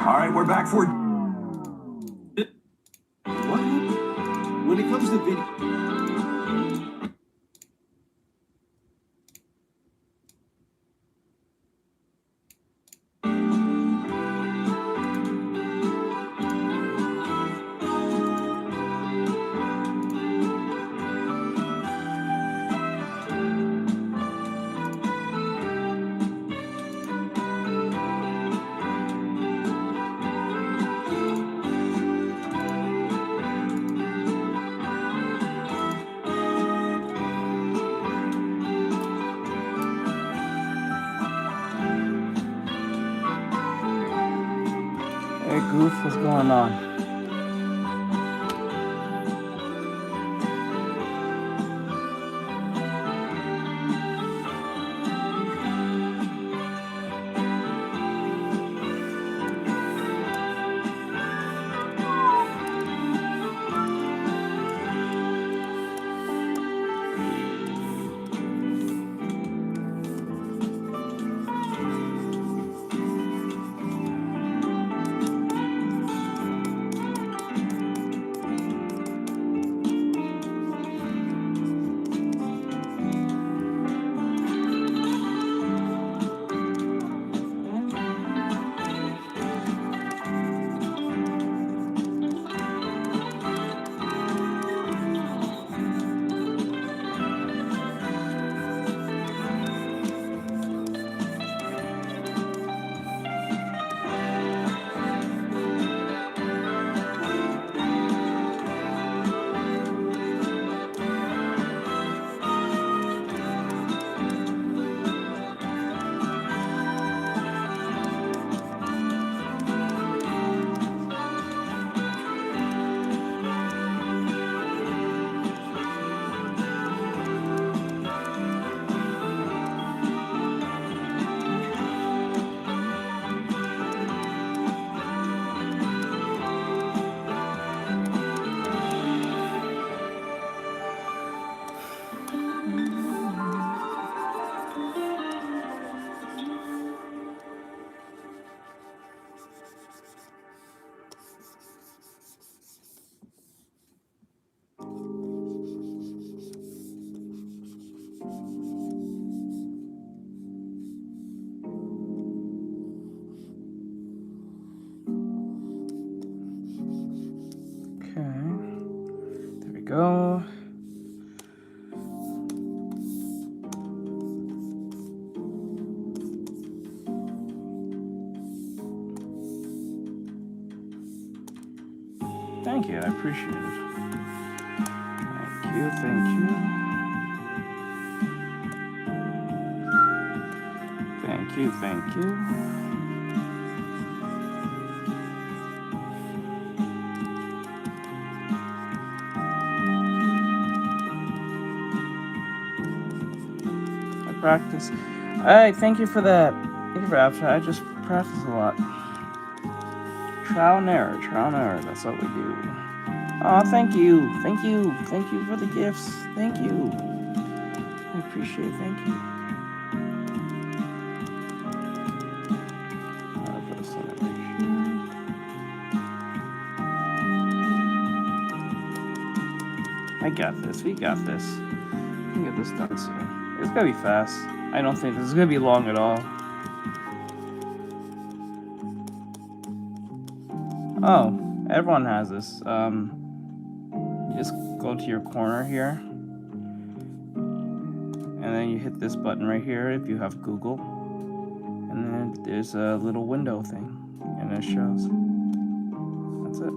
All right, we're back for... What? When it comes to video... Hey Goof, what's going on? Go. Thank you, I appreciate it. Thank you, thank you. Thank you, thank you. Practice. Alright, thank you for that. Thank you for After. I just practice a lot. Trial and error, that's what we do. Oh, thank you for the gifts. Thank you. I appreciate it, thank you. I'll put this in right here. I got this, we got this. We can get this done soon. It's gonna be fast. I don't think this is gonna be long at all. Oh, everyone has this. You just go to your corner here, and then you hit this button right here if you have Google, and then there's a little window thing, and it shows. That's it.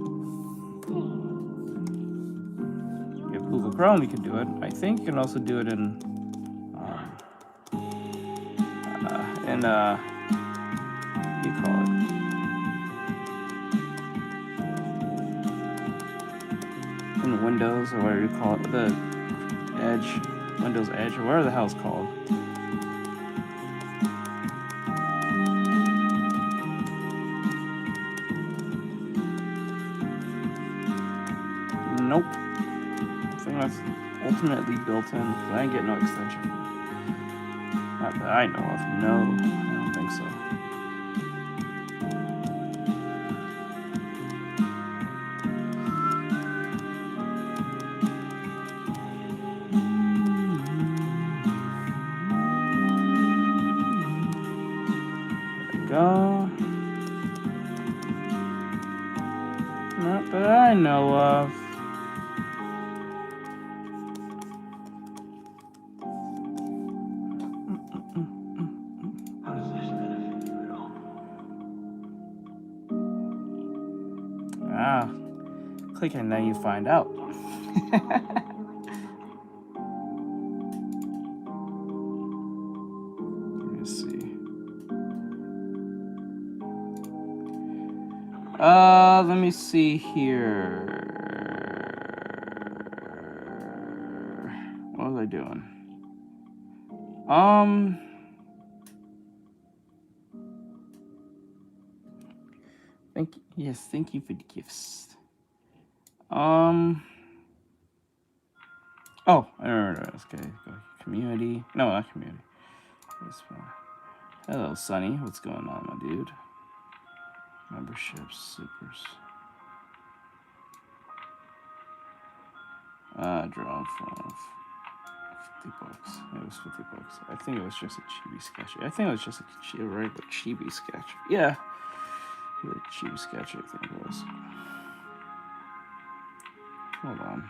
If you have Google Chrome, you can do it. I think you can also do it in. What do you call it? In Windows, or whatever you call it, the Edge, Windows Edge, or whatever the hell it's called. Nope. I think that's ultimately built in, but I ain't get no extension. Not that I know of. No, I don't think so. go. Not that I know of. Ah, click and then you find out. Let me see. Let me see here. What was I doing? Thank you for the gifts. Oh, I remember this. Okay, go community. No, not community. Hello, Sonny. What's going on, my dude? Memberships, supers. Draw from 50 bucks. It was 50 bucks. I think it was just a chibi sketch. I think it was just a regular chibi sketch. Yeah. A chibi sketch, I think it was. Hold on.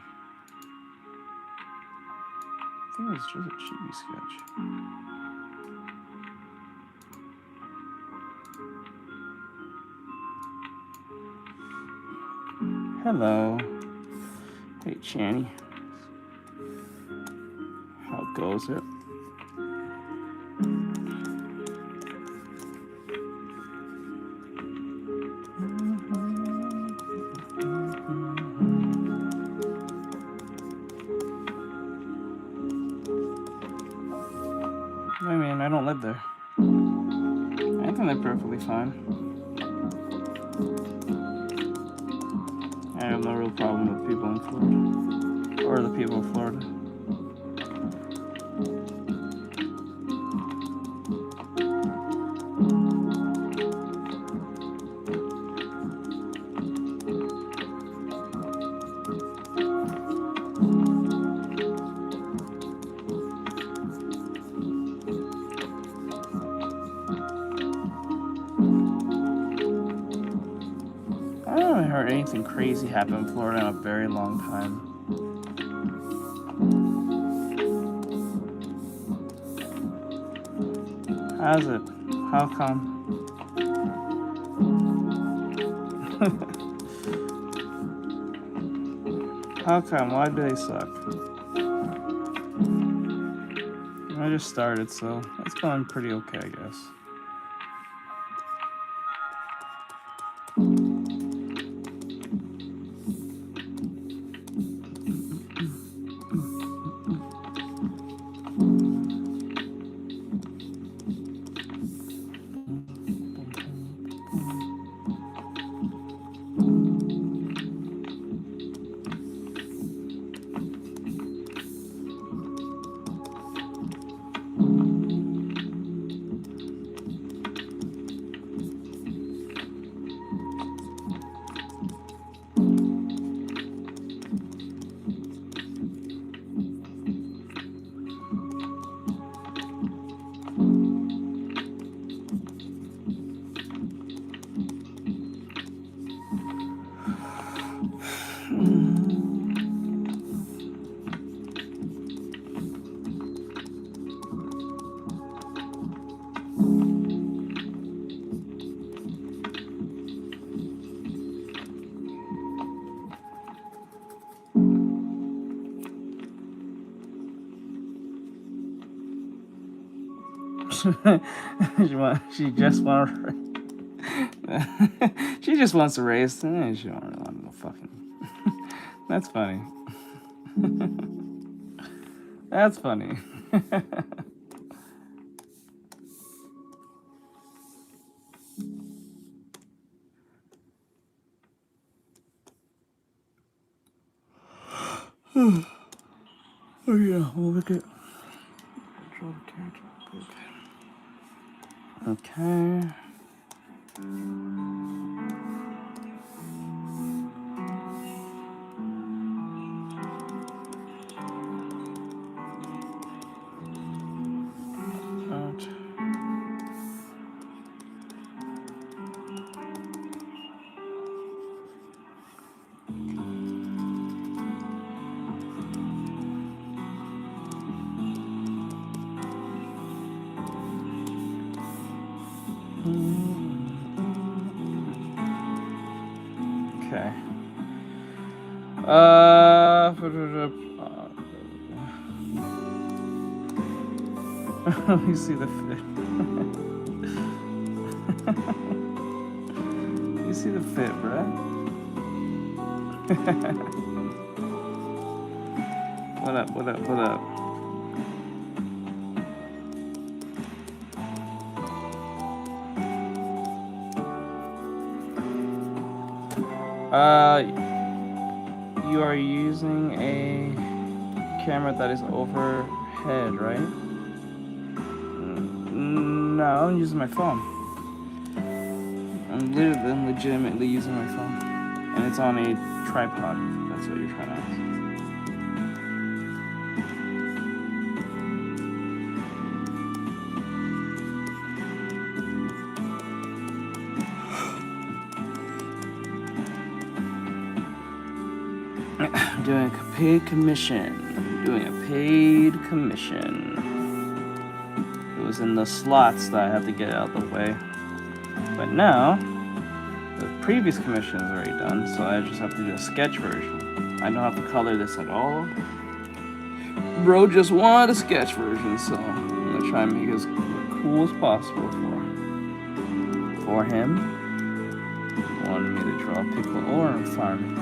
I think it was just a chibi sketch. Hello. Hey, Channy. How goes it? I mean, I don't live there. I think they're perfectly fine. I have no real problem with people in Florida. Or the people of Florida. I haven't heard anything crazy happen in Florida in a very long time. How's it? How come? How come? Why do they suck? I just started, so it's going pretty okay, I guess. She just wants she just wants to raise. She don't really want no fucking. That's funny. That's funny. Oh yeah, we'll look at. Control the character. Okay. Okay. Let me see the fit. You see the fit, bruh? What up, what up, what up? You are using a camera that is overhead, right? No, I'm using my phone. I'm legitimately using my phone. And it's on a tripod. That's what you're trying to ask. I'm doing a paid commission. It was in the slots that I had to get out of the way. But now, the previous commission is already done, so I just have to do a sketch version. I don't have to color this at all. Bro just wanted a sketch version, so I'm gonna try and make it as cool as possible for him. He wanted me to draw Piccolo or farm.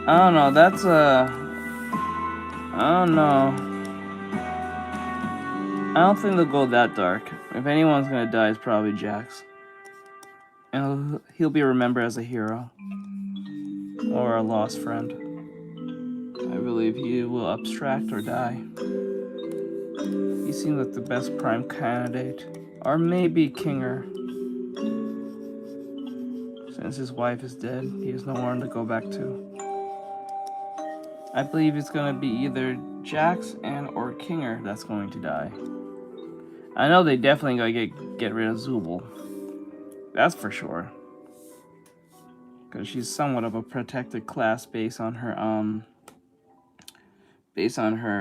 I don't know, that's I don't know. I don't think they'll go that dark. If anyone's gonna die, it's probably Jax. And he'll be remembered as a hero. Or a lost friend. I believe he will abstract or die. He seems like the best prime candidate. Or maybe Kinger. Since his wife is dead, he has no one to go back to. I believe it's gonna be either Jax and or Kinger that's going to die. I know they definitely gotta get rid of Zubul. That's for sure. Because she's somewhat of a protected class based on her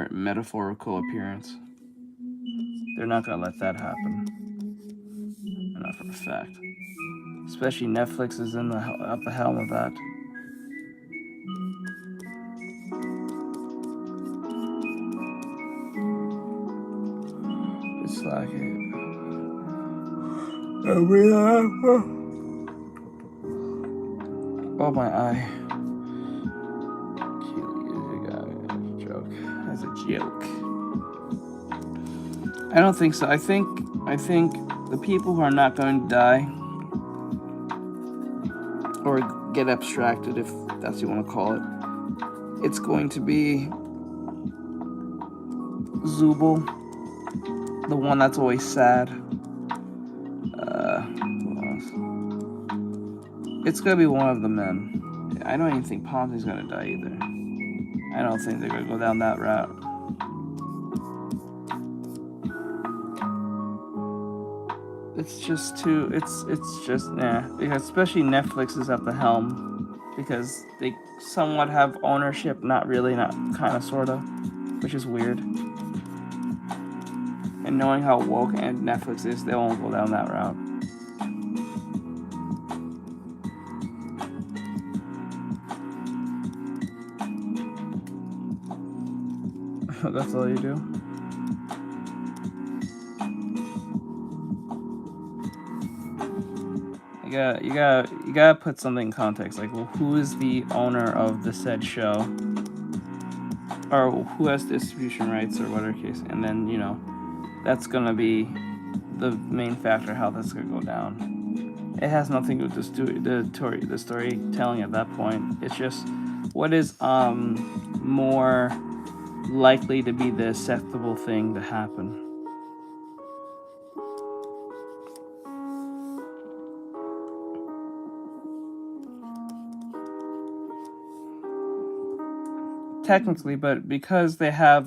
metaphorical appearance. They're not gonna let that happen. Not for a fact. Especially Netflix is at the helm of that. It's like it. Oh, my eye. Joke. That's a joke. I don't think so. I think the people who are not going to die or get abstracted, if that's what you want to call it, it's going to be Zubul, the one that's always sad. It's gonna be one of the men. I don't even think Ponzi's gonna die either. I don't think they're gonna go down that route. It's just too. It's just nah. Because especially Netflix is at the helm because they somewhat have ownership, not really, not kind of, sorta, which is weird. And knowing how woke and Netflix is, they won't go down that route. That's all you do? You gotta put something in context. Like, well, who is the owner of the said show? Or who has distribution rights or whatever case. And then, you know, that's gonna be the main factor how that's gonna go down. It has nothing to do with the storytelling at that point. It's just what is more likely to be the acceptable thing to happen. technically, but because they have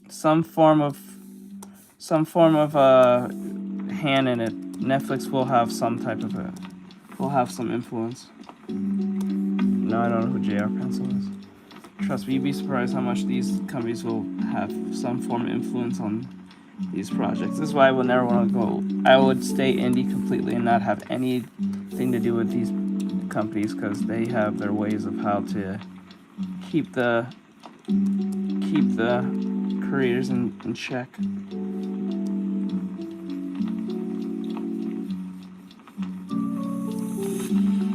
some form of hand in it, Netflix will have some type of will have some influence. No, I don't know who JR Pencil is. Trust me, you'd be surprised how much these companies will have some form of influence on these projects. This is why I would never want to go. I would stay indie completely and not have anything to do with these companies, because they have their ways of how to keep the creators in check.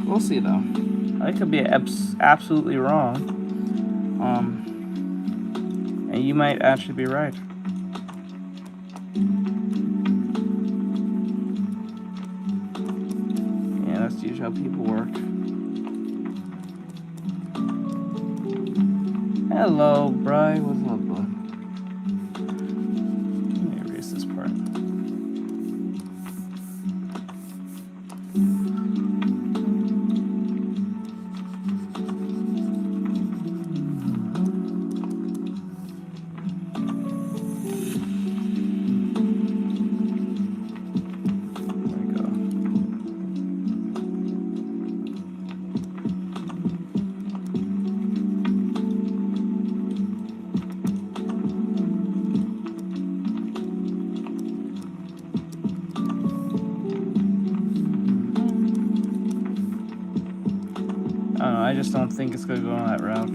We'll see though. I could be absolutely wrong. And you might actually be right. Yeah, that's usually how people work. Hello, Bri. What's up, bud? Let me erase this part. I just don't think it's gonna go on that route.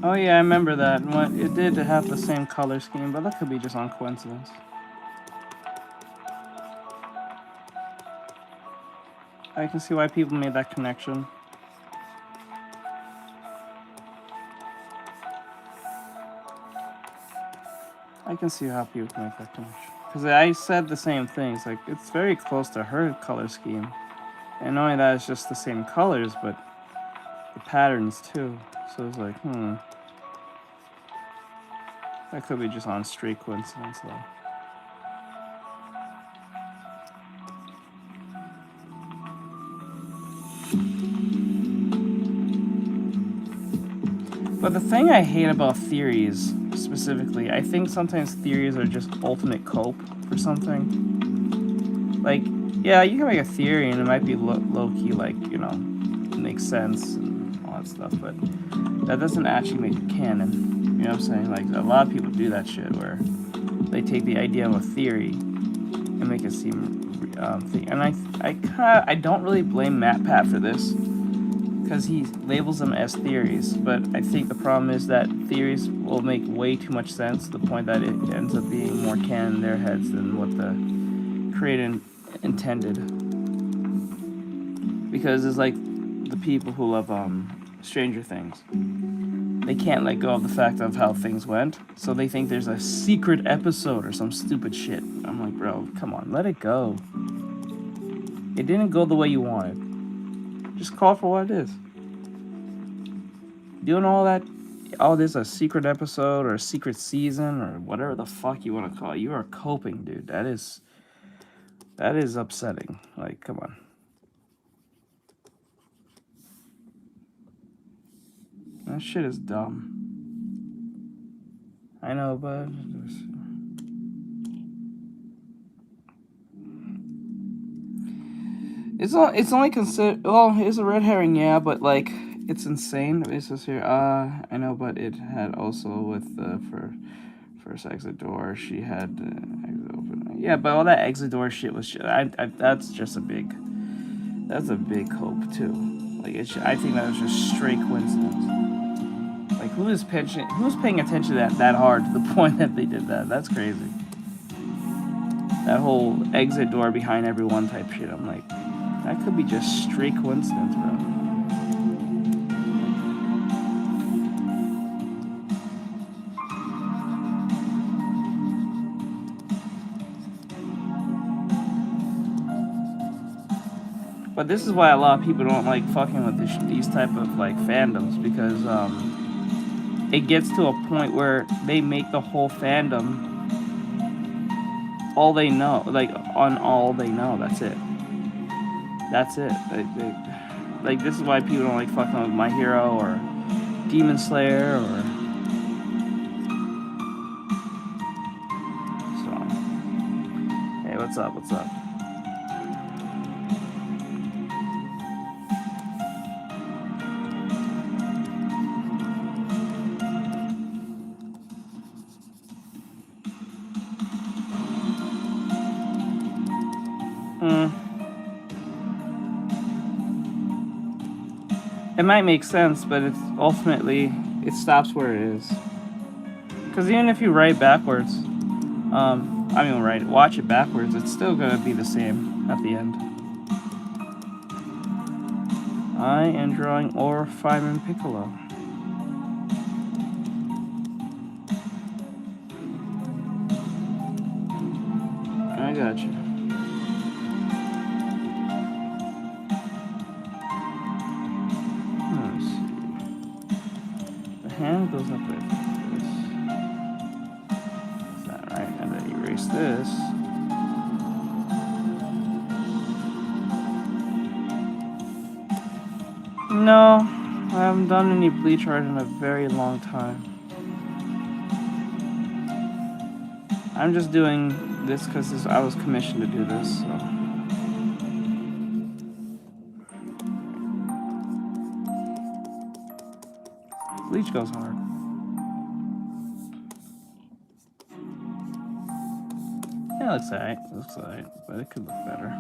Oh yeah, I remember that. It did have the same color scheme, but that could be just on coincidence. I can see why people made that connection. I can see how people can make that connection. Because I said the same things. Like, it's very close to her color scheme. And not only that, it's just the same colors, but the patterns too. So it's like, that could be just on straight coincidence though. But the thing I hate about theories, specifically, I think sometimes theories are just ultimate cope for something. Like, yeah, you can make a theory and it might be low-key, like, you know, it makes sense and all that stuff, but that doesn't actually make it canon. You know what I'm saying? Like, a lot of people do that shit where they take the idea of a theory and make it seem and I don't really blame MatPat for this, because he labels them as theories, but I think the problem is that theories will make way too much sense to the point that it ends up being more canon in their heads than what the creator intended. Because it's like the people who love Stranger Things. They can't let go of the fact of how things went, so they think there's a secret episode or some stupid shit. I'm like, bro, come on, let it go. It didn't go the way you wanted. Just call it for what it is. Doing all that, this a secret episode or a secret season or whatever the fuck you want to call it. You are coping, dude. That is upsetting. Like, come on. That shit is dumb. I know, but it's only considered, well, it's a red herring, yeah, but like, it's insane. It says here, I know, but it had also with the first exit door, she had exit open. Yeah, but all that exit door shit was shit. That's just that's a big hope too. Like, I think that was just straight coincidence. Like, who's paying attention to that hard to the point that they did that? That's crazy. That whole exit door behind everyone type shit. I'm like, that could be just straight coincidence, bro. But this is why a lot of people don't like fucking with these type of like fandoms, because it gets to a point where they make the whole fandom all they know, like on all they know. That's it. That's it. Like this is why people don't like fucking with My Hero or Demon Slayer or so. Hey, what's up? What's up? It might make sense, but it's ultimately it stops where it is. Because even if you write backwards, watch it backwards, it's still gonna be the same at the end. I am drawing or Feynman Piccolo. I got you. Let's see. The hand goes up with this. Is that right? And then erase this. No, I haven't done any bleach art in a very long time. I'm just doing this because I was commissioned to do this, so. Bleach goes hard. Yeah, looks alright. Looks alright, but it could look better.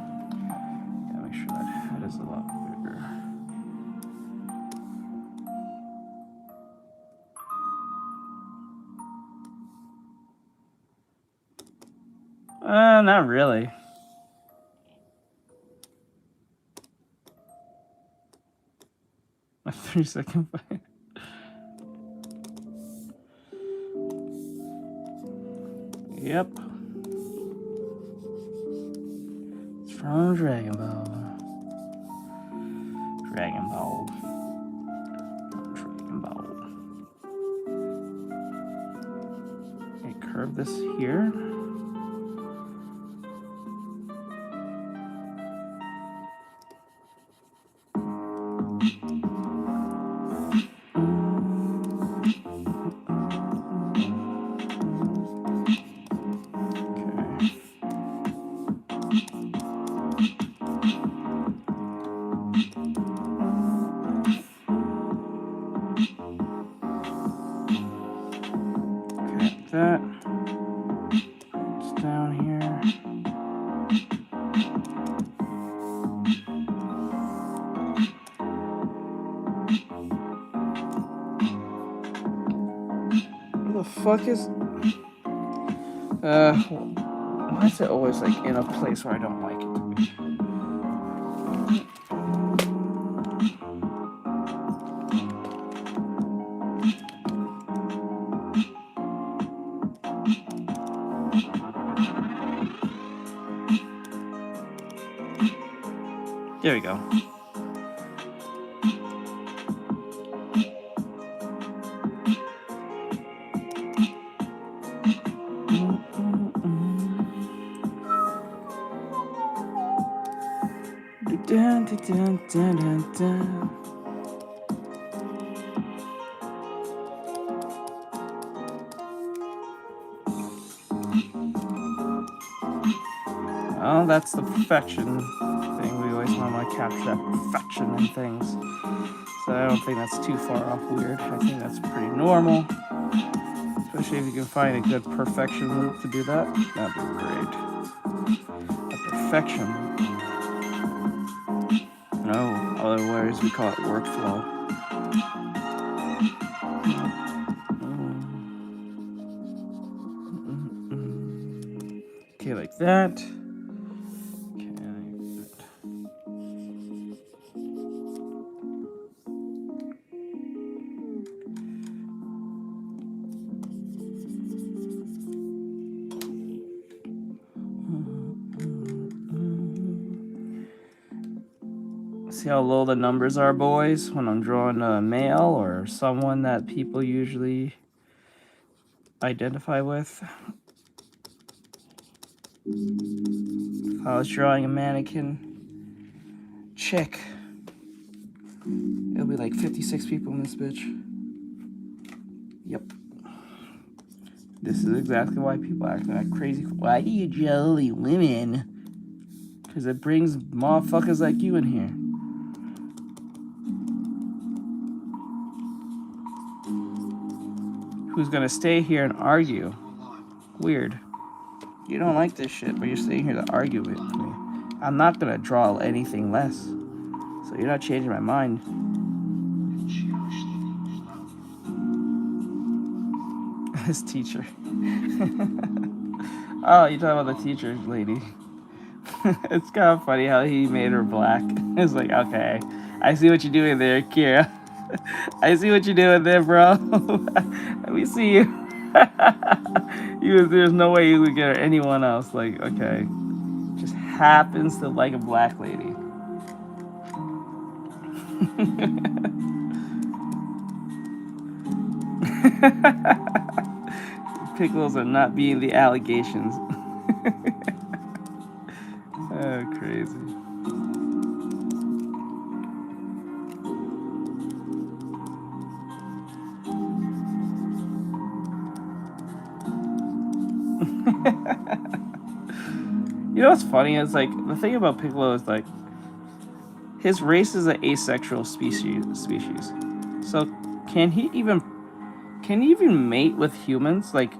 Gotta make sure that head is a lot bigger. Not really. A 3-second fight. Yep. It's from Dragon Ball. Dragon Ball. Dragon Ball. Okay, curve this here. That it's down here. What the fuck is? Why is it always like in a place where I don't like it to be? There we go. Dun, dun, dun, dun, dun, dun. Oh, that's the perfection thing. We always want to capture that perfection in things. So I don't think that's too far off weird. I think that's pretty normal. Especially if you can find a good perfection loop to do that. That'd be great. A perfection loop. No, otherwise we call it workflow. Okay, like that. See how low the numbers are, boys, when I'm drawing a male or someone that people usually identify with? If I was drawing a mannequin chick, it'll be like 56 people in this bitch. Yep. This is exactly why people act like crazy. Why do you jelly women? Because it brings motherfuckers like you in here. Who's gonna stay here and argue? Weird. You don't like this shit, but you're staying here to argue with me. I'm not gonna draw anything less. So you're not changing my mind. This teacher. Oh, you talking about the teacher lady. It's kind of funny how he made her black. It's like, okay, I see what you're doing there, Kira. I see what you're doing there, bro. Let me see you. There's no way you would get anyone else. Like, okay. Just happens to like a black lady. Pickles are not being the allegations. Oh, crazy. You know what's funny? It's like the thing about Piccolo is like his race is an asexual species. So can he even mate with humans? Like,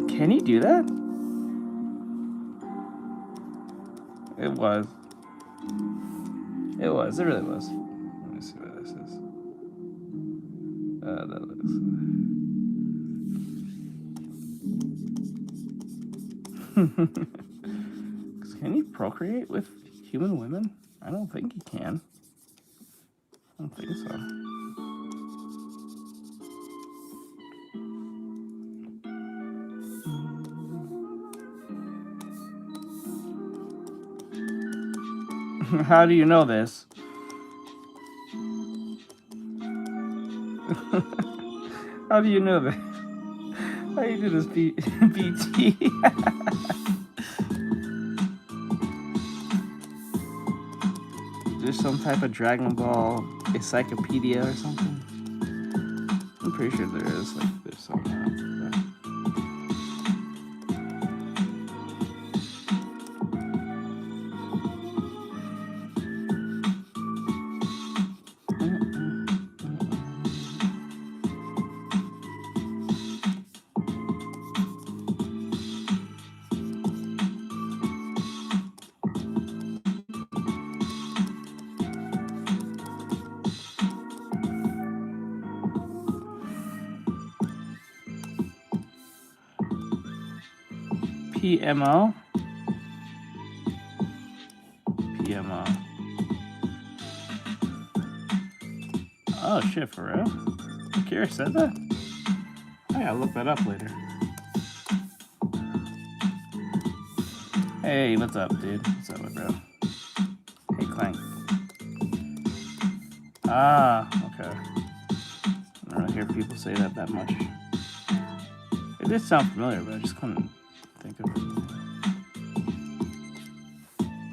can he do that? It was. It really was. Let me see what this is. That looks. Can he procreate with human women? I don't think he can. I don't think so. How do you know this? How do you know that? How do you do this, BT? There's some type of Dragon Ball encyclopedia or something. I'm pretty sure there is. Like, there's something. PMO. Oh shit, for real? Kira said that? I gotta look that up later. Hey, what's up, dude? What's up, bro? Hey, Clank. Ah, okay. I don't really hear people say that much. It did sound familiar, but I just couldn't think of it.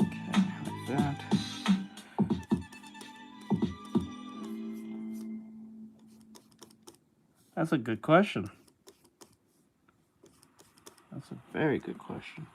Okay, like that. That's a good question. That's a very good question.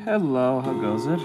Hello, how goes it?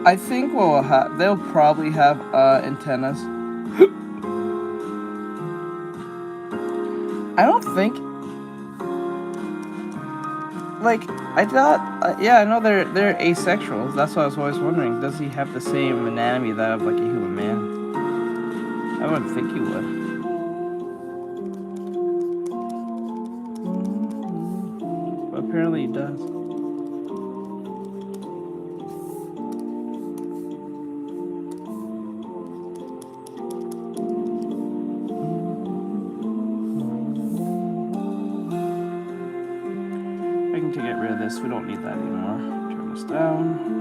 I think they'll probably have antennas. I don't think. Like, I thought, yeah, I know they're asexuals. That's why I was always wondering, does he have the same anatomy that of like a human man? I wouldn't think he would. But apparently he does. I can get rid of this. We don't need that anymore. Turn this down.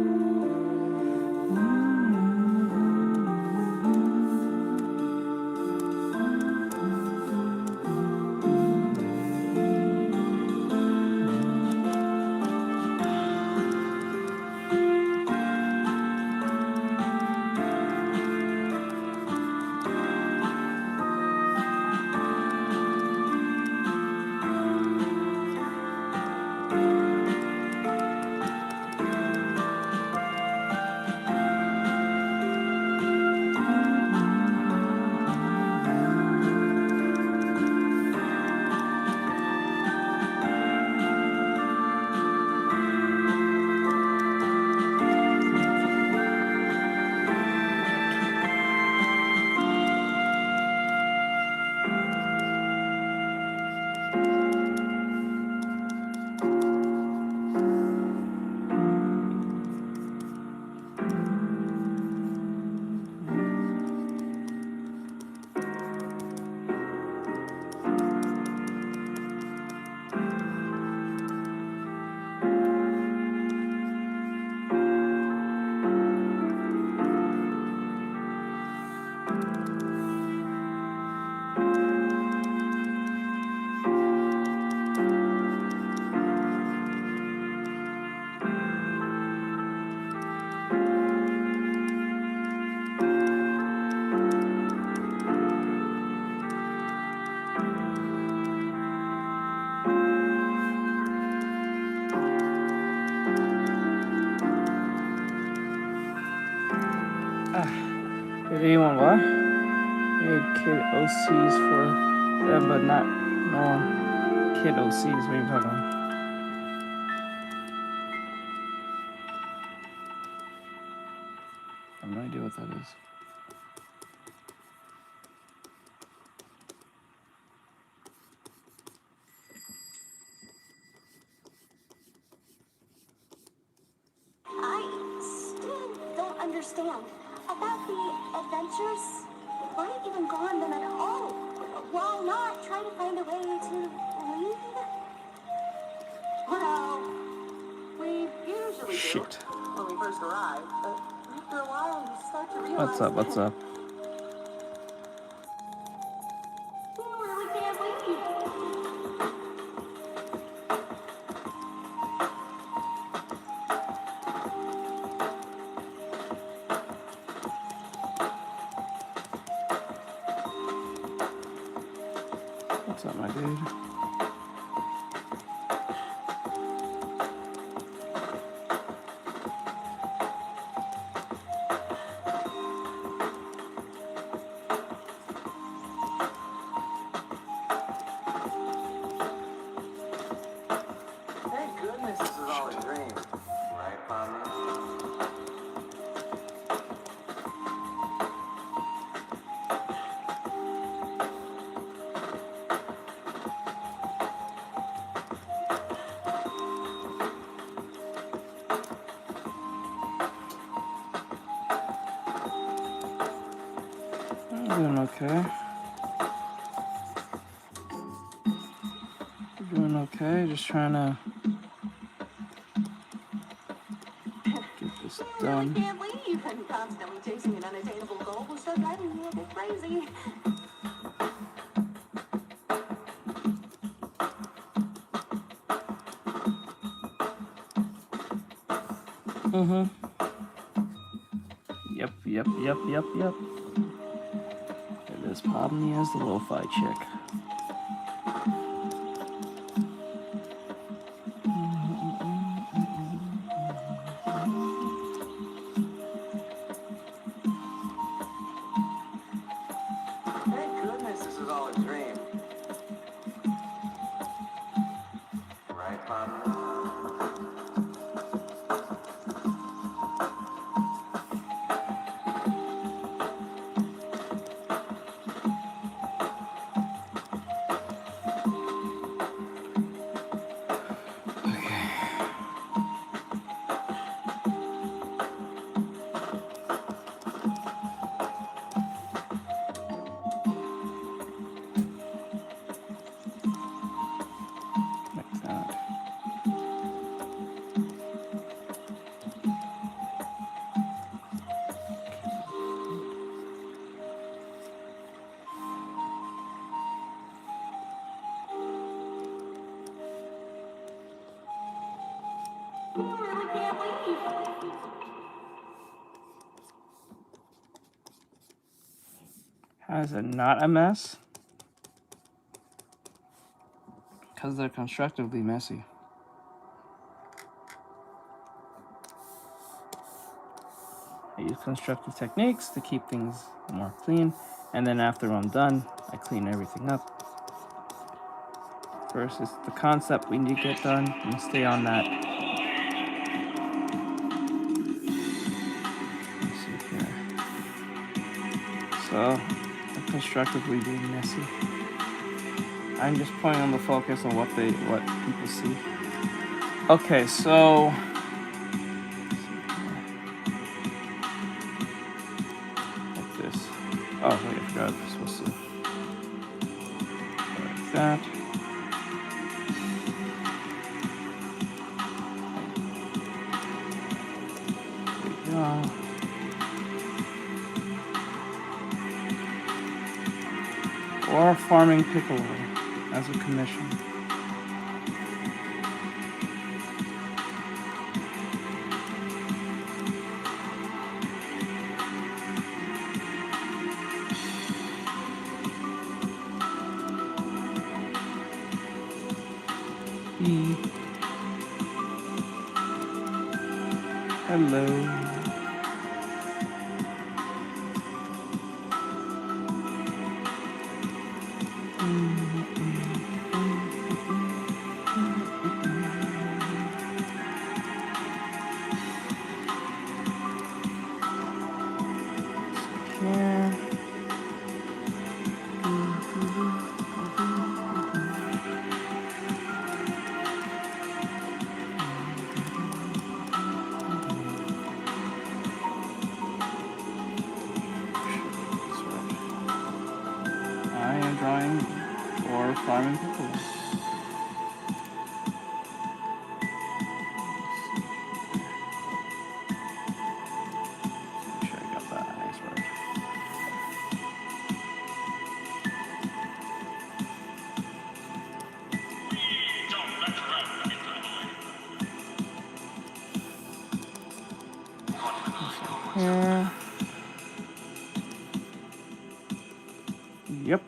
Did anyone what? Hey, kid OCs for them, but not no kid OCs. What are you talking about? I have no idea what that is. I still don't understand about the adventures. Why even go on them at all? While not trying to find a way to leave? Well, we usually do when we first arrive, but after a while you start to realize. What's up? What's up? We really can't leave. What's up, my dude? Thank goodness this is all a dream, right, Pomni? I'm doing okay. Doing okay. Just trying to get this We really done. can't leave. And constantly chasing an unattainable goal will start driving me a bit crazy. Mm-hmm. Yep. It is Pomni as the lo-fi chick. How is it not a mess? Because they're constructively messy. I use constructive techniques to keep things more clean, and then after I'm done, I clean everything up. First is the concept we need to get done, and stay on that. Let's see here. So, I'm constructively being messy. I'm just pointing on the focus on what people see. Okay, so like this. Oh wait, I forgot I was supposed to go like that. There we go. Or farming Piccolo as a commission. Hello. Drawing or farming Piccolo. Make sure I got that nice word. Yeah. Yep.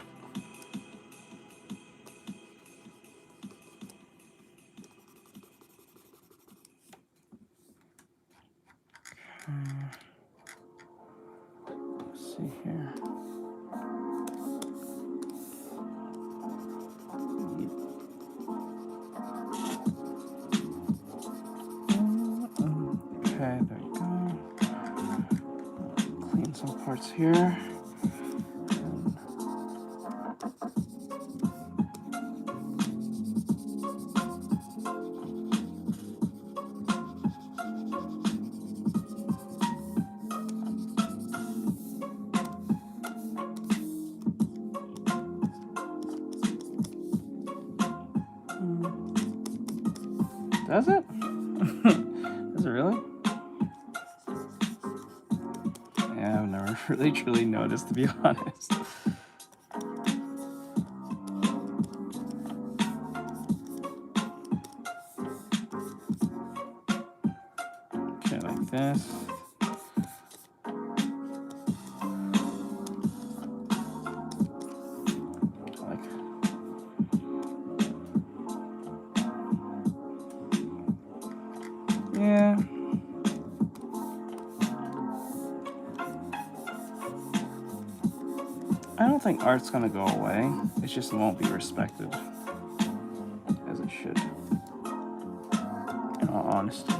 Let's see here. Okay, there you go. Clean some parts here. Does it? Does it really? Yeah, I've never really truly noticed, to be honest. Okay, like this. Yeah. I don't think art's gonna go away. It just won't be respected as it should, in all honesty.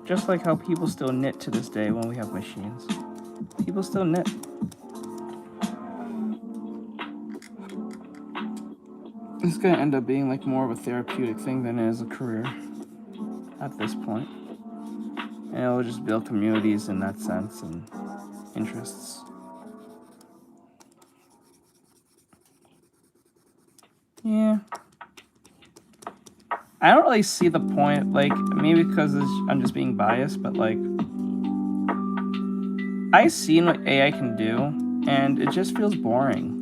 Just like how people still knit to this day when we have machines. People still knit. It's gonna end up being like more of a therapeutic thing than it is a career at this point. And it'll just build communities in that sense and interests. Yeah. I don't really see the point, like, maybe because I'm just being biased, but like, I've seen what AI can do, and it just feels boring.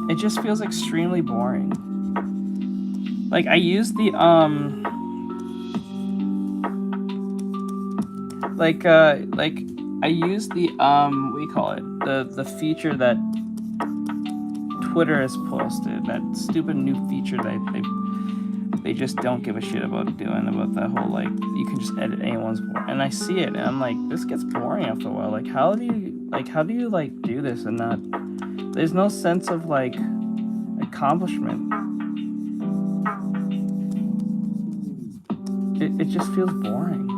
It just feels extremely boring. Like, I use the, I use the, what do you call it? The feature that Twitter has posted, that stupid new feature that they just don't give a shit about doing, about that whole, like, you can just edit anyone's voice. And I see it, and I'm like, this gets boring after a while. Like, how do you, like, do this and not, there's no sense of, like, accomplishment. It just feels boring.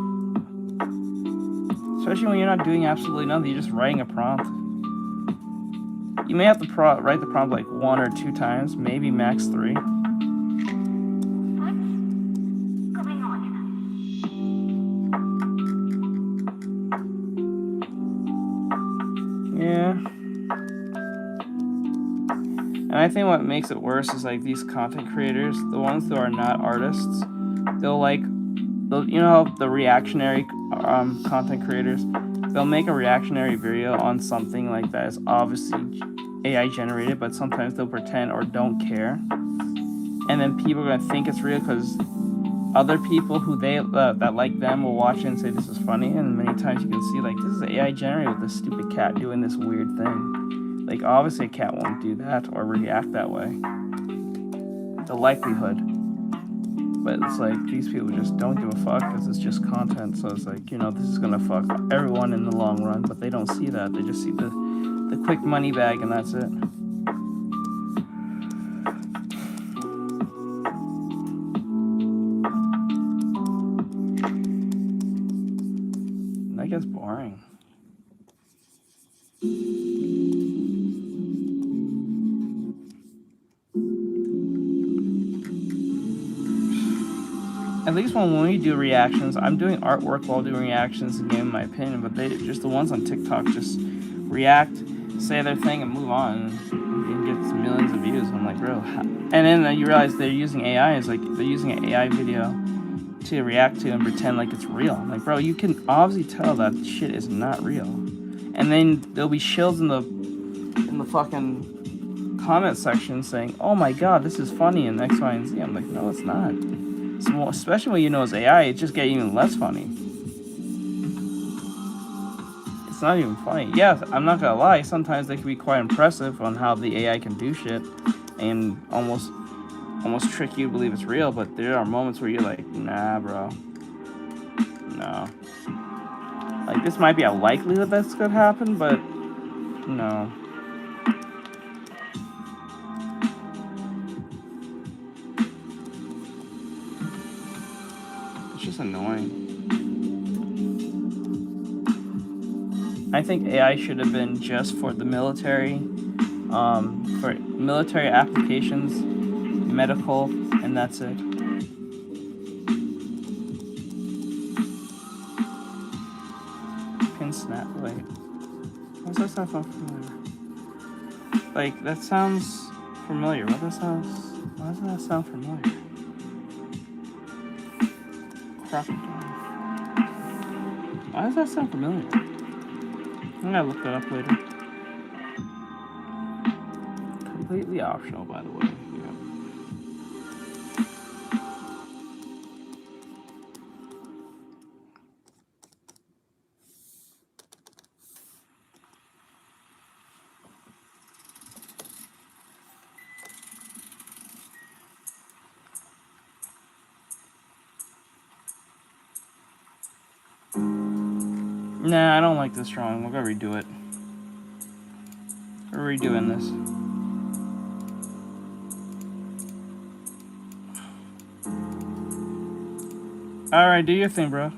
Especially when you're not doing absolutely nothing, you're just writing a prompt. You may have to write the prompt like 1 or 2 times, maybe max 3. What's going on? Yeah. And I think what makes it worse is like these content creators, the ones that are not artists, you know how the reactionary content creators, they'll make a reactionary video on something like that is obviously AI generated, but sometimes they'll pretend or don't care, and then people are gonna think it's real because other people who that like them will watch it and say this is funny, and many times you can see like this is AI generated with this stupid cat doing this weird thing. Like obviously a cat won't do that or react that way. The likelihood. But it's like these people just don't give a fuck because it's just content. So it's like, you know, this is gonna fuck everyone in the long run, but they don't see that. They just see the quick money bag and that's it. That gets boring. At least when we do reactions, I'm doing artwork while doing reactions and giving my opinion, but they just the ones on TikTok just react, say their thing, and move on, and get millions of views. I'm like, bro, and then you realize they're using AI. It's like they're using an AI video to react to and pretend like it's real. I'm like, bro, you can obviously tell that shit is not real. And then there'll be shills in the fucking comment section saying, oh my god, this is funny and X, Y, and Z. I'm like, no, it's not. So, especially when you know it's AI, it just gets even less funny. It's not even funny. Yeah, I'm not gonna lie, sometimes they can be quite impressive on how the AI can do shit and almost trick you to believe it's real, but there are moments where you're like, nah, bro. No. Like, this might be a likelihood this could happen, but no. It's just annoying. I think AI should have been just for the military, for military applications, medical, and that's it. Pin snap, wait. Why does that sound familiar? Like, that sounds familiar. Why does that sound familiar? Crocodile. Why does that sound familiar? I'm gonna look that up later. Completely optional, by the way. Yeah. Nah, I don't like this drawing. We're gonna redo it. We're redoing this. Alright, do your thing, bro.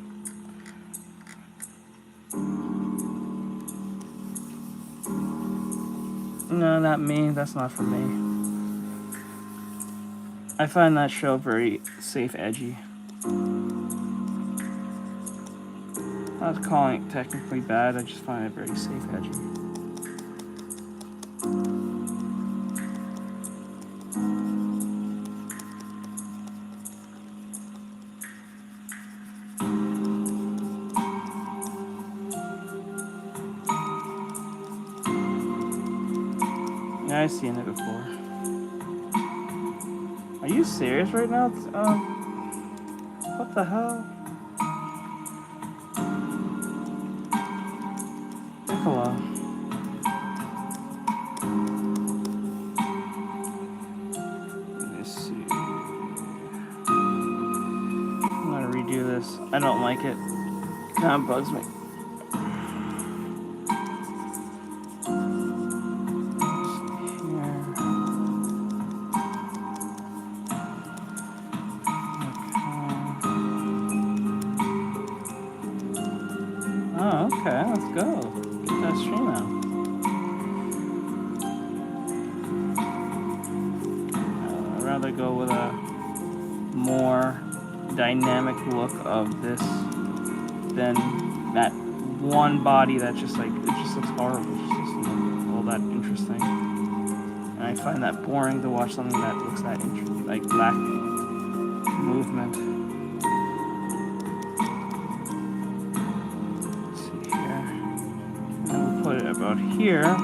No, not me. That's not for me. I find that show very safe, edgy. I'm not calling it technically bad, I just find it very safe, edgy. I've seen it before. Are you serious right now? What the hell? Piccolo. Let me see. I'm gonna redo this. I don't like it. Kind of bugs me. Okay, let's go. Get that stream out. I'd rather go with a more dynamic look of this than that one body that just like, it just looks horrible. It's just all that interesting. And I find that boring to watch something that looks that interesting, like lacking movement. About here. Okay.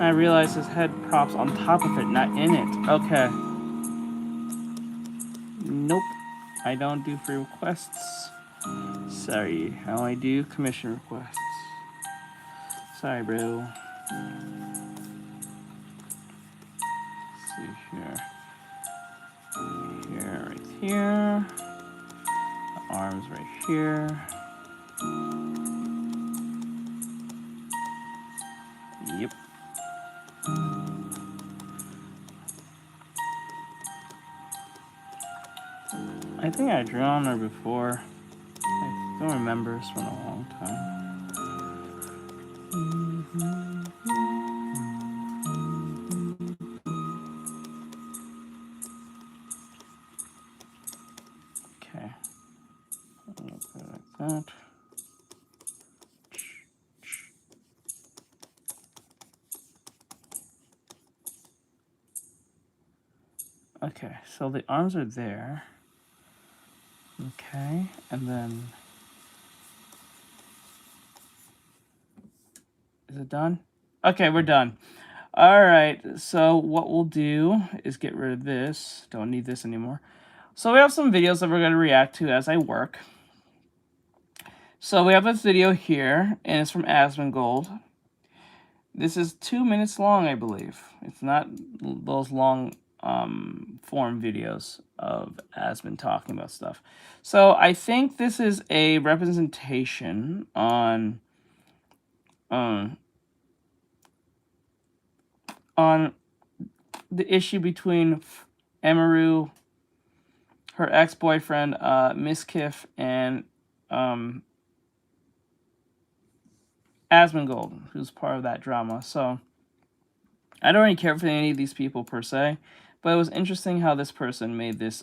I realize his head props on top of it, not in it. Okay. Nope. I don't do free requests. Sorry. I only do commission requests. Sorry, bro. Let's see here. Here, right here. The arms right here. Yep. I think I drew on her before. I don't remember. It's been a long time. Okay. I'll put it like that. Okay, so the arms are there. Okay, and then... Is it done? Okay, we're done. Alright, so what we'll do is get rid of this. Don't need this anymore. So we have some videos that we're going to react to as I work. So we have this video here, and it's from Asmongold. This is 2 minutes long, I believe. It's not those long... form videos of Asmon talking about stuff. So I think this is a representation on the issue between Emaru, her ex-boyfriend, Miskif, and Asmongold, who's part of that drama. So I don't really care for any of these people per se. But it was interesting how this person made this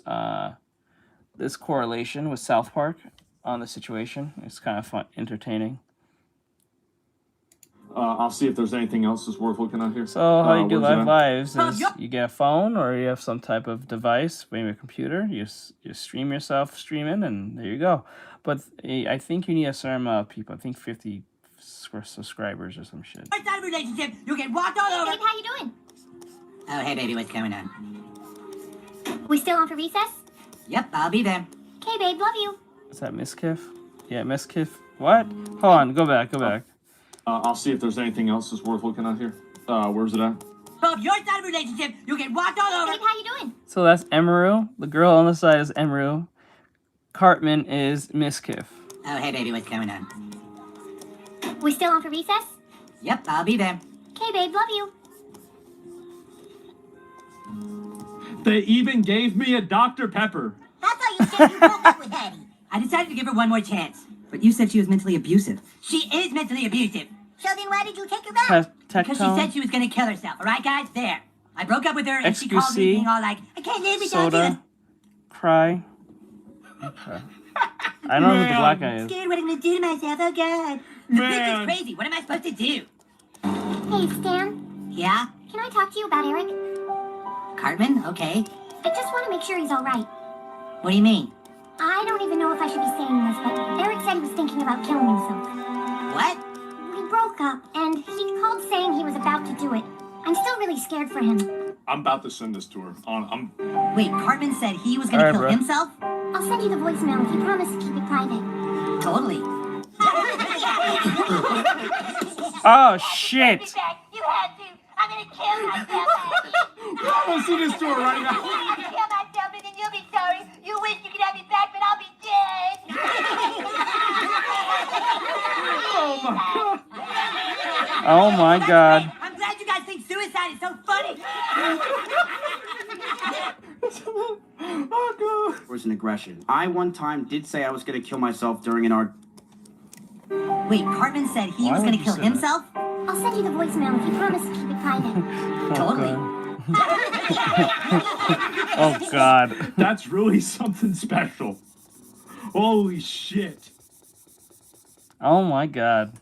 this correlation with South Park on the situation. It's kind of fun, entertaining. I'll see if there's anything else that's worth looking at here. So how you do lives is you get a phone or you have some type of device, maybe a computer. You stream yourself streaming, and there you go. But I think you need a certain amount of people. I think 50 subscribers or some shit. First-time relationship, you get walked all over. Babe, how you doing? Oh, hey, baby, what's going on? We still on for recess? Yep, I'll be there. Okay, babe, love you. Is that Miskif? Yeah, Miskif. What? Hold on, go back. I'll see if there's anything else that's worth looking at here. Where's it at? So if your side of the relationship, you get walked all over. Babe, how you doing? So that's Emaru. The girl on the side is Emaru. Cartman is Miskif. Oh, hey, baby, what's going on? We still on for recess? Yep, I'll be there. Okay, babe, love you. They even gave me a Dr. Pepper. I thought you said you broke up with Hattie. I decided to give her one more chance. But you said she was mentally abusive. She is mentally abusive. So then why did you take her back? Because she said she was going to kill herself. All right, guys? There. I broke up with her, and she called me being all like, I can't live without you. Cry. Okay. I don't know who the black guy I'm is. scared what I'm going to do to myself. Oh, God. This is crazy. What am I supposed to do? Hey, Stan. Yeah? Can I talk to you about Eric? Cartman? Okay. I just want to make sure he's all right. What do you mean? I don't even know if I should be saying this, but Eric said he was thinking about killing himself. What? We broke up, and and he called saying he was about to do it. I'm still really scared for him. I'm about to send this to her. I'm Wait, Cartman said he was gonna Alright, kill bro. himself? I'll send you the voicemail if you promise to keep it private. Totally. Oh, shit. You had to. I'm gonna kill myself. I'm gonna send this to her right now. I'll kill myself and then you'll be sorry. You wish you could have me back, but I'll be dead. Oh my god. I'm glad you guys think suicide is so funny. Oh god. Was an aggression. I one time did say I was going to kill myself during an art. Wait, Cartman said he Why was would gonna you kill say that? himself? I'll send you the voicemail if you promise to keep it private. Totally. Oh god. That's really something special. Holy shit. Oh my god.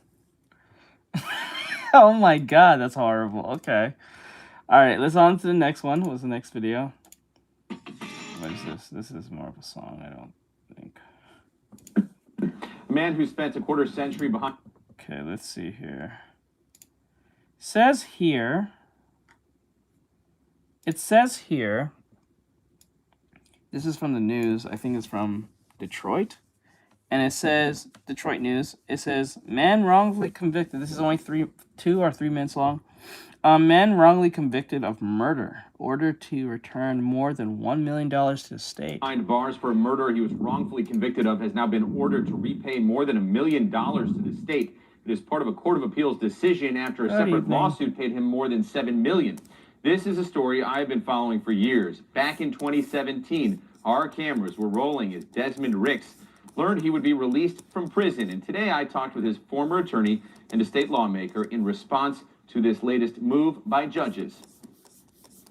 Oh my god, that's horrible. Okay. Alright, let's on to the next one. What's the next video? What is this? This is more of a song, I don't think. A man who spent a quarter century behind. Okay, let's see here. Says here. It says here. This is from the news. I think it's from Detroit. And it says, Detroit News, it says, man wrongfully convicted. This is only 2 or 3 minutes long. Man wrongly convicted of murder, ordered to return more than $1 million to the state. Behind bars for a murder he was wrongfully convicted of has now been ordered to repay more than $1 million to the state. It is part of a Court of Appeals decision after a separate lawsuit paid him more than $7 million. This is a story I've been following for years. Back in 2017, our cameras were rolling as Desmond Ricks learned he would be released from prison. And today I talked with his former attorney and a state lawmaker in response to this latest move by judges.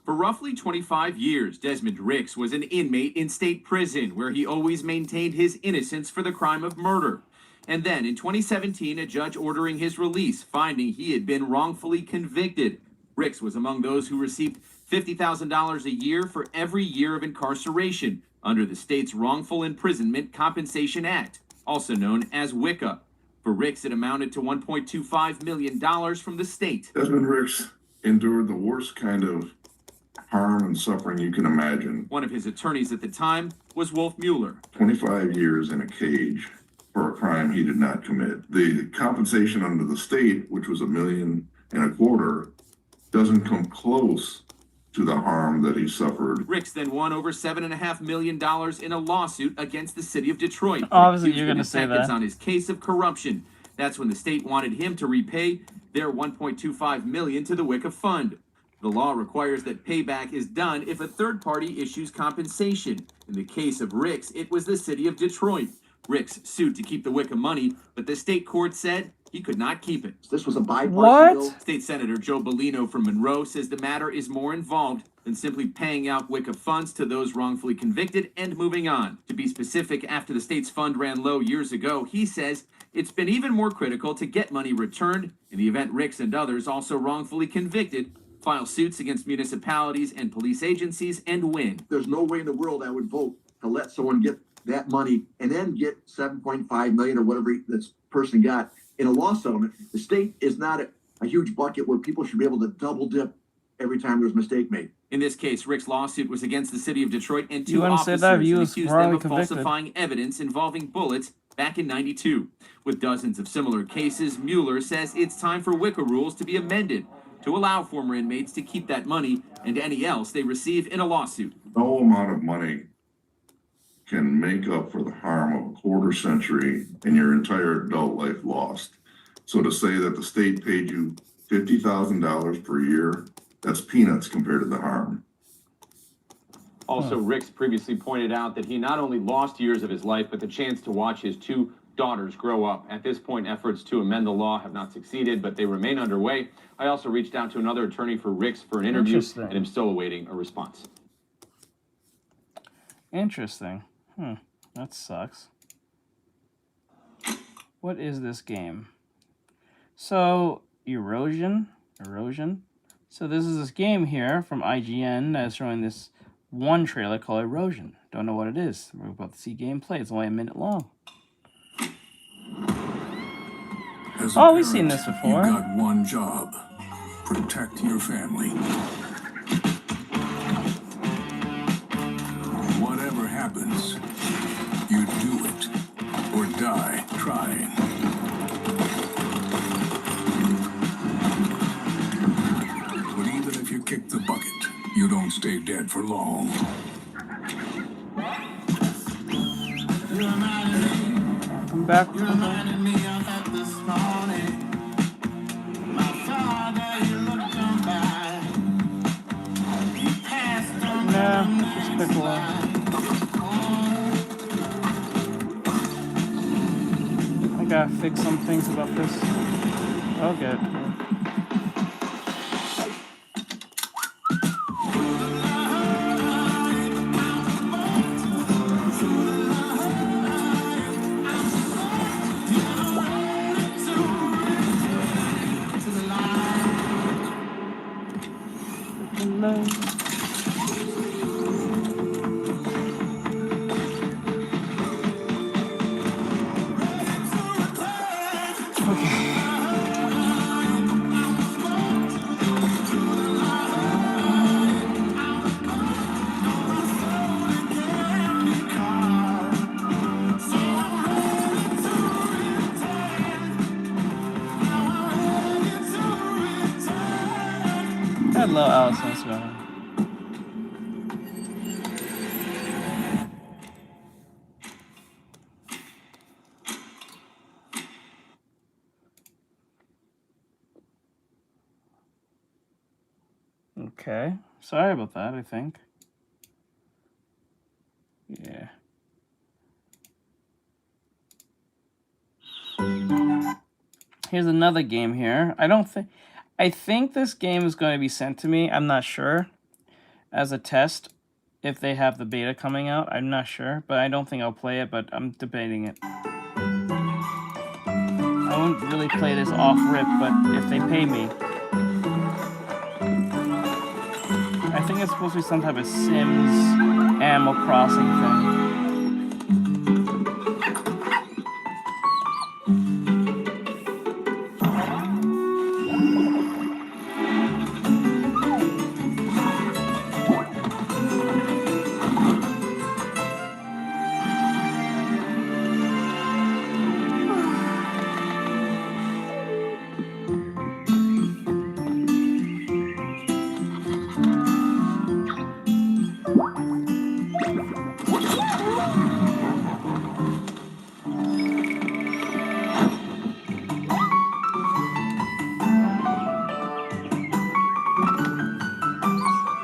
For roughly 25 years, Desmond Ricks was an inmate in state prison where he always maintained his innocence for the crime of murder. And then in 2017, a judge ordering his release, finding he had been wrongfully convicted. Ricks was among those who received $50,000 a year for every year of incarceration under the state's Wrongful Imprisonment Compensation Act, also known as WICA. For Ricks, it amounted to $1.25 million from the state. Desmond Ricks endured the worst kind of harm and suffering you can imagine. One of his attorneys at the time was Wolf Mueller. 25 years in a cage for a crime he did not commit. The compensation under the state, which was $1.25 million, doesn't come close to the harm that he suffered. Ricks then won over $7.5 million in a lawsuit against the city of Detroit. Obviously, Accused you're the going to say defendants that. on his case of corruption. That's when the state wanted him to repay their $1.25 million to the WICA fund. The law requires that payback is done if a third party issues compensation. In the case of Ricks, it was the city of Detroit. Ricks sued to keep the WICA money, but the state court said he could not keep it. This was a bipartisan What? bill. State Senator Joe Bellino from Monroe says the matter is more involved than simply paying out WICA funds to those wrongfully convicted and moving on. To be specific, after the state's fund ran low years ago, he says it's been even more critical to get money returned in the event Ricks and others also wrongfully convicted file suits against municipalities and police agencies and win. There's no way in the world I would vote to let someone get that money and then get $7.5 million or whatever this person got in a law settlement. The state is not a huge bucket where people should be able to double dip every time there's a mistake made. In this case, Rick's lawsuit was against the city of Detroit and You two wouldn't say officers that if and you was accused them wrongly of convicted. falsifying evidence involving bullets back in '92. With dozens of similar cases, Mueller says it's time for WICA rules to be amended to allow former inmates to keep that money and any else they receive in a lawsuit. No amount of money can make up for the harm of a quarter century and your entire adult life lost. So to say that the state paid you $50,000 per year, that's peanuts compared to the harm. Also, Ricks previously pointed out that he not only lost years of his life, but the chance to watch his two daughters grow up. At this point, efforts to amend the law have not succeeded, but they remain underway. I also reached out to another attorney for Ricks for an interview, Interesting. and I'm still awaiting a response. Interesting. That sucks. What is this game? So, erosion. So this is this game here from IGN that's showing this one trailer called Erosion. Don't know what it is. We're about to see gameplay. It's only a minute long. As a Oh, we've parent, seen this before. You've got one job. Protect your family. Whatever happens, you do it or die trying. But even if you kick the bucket, you don't stay dead for long. Come back. Nah, just Piccolo. I gotta fix some things about this. I'll get it. I love ASUS, man. Okay. Sorry about that, I think. Yeah. Here's another game here. I think this game is going to be sent to me. I'm not sure. As a test, if they have the beta coming out. I'm not sure, but I don't think I'll play it, but I'm debating it. I won't really play this off rip, but if they pay me. I think it's supposed to be some type of Sims Animal Crossing thing.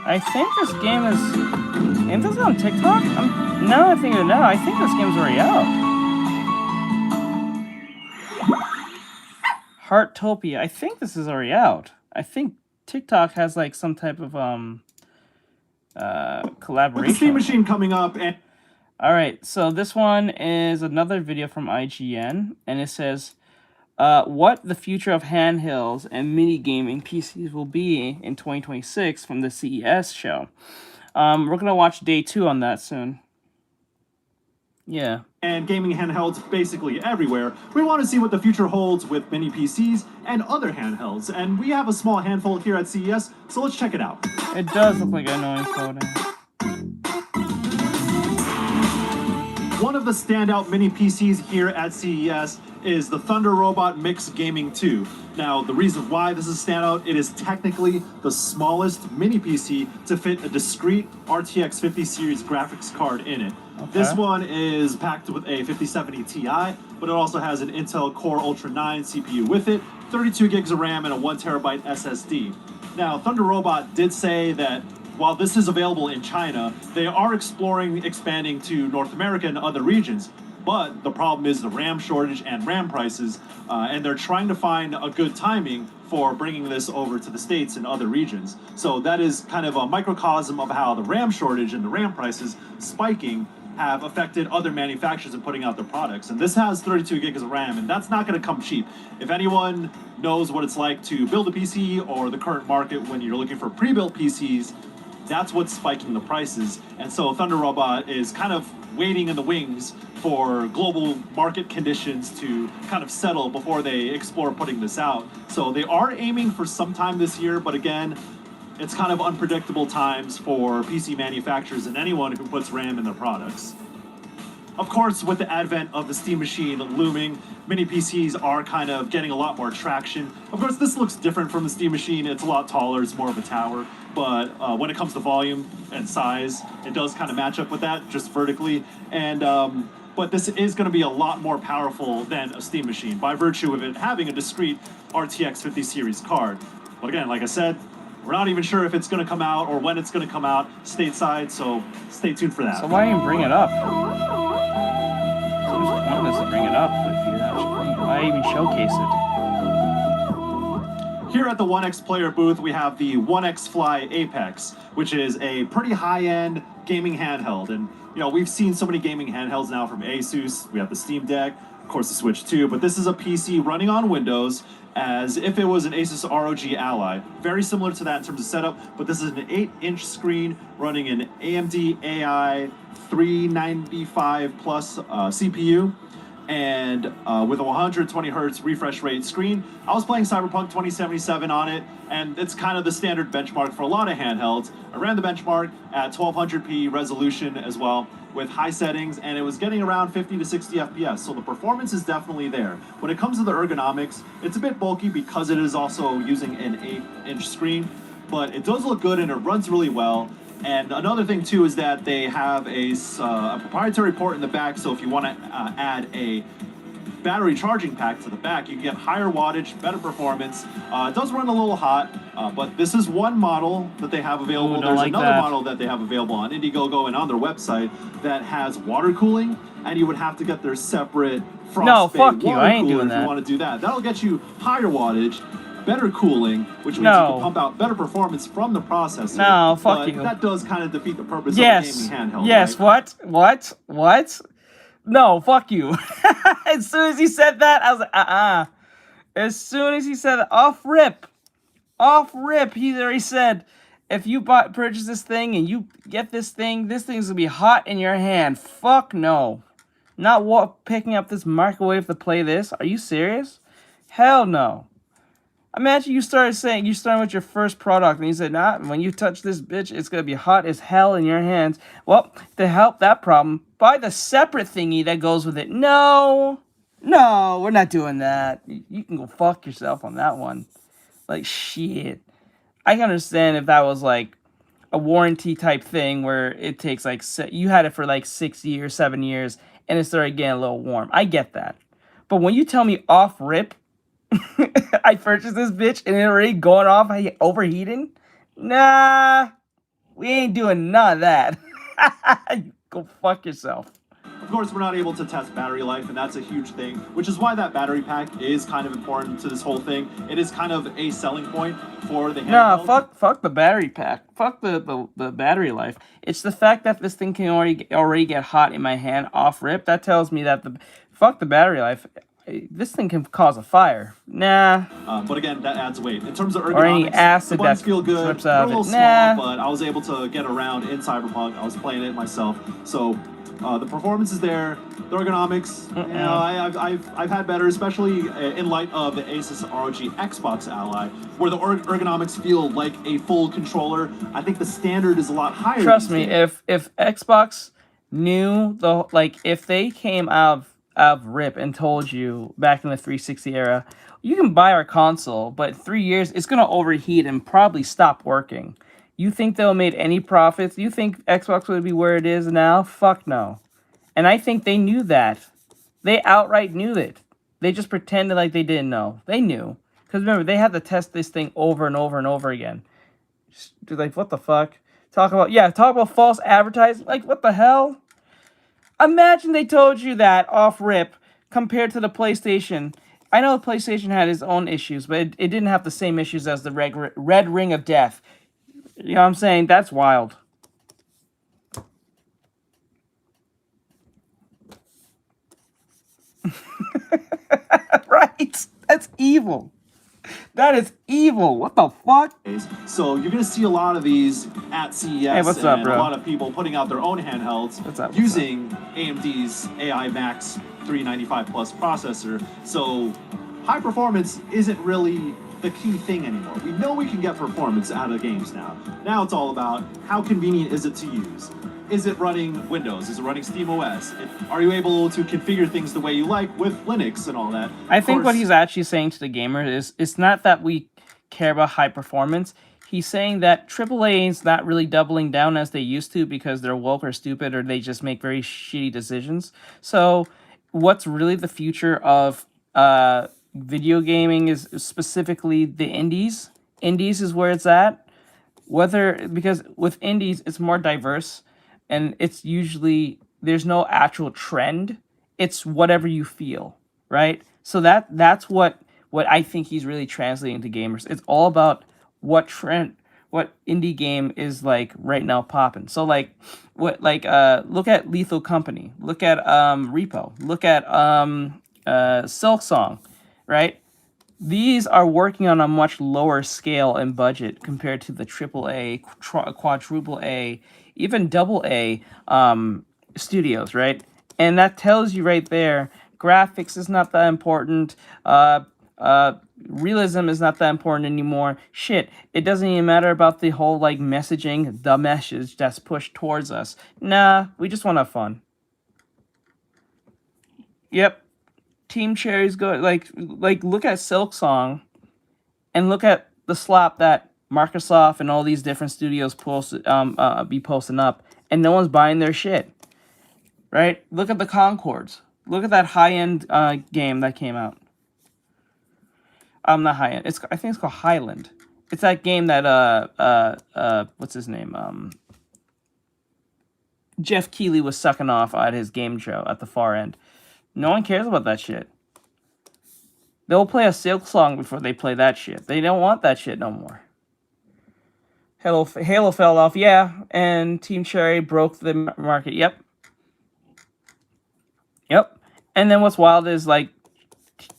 I think this game is... Ain't this on TikTok? Now I think of it now, I think this game's already out. Heartopia. I think this is already out. I think TikTok has like some type of collaboration. With the Steam Machine coming up and... Alright, so this one is another video from IGN, and it says... what the future of handhelds and mini gaming PCs will be in 2026 from the CES show. We're gonna watch day 2 on that soon. Yeah. And gaming handhelds basically everywhere. We want to see what the future holds with mini PCs and other handhelds. And we have a small handful here at CES, so let's check it out. It does look like an annoying photo. One of the standout mini PCs here at CES is the Thunder Robot Mix Gaming 2. Now, the reason why this is standout, it is technically the smallest mini PC to fit a discrete RTX 50 series graphics card in it. Okay. This one is packed with a 5070 Ti, but it also has an Intel Core Ultra 9 CPU with it, 32 gigs of RAM, and a 1TB SSD. Now, Thunder Robot did say that while this is available in China, they are exploring expanding to North America and other regions. But the problem is the RAM shortage and RAM prices, and they're trying to find a good timing for bringing this over to the States and other regions. So that is kind of a microcosm of how the RAM shortage and the RAM prices spiking have affected other manufacturers in putting out their products. And this has 32 gigs of RAM, and that's not going to come cheap. If anyone knows what it's like to build a PC or the current market when you're looking for pre-built PCs, that's what's spiking the prices. And so Thunder Robot is kind of waiting in the wings for global market conditions to kind of settle before they explore putting this out. So they are aiming for sometime this year, but again, it's kind of unpredictable times for PC manufacturers and anyone who puts RAM in their products. Of course, with the advent of the Steam Machine looming, mini PCs are kind of getting a lot more traction. Of course, this looks different from the Steam Machine. It's a lot taller, it's more of a tower. But when it comes to volume and size, it does kind of match up with that, just vertically. And but this is going to be a lot more powerful than a Steam Machine by virtue of it having a discrete RTX 50 series card. But again, like I said, we're not even sure if it's going to come out or when it's going to come out stateside, so stay tuned for that. So why even bring it up? Seems pointless to bring it up if you actually, why even showcase it? Here at the 1X Player booth, we have the 1X Fly Apex, which is a pretty high-end gaming handheld. And, you know, we've seen so many gaming handhelds now from ASUS. We have the Steam Deck, of course the Switch 2, but this is a PC running on Windows as if it was an ASUS ROG Ally. Very similar to that in terms of setup, but this is an 8-inch screen running an AMD AI 395 plus CPU, and with a 120 hertz refresh rate screen. I was playing Cyberpunk 2077 on it, and it's kind of the standard benchmark for a lot of handhelds. I ran the benchmark at 1200p resolution as well, with high settings, and it was getting around 50 to 60 FPS, so the performance is definitely there. When it comes to the ergonomics, it's a bit bulky because it is also using an 8-inch screen, but it does look good and it runs really well. And another thing too is that they have a proprietary port in the back, so if you want to add a battery charging pack to the back, you can get higher wattage, better performance. It does run a little hot, but this is one model that they have available. Ooh, There's like another that. model that they have available on Indiegogo and on their website that has water cooling, and you would have to get their separate No, Frostbite fuck you, water I ain't cooler doing if that. you want to do that. That'll get you higher wattage, better cooling, which means No. you can pump out better performance from the processor. No, fuck but you. that does kind of defeat the purpose Yes. of a gaming handheld. Yes. right? What? No, fuck you. As soon as he said that, I was like, As soon as he said it, off rip, he already said, if you purchase this thing and you get this thing's gonna be hot in your hand. Fuck no. Not picking up this microwave to play this. Are you serious? Hell no. Imagine you started with your first product and you said, nah, when you touch this bitch, it's going to be hot as hell in your hands. Well, to help that problem, buy the separate thingy that goes with it. No, we're not doing that. You can go fuck yourself on that one. Like, shit. I can understand if that was like a warranty type thing where it takes like, you had it for like 6 years, 7 years, and it started getting a little warm. I get that. But when you tell me off rip, I purchased this bitch and it already going off overheating? Nah, we ain't doing none of that. Go fuck yourself. Of course, we're not able to test battery life, and that's a huge thing, which is why that battery pack is kind of important to this whole thing. It is kind of a selling point for the handheld. Nah, fuck the battery pack. Fuck the battery life. It's the fact that this thing can already get hot in my hand off rip. That tells me that fuck the battery life. This thing can cause a fire. Nah. But again, that adds weight. In terms of ergonomics, Or any acid the buttons that feel good. drips They're out a of little it. small, Nah. but I was able to get around in Cyberpunk. I was playing it myself, so the performance is there. The ergonomics, you know, I've had better, especially in light of the ASUS ROG Xbox Ally, where the ergonomics feel like a full controller. I think the standard is a lot higher. Trust me, if Xbox knew if they came out of rip and told you back in the 360 era, you can buy our console, but 3 years it's gonna overheat and probably stop working. You think they'll make any profits? You think Xbox would be where it is now? Fuck no. And I think they knew that. They outright knew it. They just pretended like they didn't know. They knew. Because remember, they had to test this thing over and over and over again. Just like, what the fuck? Talk about false advertising. Like, what the hell? Imagine they told you that off rip compared to the PlayStation. I know the PlayStation had its own issues, but it didn't have the same issues as the red ring of death. You know what I'm saying? That's wild. Right? That's evil. That is evil. What the fuck? So you're gonna see a lot of these at CES, Hey, what's up, and bro? a lot of people putting out their own handhelds using AMD's AI Max 395 Plus processor. So high performance isn't really the key thing anymore. We know we can get performance out of games now. Now it's all about how convenient is it to use. Is it running Windows? Is it running SteamOS? Are you able to configure things the way you like with Linux and all that? I think what he's actually saying to the gamer is it's not that we care about high performance. He's saying that AAA is not really doubling down as they used to because they're woke or stupid or they just make very shitty decisions. So what's really the future of video gaming is specifically the indies. Indies is where it's at. Because with indies, it's more diverse. And it's usually, there's no actual trend. It's whatever you feel, right? So that's what I think he's really translating to gamers. It's all about what trend, what indie game is like right now popping. So like, look at Lethal Company, look at Repo, look at Silksong, right? These are working on a much lower scale and budget compared to the AAA, quadruple A, even double A studios, right? And that tells you right there, graphics is not that important. Realism is not that important anymore. Shit, it doesn't even matter about the whole like messaging, the message that's pushed towards us. Nah, we just want to have fun. Yep. Team Cherry's good. Like look at Silksong and look at the slop that Microsoft and all these different studios be posting up, and no one's buying their shit. Right? Look at the Concords. Look at that high-end game that came out. Not high-end. I think it's called Highland. It's that game that what's his name? Jeff Keighley was sucking off at his game show at the far end. No one cares about that shit. They'll play a Silksong before they play that shit. They don't want that shit no more. Halo fell off, yeah, and Team Cherry broke the market. Yep. And then what's wild is like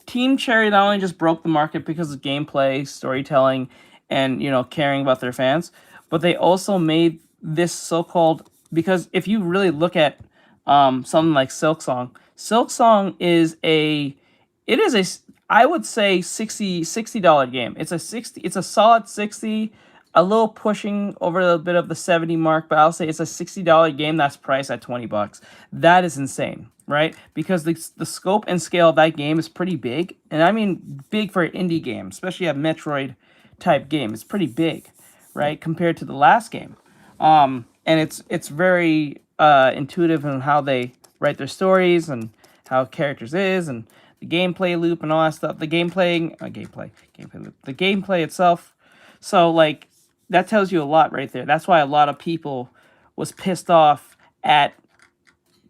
Team Cherry not only just broke the market because of gameplay, storytelling, and caring about their fans, but they also made this so-called, because if you really look at something like Silksong is I would say $60 game. It's a solid 60, a little pushing over a bit of the 70 mark, but I'll say it's a $60 game that's priced at $20. That is insane, right? Because the scope and scale of that game is pretty big, and I mean big for an indie game, especially a Metroid type game. It's pretty big, right, compared to the last game. And it's very intuitive in how they write their stories and how characters is and the gameplay loop and all that stuff. The gameplay loop. The gameplay itself. So like that tells you a lot right there. That's why a lot of people was pissed off at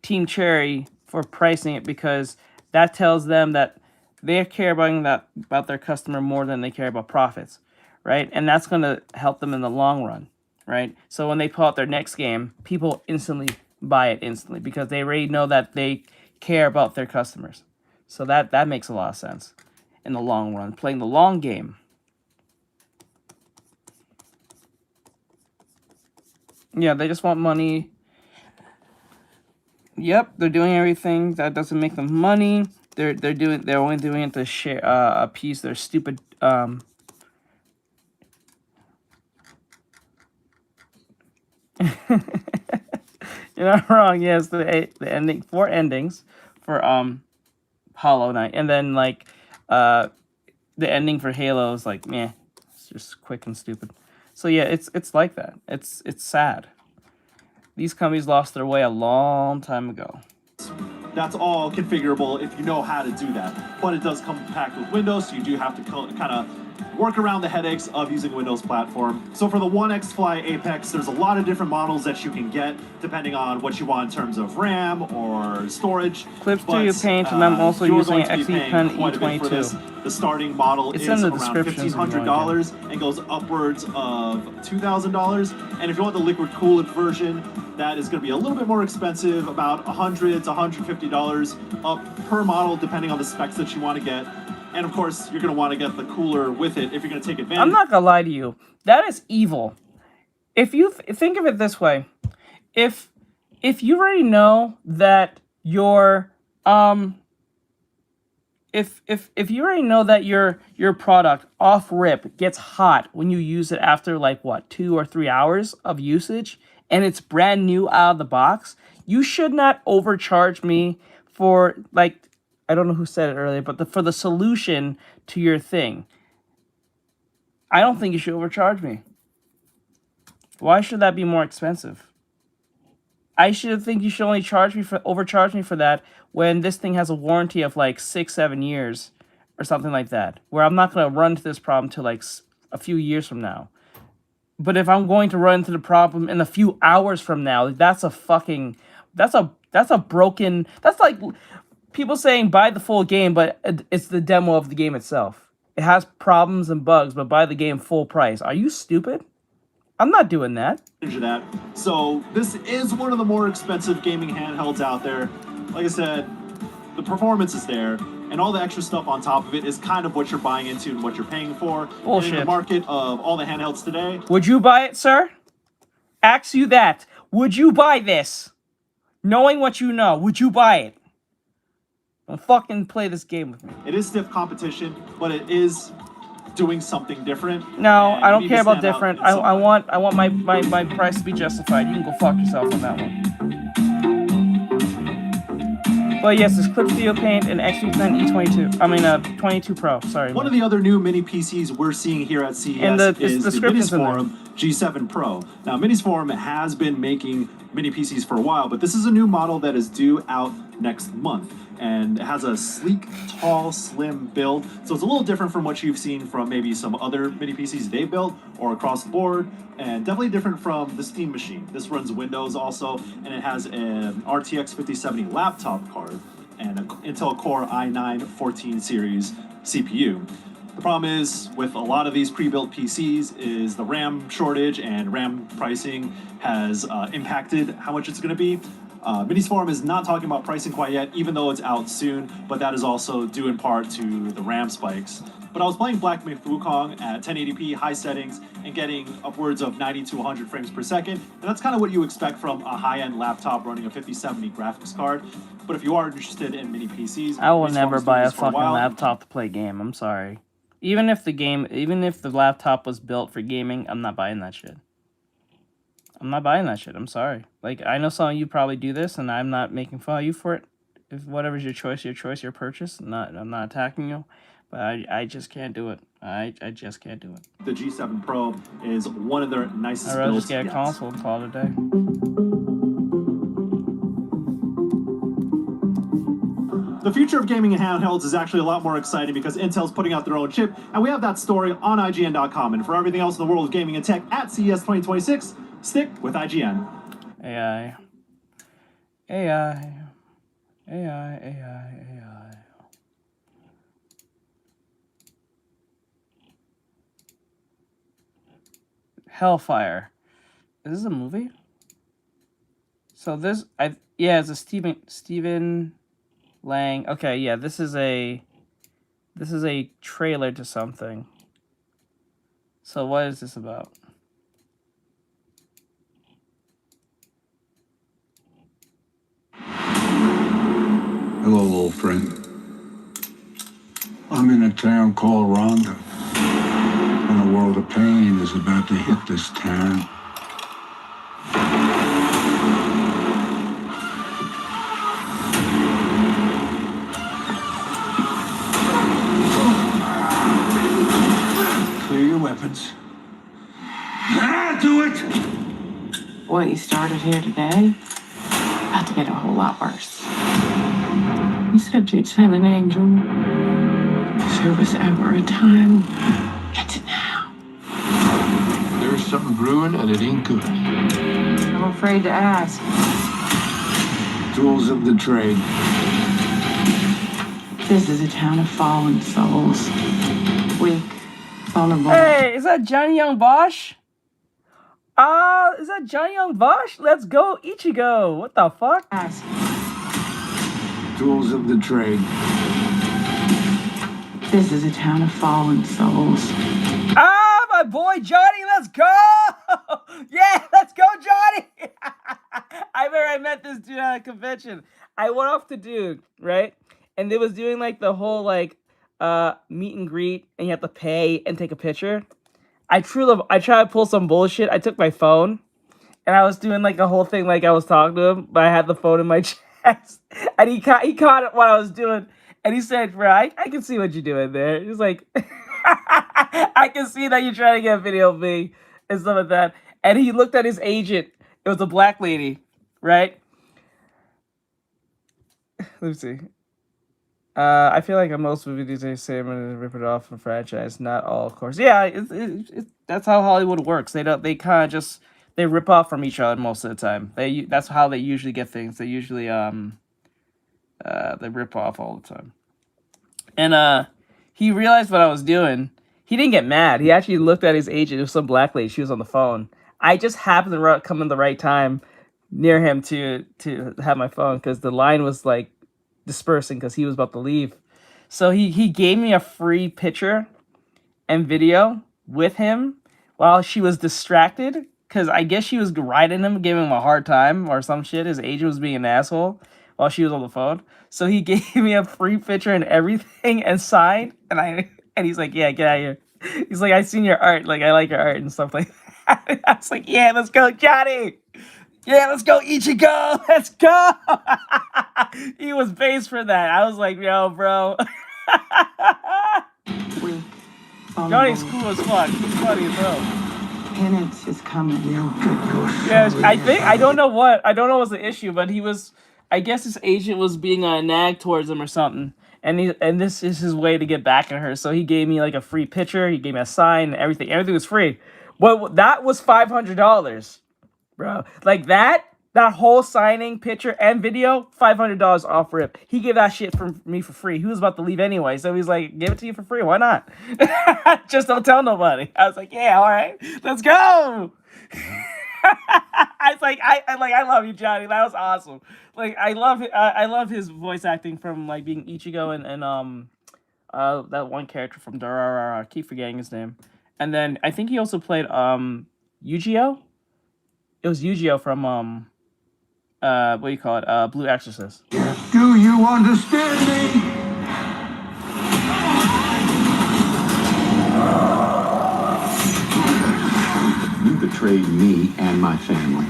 Team Cherry for pricing it, because that tells them that they care about their customer more than they care about profits, right? And that's going to help them in the long run, right? So when they pull out their next game, people instantly buy it instantly because they already know that they care about their customers. So that makes a lot of sense in the long run, playing the long game. Yeah, they just want money. Yep, they're doing everything that doesn't make them money. They're only doing it to share appease their stupid You're not wrong. Yes, the ending, 4 endings for Hollow Knight, and then like the ending for Halo is like meh, it's just quick and stupid. So yeah, it's like that. It's sad. These companies lost their way a long time ago. That's all configurable if you know how to do that. But it does come packed with Windows, so you do have to kind of work around the headaches of using Windows platform. So for the One X Fly Apex, there's a lot of different models that you can get depending on what you want in terms of RAM or storage. Clips to your paint, and I'm also using XPPen E22. The starting model it's is in the around $1,500 and goes upwards of $2,000. And if you want the liquid coolant version, that is going to be a little bit more expensive, about $100 to $150 up per model, depending on the specs that you want to get. And of course, you're going to want to get the cooler with it if you're going to take advantage. I'm not gonna lie to you. That is evil. If you think of it this way, if you already know that your if you already know that your product off rip gets hot when you use it after like what 2 or 3 hours of usage, and it's brand new out of the box, you should not overcharge me for, like, I don't know who said it earlier, but for the solution to your thing. I don't think you should overcharge me. Why should that be more expensive? I should think you should only overcharge me for that when this thing has a warranty of like 6-7 years or something like that, where I'm not going to run into this problem till like a few years from now. But if I'm going to run into the problem in a few hours from now, that's broken. That's like people saying buy the full game, but it's the demo of the game itself. It has problems and bugs, but buy the game full price. Are you stupid? I'm not doing that. So this is one of the more expensive gaming handhelds out there. Like I said, the performance is there, and all the extra stuff on top of it is kind of what you're buying into and what you're paying for. Bullshit. And in the market of all the handhelds today. Would you buy it, sir? Ask you that. Would you buy this? Knowing what you know, would you buy it? Don't fucking play this game with me. It is stiff competition, but it is doing something different. No, I don't care about different. I want my price to be justified. You can go fuck yourself on that one. But yes, it's Clip Studio Paint and XPPen E22. I mean, 22 Pro. Sorry. One of the other new mini PCs we're seeing here at CES is the Minisforum G7 Pro. Now, Minisforum has been making mini PCs for a while, but this is a new model that is due out next month. And it has a sleek, tall, slim build. So it's a little different from what you've seen from maybe some other mini PCs they built or across the board. And definitely different from the Steam machine. This runs Windows also, and it has an RTX 5070 laptop card and an Intel Core i9-14 series CPU. The problem is, with a lot of these pre-built PCs, is the RAM shortage, and RAM pricing has impacted how much it's going to be. Minisforum is not talking about pricing quite yet, even though it's out soon, but that is also due in part to the RAM spikes. But I was playing Black Myth Wukong at 1080p high settings and getting upwards of 90 to 100 frames per second, and that's kind of what you expect from a high-end laptop running a 5070 graphics card. But if you are interested in mini PCs, I will never buy a fucking laptop to play a game. I'm sorry. Even if the laptop was built for gaming, I'm not buying that shit. I'm not buying that shit. I'm sorry. Like, I know some of you probably do this, and I'm not making fun of you for it. If whatever's your choice, your purchase. I'm not attacking you, but I just can't do it. I just can't do it. The G7 Pro is one of their nicest builds. I'd rather just get a console and call it a day. The future of gaming and handhelds is actually a lot more exciting because Intel's putting out their own chip, and we have that story on IGN.com. And for everything else in the world of gaming and tech at CES 2026, stick with IGN. AI. Hellfire. Is this a movie? So this, it's a Stephen Lang. Okay, yeah, this is a trailer to something. So what is this about? Hello, old friend. I'm in a town called Rhonda, and a world of pain is about to hit this town. Clear your weapons. Do it! What you started here today, about to get a whole lot worse. You said you'd send an angel. If there was ever a time, it's now. There's something brewing and it ain't good. I'm afraid to ask. Tools of the trade. This is a town of fallen souls. Weak, vulnerable. Hey, is that Johnny Young Bosch? Is that Johnny Young Bosch? Let's go, Ichigo. What the fuck? Ask. Tools of the trade. This is a town of fallen souls. Ah, my boy Johnny, let's go! Yeah, let's go, Johnny! I remember I met this dude at a convention. I went off to dude, right? And they was doing like the whole like meet and greet, and you have to pay and take a picture. I tried to pull some bullshit. I took my phone, and I was doing like a whole thing like I was talking to him, but I had the phone in my chest, and he caught it what I was doing, and he said, "Bro, I can see what you're doing there." He was like, "I can see that you're trying to get a video of me and stuff like that." And he looked at his agent. It was a black lady, right? Let me see. I feel like on most movies they say I'm gonna rip it off from franchise. Not all, of course. Yeah, that's how Hollywood works. They kind of just they rip off from each other most of the time. That's how they usually get things. They usually they rip off all the time. And he realized what I was doing. He didn't get mad. He actually looked at his agent. It was some black lady. She was on the phone. I just happened to come in the right time near him to have my phone because the line was like dispersing because he was about to leave. So he gave me a free picture and video with him while she was distracted because I guess she was riding him, giving him a hard time or some shit. His agent was being an asshole while she was on the phone. So he gave me a free picture and everything and signed. And he's like, "Yeah, get out of here." He's like, "I seen your art. Like, I like your art and stuff like that." I was like, "Yeah, let's go, Johnny. Yeah, let's go, Ichigo. Let's go." He was based for that. I was like, "Yo, bro." Johnny's cool as fuck. He's funny as hell. Penance is coming. Yes, I don't know what's the issue, but I guess his agent was being a nag towards him or something. And this is his way to get back at her. So he gave me like a free picture, he gave me a sign, and everything. Everything was free. Well, that was $500, bro. Like that whole signing, picture, and video, $500 off rip. He gave that shit for me for free. He was about to leave anyway, so he's like, "Give it to you for free. Why not?" Just don't tell nobody. I was like, "Yeah, all right, let's go." I was like, I love you, Johnny. That was awesome. Like, I love his voice acting from like being Ichigo and that one character from Durarara. I keep forgetting his name. And then I think he also played Yu-Gi-Oh. It was Yu-Gi-Oh from what do you call it? Blue Exorcist. Do you understand me? You betrayed me and my family.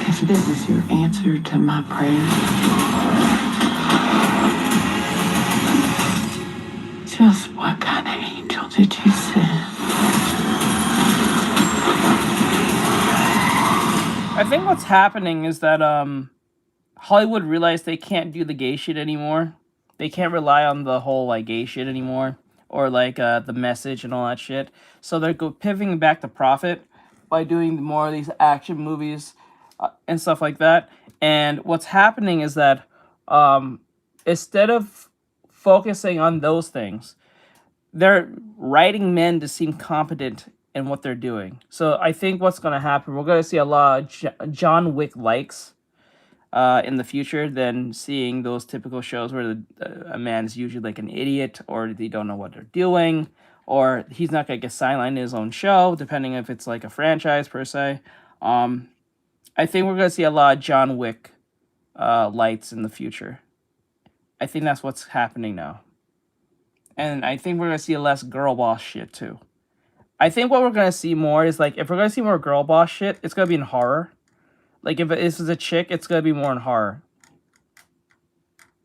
If this is your answer to my prayer, just what kind of angel did you send? I think what's happening is that Hollywood realized they can't do the gay shit anymore. They can't rely on the whole like gay shit anymore, or like the message and all that shit. So they're pivoting back to profit by doing more of these action movies and stuff like that. And what's happening is that instead of focusing on those things, they're writing men to seem competent in what they're doing. So I think what's going to happen, we're going to see a lot of John Wick likes in the future than seeing those typical shows where a man is usually like an idiot, or they don't know what they're doing, or he's not going to get sidelined in his own show, depending if it's like a franchise per se. I think we're going to see a lot of John Wick lights in the future. I think that's what's happening now. And I think we're going to see less girl boss shit too. I think what we're going to see more is like, if we're going to see more girl boss shit, it's going to be in horror. Like if this is a chick, it's going to be more in horror.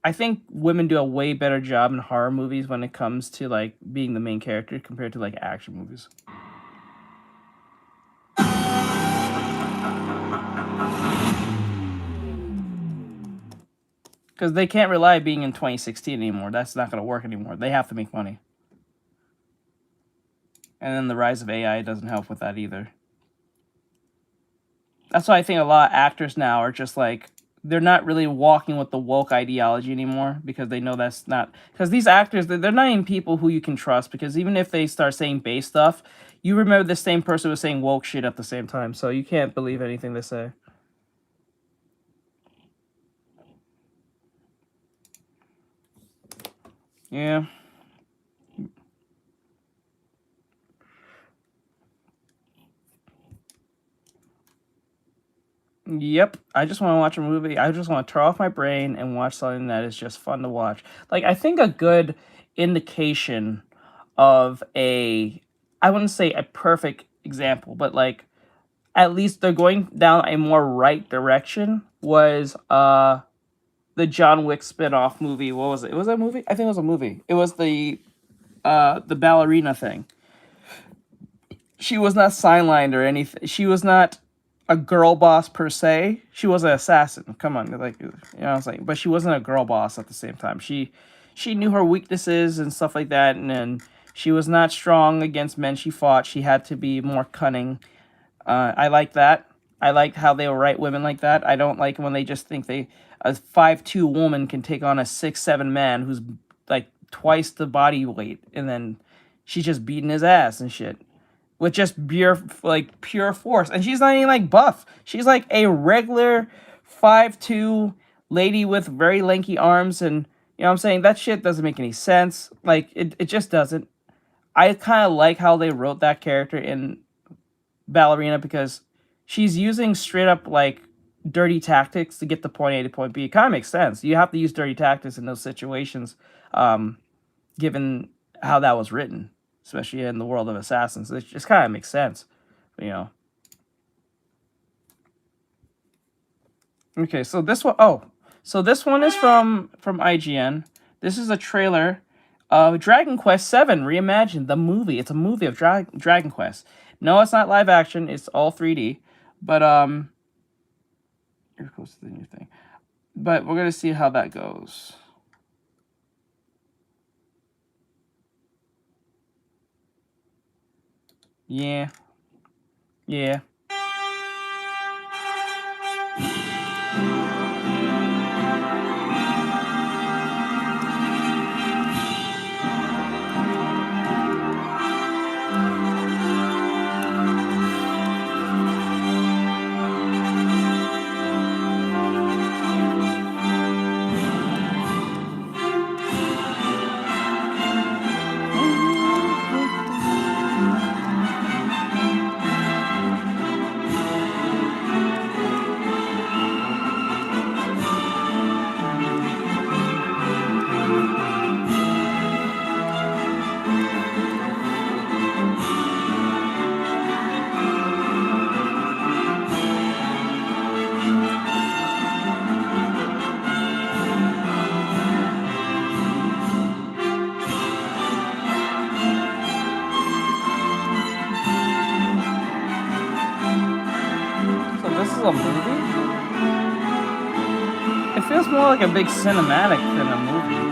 I think women do a way better job in horror movies when it comes to like being the main character compared to like action movies. Because they can't rely on being in 2016 anymore. That's not going to work anymore. They have to make money. And then the rise of AI doesn't help with that either. That's why I think a lot of actors now are just like, they're not really walking with the woke ideology anymore, because they know that's not... Because these actors, they're not even people who you can trust, because even if they start saying base stuff, you remember the same person was saying woke shit at the same time, so you can't believe anything they say. Yeah. Yep. I just want to watch a movie. I just want to turn off my brain and watch something that is just fun to watch. Like, I think a good indication of I wouldn't say a perfect example, but like, at least they're going down a more right direction was the John Wick spin-off movie. What was it? Was it a movie? I think it was a movie. It was the ballerina thing. She was not sidelined or anything. She was not a girl boss per se. She was an assassin. Come on, like, you know what I'm saying? But she wasn't a girl boss at the same time. She knew her weaknesses and stuff like that, and then she was not strong against men she fought. She had to be more cunning. I like that. I like how they write women like that. I don't like when they just think a 5'2" woman can take on a 6'7" man who's like twice the body weight, and then she's just beating his ass and shit with just pure force. And she's not even like buff. She's like a regular 5'2" lady with very lanky arms, and you know what I'm saying? That shit doesn't make any sense. Like, it just doesn't. I kind of like how they wrote that character in Ballerina because she's using straight up like dirty tactics to get to point A to point B. It kind of makes sense. You have to use dirty tactics in those situations, given how that was written, especially in the world of assassins. It just kind of makes sense, you know. Okay, so this one, so this one is from IGN. This is a trailer of Dragon Quest VII Reimagined, the movie. It's a movie of Dragon Quest. No, it's not live action. It's all 3D. But, here goes the new thing. But we're going to see how that goes. Yeah. Yeah. A movie? It feels more like a big cinematic than a movie.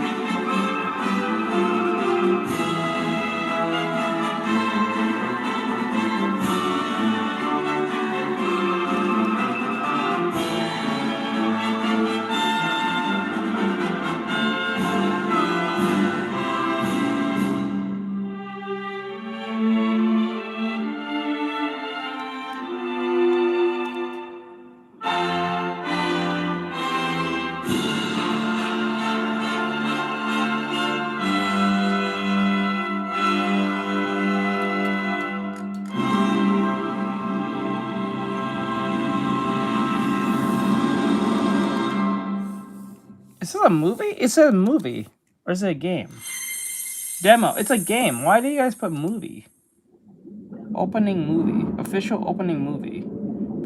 Is this a movie? It's a movie. Or is it a game? Demo. It's a game. Why do you guys put movie? Opening movie. Official opening movie.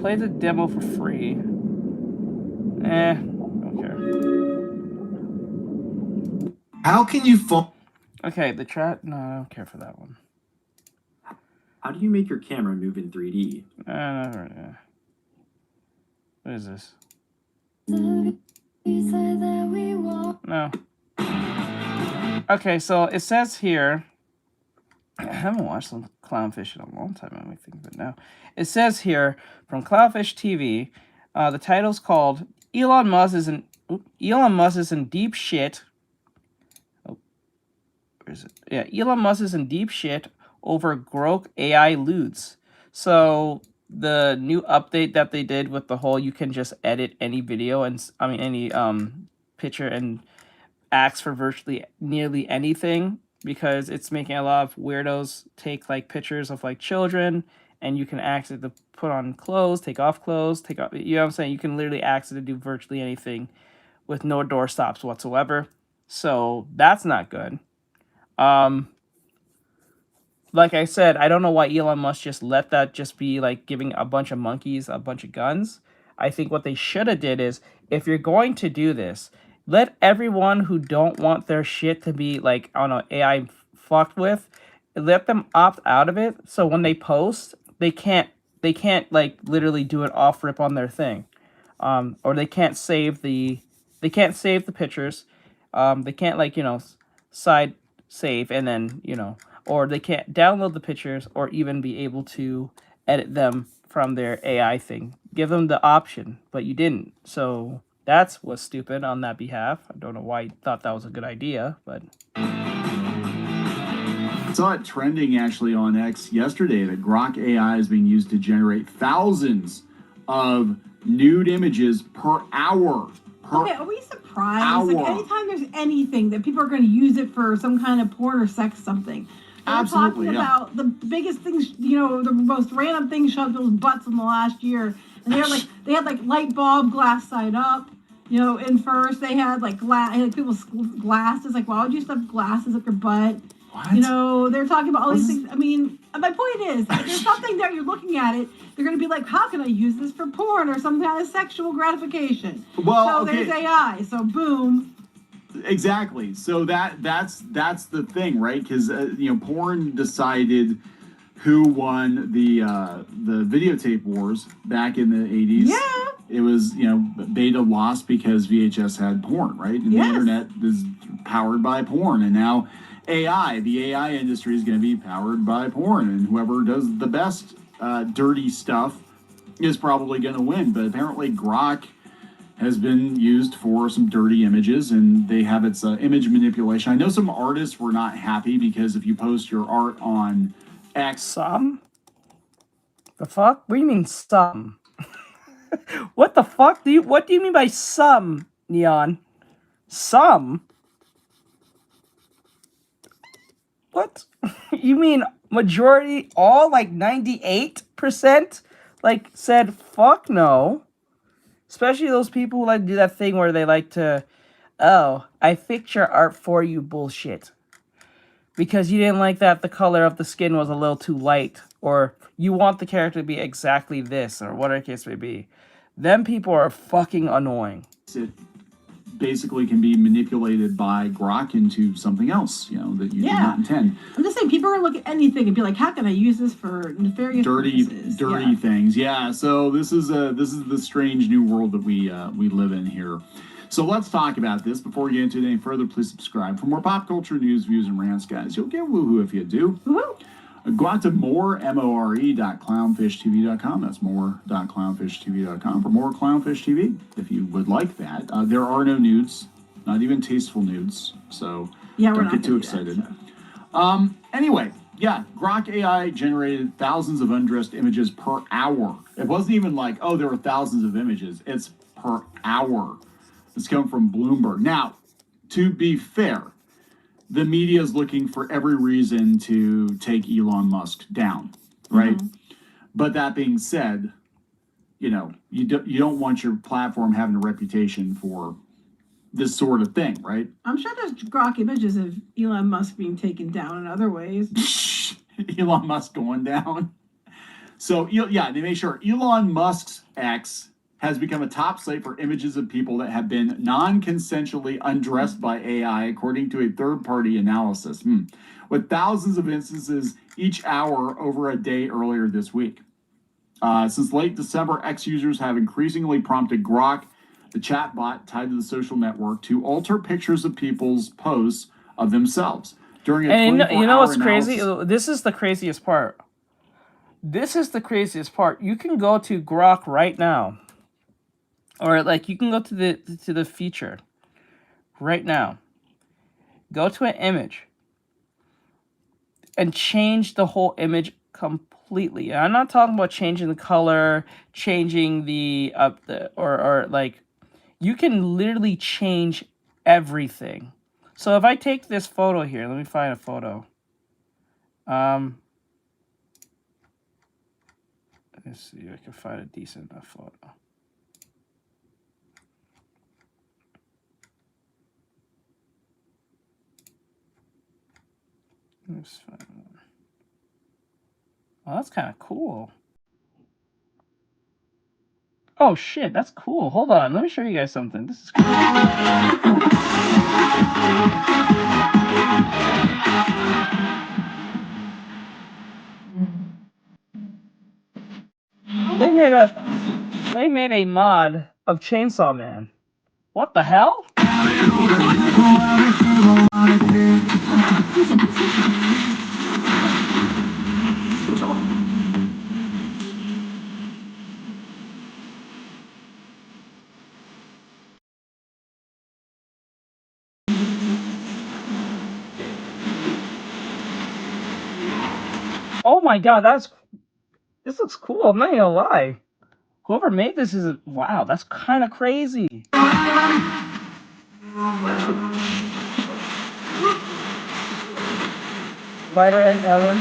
Play the demo for free. Don't care. How can you Okay, the chat. No, I don't care for that one. How do you make your camera move in 3D? What is this? No. Okay, so it says here. I haven't watched some Clownfish in a long time. I might think of it now. It says here from Clownfish TV. The title's called Elon Musk is in deep shit. Oh, where is it? Yeah, Elon Musk is in deep shit over Grok AI lewds. So the new update that they did with the whole you can just edit any video and any picture and ask for virtually nearly anything because it's making a lot of weirdos take like pictures of like children, and you can ask it to put on clothes, take off clothes, take off, you know what I'm saying? You can literally ask it to do virtually anything with no doorstops whatsoever. So that's not good. Like I said, I don't know why Elon Musk just let that just be like giving a bunch of monkeys a bunch of guns. I think what they should have did is, if you're going to do this, let everyone who don't want their shit to be like, I don't know, AI fucked with, let them opt out of it. So when they post, they can't like literally do it off rip on their thing. Or they can't save the pictures. They can't like, you know, side save and then, you know, or they can't download the pictures or even be able to edit them from their AI thing. Give them the option, but you didn't. So that's was stupid on that behalf. I don't know why you thought that was a good idea, but I saw it trending actually on X yesterday that Grok AI is being used to generate thousands of nude images per hour. Okay, are we surprised? Like anytime there's anything that people are going to use it for some kind of porn or sex something. We're talking about the biggest things, you know, the most random things shoved those butts in the last year. And they had like light bulb glass side up, you know, and first they had like people's glasses. Like, why would you stuff glasses up your butt? What? You know, they're talking about all these things. I mean, my point is, if there's something there, you're looking at it, they're going to be like, how can I use this for porn or some kind of sexual gratification? Well, so okay. There's AI. So boom. Exactly. So that's the thing, right? Because you know, porn decided who won the videotape wars back in the 80s. Yeah. It was, you know, Beta lost because VHS had porn, right? And the internet is powered by porn, and now the AI industry is going to be powered by porn, and whoever does the best dirty stuff is probably going to win. But apparently Grok has been used for some dirty images, and they have its image manipulation. I know some artists were not happy because if you post your art on X... Some? The fuck? What do you mean some? What the fuck? What do you mean by some, Neon? Some? What? You mean majority, all like 98%? Like said, fuck no. Especially those people who like to do that thing where they like to, oh, I fixed your art for you bullshit. Because you didn't like that the color of the skin was a little too light. Or you want the character to be exactly this, or whatever the case may be. Them people are fucking annoying. It basically can be manipulated by Grok into something else, you know, that you did not intend. I'm just saying, people are going to look at anything and be like, how can I use this for nefarious purposes? Dirty things. Yeah, so this is the strange new world that we live in here. So let's talk about this. Before we get into it any further, please subscribe for more pop culture news, views, and rants, guys. You'll get woohoo if you do. Woohoo! Go out to more.clownfishtv.com. That's more.clownfishtv.com for more Clownfish TV, if you would like that. There are no nudes, not even tasteful nudes, so don't get too excited. Anyway, yeah, Grok AI generated thousands of undressed images per hour. It wasn't even like, oh, there were thousands of images. It's per hour. It's come from Bloomberg. Now, to be fair, the media is looking for every reason to take Elon Musk down, right? Mm-hmm. But that being said, you know, you don't want your platform having a reputation for this sort of thing, right? I'm sure there's Grok images of Elon Musk being taken down in other ways. Elon Musk going down. So, yeah, they make sure Elon Musk's X has become a top site for images of people that have been non-consensually undressed by AI, according to a third-party analysis, with thousands of instances each hour over a day earlier this week. Since late December, X users have increasingly prompted Grok, the chatbot tied to the social network, to alter pictures of people's posts of themselves. During a 24-hour you know what's crazy? analysis. This is the craziest part. This is the craziest part. You can go to Grok right now. Or like you can go to the feature right now. Go to an image and change the whole image completely. And I'm not talking about changing the color, changing or like you can literally change everything So if I take this photo here, let me find a photo. Let's see if I can find a decent enough photo. Let's find one. Oh, that's kind of cool. Oh shit, that's cool. Hold on, let me show you guys something. This is cool. They made a mod of Chainsaw Man. What the hell? Oh my god, this looks cool. I'm not gonna lie. Whoever made this is wow. That's kind of crazy. Lighter and Ellen.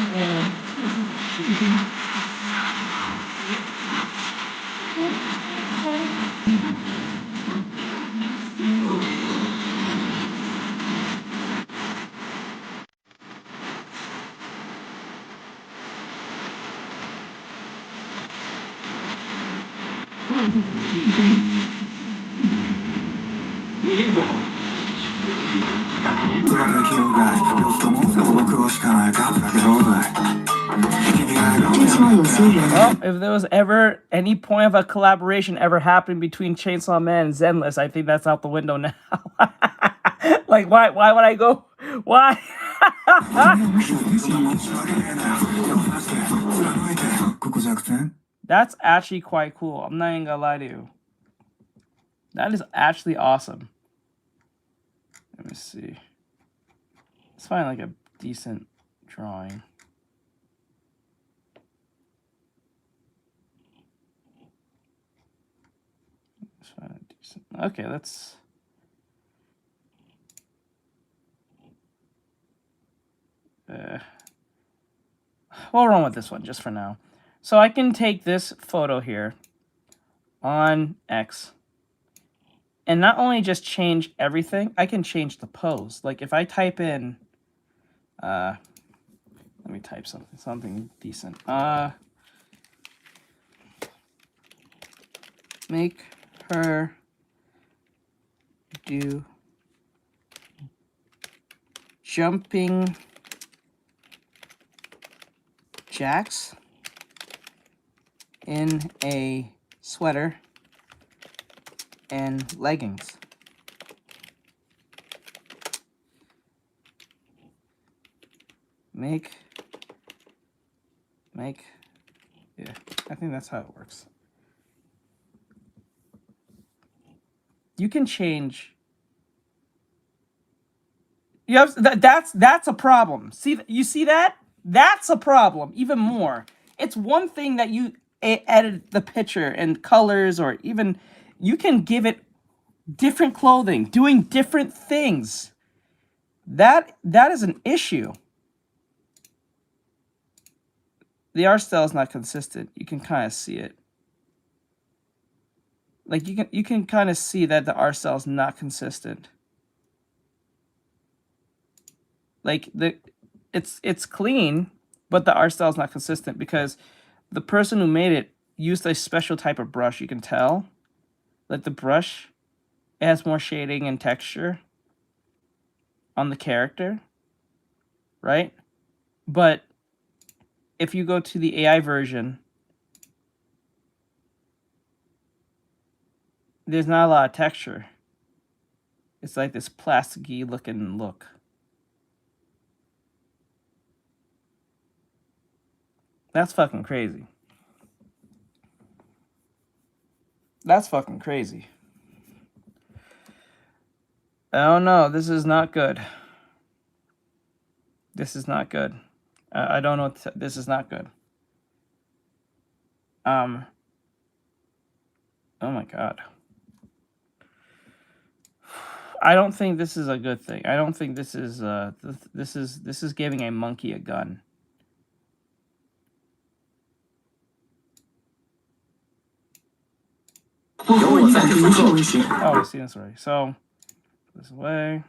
Well, if there was ever any point of a collaboration ever happening between Chainsaw Man and Zenless, I think that's out the window now. Like, why would I go? Why? That's actually quite cool. I'm not even gonna lie to you. That is actually awesome. Let me see. Let's find like a decent drawing. Let's find a decent. Okay, let's. We'll run with this one just for now. So I can take this photo here on X and not only just change everything, I can change the pose. Like if I type in, let me type something decent. Make her do jumping jacks in a sweater and leggings. Make, yeah, I think that's how it works. You can change. You have that's a problem. See, you see that? That's a problem. Even more. It's one thing that you edit the picture and colors, or even you can give it different clothing, doing different things. That is an issue. The art style is not consistent. You can kind of see it. Like you can kind of see that the art style is not consistent. Like it's clean, but the art style is not consistent because the person who made it used a special type of brush. You can tell, like the brush, it has more shading and texture on the character, right? But if you go to the AI version, there's not a lot of texture. It's like this plasticky looking look. That's fucking crazy. That's fucking crazy. Oh no, this is not good. This is not good. I don't know. This is not good. Oh my god. I don't think this is a good thing. I don't think this is this is giving a monkey a gun. Oh, I've seen this already. So this way.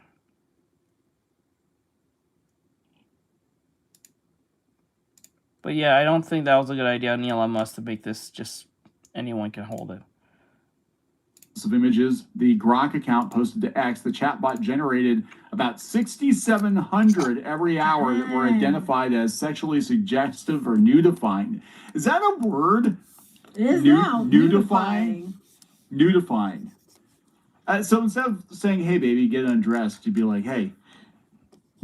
But yeah, I don't think that was a good idea on Elon Musk to make this just anyone can hold it. Of images, the Grok account posted to X, the chatbot generated about 6,700 every hour that were identified as sexually suggestive or nudifying. Is that a word? It is now. Nudifying. Nudifying. So instead of saying, hey, baby, get undressed, you'd be like, hey,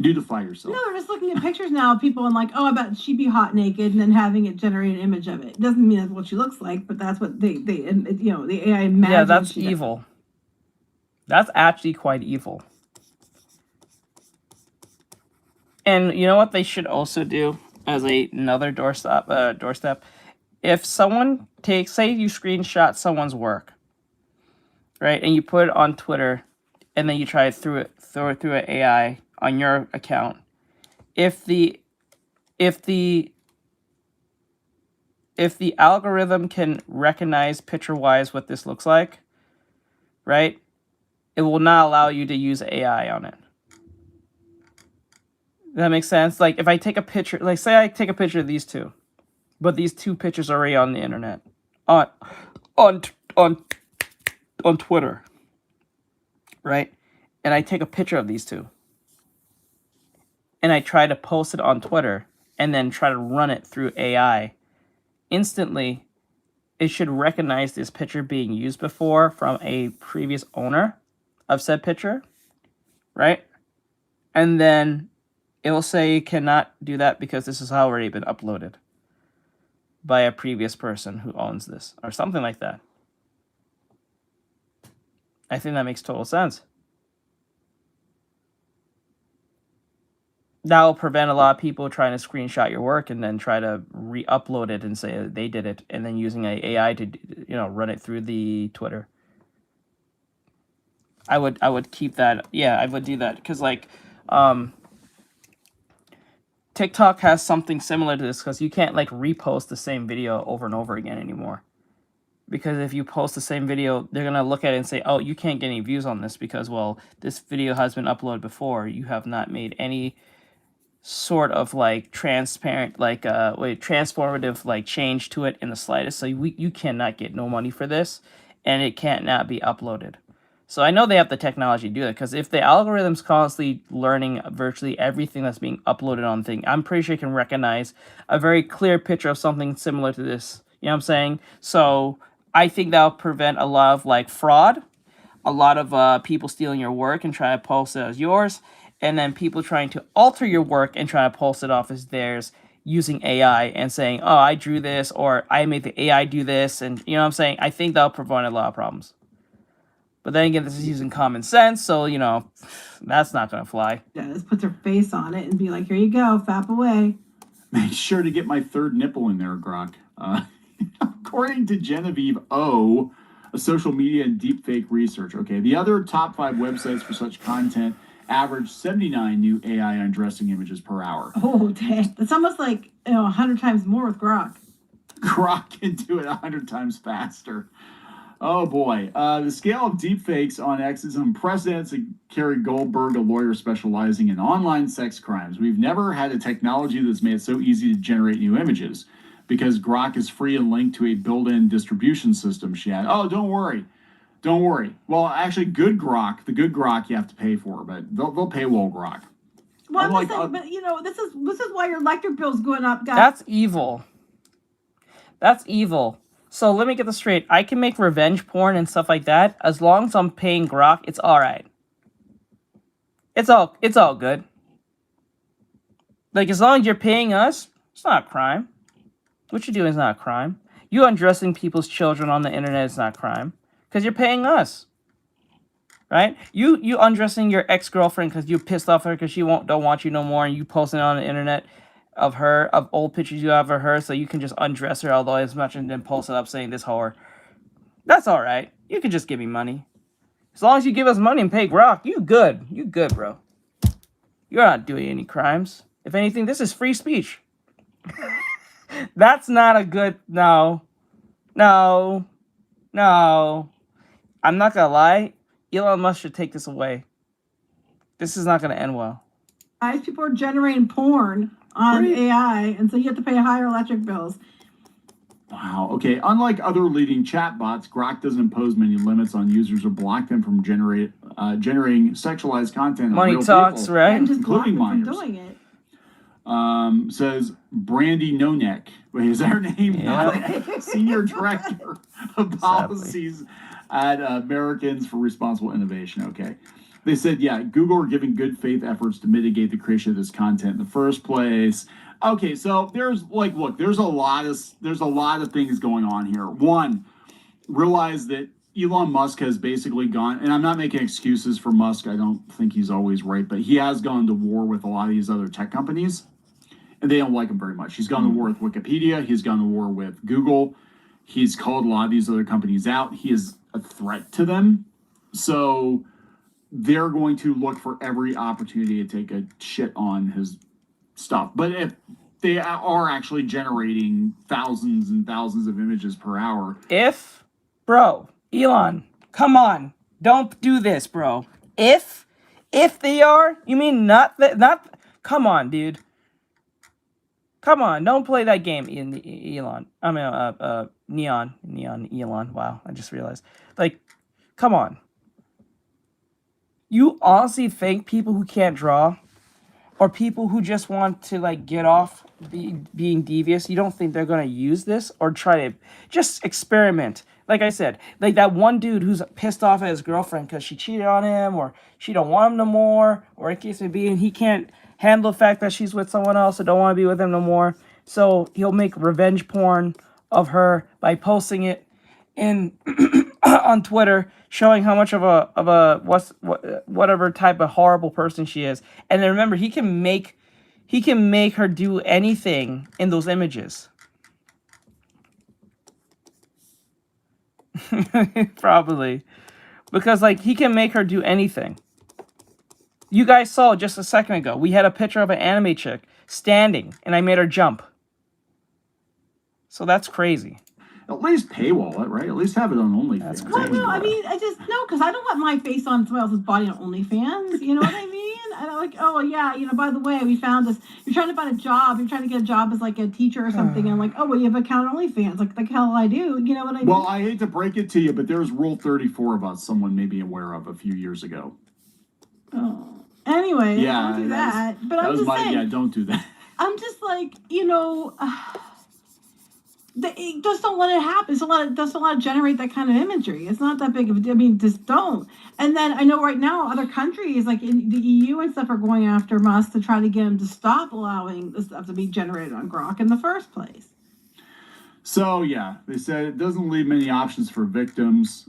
nudify yourself. No, they're just looking at pictures now of people and like, oh, I bet she'd be hot naked, and then having it generate an image of it. It doesn't mean that's what she looks like, but that's what the AI imagines. Yeah, that's evil. That's actually quite evil. And you know what they should also do as another doorstep? If someone say you screenshot someone's work, right, and you put it on Twitter, and then you try to throw it through an AI on your account, if the algorithm can recognize picture-wise what this looks like, right, it will not allow you to use AI on it. Does that make sense? Like if I take a picture, like say I take a picture of these two, but these two pictures are already on the internet, on Twitter, right, and I take a picture of these two, and I try to post it on Twitter and then try to run it through AI, instantly, it should recognize this picture being used before from a previous owner of said picture, right? And then it will say it cannot do that because this has already been uploaded by a previous person who owns this, or something like that. I think that makes total sense. That will prevent a lot of people trying to screenshot your work and then try to re-upload it and say they did it, and then using an AI to, run it through the Twitter. I would keep that. Yeah, I would do that because TikTok has something similar to this because you can't repost the same video over and over again anymore. Because if you post the same video, they're gonna look at it and say, "Oh, you can't get any views on this because this video has been uploaded before. You have not made any sort of transparent transformative change to it in the slightest, so you cannot get no money for this, and it can't not be uploaded." So I know they have the technology to do that, because if the algorithm's constantly learning virtually everything that's being uploaded on the thing, I'm pretty sure it can recognize a very clear picture of something similar to this. You know what I'm saying? So I think that'll prevent a lot of fraud, a lot of people stealing your work and trying to post it as yours, and then people trying to alter your work and trying to post it off as theirs using AI and saying, "Oh, I drew this," or "I made the AI do this," and you know what I'm saying? I think that'll prevent a lot of problems. But then again, this is using common sense, so that's not gonna fly. Yeah, just put their face on it and be like, "Here you go, fap away." Make sure to get my third nipple in there, Grok. According to Genevieve O, a social media and deepfake researcher. Okay, the other top 5 websites for such content average 79 new AI undressing images per hour. Oh, dang. That's almost 100 times more with Grok. Grok can do it 100 times faster. Oh, boy. The scale of deepfakes on X is unprecedented, said Carrie Goldberg, a lawyer specializing in online sex crimes. We've never had a technology that's made it so easy to generate new images, because Grok is free and linked to a built-in distribution system, she had. Oh, don't worry. Don't worry. Well, actually, the good Grok you have to pay for, but they'll pay well Grok. Well, I'm just saying, but this is why your electric bill's going up, guys. That's evil. That's evil. So let me get this straight. I can make revenge porn and stuff like that. As long as I'm paying Grok, it's all right. It's all good. As long as you're paying us, it's not a crime. What you're doing is not a crime. You undressing people's children on the internet is not a crime, because you're paying us. Right? You undressing your ex-girlfriend because you pissed off her because she don't want you no more, and you posting it on the internet of old pictures you have of her, so you can just undress her although as much and then post it up saying this whore. That's all right. You can just give me money. As long as you give us money and pay Grok, you good. You good, bro. You're not doing any crimes. If anything, this is free speech. That's not a good... No. No. No. I'm not gonna lie. Elon Musk should take this away. This is not gonna end well. People are generating porn on AI, and so you have to pay higher electric bills. Wow. Okay. Unlike other leading chatbots, Grok doesn't impose many limits on users or block them from generating sexualized content. Money talks, people, right? And just including block them minors. from doing it. Says Brandy Nonek. Wait, is that her name? Yeah. Senior Director of Policies at Americans for Responsible Innovation. Okay. They said, yeah, Google are giving good faith efforts to mitigate the creation of this content in the first place. Okay, so there's like, look, there's a lot of things going on here. One, realize that Elon Musk has basically gone, and I'm not making excuses for Musk. I don't think he's always right, but he has gone to war with a lot of these other tech companies, and they don't like him very much. He's gone to war with Wikipedia. He's gone to war with Google. He's called a lot of these other companies out. He is a threat to them. So they're going to look for every opportunity to take a shit on his stuff. But if they are actually generating thousands and thousands of images per hour. Bro, Elon, come on. Don't do this, bro. If they are, you mean not, come on, dude. Come on, don't play that game, Elon. I mean, Neon, Elon. Wow, I just realized. Like, come on. You honestly think people who can't draw, or people who just want to like get off being devious, you don't think they're gonna use this or try to just experiment? Like I said, like that one dude who's pissed off at his girlfriend because she cheated on him, or she don't want him no more, or in case it be, and he can't handle the fact that she's with someone else and don't want to be with him no more. So he'll make revenge porn of her by posting it in on Twitter, showing how much of a whatever type of horrible person she is. And then remember, he can make her do anything in those images. Probably. Because like he can make her do anything. You guys saw just a second ago, we had a picture of an anime chick standing and I made her jump. So that's crazy. At least paywall it, right? At least have it on OnlyFans. That's Well, crazy. no, I mean, I just, no, because I don't want my face on somebody else's body on OnlyFans. You know what I mean? I don't like, oh, yeah, you know, by the way, we found this. You're trying to find a job. You're trying to get a job as like a teacher or something. And like, oh, well, you have an account on OnlyFans. Like, the hell I do. You know what I mean? Well, I hate to break it to you, but there's Rule 34 about someone may be aware of a few years ago. Oh. Anyway, Yeah, don't do that. But that I'm was just my, saying. yeah, don't do that. I'm just like, you know, they just don't let it happen. Doesn't want to generate that kind of imagery. It's not that big of a deal. I mean, just don't. And then I know right now other countries, like in the EU and stuff, are going after Musk to try to get him to stop allowing this stuff to be generated on Grok in the first place. So, yeah, they said it doesn't leave many options for victims.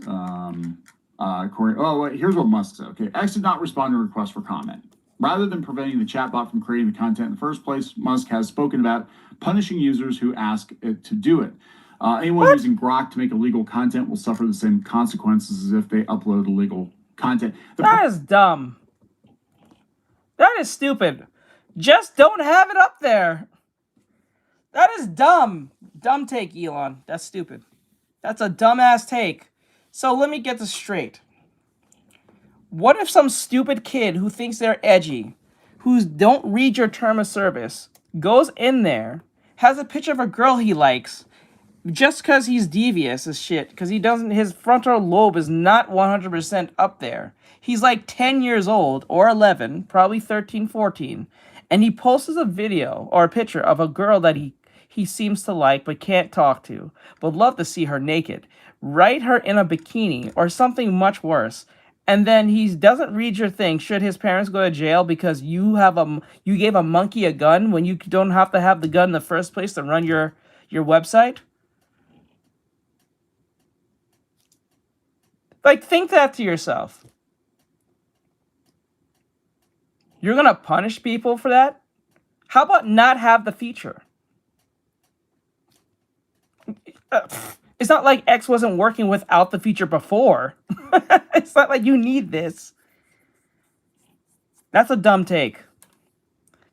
Here's what Musk said. Okay, X did not respond to a request for comment. Rather than preventing the chatbot from creating the content in the first place, Musk has spoken about punishing users who ask it to do it. Anyone using Grok to make illegal content will suffer the same consequences as if they upload illegal content. That is dumb. That is stupid. Just don't have it up there. That is dumb. Dumb take, Elon. That's stupid. That's a dumbass take. So let me get this straight. What if some stupid kid who thinks they're edgy, who don't read your term of service, goes in there, has a picture of a girl he likes, just because he's devious as shit, because his frontal lobe is not 100% up there. He's like 10 years old, or 11, probably 13, 14, and he posts a video or a picture of a girl that he seems to like but can't talk to, but love to see her naked. Write her in a bikini or something much worse. And then he doesn't read your thing. Should his parents go to jail because you gave a monkey a gun when you don't have to have the gun in the first place to run your website? Like, think that to yourself. You're gonna punish people for that? How about not have the feature? It's not like X wasn't working without the feature before. It's not like you need this. That's a dumb take.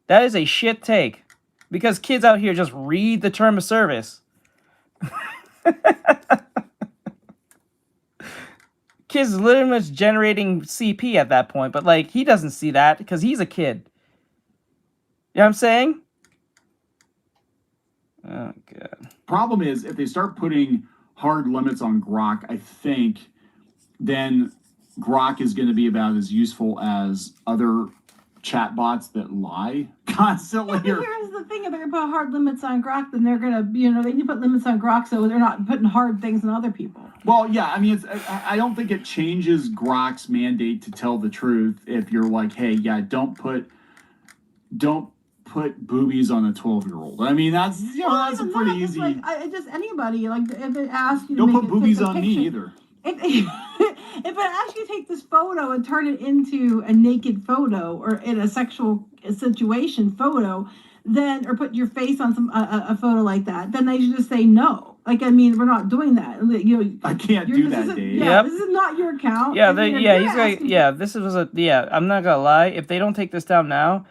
That is a shit take. Because kids out here just read the term of service. Kids literally just generating CP at that point. But, like, he doesn't see that because he's a kid. You know what I'm saying? Oh, God. Problem is, if they start putting hard limits on Grok, I think then Grok is going to be about as useful as other chatbots that lie constantly. Yeah, but here's the thing: if they're going to put hard limits on Grok, then they're going to, they need to put limits on Grok so they're not putting hard things on other people. Well, yeah, I mean, I don't think it changes Grok's mandate to tell the truth if you're like, hey, yeah, don't put boobies on a 12-year-old. I mean, that's that's a pretty easy. Like, just anybody, like, if it asks you to don't make put boobies on me either. If it asks you to take this photo and turn it into a naked photo or in a sexual situation photo, then or put your face on a photo like that, then they should just say no. Like, I mean, we're not doing that. I can't do that, Dave. Yeah, this is not your account. Yeah, he's like, this was I'm not gonna lie. If they don't take this down now,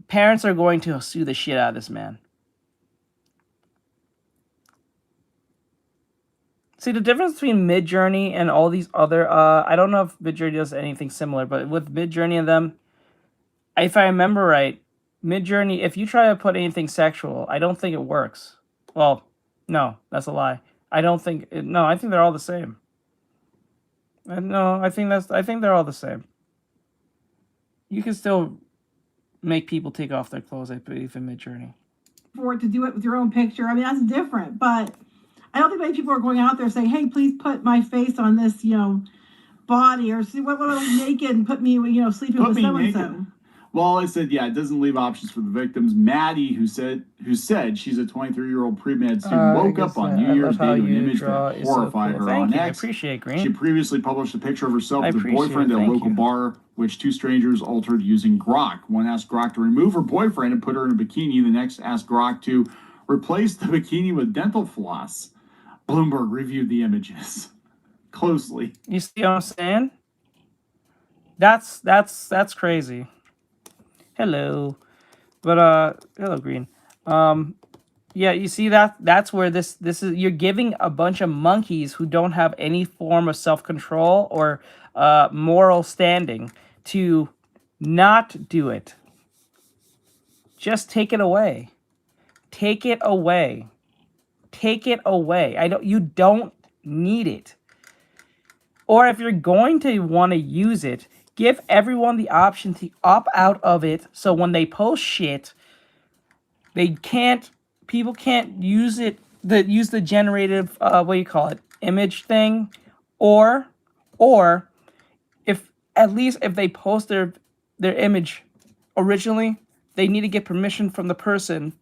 parents are going to sue the shit out of this man. See, the difference between Midjourney and all these other, I don't know if Midjourney does anything similar, but with Midjourney and them, if I remember right, Midjourney, if you try to put anything sexual, I don't think it works. Well, no, that's a lie. I think they're all the same. I think they're all the same. You can still make people take off their clothes, I believe, in Midjourney. For it to do it with your own picture, I mean, that's different, but I don't think many people are going out there saying, hey, please put my face on this, body, or see what I was naked and put me, sleeping with so-and-so. Well, I said, yeah, it doesn't leave options for the victims. Maddie, who said she's a 23-year-old pre-med student, woke up on New Year's Day to an image that horrified her on X. I appreciate Green. She previously published a picture of herself with her boyfriend at a local bar, which two strangers altered using Grok. One asked Grok to remove her boyfriend and put her in a bikini. The next asked Grok to replace the bikini with dental floss. Bloomberg reviewed the images closely. You see what I'm saying? That's crazy. Hello. But hello, Green. Yeah, you see that's where this is, you're giving a bunch of monkeys who don't have any form of self-control or moral standing to not do it. Just take it away. Take it away. Take it away. You don't need it. Or if you're going to want to use it, give everyone the option to opt out of it, so when they post shit, people can't use it, use the generative, image thing, or if they post their image originally, they need to get permission from the person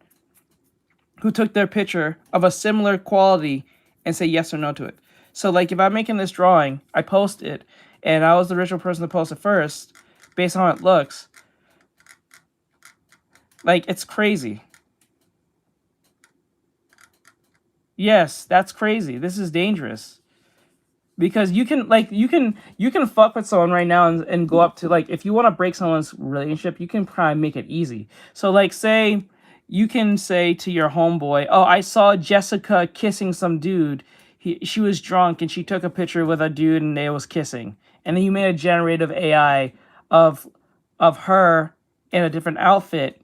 who took their picture of a similar quality and say yes or no to it. So, like, if I'm making this drawing, I post it, and I was the original person to post it first, based on how it looks, like, it's crazy. Yes, that's crazy. This is dangerous. Because you can fuck with someone right now and go up to, like, if you want to break someone's relationship, you can probably make it easy. So, like, say you can say to your homeboy, oh, I saw Jessica kissing some dude. She was drunk and she took a picture with a dude and they was kissing. And then you made a generative AI of her in a different outfit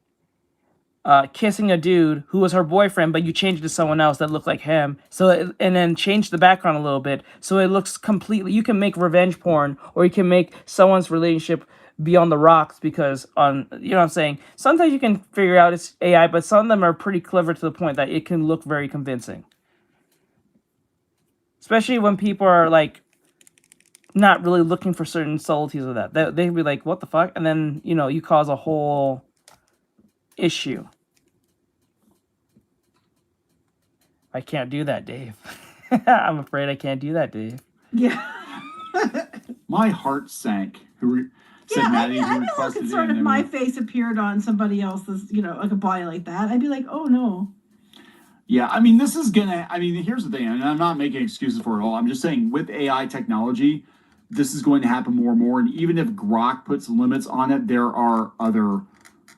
kissing a dude who was her boyfriend, but you changed it to someone else that looked like him. And then change the background a little bit so it looks completely. You can make revenge porn, or you can make someone's relationship be on the rocks because you know what I'm saying? Sometimes you can figure out it's AI, but some of them are pretty clever to the point that it can look very convincing. Especially when people are, like, not really looking for certain subtleties of that. They'd be like, what the fuck? And then, you cause a whole issue. I can't do that, Dave. I'm afraid I can't do that, Dave. Yeah. My heart sank. I'd be a little concerned if my face appeared on somebody else's, like a body like that. I'd be like, oh no. Yeah, I mean, this is gonna. I mean, here's the thing, and I'm not making excuses for it all. I'm just saying, with AI technology, this is going to happen more and more. And even if Grok puts limits on it, there are other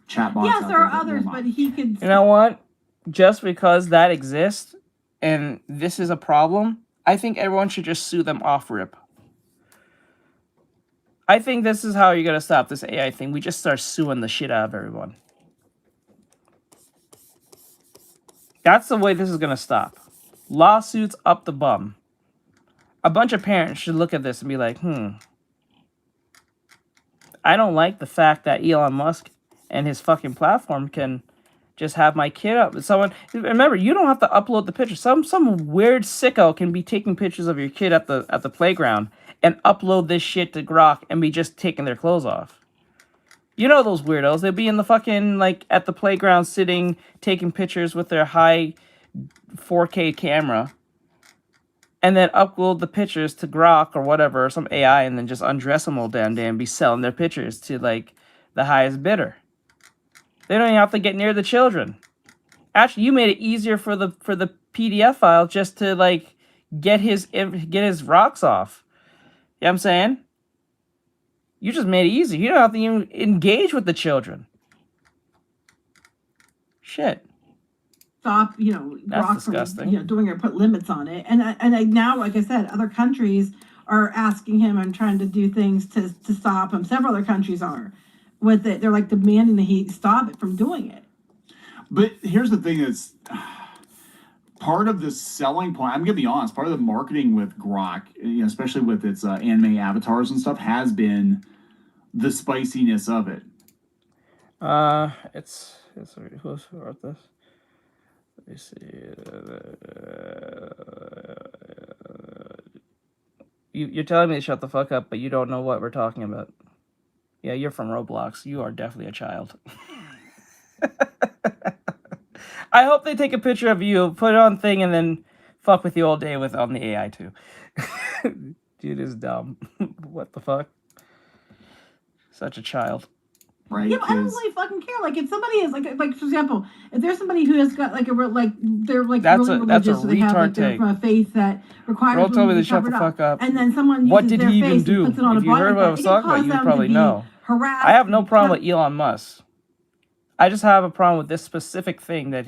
chatbots. Yes, there are others, but he could. You know what? Just because that exists and this is a problem, I think everyone should just sue them off rip. I think this is how you're gonna stop this AI thing. We just start suing the shit out of everyone. That's the way this is gonna stop. Lawsuits up the bum. A bunch of parents should look at this and be like, I don't like the fact that Elon Musk and his fucking platform can just have my kid up. Someone, remember, you don't have to upload the picture. Some weird sicko can be taking pictures of your kid at the playground and upload this shit to Grok and be just taking their clothes off. You know those weirdos. They'll be in the fucking, like, at the playground sitting, taking pictures with their high 4K camera. And then upload the pictures to Grok or whatever, or some AI, and then just undress them all damn day and be selling their pictures to, like, the highest bidder. They don't even have to get near the children. Actually, you made it easier for the PDF file just to, like, get his rocks off. You know what I'm saying? You just made it easy. You don't have to even engage with the children. Shit. Stop, you know, that's Grok disgusting. From, doing it, put limits on it. And now, like I said, other countries are asking him and trying to do things to stop him. Several other countries are with it. They're like demanding that he stop it from doing it. But here's the thing: is part of the selling point. I'm gonna be honest. Part of the marketing with Grok, especially with its anime avatars and stuff, has been the spiciness of it. It's who wrote this? Let me see. You're telling me to shut the fuck up, but you don't know what we're talking about. Yeah, you're from Roblox. You are definitely a child. I hope they take a picture of you, put it on thing, and then fuck with you all day on the AI too. Dude is dumb. What the fuck? Such a child. Right? Yeah, but I don't really fucking care. Like, if somebody is like for example, if there's somebody who has got like they're like really religious, so they have like they're from a faith that requires Girl told me to to shut the fuck up. and then someone what uses did their he even face do? and puts it on If a you body heard what I was talking about, you probably know. Harassed, I have no problem with Elon Musk. I just have a problem with this specific thing that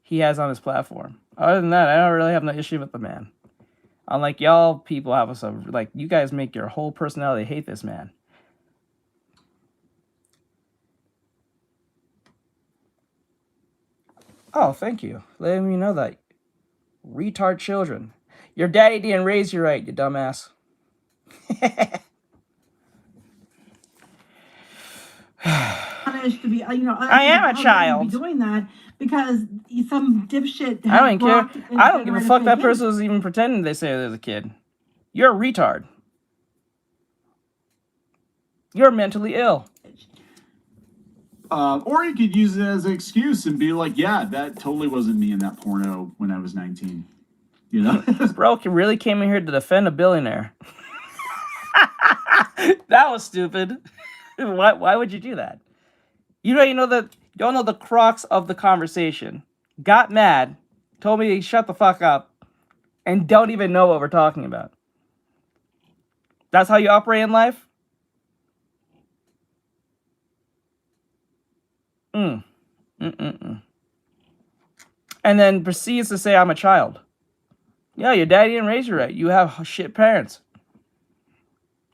he has on his platform. Other than that, I don't really have no issue with the man. Unlike y'all people have some, like, you guys make your whole personality hate this man. Oh, thank you. Letting me know that. Retard children. Your daddy didn't raise you right, you dumbass. punished to be, I am a child. Be doing that because some dipshit. I don't care. I don't give a fuck that person was even pretending they say they're a kid. You're a retard. You're mentally ill. Or you could use it as an excuse and be like, yeah, that totally wasn't me in that porno when I was 19. You know? Bro really came in here to defend a billionaire. That was stupid. Why would you do that? You don't know the crux of the conversation. Got mad, told me to shut the fuck up, and don't even know what we're talking about. That's how you operate in life? And then proceeds to say I'm a child. Yeah, your daddy didn't raise you right. You have shit parents.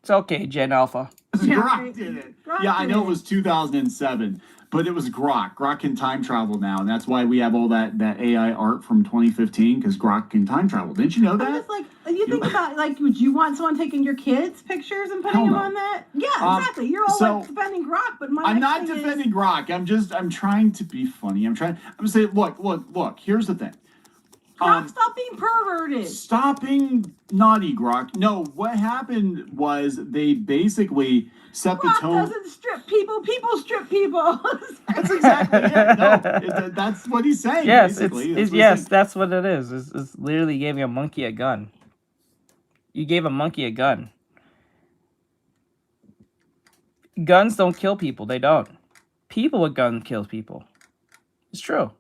It's okay, Gen Alpha. Grok did it. I know it was 2007, but it was Grok. Grok can time travel now, and that's why we have all that AI art from 2015, because Grok can time travel. Didn't you know that? I'm just like, you think about, like, would you want someone taking your kids' pictures and putting them on that? Yeah, exactly. You're all like defending Grok, but I'm not defending Grok. I'm trying to be funny. I'm saying, look, here's the thing. Grok, stop being perverted. Stop being naughty, Grok. No, what happened was they basically set the tone. Grok doesn't strip people. People strip people. That's exactly it. No, that's what he's saying. Yes, basically. That's what it is. It's literally giving a monkey a gun. You gave a monkey a gun. Guns don't kill people. They don't. People with guns kill people. It's true.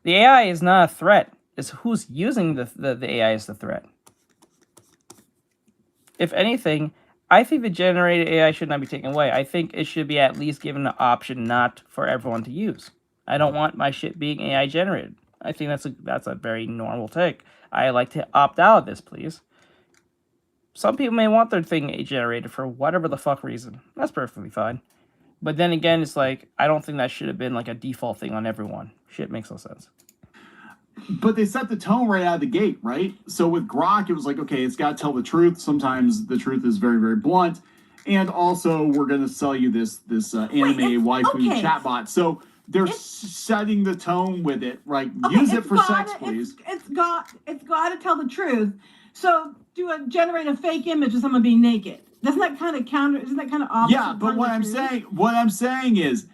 The AI is not a threat. It's who's using the AI is the threat. If anything, I think the generated AI should not be taken away. I think it should be at least given the option not for everyone to use. I don't want my shit being AI generated. I think that's a very normal take. I like to opt out of this, please. Some people may want their thing AI generated for whatever the fuck reason. That's perfectly fine. But then again, it's like, I don't think that should have been like a default thing on everyone. Shit makes no sense. But they set the tone right out of the gate, right? So with Grok, it was like, okay, it's got to tell the truth. Sometimes the truth is very, very blunt. And also, we're going to sell you this anime waifu chatbot. So they're setting the tone with it, right? Use it for sex, please. It's got to tell the truth. So generate a fake image of someone being naked. Doesn't that kind of counter? Isn't that kind of opposite? Yeah, but what I'm saying is,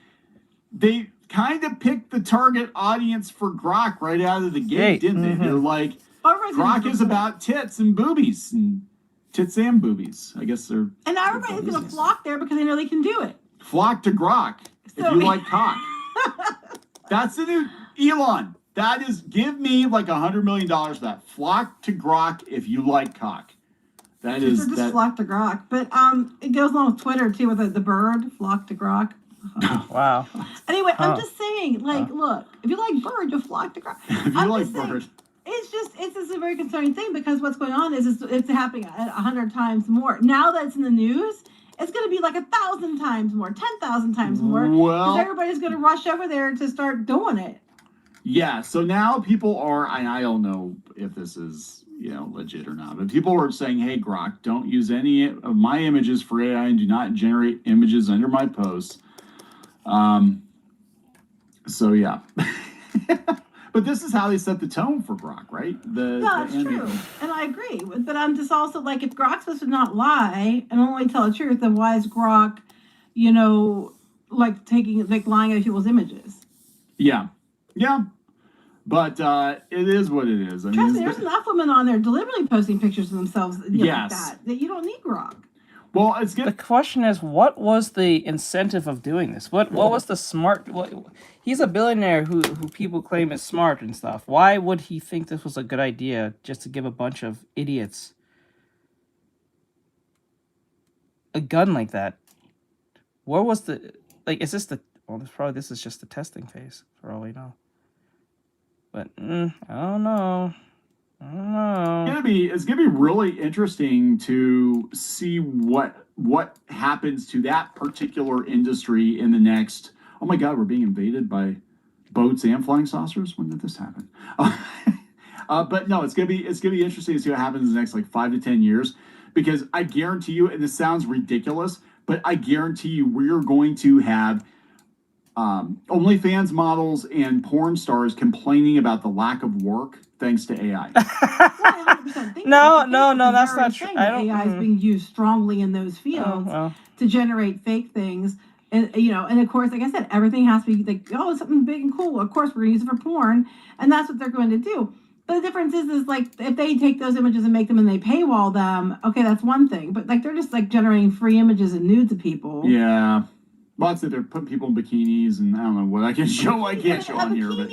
they kind of picked the target audience for Grok right out of the gate, didn't they? They're like, Grok is about tits and boobies, and tits and boobies. I guess they're. And now everybody's going to flock there because they know they can do it. Flock to Grok if you like cock. That's the new Elon. That is, give me like $100 million for that. Flock to Grok if you like cock. That is just flock to Grok, but it goes along with Twitter too with the bird flock to Grok. Wow. Anyway, I'm just saying, like, look, if you like bird, you'll flock to Grok. If you like bird. It's just a very concerning thing because what's going on is it's happening 100 times more. Now that it's in the news, it's going to be like 1,000 times more, 10,000 times more. Well, because everybody's going to rush over there to start doing it. Yeah, so now people are, and I don't know if this is, legit or not, but people are saying, hey, Grok, don't use any of my images for AI and do not generate images under my posts. So, yeah. But this is how they set the tone for Grok, right? That's true. And I agree. But I'm just also like, if Grok's supposed to not lie and only tell the truth, then why is Grok, like lying at people's images? Yeah. Yeah. But it is what it is. Trust me, there's enough women on there deliberately posting pictures of themselves like that you don't need Grok. Well, it's good. The question is, what was the incentive of doing this? What was the smart? He's a billionaire who people claim is smart and stuff. Why would he think this was a good idea just to give a bunch of idiots a gun like that? Where was the is this the? Well, this is just the testing phase for all we know. But I don't know. It's gonna be really interesting to see what happens to that particular industry in the next. Oh my God, we're being invaded by boats and flying saucers. When did this happen? But no, it's gonna be interesting to see what happens in the next 5 to 10 years, because I guarantee you, and this sounds ridiculous, but I guarantee you, we're going to have OnlyFans models and porn stars complaining about the lack of work thanks to AI. No, that's not true. AI is being used strongly in those fields to generate fake things. And, and of course, like I said, everything has to be like, oh, something big and cool. Of course, we're going to use it for porn. And that's what they're going to do. But the difference is like, if they take those images and make them and they paywall them, okay, that's one thing. But they're just generating free images and nudes of people. Yeah. Lots of they're putting people in bikinis, and I don't know what I can show. I can't show on here, but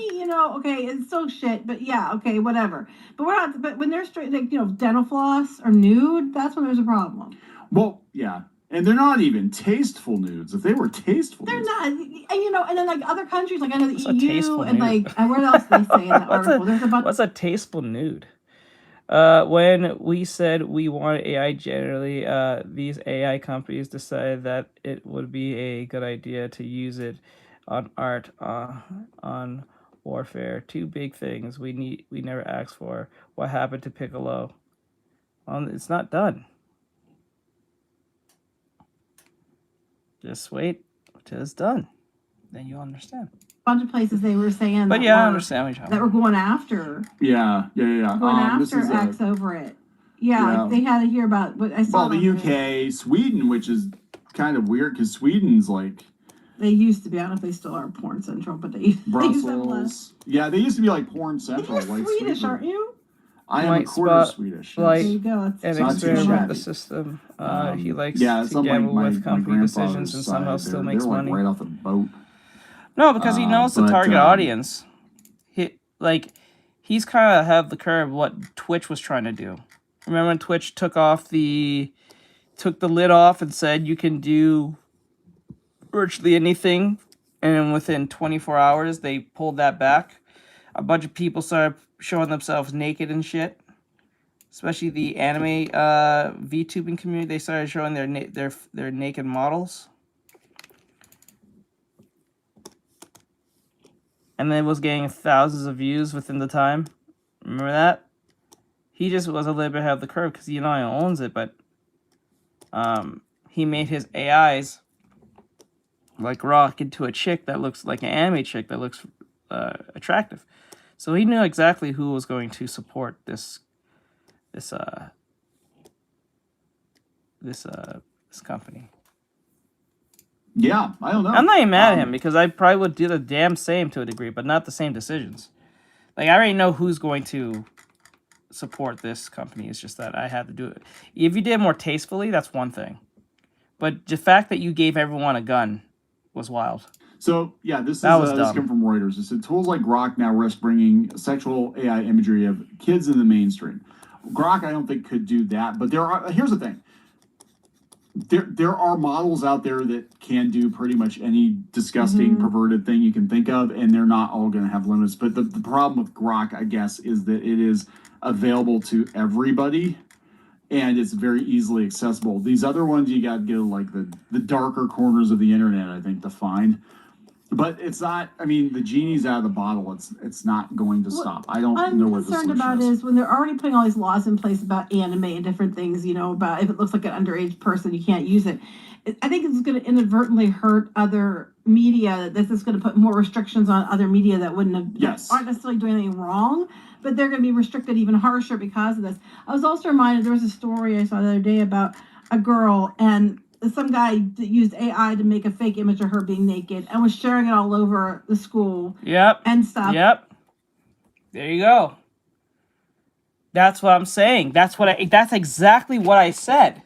okay, it's still shit. But yeah, okay, whatever. But we're not. But when they're straight, dental floss or nude, that's when there's a problem. Well, yeah, and they're not even tasteful nudes. If they were tasteful, they're not. And then other countries, I know the EU, and where else they say in the article, there's about. What's a tasteful nude? When we said we want AI generally, these AI companies decided that it would be a good idea to use it on art, on warfare. Two big things we never asked for. What happened to Piccolo? It's not done. Just wait till it's done. Then you'll understand. Bunch of places they were saying but I understand what you're talking that were going after. Yeah. Going after X over it. Yeah, they had to hear about what I saw. Well, the UK, Sweden, which is kind of weird because Sweden's they used to be. I don't know if they still are Porn Central, but they Brussels. Yeah, they used to be Porn Central. You're Swedish, aren't you? I am a quarter Swedish. There you go. And experiment the system. He likes to gamble with company decisions and somehow still makes money. Right off the boat. No, because he knows the target audience. like, he's kind of ahead of the curve what Twitch was trying to do. Remember when Twitch took the lid off and said you can do virtually anything, and within 24 hours they pulled that back. A bunch of people started showing themselves naked and shit. Especially the anime VTubing community, they started showing their naked models. And then was getting thousands of views within the time. Remember that? He just was a little bit ahead of the curve because he owns it, but he made his AIs like Rock into a chick that looks like an anime chick that looks attractive. So he knew exactly who was going to support this company. Yeah, I don't know. I'm not even mad at him because I probably would do the damn same to a degree, but not the same decisions. Like, I already know who's going to support this company. It's just that I had to do it. If you did it more tastefully, that's one thing. But the fact that you gave everyone a gun was wild. So, yeah, this dumb. came from Reuters. It said tools like Grok now risk bringing sexual AI imagery of kids in the mainstream. Grok, I don't think, could do that. But here's the thing. There are models out there that can do pretty much any disgusting, perverted thing you can think of, and they're not all going to have limits. But the problem with Grok, I guess, is that it is available to everybody, and it's very easily accessible. These other ones, you got to go like the darker corners of the internet, I think, to find. But it's not. I mean, the genie's out of the bottle. It's not going to stop. I don't know what the concerned solution about is when they're already putting all these laws in place about anime and different things. About if it looks like an underage person, you can't use it. I think it's going to inadvertently hurt other media. This is going to put more restrictions on other media that wouldn't have that aren't necessarily doing anything wrong, but they're going to be restricted even harsher because of this. I was also reminded there was a story I saw the other day about a girl and some guy used AI to make a fake image of her being naked and was sharing it all over the school. Yep. And stuff. Yep. There you go. That's what I'm saying. That's exactly what I said.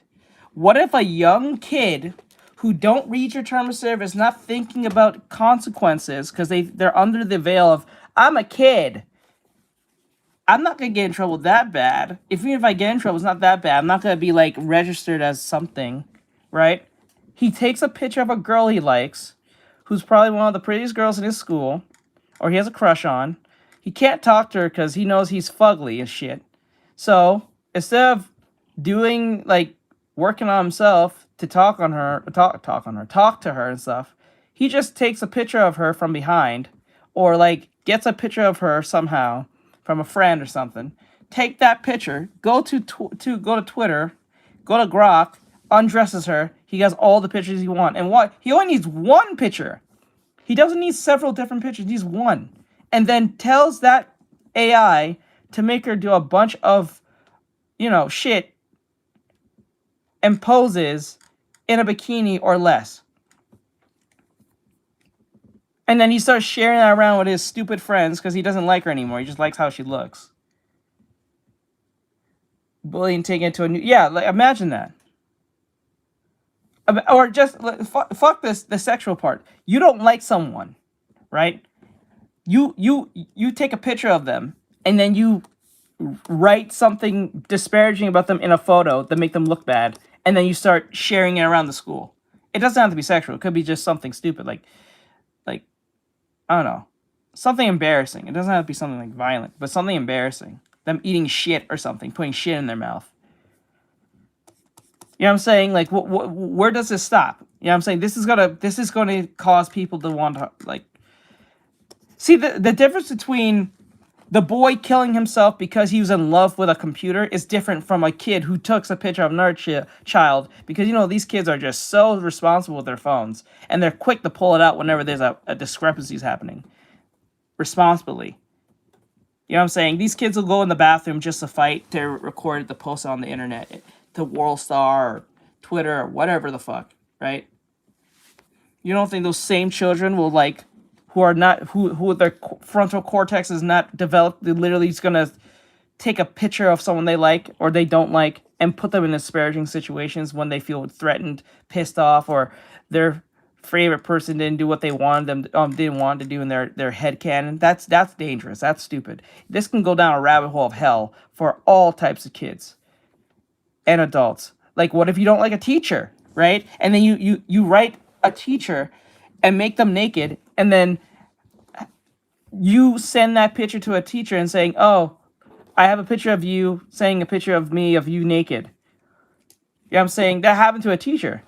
What if a young kid who don't read your term of service, not thinking about consequences because they're under the veil of, I'm a kid. I'm not going to get in trouble that bad. Even if I get in trouble, it's not that bad. I'm not going to be like registered as something. Right? He takes a picture of a girl he likes, who's probably one of the prettiest girls in his school, or he has a crush on. He can't talk to her because he knows he's fugly and shit. So, instead of working on himself to talk to her and stuff, he just takes a picture of her from behind, or gets a picture of her somehow from a friend or something. Take that picture, go to Twitter, go to Grok, undresses her. He has all the pictures he wants. And he only needs one picture. He doesn't need several different pictures. He needs one. And then tells that AI to make her do a bunch of, shit and poses in a bikini or less. And then he starts sharing that around with his stupid friends because he doesn't like her anymore. He just likes how she looks. Bullying taken it to a new... Yeah, imagine that. Or just fuck the sexual part. You don't like someone, right? You take a picture of them and then you write something disparaging about them in a photo to make them look bad, and then you start sharing it around the school. It doesn't have to be sexual. It could be just something stupid, like I don't know, something embarrassing. It doesn't have to be something violent, but something embarrassing. Them eating shit or something, putting shit in their mouth. You know what I'm saying? Where does this stop? You know what I'm saying? This is gonna cause people to want to see the difference between the boy killing himself because he was in love with a computer is different from a kid who took a picture of another child because these kids are just so responsible with their phones and they're quick to pull it out whenever there's a discrepancy happening. Responsibly. You know what I'm saying? These kids will go in the bathroom just to fight, to record it, to post it on the internet, to WorldStar or Twitter or whatever the fuck, right? You don't think those same children will who their frontal cortex is not developed, they're literally just gonna take a picture of someone they like or they don't like and put them in disparaging situations when they feel threatened, pissed off, or their favorite person didn't do what they wanted them didn't want to do in their headcanon. That's dangerous. That's stupid. This can go down a rabbit hole of hell for all types of kids and adults. Like, what if you don't like a teacher, right? And then you write a teacher and make them naked, and then you send that picture to a teacher and saying, "Oh, I have a picture of you," saying a picture of me of you naked. Yeah, I'm saying that happened to a teacher.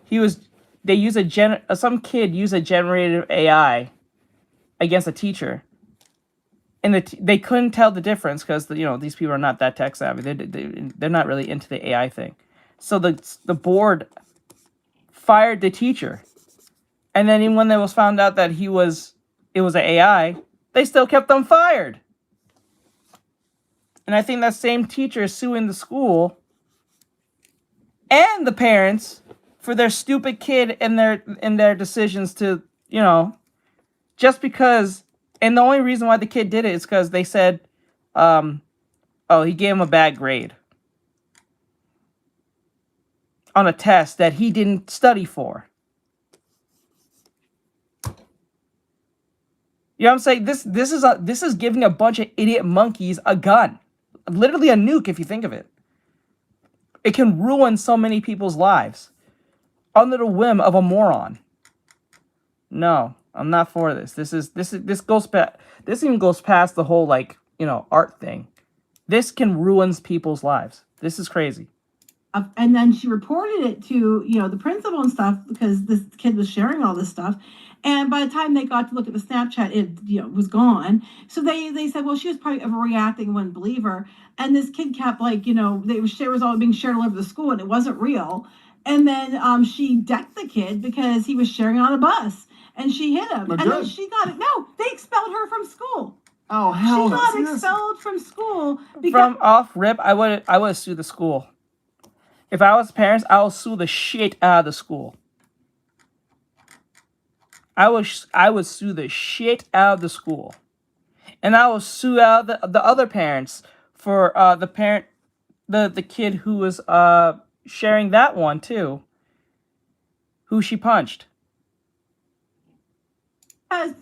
Some kid used a generative AI against a teacher, and they couldn't tell the difference because these people are not that tech savvy. They're not really into the AI thing. So the board fired the teacher, and then even when it was found out that it was an AI, they still kept them fired. And I think that same teacher is suing the school and the parents for their stupid kid and their decisions to, just because. And the only reason why the kid did it is because they said, he gave him a bad grade on a test that he didn't study for. You know what I'm saying? This is giving a bunch of idiot monkeys a gun. Literally a nuke, if you think of it. It can ruin so many people's lives under the whim of a moron. No, I'm not for this. This even goes past the whole art thing. This can ruin people's lives. This is crazy. And then she reported it to the principal and stuff because this kid was sharing all this stuff. And by the time they got to look at the Snapchat, it was gone. So they said, well, she was probably overreacting, wouldn't believe her. And this kid kept it was all being shared all over the school, and it wasn't real. And then she decked the kid because he was sharing on a bus, and she hit him. And then she got it. No, they expelled her from school. Oh hell! She got expelled from school because from off rip. I would sue the school. If I was parents, I would sue the shit out of the school. I would sue the shit out of the school, and I would sue out the other parents for the kid who was sharing that one too, who she punched.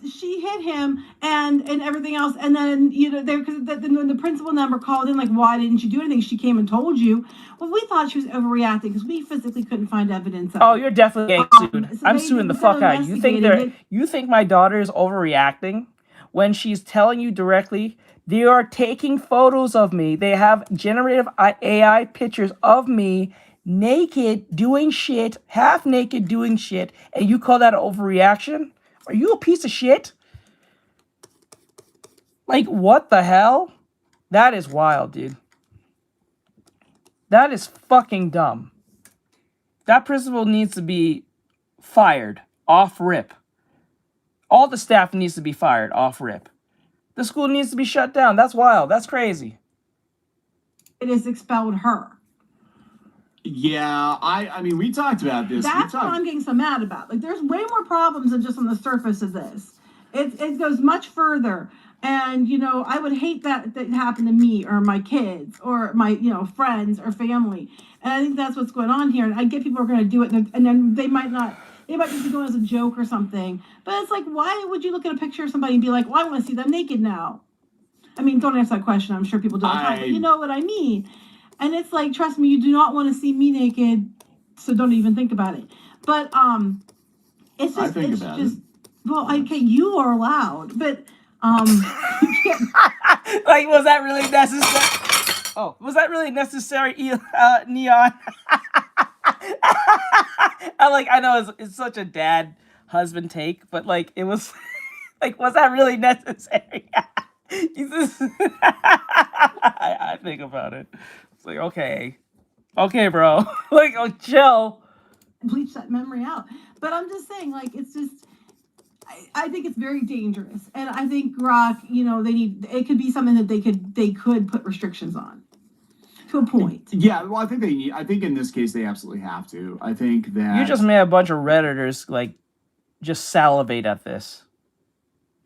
She hit him and everything else, and then when the principal number called in, like, why didn't you do anything? She came and told you. Well, we thought she was overreacting because we physically couldn't find evidence of it. You're definitely getting sued. I'm suing the fuck out of you. You think my daughter is overreacting when she's telling you directly they are taking photos of me. They have generative AI pictures of me naked doing shit, half naked doing shit, and you call that an overreaction? Are you a piece of shit? Like, what the hell? That is wild, dude. That is fucking dumb. That principal needs to be fired off rip. All the staff needs to be fired off rip. The school needs to be shut down. That's wild. That's crazy. It has expelled her. Yeah, I mean, we talked about this. That's what I'm getting so mad about. Like, there's way more problems than just on the surface of this. It goes much further. And, I would hate that happened to me or my kids or my, friends or family. And I think that's what's going on here. And I get people are going to do it, and then they might just be going as a joke or something. But it's like, why would you look at a picture of somebody and be like, well, I want to see them naked now? I mean, don't answer that question. I'm sure people don't. But you know what I mean. And it's like, trust me, you do not want to see me naked, so don't even think about it. But it's just, well, okay, you are allowed, but like, was that really necessary? Oh, was that really necessary, Neon? I know it's such a dad husband take, but it was like, was that really necessary? I think about it. It's like, okay, bro, chill. Bleach that memory out. But I'm just saying, it's just, I think it's very dangerous, and I think Grok, it could be something that they could put restrictions on to a point. Yeah, well, I think in this case they absolutely have to. I think that you just made a bunch of Redditors just salivate at this.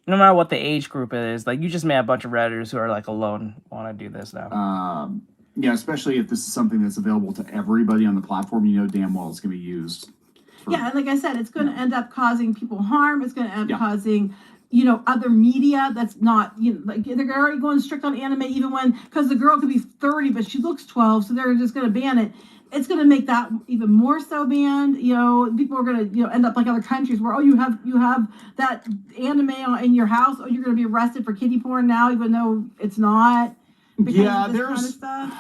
No matter what the age group it is, you just made a bunch of Redditors who are alone want to do this now. Yeah, especially if this is something that's available to everybody on the platform, damn well it's going to be used Yeah, and like I said, it's going to end up causing people harm. It's going to end up Yeah. causing, other media that's not, like they're already going strict on anime, even because the girl could be 30, but she looks 12, so they're just going to ban it. It's going to make that even more so banned. People are going to, end up like other countries where, you have that anime in your house. Oh, you're going to be arrested for kiddie porn now, even though it's not. Yeah, of this kind of stuff.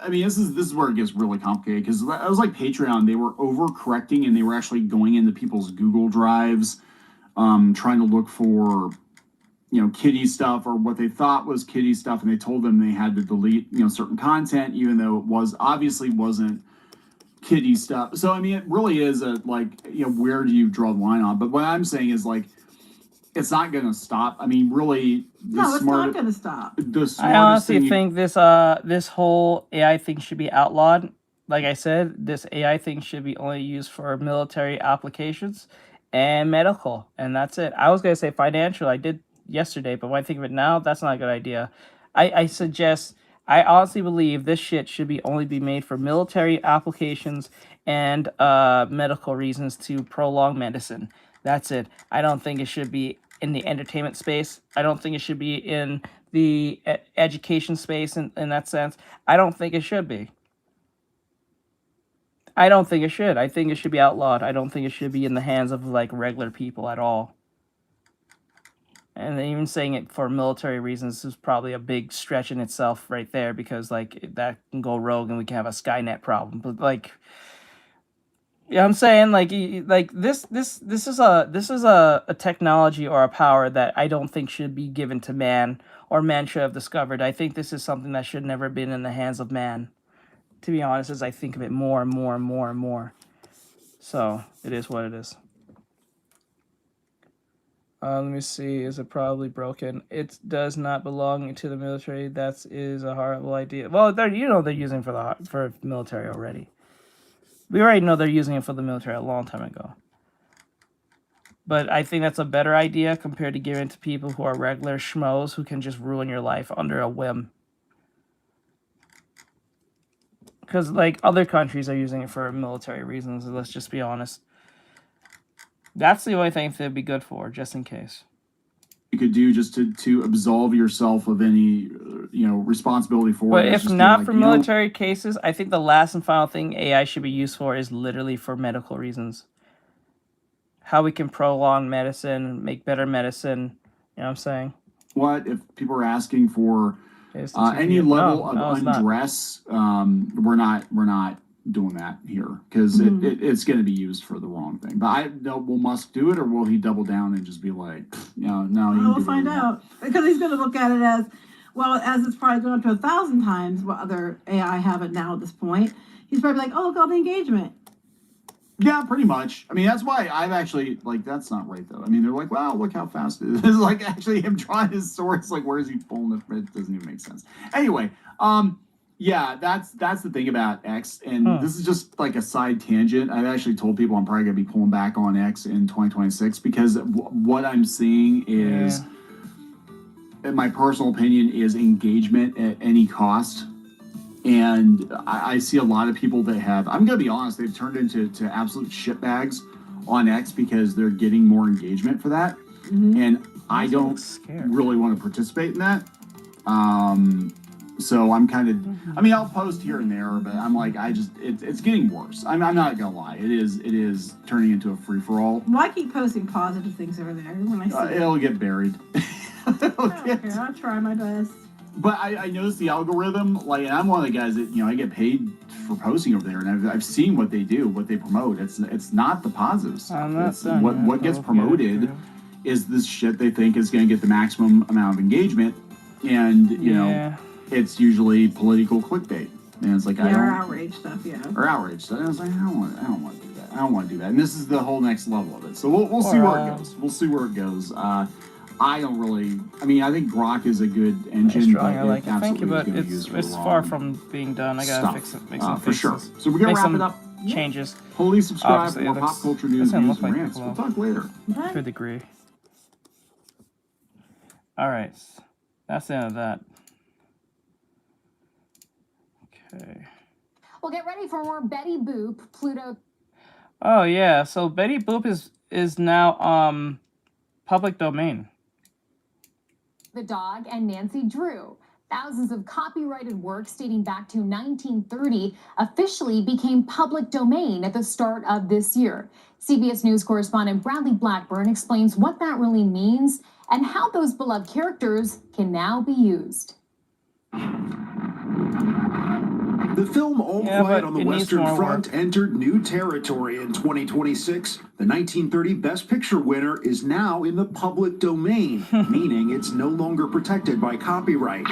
I mean, this is where it gets really complicated, because it was like Patreon. They were overcorrecting, and they were actually going into people's Google Drives, trying to look for, kiddie stuff or what they thought was kiddie stuff, and they told them they had to delete, certain content, even though it wasn't kiddie stuff. So I mean, it really is where do you draw the line on? But what I'm saying is, like, it's not going to stop. I mean, really, it's not going to stop. I honestly think this whole AI thing should be outlawed. Like I said, this AI thing should be only used for military applications and medical, and that's it. I was going to say financial. I did yesterday, but when I think of it now, that's not a good idea. I honestly believe this shit should only be made for military applications and medical reasons to prolong medicine. That's it. I don't think it should be in the entertainment space. I don't think it should be in the education space in that sense. I don't think it should be. I don't think it should. I think it should be outlawed. I don't think it should be in the hands of regular people at all. And even saying it for military reasons is probably a big stretch in itself right there, because that can go rogue and we can have a Skynet problem. But I'm saying this is a technology or a power that I don't think should be given to man, or man should have discovered. I think this is something that should never been in the hands of man, to be honest, as I think of it more and more and more and more. So it is what it is. Let me see. Is it probably broken? It does not belong to the military. That is a horrible idea. Well, they're using it for military already. We already know they're using it for the military a long time ago. But I think that's a better idea compared to giving it to people who are regular schmoes who can just ruin your life under a whim. Because other countries are using it for military reasons, let's just be honest. That's the only thing they'd be good for, just in case. You could do just to absolve yourself of any responsibility for it. But if not for military cases, I think the last and final thing AI should be used for is literally for medical reasons. How we can prolong medicine, make better medicine. You know what I'm saying? What if people are asking for any level of undress? We're not doing that here, because it's going to be used for the wrong thing. But I know, will Musk do it, or will he double down and just be like, no? We'll find out, because he's going to look at it as, well, as it's probably going up to 1,000 times what other AI have it now at this point. He's probably like, oh, look, all the engagement. Yeah, pretty much. I mean, that's why I've actually, that's not right, though. I mean, they're like, wow, look how fast it is. Actually him drawing his sword, it's where is he pulling it? It doesn't even make sense. Anyway, yeah, that's the thing about X, and this is just a side tangent. I've actually told people I'm probably going to be pulling back on X in 2026, because what I'm seeing is, in my personal opinion, is engagement at any cost. And I see a lot of people that have, I'm going to be honest, they've turned into absolute shitbags on X because they're getting more engagement for that. And I don't really want to participate in that. So I'm kind of, I mean, I'll post here and there, but I'm it's getting worse. I'm not gonna lie. It is turning into a free-for-all. Well, I keep posting positive things over there when I see it'll get buried. I'll try my best. But I noticed the algorithm, and I'm one of the guys that, I get paid for posting over there, and I've seen what they do, what they promote. It's not the positives. What gets promoted is this shit they think is going to get the maximum amount of engagement, and, it's usually political clickbait. And it's or outrage stuff, Or outrage stuff. And I was like, I don't want to do that. I don't want to do that. And this is the whole next level of it. So we'll see where it goes. We'll see where it goes. I don't really. I mean, I think Grok is a good engine. I like it. Thank you, but it's far from being done. I gotta fix it. Make some for sure. So we're gonna wrap it up. Changes. Please subscribe for more pop culture news and rants. We'll talk later. To a degree. All right, that's the end of that. Okay. Well, get ready for more Betty Boop, Pluto. Oh yeah, so Betty Boop is now public domain. The Dog and Nancy Drew. Thousands of copyrighted works dating back to 1930 officially became public domain at the start of this year. CBS News correspondent Bradley Blackburn explains what that really means and how those beloved characters can now be used. The film All Quiet on the Western Front entered new territory in 2026. The 1930 Best Picture winner is now in the public domain, meaning it's no longer protected by copyright.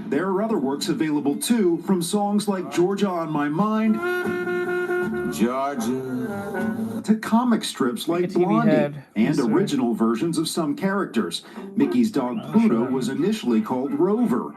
There are other works available too, from songs like Georgia on My Mind, Georgia, to comic strips like Blondie, and original versions of some characters. Mickey's dog Pluto was initially called Rover.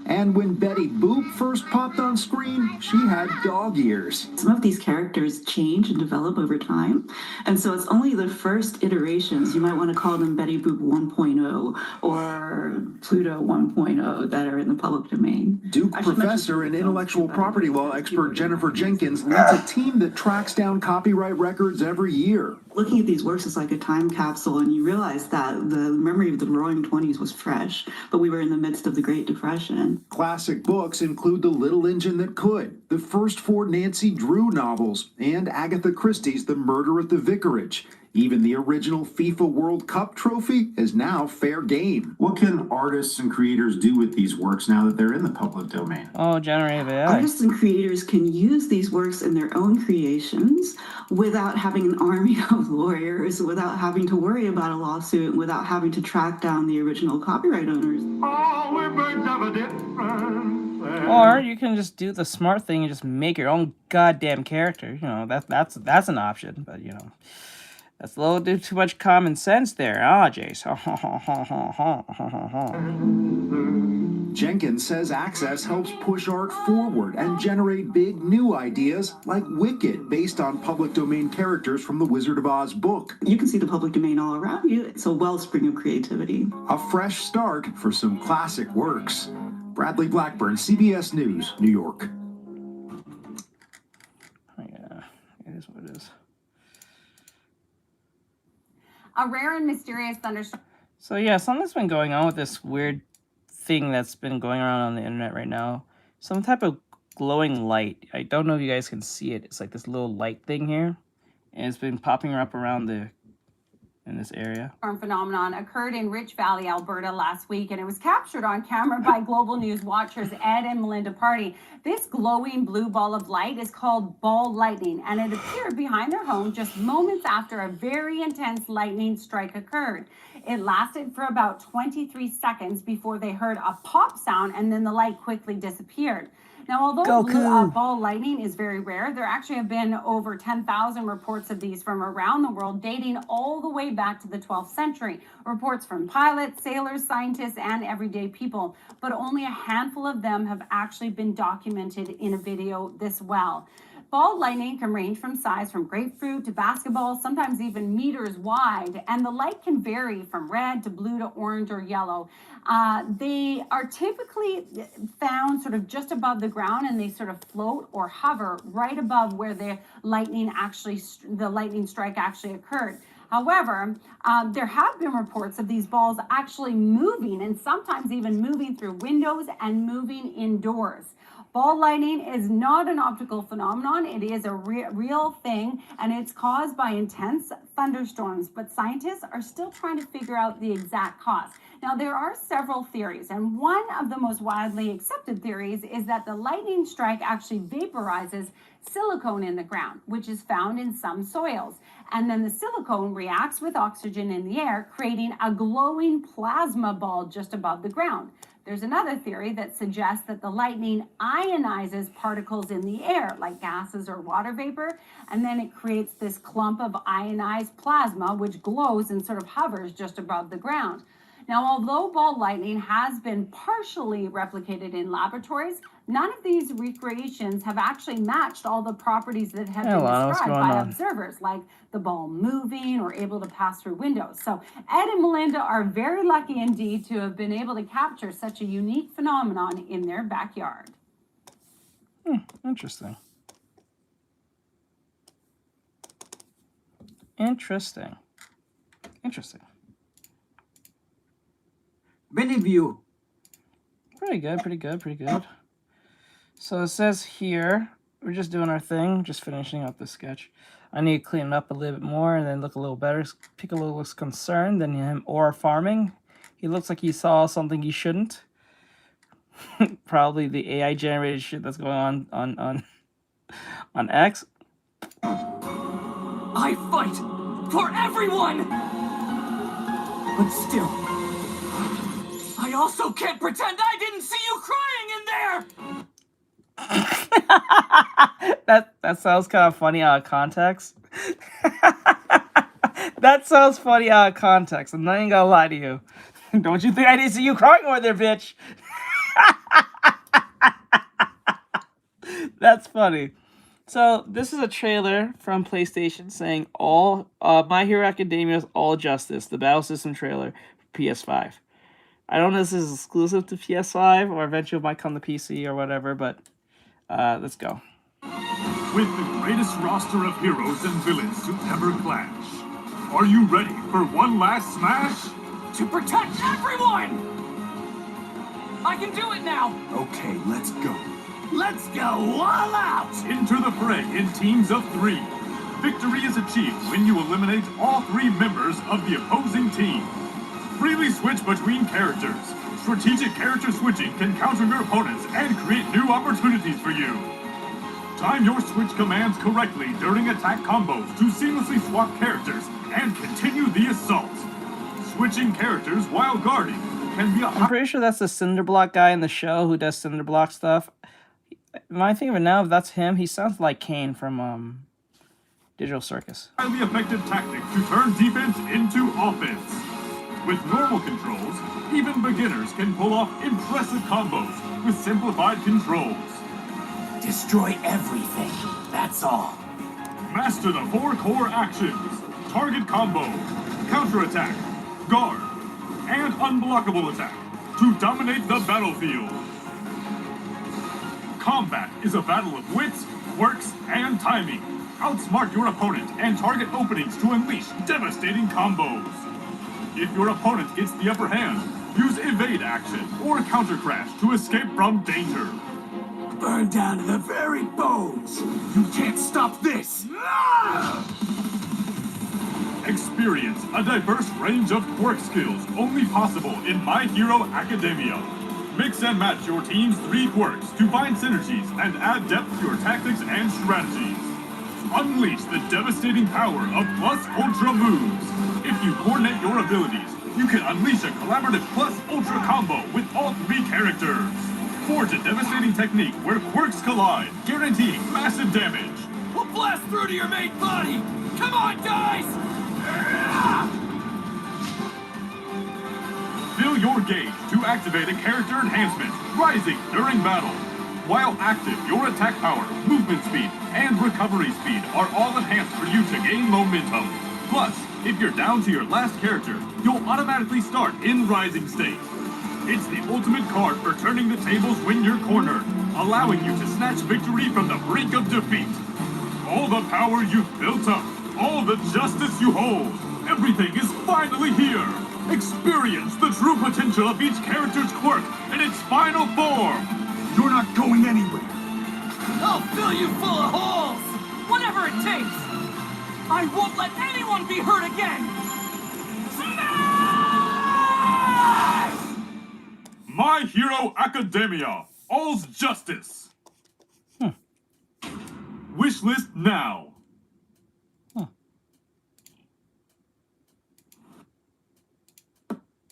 And when Betty Boop first popped on screen, she had dog ears. Some of these characters change and develop over time, and so it's only the first iterations, you might want to call them Betty Boop 1.0 or Pluto 1.0, that are in the public domain. Duke professor and intellectual property law expert Jennifer Jenkins leads a team that tracks down copyright records every year. Looking at these works is like a time capsule, and you realize that the memory of the Roaring '20s was fresh, but we were in the midst of the Great Depression. Classic books include The Little Engine That Could, the first 4 Nancy Drew novels, and Agatha Christie's The Murder at the Vicarage. Even the original FIFA World Cup trophy is now fair game. What can artists and creators do with these works now that they're in the public domain? Oh, generative AI. Artists and creators can use these works in their own creations without having an army of lawyers, without having to worry about a lawsuit, without having to track down the original copyright owners. Or you can just do the smart thing and just make your own goddamn character. You know, that's an option, but you know, that's a little too much common sense there, Jace. Jenkins says Access helps push art forward and generate big new ideas like Wicked, based on public domain characters from the Wizard of Oz book. You can see the public domain all around you. It's a wellspring of creativity. A fresh start for some classic works. Bradley Blackburn, CBS News, New York. Yeah, it is what it is. A rare and mysterious thunderstorm. So yeah, something's been going on with this weird thing that's been going around on the internet right now. Some type of glowing light. I don't know if you guys can see it. It's like this little light thing here, and it's been popping up around in this area. Phenomenon occurred in Rich Valley, Alberta last week, and it was captured on camera by Global News watchers Ed and Melinda Party. This glowing blue ball of light is called ball lightning, and it appeared behind their home just moments after a very intense lightning strike occurred. It lasted for about 23 seconds before they heard a pop sound, and then the light quickly disappeared. Now, although ball lightning is very rare, there actually have been over 10,000 reports of these from around the world, dating all the way back to the 12th century. Reports from pilots, sailors, scientists, and everyday people. But only a handful of them have actually been documented in a video this well. Ball lightning can range from size from grapefruit to basketball, sometimes even meters wide, and the light can vary from red to blue to orange or yellow. They are typically found sort of just above the ground, and they sort of float or hover right above where the lightning strike actually occurred. However, there have been reports of these balls actually moving, and sometimes even moving through windows and moving indoors. Ball lightning is not an optical phenomenon. It is a real thing, and it's caused by intense thunderstorms, but scientists are still trying to figure out the exact cause. Now, there are several theories, and one of the most widely accepted theories is that the lightning strike actually vaporizes silicone in the ground, which is found in some soils. And then the silicone reacts with oxygen in the air, creating a glowing plasma ball just above the ground. There's another theory that suggests that the lightning ionizes particles in the air, like gases or water vapor, and then it creates this clump of ionized plasma, which glows and sort of hovers just above the ground. Now, although ball lightning has been partially replicated in laboratories, none of these recreations have actually matched all the properties that have been described by observers, like the ball moving or able to pass through windows. So Ed and Melinda are very lucky indeed to have been able to capture such a unique phenomenon in their backyard. Interesting. Interesting. Interesting. Many of you. Pretty good, pretty good, pretty good. So it says here, we're just doing our thing, just finishing up the sketch. I need to clean it up a little bit more and then look a little better. Piccolo looks concerned, then him or farming. He looks like he saw something he shouldn't. Probably the AI generated shit that's going on X. I fight for everyone! But still, I also can't pretend I didn't see you crying in there! That sounds kind of funny out of context. That sounds funny out of context. I'm not even gonna lie to you. Don't you think I didn't see you crying over there, bitch? That's funny. So this is a trailer from PlayStation saying all My Hero Academia's All Justice, the battle system trailer for PS5. I don't know if this is exclusive to PS5 or eventually might come to PC or whatever, but let's go. With the greatest roster of heroes and villains to ever clash, are you ready for one last smash? To protect everyone! I can do it now! Okay, let's go. Let's go all out! Into the fray in teams of 3. Victory is achieved when you eliminate all 3 members of the opposing team. Freely switch between characters. Strategic character switching can counter your opponents and create new opportunities for you. Time your switch commands correctly during attack combos to seamlessly swap characters and continue the assault. Switching characters while guarding can be a... I'm pretty sure that's the Cinderblock guy in the show who does Cinderblock stuff. When I think of it now, if that's him, he sounds like Kane from Digital Circus. Highly effective tactic to turn defense into offense. With normal controls, even beginners can pull off impressive combos with simplified controls. Destroy everything, that's all. Master the 4 core actions: target combo, counterattack, guard, and unblockable attack to dominate the battlefield. Combat is a battle of wits, quirks, and timing. Outsmart your opponent and target openings to unleash devastating combos. If your opponent gets the upper hand, use evade action or counter crash to escape from danger. Burn down to the very bones! You can't stop this! Experience a diverse range of quirk skills only possible in My Hero Academia. Mix and match your team's 3 quirks to find synergies and add depth to your tactics and strategies. Unleash the devastating power of Plus Ultra moves. If you coordinate your abilities, you can unleash a collaborative Plus Ultra combo with all 3 characters. Forge a devastating technique where quirks collide, guaranteeing massive damage. We'll blast through to your main body! Come on, guys! Fill your gauge to activate a character enhancement, rising during battle. While active, your attack power, movement speed, and recovery speed are all enhanced for you to gain momentum. Plus, if you're down to your last character, you'll automatically start in rising state. It's the ultimate card for turning the tables when you're cornered, allowing you to snatch victory from the brink of defeat. All the power you've built up, all the justice you hold, everything is finally here. Experience the true potential of each character's quirk in its final form. You're not going anywhere. I'll fill you full of holes! Whatever it takes! I won't let anyone be hurt again! Smash! My Hero Academia, All's Justice. Wishlist now.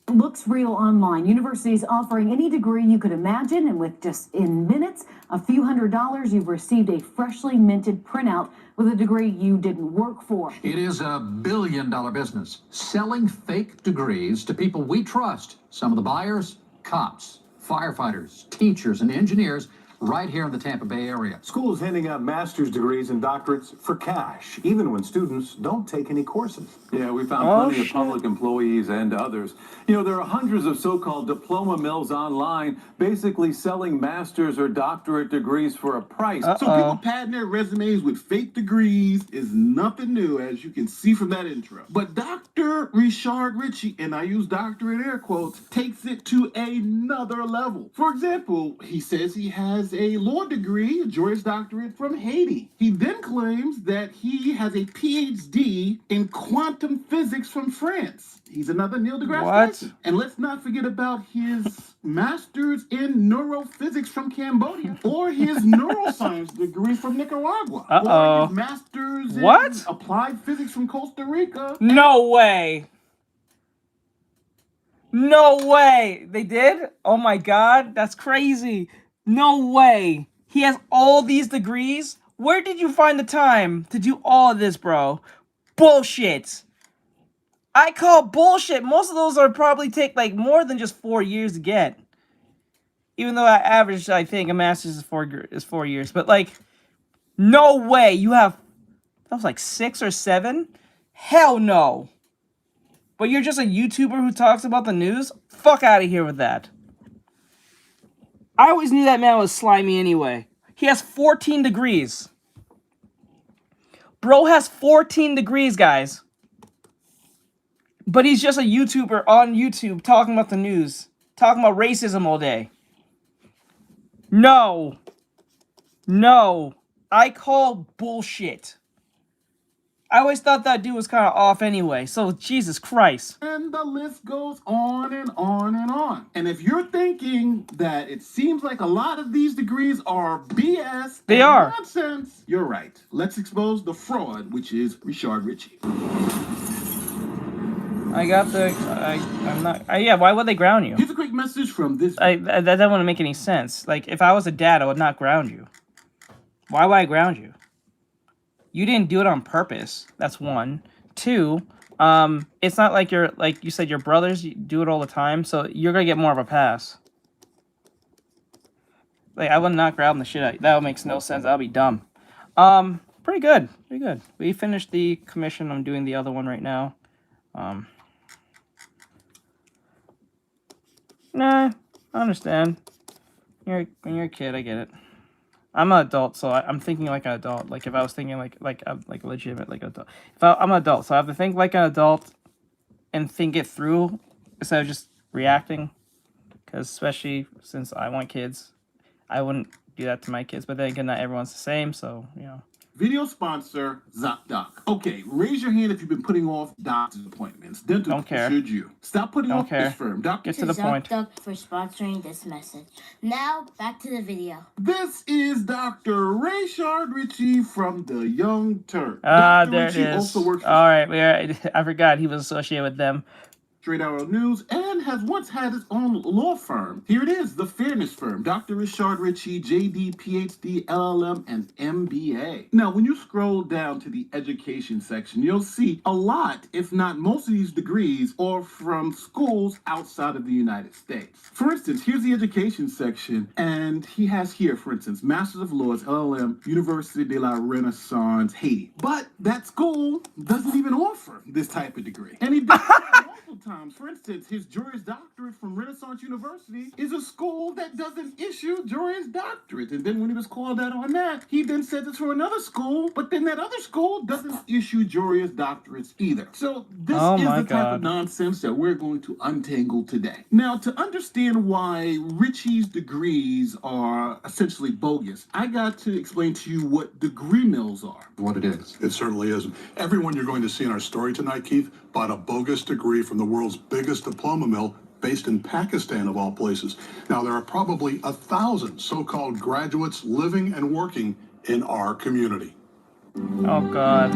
Looks real online. Universities offering any degree you could imagine, and with just in minutes, a few $100s, you've received a freshly minted printout with a degree you didn't work for. It is a billion-dollar business, selling fake degrees to people we trust. Some of the buyers, cops, firefighters, teachers, and engineers right here in the Tampa Bay area. Schools handing out master's degrees and doctorates for cash, even when students don't take any courses. Yeah, we found plenty of public employees and others. You know, there are hundreds of so-called diploma mills online basically selling master's or doctorate degrees for a price. So people padding their resumes with fake degrees is nothing new, as you can see from that intro. But Dr. Richard Ritchie, and I use doctor in air quotes, takes it to another level. For example, he says he has a law degree, a Juris Doctorate from Haiti. He then claims that he has a PhD in quantum physics from France. He's another Neil deGrasse Tyson. And let's not forget about his master's in neurophysics from Cambodia, or his neuroscience degree from Nicaragua, or his master's in applied physics from Costa Rica. No way. No way. They did? Oh my God, that's crazy. No way. He has all these degrees? Where did you find the time to do all of this, bro? Bullshit. I call bullshit. Most of those are probably take like more than just 4 years to get. Even though I average, I think a master's is 4 years. But like, no way. You have, that was like 6 or 7? Hell no. But you're just a YouTuber who talks about the news? Fuck out of here with that. I always knew that man was slimy anyway. He has 14 degrees. Bro has 14 degrees, guys. But he's just a YouTuber on YouTube talking about the news. Talking about racism all day. No. No. I call bullshit. I always thought that dude was kind of off anyway. So, Jesus Christ. And the list goes on and on and on. And if you're thinking that it seems like a lot of these degrees are BS they are nonsense, you're right. Let's expose the fraud, which is Richard Ritchie. I got the... I'm not... yeah, why would they ground you? Here's a quick message from this... that doesn't want to make any sense. Like, if I was a dad, I would not ground you. Why would I ground you? You didn't do it on purpose. That's 1. 2, it's not like you're... Like you said, your brothers do it all the time, so you're going to get more of a pass. Like, I would not ground the shit out. That makes no sense. That would be dumb. Pretty good. Pretty good. We finished the commission. I'm doing the other one right now. Nah, I understand. When you're a kid, I get it. I'm an adult, so I'm thinking like an adult. Like if I was thinking like legitimate like adult. I'm an adult, so I have to think like an adult and think it through instead of just reacting. Because especially since I want kids, I wouldn't do that to my kids. But then again, not everyone's the same, so you know. Video sponsor, ZocDoc. Okay, raise your hand if you've been putting off doctor's appointments. Dental should you. Stop putting off this firm. Get to the point. ZocDoc for sponsoring this message. Now, back to the video. This is Dr. Richard Ritchie from the Young Turk. Ah, there it is. Also works all right, I forgot he was associated with them. Straight Arrow News, and has once had its own law firm. Here it is, the Fairness Firm. Dr. Richard Ritchie, JD, PhD, LLM, and MBA. Now, when you scroll down to the education section, you'll see a lot, if not most of these degrees, are from schools outside of the United States. For instance, here's the education section, and he has here, for instance, Masters of Laws, LLM, University de la Renaissance, Haiti. But that school doesn't even offer this type of degree. And he does multiple times. For instance, his Juris Doctorate from Renaissance University is a school that doesn't issue Juris Doctorate. And then when he was called out on that, he then said it's for another school, but then that other school doesn't issue Juris Doctorates either. So this is the type of nonsense that we're going to untangle today. Now, to understand why Ritchie's degrees are essentially bogus, I got to explain to you what degree mills are. What it is. It certainly isn't. Everyone you're going to see in our story tonight, Keith, bought a bogus degree from the world's biggest diploma mill based in Pakistan, of all places. Now, there are probably 1,000 so-called graduates living and working in our community. Oh, God.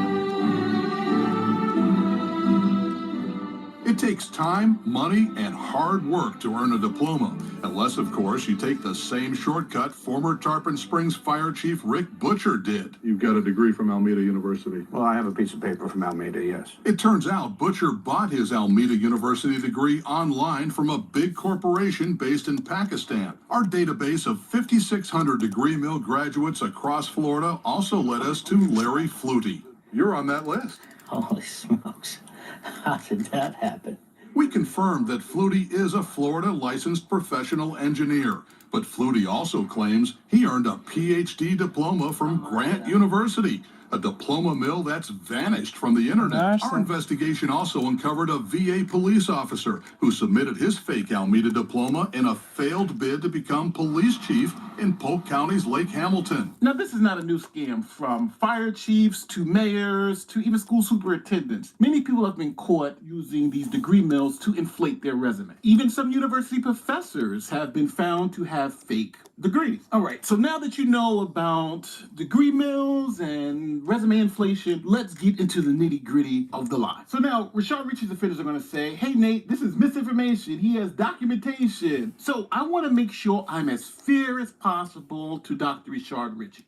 It takes time, money, and hard work to earn a diploma, unless, of course, you take the same shortcut former Tarpon Springs Fire Chief Rick Butcher did. You've got a degree from Alameda University. Well, I have a piece of paper from Alameda, yes. It turns out Butcher bought his Alameda University degree online from a big corporation based in Pakistan. Our database of 5,600 degree mill graduates across Florida also led us to Larry Flutie. You're on that list. Holy smokes. How did that happen? We confirmed that Flutie is a Florida licensed professional engineer, but Flutie also claims he earned a PhD diploma from Grant University, a diploma mill that's vanished from the internet. Our investigation also uncovered a VA police officer who submitted his fake Alameda diploma in a failed bid to become police chief in Polk County's Lake Hamilton. Now, this is not a new scam. From fire chiefs to mayors to even school superintendents, many people have been caught using these degree mills to inflate their resume. Even some university professors have been found to have fake degrees. All right, so now that you know about degree mills and resume inflation, let's get into the nitty-gritty of the lie. So now, Rashad Ritchie's offenders are going to say, hey, Nate, this is misinformation. He has documentation. So I want to make sure I'm as fair as possible to Dr. Rashad Ritchie.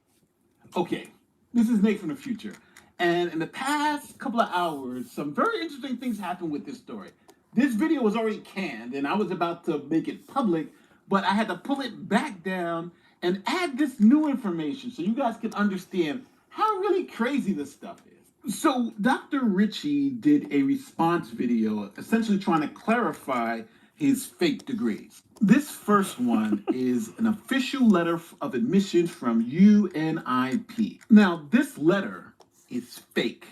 Okay, this is Nate from the future. And in the past couple of hours, some very interesting things happened with this story. This video was already canned, and I was about to make it public, but I had to pull it back down and add this new information so you guys can understand how really crazy this stuff is. So Dr. Ritchie did a response video essentially trying to clarify his fake degrees. This first one is an official letter of admission from UNIP. Now, this letter is fake,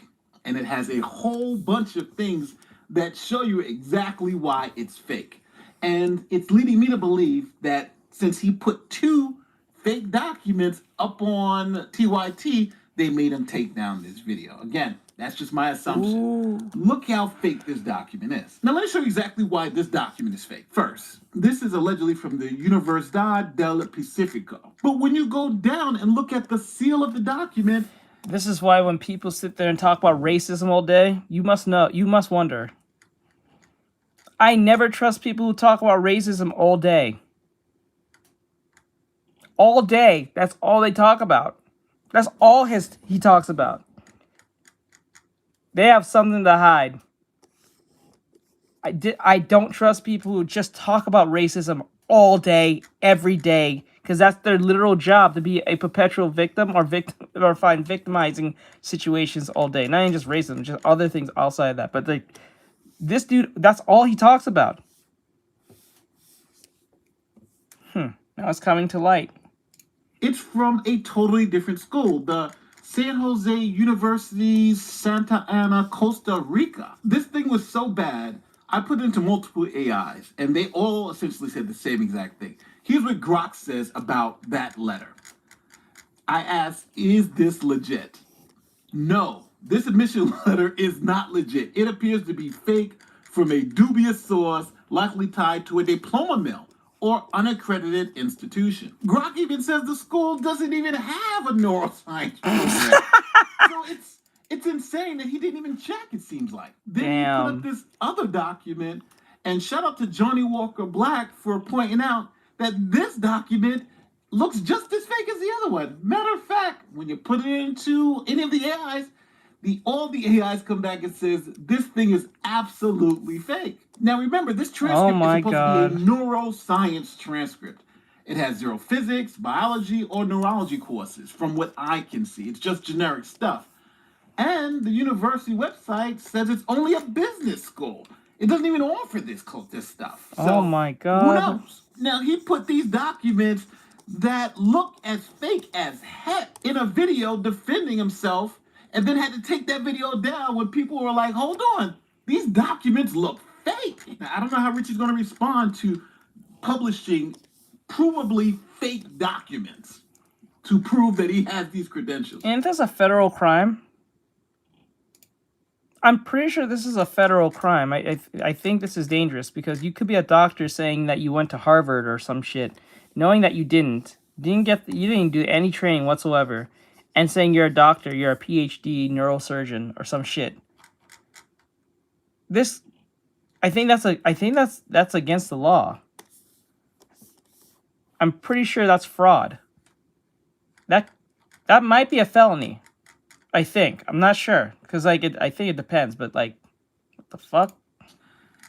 and it has a whole bunch of things that show you exactly why it's fake. And it's leading me to believe that since he put two fake documents up on TYT, they made him take down this video. Again, that's just my assumption. Ooh. Look how fake this document is. Now, let me show you exactly why this document is fake. First, this is allegedly from the Universidad del Pacifico. But when you go down and look at the seal of the document... This is why when people sit there and talk about racism all day, you must wonder. I never trust people who talk about racism all day. All day. That's all they talk about. That's all he talks about. They have something to hide. I don't trust people who just talk about racism all day, every day, because that's their literal job, to be a perpetual victim or find victimizing situations all day. Not even just racism, just other things outside of that. But this dude, that's all he talks about. Now it's coming to light. It's from a totally different school, the San Jose University, Santa Ana, Costa Rica. This thing was so bad, I put it into multiple AIs, and they all essentially said the same exact thing. Here's what Grok says about that letter. I asked, is this legit? No, this admission letter is not legit. It appears to be fake from a dubious source, likely tied to a diploma mill or unaccredited institution. Grok even says the school doesn't even have a neuroscience program. So it's insane that he didn't even check, it seems like. Then he put up this other document, and shout out to Johnny Walker Black for pointing out that this document looks just as fake as the other one. Matter of fact, when you put it into any of the AIs, all the AIs come back and says this thing is absolutely fake. Now remember, this transcript is supposed to be a neuroscience transcript. It has zero physics, biology, or neurology courses, from what I can see. It's just generic stuff. And the university website says it's only a business school. It doesn't even offer this stuff. So, oh my God. Who knows? Now, he put these documents that look as fake as heck in a video defending himself, and then had to take that video down when people were like, hold on, these documents look fake. Now, I don't know how Richie's going to respond to publishing provably fake documents to prove that he has these credentials. And that's a federal crime. I'm pretty sure this is a federal crime. I think this is dangerous because you could be a doctor saying that you went to Harvard or some shit, knowing that you didn't do any training whatsoever, and saying you're a doctor, you're a PhD neurosurgeon or some shit. This I think that's against the law. I'm pretty sure that's fraud. That might be a felony. I think. I'm not sure because I think it depends. But like, what the fuck?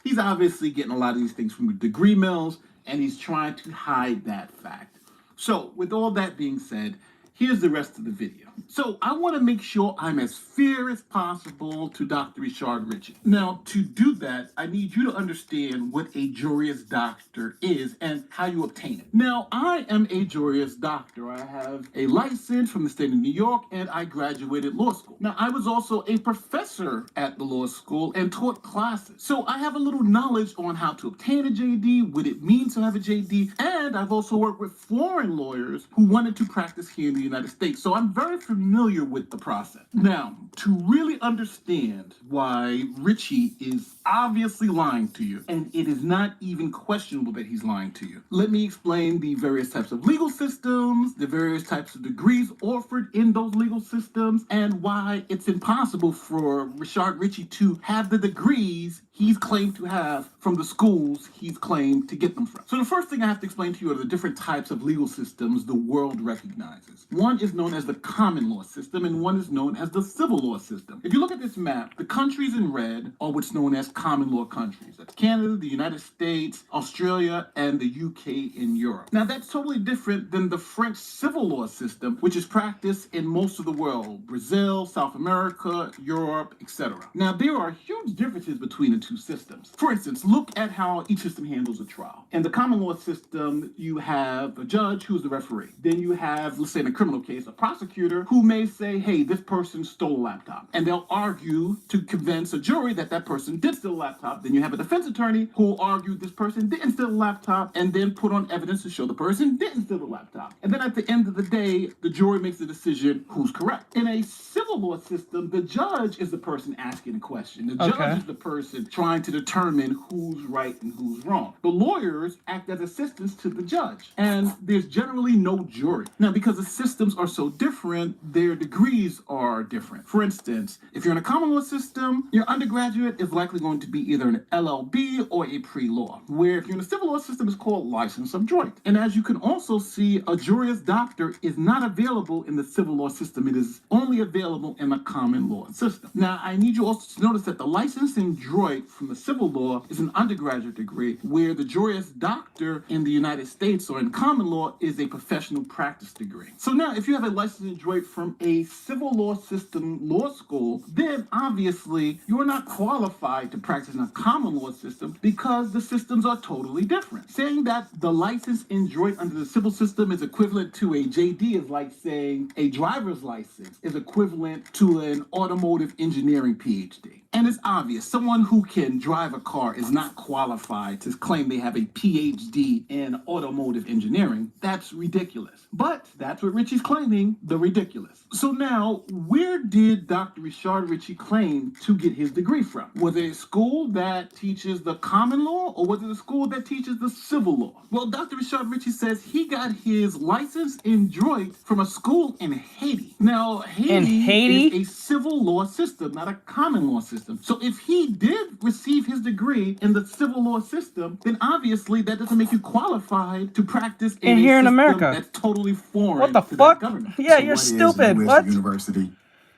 He's obviously getting a lot of these things from degree mills, and he's trying to hide that fact. So, with all that being said, here's the rest of the video. So, I want to make sure I'm as fair as possible to Dr. Richard Ritchie. Now, to do that, I need you to understand what a Juris Doctor is and how you obtain it. Now, I am a Juris Doctor. I have a license from the state of New York, and I graduated law school. Now, I was also a professor at the law school and taught classes. So, I have a little knowledge on how to obtain a JD, what it means to have a JD, and I've also worked with foreign lawyers who wanted to practice here in the United States. So, I'm very familiar with the process. Now, to really understand why Ritchie is obviously lying to you, and it is not even questionable that he's lying to you, let me explain the various types of legal systems, the various types of degrees offered in those legal systems, and why it's impossible for Richard Ritchie to have the degrees he's claimed to have from the schools he's claimed to get them from. So the first thing I have to explain to you are the different types of legal systems the world recognizes. One is known as the common law system, and one is known as the civil law system. If you look at this map, the countries in red are what's known as common law countries. That's Canada, the United States, Australia, and the UK in Europe. Now that's totally different than the French civil law system, which is practiced in most of the world, Brazil, South America, Europe, etc. Now there are huge differences between the two systems. For instance, look at how each system handles a trial. In the common law system, you have a judge who's the referee. Then you have, let's say in a criminal case, a prosecutor who may say, hey, this person stole a laptop. And they'll argue to convince a jury that that person did steal a laptop. Then you have a defense attorney who will argue this person didn't steal a laptop and then put on evidence to show the person didn't steal the laptop. And then at the end of the day, the jury makes the decision who's correct. In a civil law system, the judge is the person asking the question. The judge is the person trying to determine who's right and who's wrong. The lawyers act as assistants to the judge, and there's generally no jury. Now, because the systems are so different, their degrees are different. For instance, if you're in a common law system, your undergraduate is likely going to be either an LLB or a pre-law, where if you're in a civil law system, it's called license of joint. And as you can also see, a Juris Doctor is not available in the civil law system. It is only available in the common law system. Now, I need you also to notice that the license in joint from the civil law is an undergraduate degree, where the Juris Doctor in the United States or in common law is a professional practice degree. So now, if you have a license in joint from a civil law system law school, then obviously you're not qualified to practice in a common law system because the systems are totally different. Saying that the license in joint under the civil system is equivalent to a JD is like saying a driver's license is equivalent to an automotive engineering PhD. And it's obvious, someone who can drive a car is not qualified to claim they have a PhD in automotive engineering. That's ridiculous. But that's what Ritchie's claiming, the ridiculous. So now, where did Dr. Richard Ritchie claim to get his degree from? Was it a school that teaches the common law, or was it a school that teaches the civil law? Well, Dr. Richard Ritchie says he got his license in joint from a school in Haiti. Now, Haiti is a civil law system, not a common law system. So if he did receive his degree in the civil law system, then obviously that doesn't make you qualified to practice in here in system America. That's totally foreign What the to fuck? that government. Yeah, you're stupid. What? University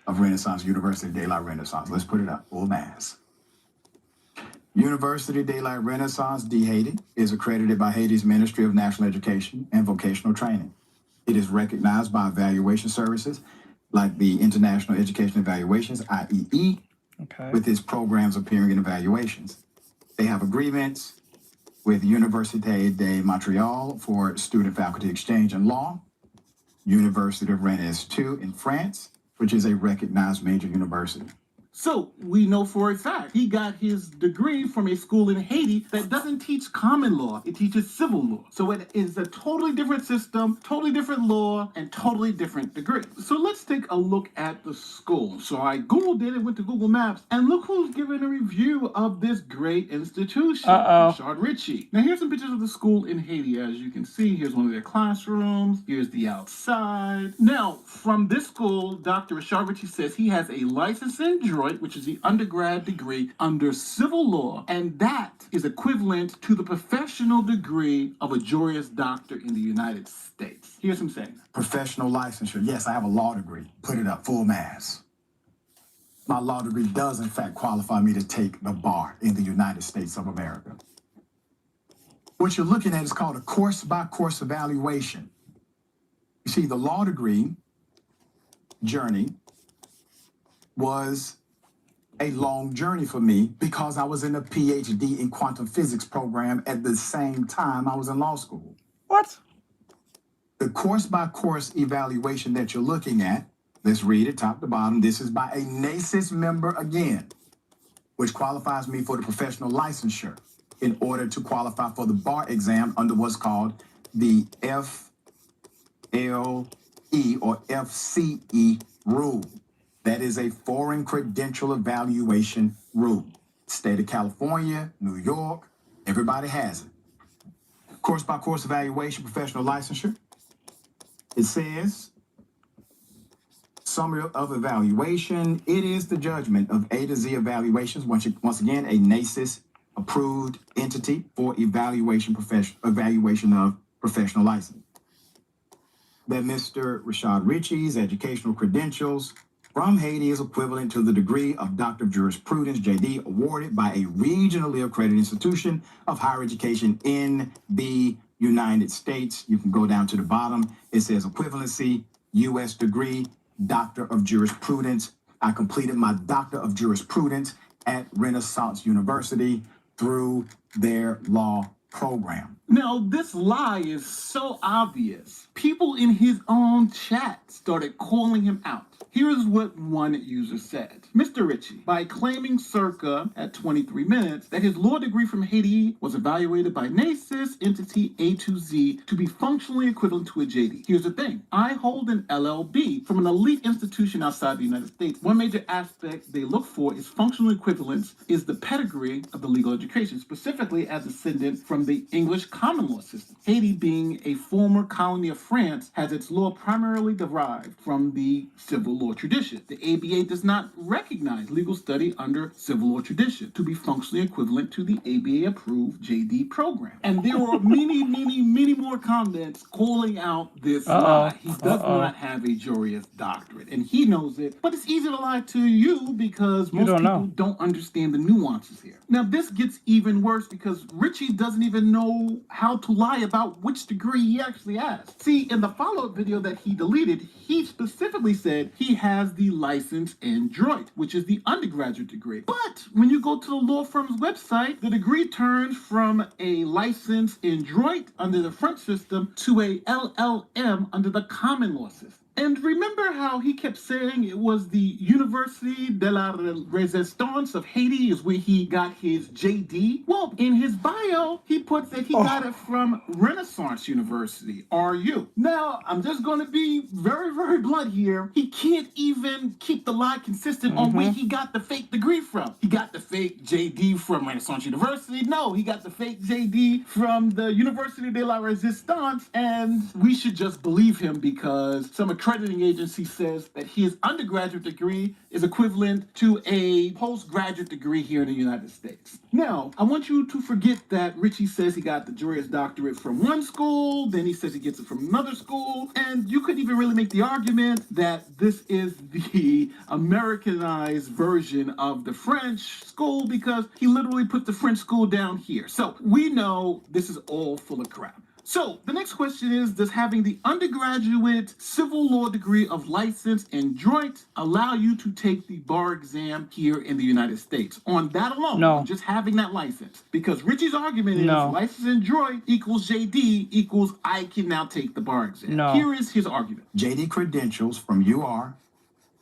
of Renaissance, University de la Renaissance. Let's put it up. Full mass. University de la Renaissance de Haiti is accredited by Haiti's Ministry of National Education and Vocational Training. It is recognized by evaluation services like the International Education Evaluations, IEE, with its programs appearing in evaluations. They have agreements with Université de Montréal for student-faculty exchange in law, University of Rennes II in France, which is a recognized major university. So we know for a fact he got his degree from a school in Haiti that doesn't teach common law, it teaches civil law. So it is a totally different system, totally different law, and totally different degree. So let's take a look at the school. So I Googled it and went to Google Maps, and look who's giving a review of this great institution, Richard Ritchie. Now here's some pictures of the school in Haiti. As you can see, here's one of their classrooms, here's the outside. Now, from this school, Dr. Richard Ritchie says he has a license in joint droit, which is the undergrad degree under civil law, and that is equivalent to the professional degree of a Juris Doctor in the United States. Here's him saying that. Professional licensure. Yes, I have a law degree. Put it up, full mass. My law degree does, in fact, qualify me to take the bar in the United States of America. What you're looking at is called a course-by-course evaluation. You see, the law degree journey was a long journey for me because I was in a PhD in quantum physics program at the same time I was in law school. What? The course-by-course evaluation that you're looking at, let's read it top to bottom. This is by a NASUS member again, which qualifies me for the professional licensure in order to qualify for the bar exam under what's called the FLE or FCE rule. That is a foreign credential evaluation rule. State of California, New York, everybody has it. Course-by-course evaluation, professional licensure. It says, summary of evaluation. It is the judgment of A to Z evaluations. Once again, a NASUS approved entity for evaluation of professional license. That Mr. Rashad Ritchie's educational credentials from Haiti is equivalent to the degree of Doctor of Jurisprudence, JD, awarded by a regionally accredited institution of higher education in the United States. You can go down to the bottom. It says equivalency, U.S. degree, Doctor of Jurisprudence. I completed my Doctor of Jurisprudence at Renaissance University through their law program. Now, this lie is so obvious. People in his own chat started calling him out. Here's what one user said. Mr. Ritchie, by claiming circa at 23 minutes that his law degree from Haiti was evaluated by NASUS entity A to Z to be functionally equivalent to a JD. Here's the thing. I hold an LLB from an elite institution outside the United States. One major aspect they look for is functional equivalence is the pedigree of the legal education, specifically as descendant from the English common law system. Haiti, being a former colony of France, has its law primarily derived from the civil law tradition. The ABA does not recognize legal study under civil law tradition to be functionally equivalent to the ABA-approved JD program. And there were many more comments calling out this lie. He does not have a Juris Doctorate, and he knows it, but it's easy to lie to you because most people don't understand the nuances here. Now, this gets even worse because Ritchie doesn't even know how to lie about which degree he actually has. See, in the follow-up video that he deleted, he specifically said he has the license in droit, which is the undergraduate degree. But when you go to the law firm's website, the degree turns from a license in droit under the French system to a LLM under the common law system. And remember how he kept saying it was the Université de la Résistance of Haiti is where he got his JD? Well, in his bio, he puts that he got it from Renaissance University, RU. Now, I'm just going to be very blunt here. He can't even keep the lie consistent on where he got the fake degree from. He got the fake JD from Renaissance University. No, he got the fake JD from the Université de la Résistance, and we should just believe him because some accrediting agency says that his undergraduate degree is equivalent to a postgraduate degree here in the United States. Now, I want you to forget that Ritchie says he got the Juris Doctorate from one school, then he says he gets it from another school, and you could even really make the argument that this is the Americanized version of the French school because he literally put the French school down here. So we know this is all full of crap. So the next question is, does having the undergraduate civil law degree of license in droit allow you to take the bar exam here in the United States? On that alone, on just having that license. Because Ritchie's argument is license in droit equals JD equals I can now take the bar exam. Here is his argument. JD credentials from UR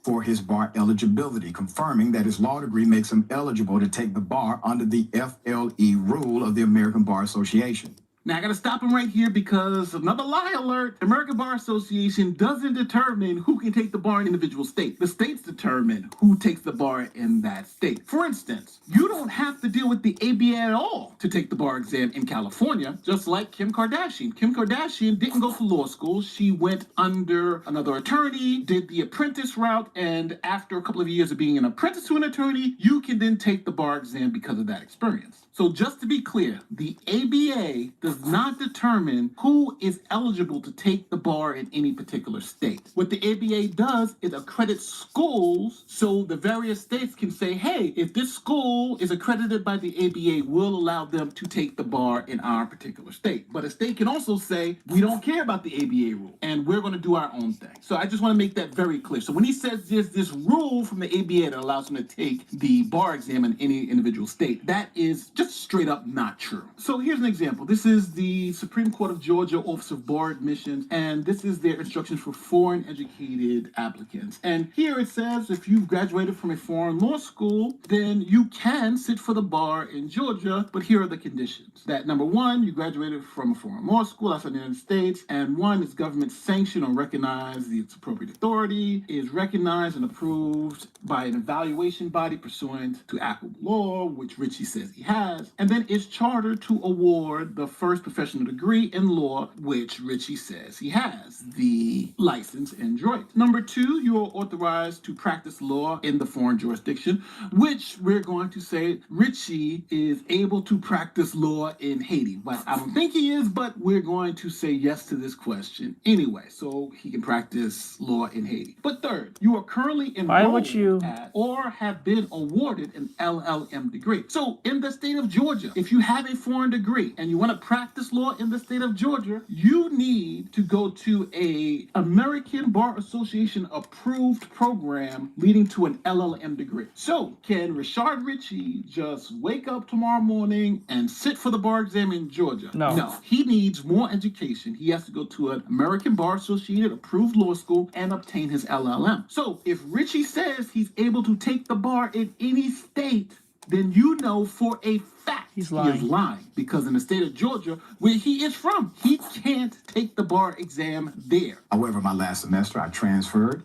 for his bar eligibility, confirming that his law degree makes him eligible to take the bar under the FLE rule of the American Bar Association. Now, I got to stop him right here because another lie alert. American Bar Association doesn't determine who can take the bar in individual state. The states determine who takes the bar in that state. For instance, you don't have to deal with the ABA at all to take the bar exam in California, just like Kim Kardashian. Kim Kardashian didn't go to law school. She went under another attorney, did the apprentice route, and after a couple of years of being an apprentice to an attorney, you can then take the bar exam because of that experience. So just to be clear, the ABA does not determine who is eligible to take the bar in any particular state. What the ABA does is accredit schools so the various states can say, hey, if this school is accredited by the ABA, we'll allow them to take the bar in our particular state. But a state can also say, we don't care about the ABA rule and we're going to do our own thing. So I just want to make that very clear. So when he says there's this rule from the ABA that allows him to take the bar exam in any individual state, that is just straight up not true. So here's an example. This is the Supreme Court of Georgia Office of Bar Admissions, and this is their instructions for foreign educated applicants. And here it says if you've graduated from a foreign law school, then you can sit for the bar in Georgia, but here are the conditions. That number one, you graduated from a foreign law school outside the United States, and one is government sanctioned or recognized, its appropriate authority is recognized and approved by an evaluation body pursuant to applicable law, which Richie says he has, and then is chartered to award the first professional degree in law, which Richie says he has, the license in Detroit. Number two, you are authorized to practice law in the foreign jurisdiction, which we're going to say Richie is able to practice law in Haiti. But I don't think he is, but we're going to say yes to this question anyway, so he can practice law in Haiti. But third, you are currently enrolled at or have been awarded an LLM degree. So in the state of Georgia, if you have a foreign degree and you want to practice law in the state of Georgia, you need to go to a American Bar Association approved program leading to an LLM degree. So can Rashard Ritchie just wake up tomorrow morning and sit for the bar exam in Georgia? No, he needs more education. He has to go to an American Bar Associated approved law school and obtain his LLM. So if Richie says he's able to take the bar in any state, then you know for a fact he is lying, because in the state of Georgia, where he is from, he can't take the bar exam there. However, my last semester, I transferred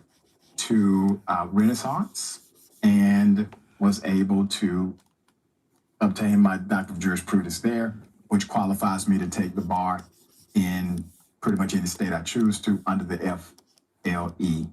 to Renaissance and was able to obtain my Doctor of Jurisprudence there, which qualifies me to take the bar in pretty much any state I choose to under the FLE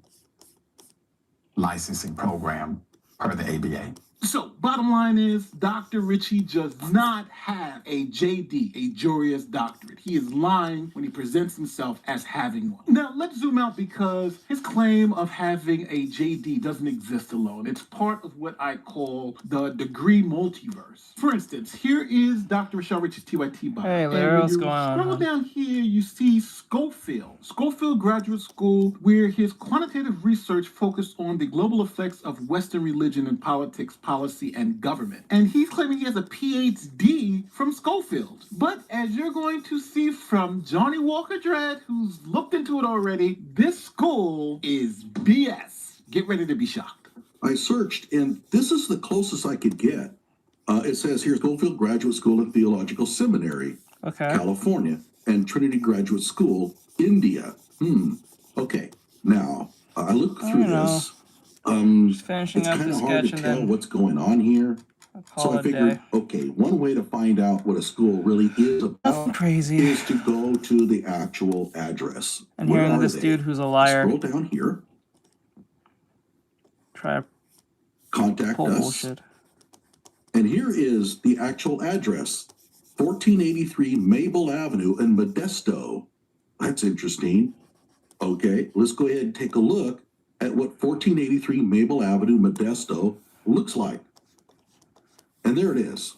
licensing program per the ABA. So, bottom line is, Dr. Ritchie does not have a JD, a Juris Doctorate. He is lying when he presents himself as having one. Now, let's zoom out because his claim of having a JD doesn't exist alone. It's part of what I call the degree multiverse. For instance, here is Dr. Rashard Ritchie's TYT bio. Hey, Larry, what's going on? Scroll down here, you see Schofield Graduate School, where his quantitative research focused on the global effects of Western religion and politics, policy, and government. And he's claiming he has a PhD from Schofield. But as you're going to see from Johnny Walker Dredd, who's looked into it already, this school is BS. Get ready to be shocked. I searched, and this is the closest I could get. It says here, Schofield Graduate School and Theological Seminary, California, and Trinity Graduate School, India. Okay. Now, I looked through this. It's kind of hard to tell what's going on here. So I figured, okay, one way to find out what a school really is about is to go to the actual address. And hearing this dude who's a liar. Scroll down here. Try to contact us. Bullshit. And here is the actual address. 1483 Mabel Avenue in Modesto. That's interesting. Okay, let's go ahead and take a look at what 1483 Mabel Avenue, Modesto looks like. And there it is.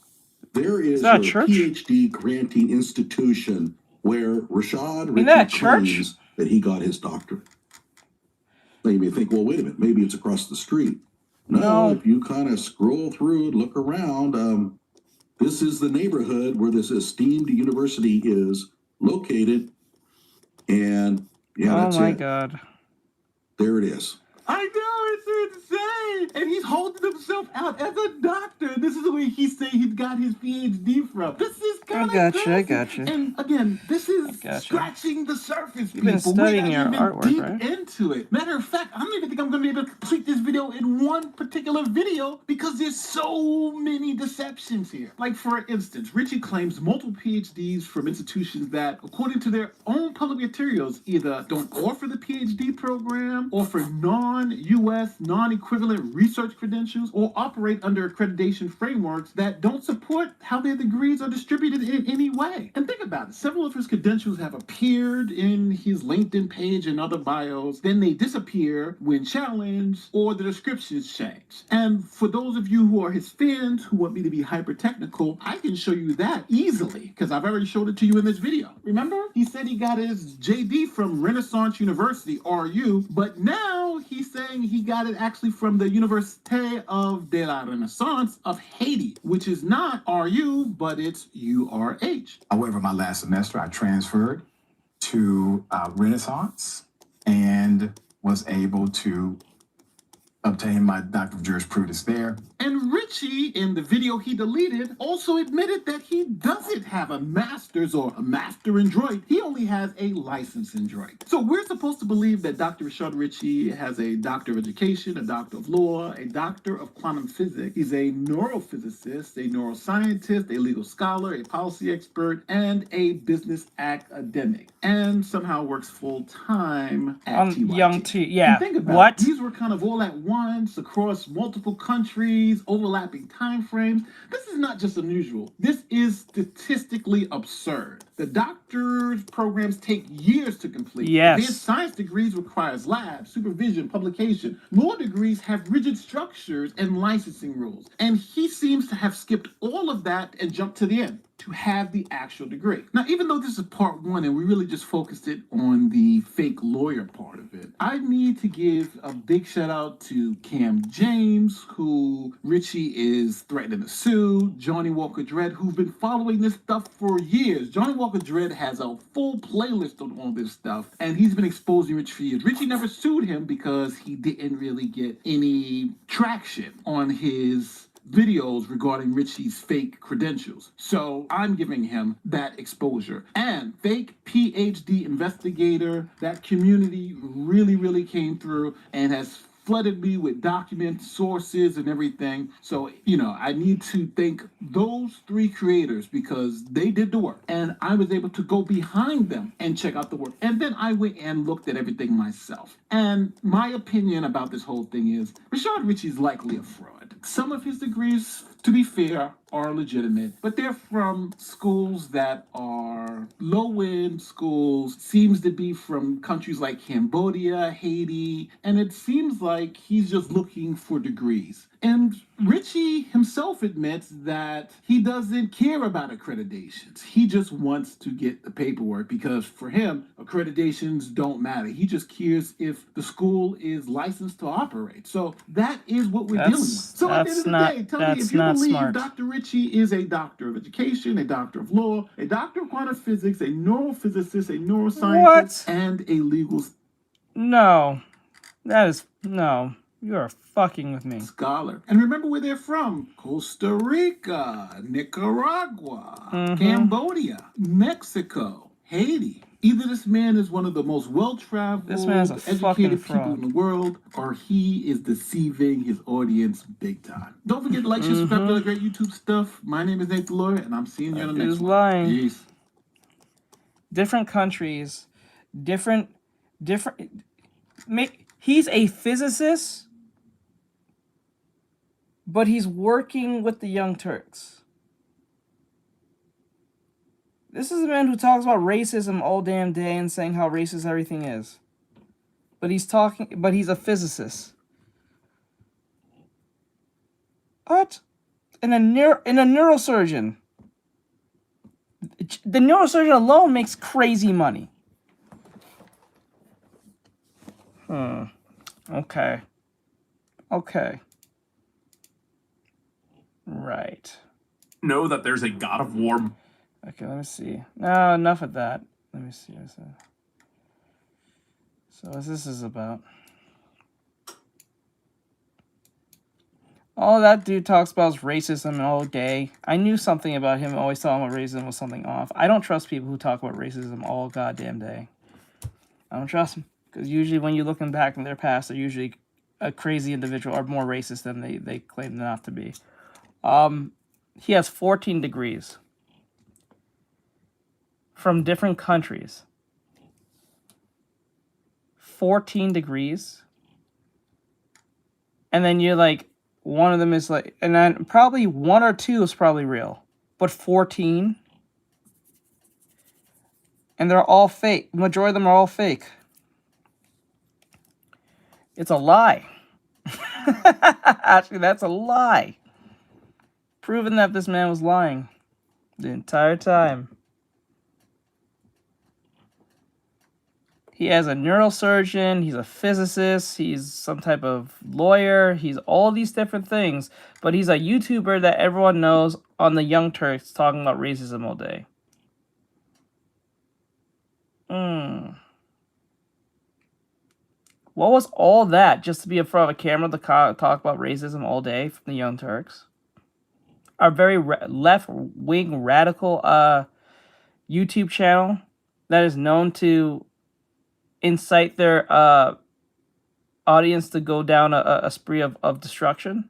There is a PhD granting institution where Rashard Ritchie claims that he got his doctorate. Now you may think, well, wait a minute, maybe it's across the street. No, if you kind of scroll through, look around, this is the neighborhood where this esteemed university is located. And yeah, that's it. Oh my God. There it is. I know, it's insane. And he's holding himself out as a doctor. This is where he's saying he's got his PhD from. This is kind of crazy. I gotcha. And again, this is scratching the surface, You've been studying your artwork, deep right? into it. Matter of fact, I don't even think I'm going to be able to complete this video in one particular video because there's so many deceptions here. Like, for instance, Richie claims multiple PhDs from institutions that, according to their own public materials, either don't offer the PhD program, offer non-US, non-equivalent research credentials, or operate under accreditation frameworks that don't support how their degrees are distributed in any way. And think about it. Several of his credentials have appeared in his LinkedIn page and other bios, then they disappear when challenged or the descriptions change. And for those of you who are his fans who want me to be hyper-technical, I can show you that easily because I've already showed it to you in this video. Remember? He said he got his JD from Renaissance University, RU, but now he's saying he got it actually from the Université de la Renaissance of Haiti, which is not RU, but it's URH. However, my last semester, I transferred to Renaissance and was able to obtain my Doctor of Jurisprudence there. And Richie, in the video he deleted, also admitted that he doesn't have a master's or a master in droid. He only has a license in droid. So we're supposed to believe that Dr. Richard Ritchie has a doctor of education, a doctor of law, a doctor of quantum physics. He's a neurophysicist, a neuroscientist, a legal scholar, a policy expert, and a business academic. And somehow works full-time at TYT. Young T, yeah. And think about it. These were kind of all at once, across multiple countries, overlapping time frames. This is not just unusual. This is statistically absurd. The doctor's programs take years to complete. Yes. Advanced science degrees requires labs, supervision, publication. Law degrees have rigid structures and licensing rules. And he seems to have skipped all of that and jumped to the end to have the actual degree. Now, even though this is part one and we really just focused it on the fake lawyer part of it, I need to give a big shout out to Cam James, who Richie is threatening to sue, Johnny Walker Dredd, who've been following this stuff for years. Johnny Walker Dredd has a full playlist on all this stuff, and he's been exposing Richie for years. Richie never sued him because he didn't really get any traction on his videos regarding Richie's fake credentials. So I'm giving him that exposure. And fake PhD investigator, that community really came through and has flooded me with documents, sources, and everything. So, I need to thank those three creators because they did the work. And I was able to go behind them and check out the work. And then I went and looked at everything myself. And my opinion about this whole thing is Richard Ritchie's likely a fraud. Some of his degrees, to be fair, are legitimate, but they're from schools that are low-end schools, seems to be from countries like Cambodia, Haiti, and it seems like he's just looking for degrees. And Richie himself admits that he doesn't care about accreditations. He just wants to get the paperwork because for him, accreditations don't matter. He just cares if the school is licensed to operate. So that is what we're dealing with. So at the end of the day, tell me if you believe Dr. Ritchie is a doctor of education, a doctor of law, a doctor of quantum physics, a neurophysicist, a neuroscientist, and a legal... No. That is... No. You are fucking with me. Scholar. And remember where they're from. Costa Rica, Nicaragua, Cambodia, Mexico, Haiti. Either this man is one of the most well-traveled, educated people in the world, or he is deceiving his audience big time. Don't forget to like, share, subscribe to other great YouTube stuff. My name is Nate the Lawyer, and I'm seeing you on the next one. Lying. Peace. Different countries, different. He's a physicist, but he's working with the Young Turks. This is a man who talks about racism all damn day and saying how racist everything is. But he's a physicist. What? And a neurosurgeon. The neurosurgeon alone makes crazy money. Okay. Right. Know that there's a God of War. Okay, let me see. No, enough of that. Let me see. So what this is about. All that dude talks about is racism all day. I knew something about him. Always thought about racism was something off. I don't trust people who talk about racism all goddamn day. I don't trust them. Because usually when you're looking back in their past, they're usually a crazy individual or more racist than they claim not to be. He has 14 degrees. From different countries. 14 degrees. And then you're like, one of them is like, and then probably 1 or 2 is probably real. But 14? And they're all fake. The majority of them are all fake. It's a lie. Actually, that's a lie. Proven that this man was lying the entire time. He has a neurosurgeon, he's a physicist, he's some type of lawyer, he's all these different things, but he's a YouTuber that everyone knows on the Young Turks talking about racism all day. What was all that just to be in front of a camera to talk about racism all day from the Young Turks? Our very left-wing radical YouTube channel that is known to incite their audience to go down a spree of destruction.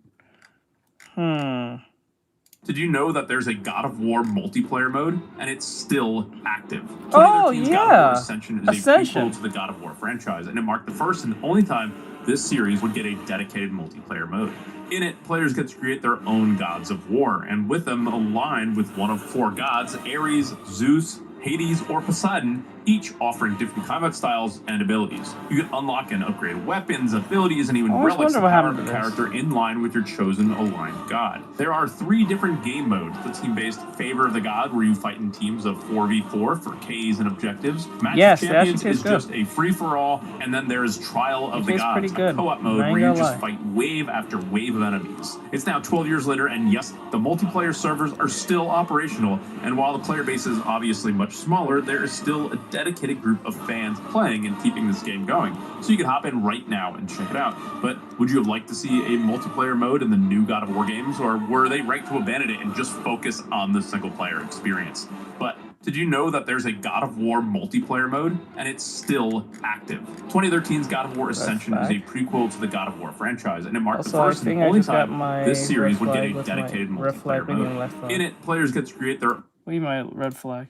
Did you know that there's a God of War multiplayer mode and it's still active? Oh, 2013's yeah. God of War Ascension is a prequel to the God of War franchise, and it marked the first and only time this series would get a dedicated multiplayer mode. In it, players get to create their own gods of war, and with them aligned with one of 4 gods, Ares, Zeus, Hades, or Poseidon, each offering different combat styles and abilities. You can unlock and upgrade weapons, abilities, and even relics to power the character in line with your chosen aligned god. There are 3 different game modes. The team-based Favor of the God, where you fight in teams of 4v4 for Ks and objectives. Match of Champions is just a free-for-all, and then there's Trial of the Gods, a co-op mode where you just fight wave after wave of enemies. It's now 12 years later, and yes, the multiplayer servers are still operational, and while the player base is obviously much smaller, there is still a dedicated group of fans playing and keeping this game going. So you can hop in right now and check it out. But would you have liked to see a multiplayer mode in the new God of War games, or were they right to abandon it and just focus on the single player experience? But did you know that there's a God of War multiplayer mode and it's still active? 2013's God of War Ascension is a prequel to the God of War franchise, and it marked the first and only time this series would get a dedicated multiplayer mode. In it, players get to create their... What do you mean, red flag?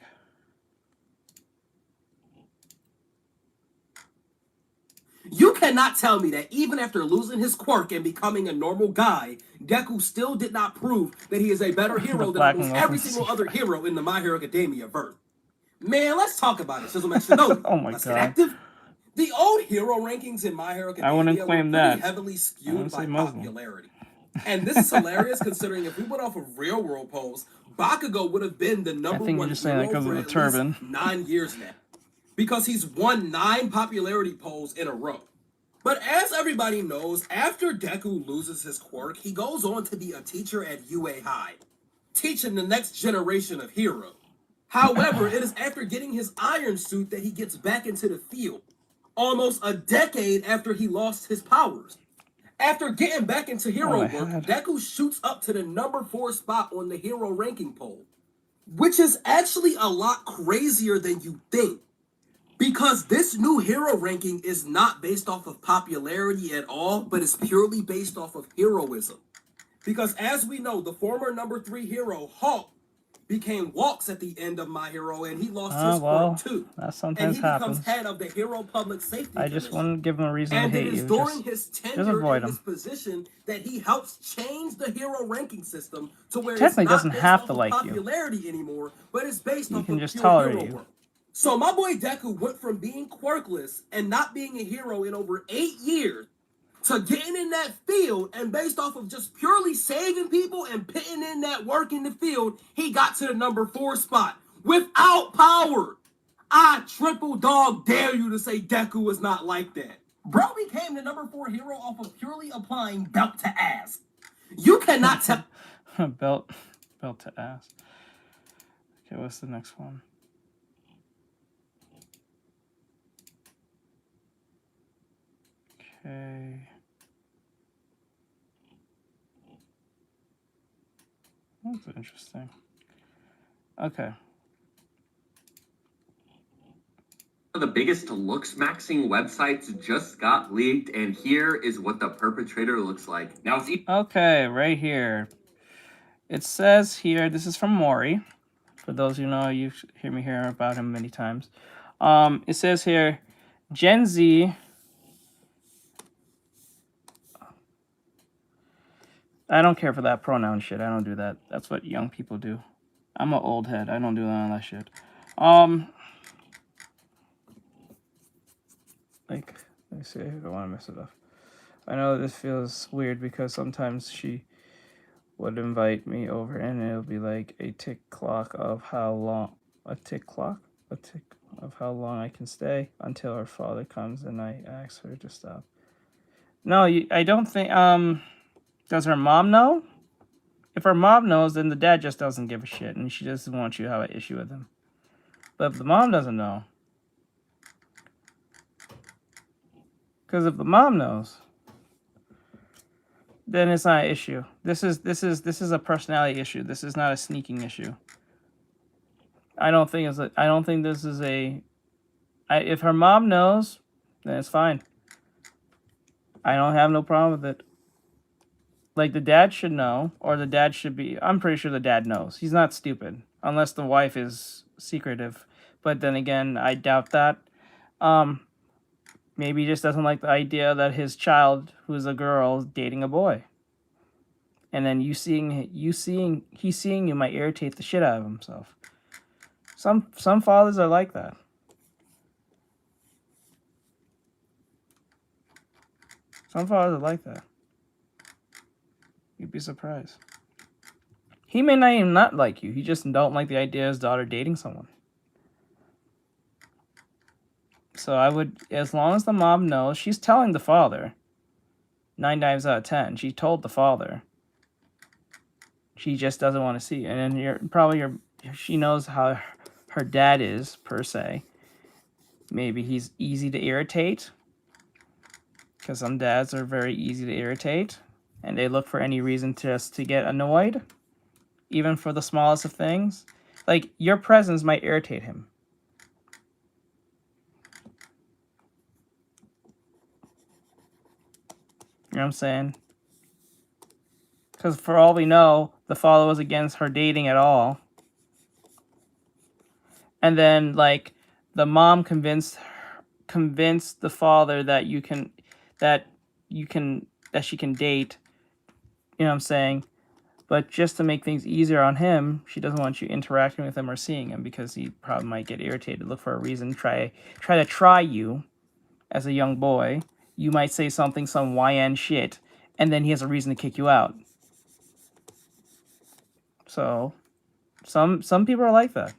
You cannot tell me that even after losing his quirk and becoming a normal guy, Deku still did not prove that he is a better hero than almost every single other hero in the My Hero Academia verse. Man, let's talk about it. Sizzle Shinobi. Oh my Let's god. get active. The old hero rankings in My Hero Academia I wouldn't claim were pretty that. heavily skewed by popularity. And this is hilarious considering if we went off of real world polls, Bakugo would have been the number one hero for at least 9 years now. Because he's won 9 popularity polls in a row. But as everybody knows, after Deku loses his quirk, he goes on to be a teacher at UA High, teaching the next generation of heroes. However, it is after getting his iron suit that he gets back into the field, almost a decade after he lost his powers. After getting back into hero work, Deku shoots up to the number 4 spot on the hero ranking poll, which is actually a lot crazier than you think. Because this new hero ranking is not based off of popularity at all, but it's purely based off of heroism. Because as we know, the former number 3 hero, Hawk, became Walks at the end of My Hero, and he lost his quirk too. That sometimes and he becomes head of the Hero Public Safety I just Commission. wouldn't give him a reason And to it hate is you. during Just his tenure avoid in him. his position that he helps change the hero ranking system to where Technically it's not doesn't based have off to of like you. popularity anymore, but it's based He off can of just pure tolerate hero you. work. So my boy Deku went from being quirkless and not being a hero in over 8 years to getting in that field, and based off of just purely saving people and putting in that work in the field, he got to the number 4 spot without power. I triple dog dare you to say Deku is not like that. Bro became the number 4 hero off of purely applying belt to ass. You cannot tell. belt to ass. Okay, what's the next one? Okay. That's interesting. Okay. The biggest looks maxing websites just got leaked, and here is what the perpetrator looks like. Now it's Okay, right here. It says here, this is from Maury. For those who know, you hear me hear about him many times. It says here, Gen Z. I don't care for that pronoun shit. I don't do that. That's what young people do. I'm an old head. I don't do none of that shit. Like, let me see. I don't want to mess it up. I know this feels weird because sometimes she would invite me over and it'll be like a tick clock of how long. A tick clock? A tick of how long I can stay until her father comes and I ask her to stop. No, I don't think. Does her mom know? If her mom knows, then the dad just doesn't give a shit and she doesn't want you to have an issue with him. But if the mom doesn't know, because if the mom knows, then it's not an issue. This is a personality issue. This is not a sneaking issue. I don't think this is a. If her mom knows, then it's fine. I don't have no problem with it. Like, the dad should know, or the dad should be... I'm pretty sure the dad knows. He's not stupid, unless the wife is secretive. But then again, I doubt that. Maybe he just doesn't like the idea that his child, who's a girl, is dating a boy. And then he seeing you might irritate the shit out of himself. Some fathers are like that. Some fathers are like that. You'd be surprised. He may not even not like you. He just don't like the idea of his daughter dating someone. So I would, as long as the mom knows, she's telling the father. 9 times out of 10, she told the father. She just doesn't want to see. And then she knows how her dad is, per se. Maybe he's easy to irritate. Because some dads are very easy to irritate. And they look for any reason just to get annoyed. Even for the smallest of things. Like, your presence might irritate him. You know what I'm saying? Because for all we know, the father was against her dating at all. And then, like, the mom convinced the father that she can date. You know what I'm saying? But just to make things easier on him, she doesn't want you interacting with him or seeing him because he probably might get irritated. Look for a reason. Try to try you as a young boy. You might say something, some YN shit, and then he has a reason to kick you out. So, some people are like that.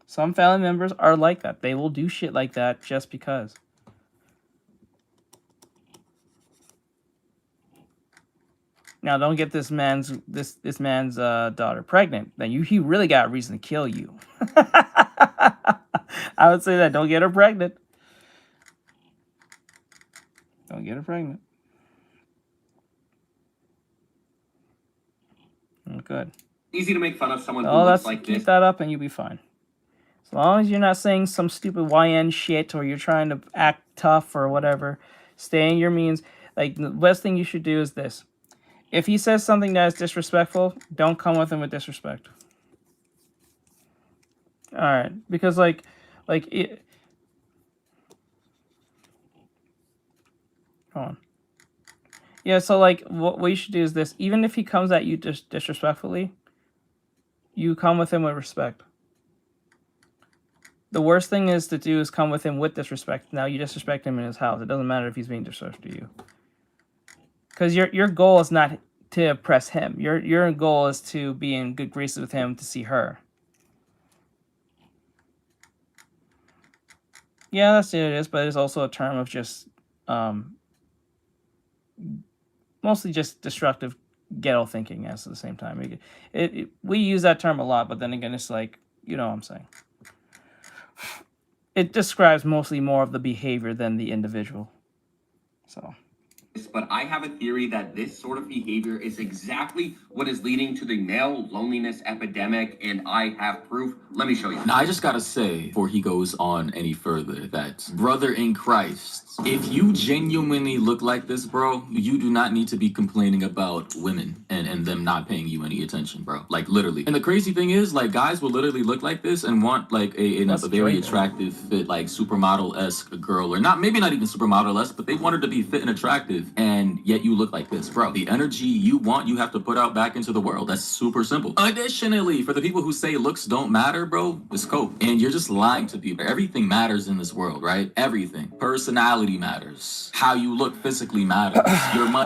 Some family members are like that. They will do shit like that just because. Now, don't get this man's daughter pregnant. Then he really got a reason to kill you. I would say that. Don't get her pregnant. Don't get her pregnant. Good. easy to make fun of someone who looks like this. Keep that up and you'll be fine. As long as you're not saying some stupid YN shit or you're trying to act tough or whatever, stay in your means. Like, the best thing you should do is this. If he says something that is disrespectful, don't come with him with disrespect. Alright, because it... Hold on. Yeah, so, like, what you should do is this. Even if he comes at you disrespectfully, you come with him with respect. The worst thing is to do is come with him with disrespect. Now you disrespect him in his house. It doesn't matter if he's being disrespectful to you. Because your goal is not to impress him. Your goal is to be in good graces with him to see her. Yeah, that's what it is, but it's also a term of just mostly just destructive ghetto thinking at the same time. We use that term a lot, but then again, it's like, you know what I'm saying. It describes mostly more of the behavior than the individual. So but I have a theory that this sort of behavior is exactly what is leading to the male loneliness epidemic, and I have proof. Let me show you. Now, I just gotta say, before he goes on any further, that brother in Christ, if you genuinely look like this, bro, you do not need to be complaining about women and them not paying you any attention, bro. Like, literally. And the crazy thing is, like, guys will literally look like this and want, like, a very attractive, fit, like, supermodel-esque girl, or not, maybe not even supermodel-esque, but they want her to be fit and attractive, and yet you look like this, bro. The energy you want, you have to put out back into the world. That's super simple. Additionally, for the people who say looks don't matter, bro, it's cope. And you're just lying to people. Everything matters in this world, right? Everything. Personality matters. How you look physically matters.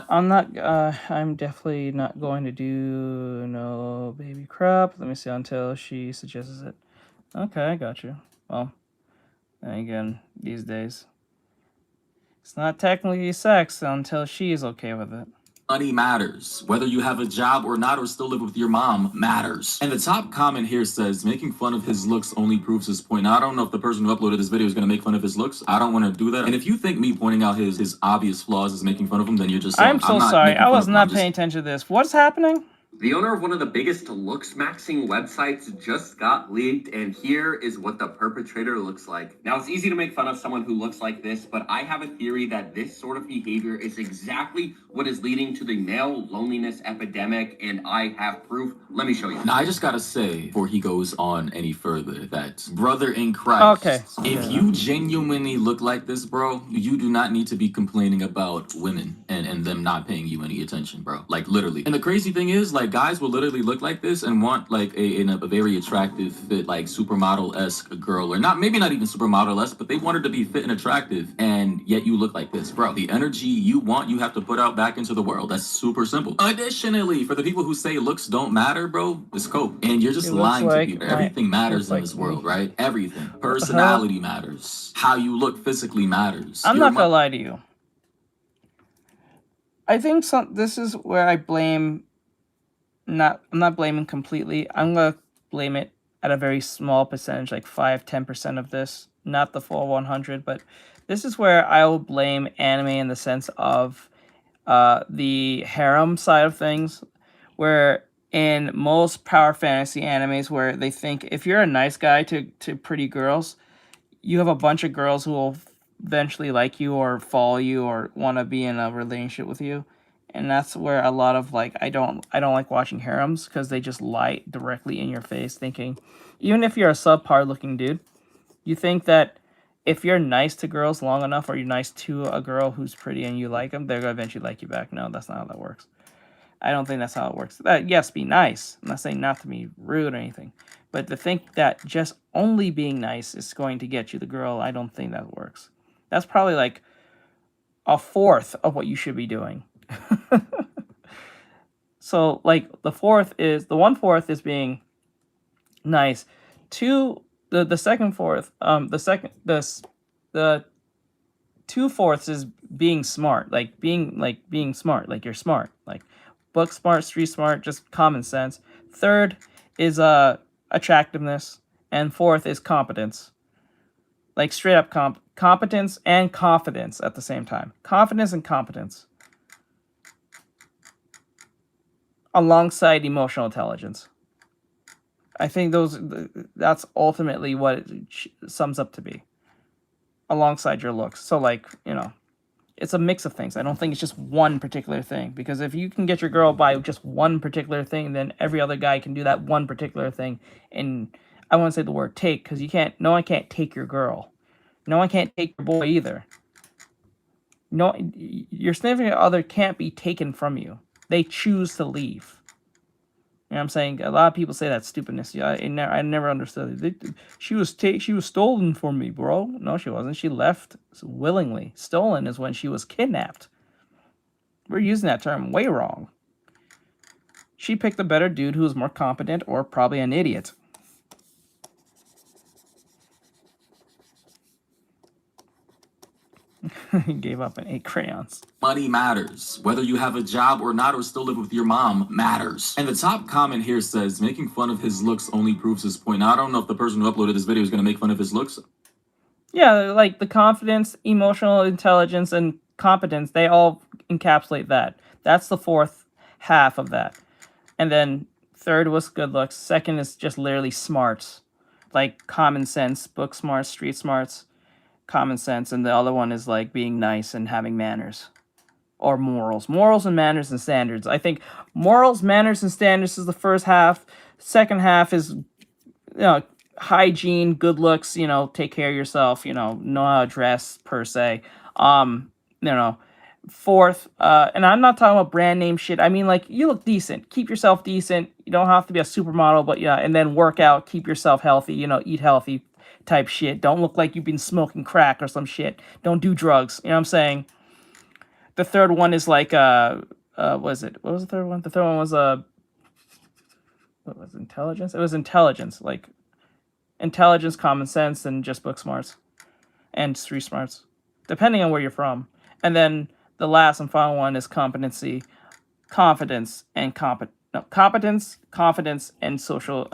I'm definitely not going to do no baby crap. Let me see until she suggests it. Okay, I got you. Well, then again, these days, it's not technically sex until she is okay with it. Money matters. Whether you have a job or not, or still live with your mom, matters. And the top comment here says, making fun of his looks only proves his point. Now, I don't know if the person who uploaded this video is going to make fun of his looks. I don't want to do that. And if you think me pointing out his obvious flaws is making fun of him, then you're just... I'm so sorry. I was not paying attention to this. What's happening? The owner of one of the biggest looks maxing websites just got leaked, and here is what the perpetrator looks like. Now, it's easy to make fun of someone who looks like this, but I have a theory that this sort of behavior is exactly what is leading to the male loneliness epidemic, and I have proof. Let me show you. Now, I just gotta say, before he goes on any further, that brother in Christ, if you genuinely look like this, bro, you do not need to be complaining about women and them not paying you any attention, bro. Like, literally. And the crazy thing is, like, guys will literally look like this and want, like, a very attractive, fit, like, supermodel-esque girl, or not, maybe not even supermodel-esque, but they want her to be fit and attractive, and yet you look like this, bro. The energy you want, you have to put out back into the world. That's super simple. Additionally, for the people who say looks don't matter, bro, it's cope. And you're just lying to people. Everything matters in this world, right? Everything. Personality matters. How you look physically matters. I'm not gonna lie to you. I think this is where I blame... I'm not blaming completely. I'm gonna blame it at a very small percentage, like 5-10% of this, not the full 100. But this is where I will blame anime in the sense of the harem side of things, where in most power fantasy animes, where they think if you're a nice guy to pretty girls, you have a bunch of girls who will eventually like you or follow you or want to be in a relationship with you. And that's where a lot of, like, I don't like watching harems, because they just lie directly in your face, thinking, even if you're a subpar looking dude, you think that if you're nice to girls long enough, or you're nice to a girl who's pretty and you like them, they're going to eventually like you back. No, that's not how that works. I don't think that's how it works. Yes, be nice. I'm not saying not to be rude or anything. But to think that just only being nice is going to get you the girl, I don't think that works. That's probably like a fourth of what you should be doing. So, like, the 1/4 is being nice. The second fourth, the 2/4 is being smart, like being smart, like you're smart, like book smart, street smart, just common sense. Third is attractiveness, and fourth is competence, like straight up competence and confidence at the same time. Confidence and competence, alongside emotional intelligence. I think that's ultimately what it sums up to be, alongside your looks. So, like, you know, it's a mix of things. I don't think it's just one particular thing, because if you can get your girl by just one particular thing, then every other guy can do that one particular thing. And I won't say the word take, because no one can't take your girl. No one can't take your boy either. No, your significant other can't be taken from you. They choose to leave. You know what I'm saying? A lot of people say that stupidness. Yeah, I never understood it. She was stolen from me, bro. No, she wasn't. She left willingly. Stolen is when she was kidnapped. We're using that term way wrong. She picked a better dude who was more competent, or probably an idiot. He gave up and ate crayons. Money matters. Whether you have a job or not, or still live with your mom, matters. And the top comment here says, making fun of his looks only proves his point. Now, I don't know if the person who uploaded this video is going to make fun of his looks. Yeah, like the confidence, emotional intelligence, and competence, they all encapsulate that. That's the fourth half of that. And then third was good looks. Second is just literally smarts, like common sense, book smarts, street smarts, common sense. And the other one is like being nice and having manners or morals. Morals and manners and standards. I think morals, manners, and standards is the first half. Second half is, hygiene, good looks, take care of yourself, know how to dress per se. Fourth, and I'm not talking about brand name shit. I mean, like, you look decent. Keep yourself decent. You don't have to be a supermodel, but and then work out, keep yourself healthy, eat healthy type shit. Don't look like you've been smoking crack or some shit. Don't do drugs. You know what I'm saying? The third one is like, what was it? What was the third one? The third one was, what was it, intelligence? It was intelligence, like intelligence, common sense, and just book smarts and street smarts, depending on where you're from. And then the last and final one is competency, competence, and competence, confidence, and social,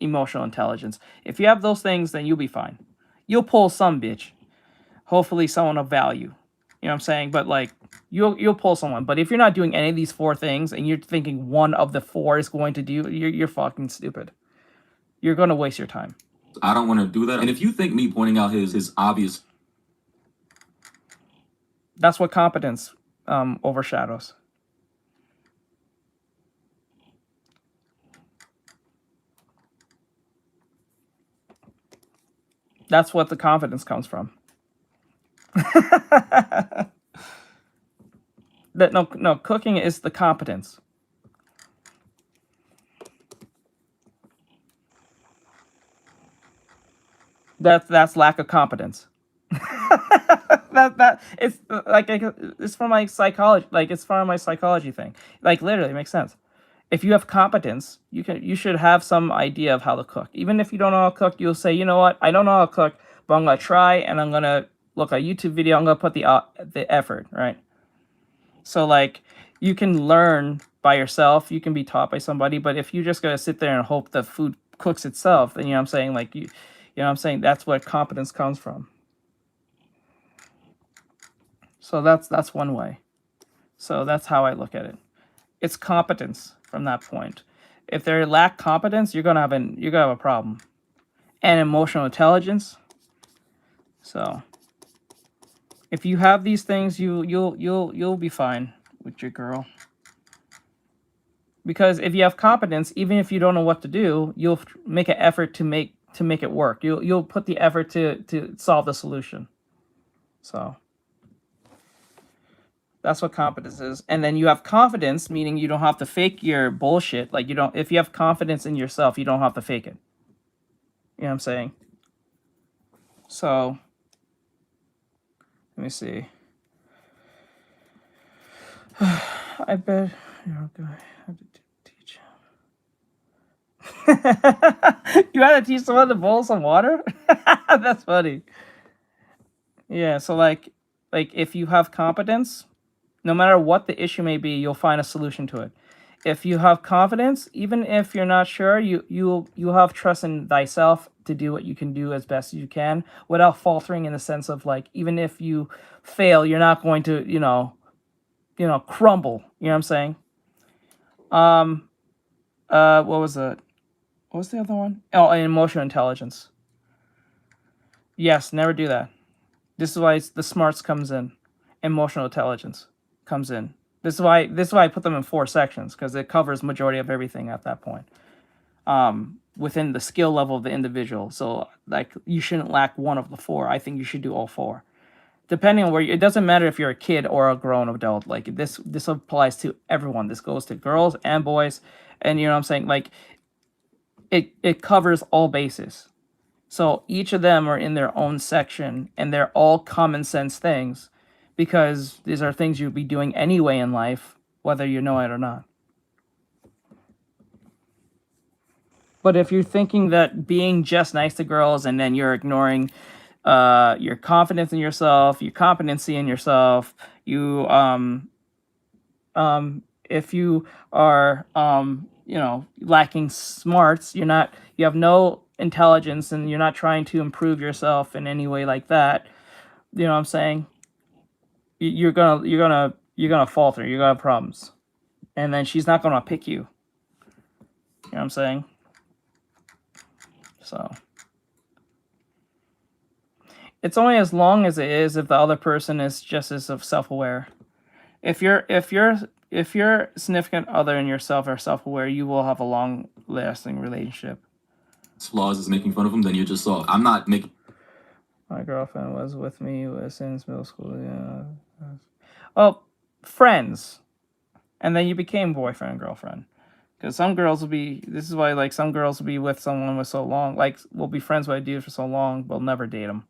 emotional intelligence. If you have those things, then you'll be fine. You'll pull some bitch. Hopefully someone of value. You know what I'm saying? But like, you'll pull someone. But if you're not doing any of these four things and you're thinking one of the four is going to do, you're fucking stupid. You're going to waste your time. I don't want to do that. And if you think me pointing out his obvious... That's what competence overshadows. That's what the confidence comes from. No, cooking is the competence. That's lack of competence. that it's like it's from my psychology, like it's from my psychology thing. Like literally, it makes sense. If you have competence, you should have some idea of how to cook. Even if you don't know how to cook, you'll say, you know what, I don't know how to cook, but I'm gonna try and I'm gonna look at a YouTube video. I'm gonna put the effort, right? So like you can learn by yourself, you can be taught by somebody, but if you just gotta sit there and hope the food cooks itself, then I'm saying, like you know what I'm saying, that's where competence comes from. So that's one way. So that's how I look at it. It's competence from that point. If they lack competence, you're gonna have a problem. And emotional intelligence. So if you have these things, you'll be fine with your girl. Because if you have competence, even if you don't know what to do, you'll make an effort to make it work. You'll put the effort to solve the solution. So that's what competence is. And then you have confidence, meaning you don't have to fake your bullshit. Like if you have confidence in yourself, you don't have to fake it. You know what I'm saying? So let me see. I bet you're gonna have to teach him. You had to teach someone to boil some water? That's funny. Yeah, so like if you have competence, no matter what the issue may be, you'll find a solution to it. If you have confidence, even if you're not sure, you'll have trust in thyself to do what you can do as best as you can without faltering, in the sense of like, even if you fail, you're not going to, crumble. You know what I'm saying? What was it? What was the other one? Oh, emotional intelligence. Yes, never do that. This is why the smarts comes in. Emotional intelligence comes in. This is why I put them in 4 sections, because it covers majority of everything at that point. Within the skill level of the individual. So like you shouldn't lack one of the 4. I think you should do all 4. Depending on where it doesn't matter if you're a kid or a grown adult. Like this applies to everyone. This goes to girls and boys. And you know what I'm saying? Like it covers all bases. So each of them are in their own section, and they're all common sense things, because these are things you'd be doing anyway in life, whether you know it or not. But if you're thinking that being just nice to girls and then you're ignoring your confidence in yourself, your competency in yourself, if you are lacking smarts, you have no intelligence, and you're not trying to improve yourself in any way like that, you know what I'm saying? you're gonna falter. You're gonna have problems, and then she's not gonna pick you. You know what I'm saying? So it's only as long as it is if the other person is just as self-aware. If your significant other and yourself are self-aware, you will have a long-lasting relationship. Flaws is making fun of him, then you're just soft. I'm not making. My girlfriend was with me since middle school. Yeah. Oh, friends, and then you became boyfriend and girlfriend. Because some girls will be. This is why, like, some girls will be with someone with so long. Like, will be friends with a dude for so long, but never date him.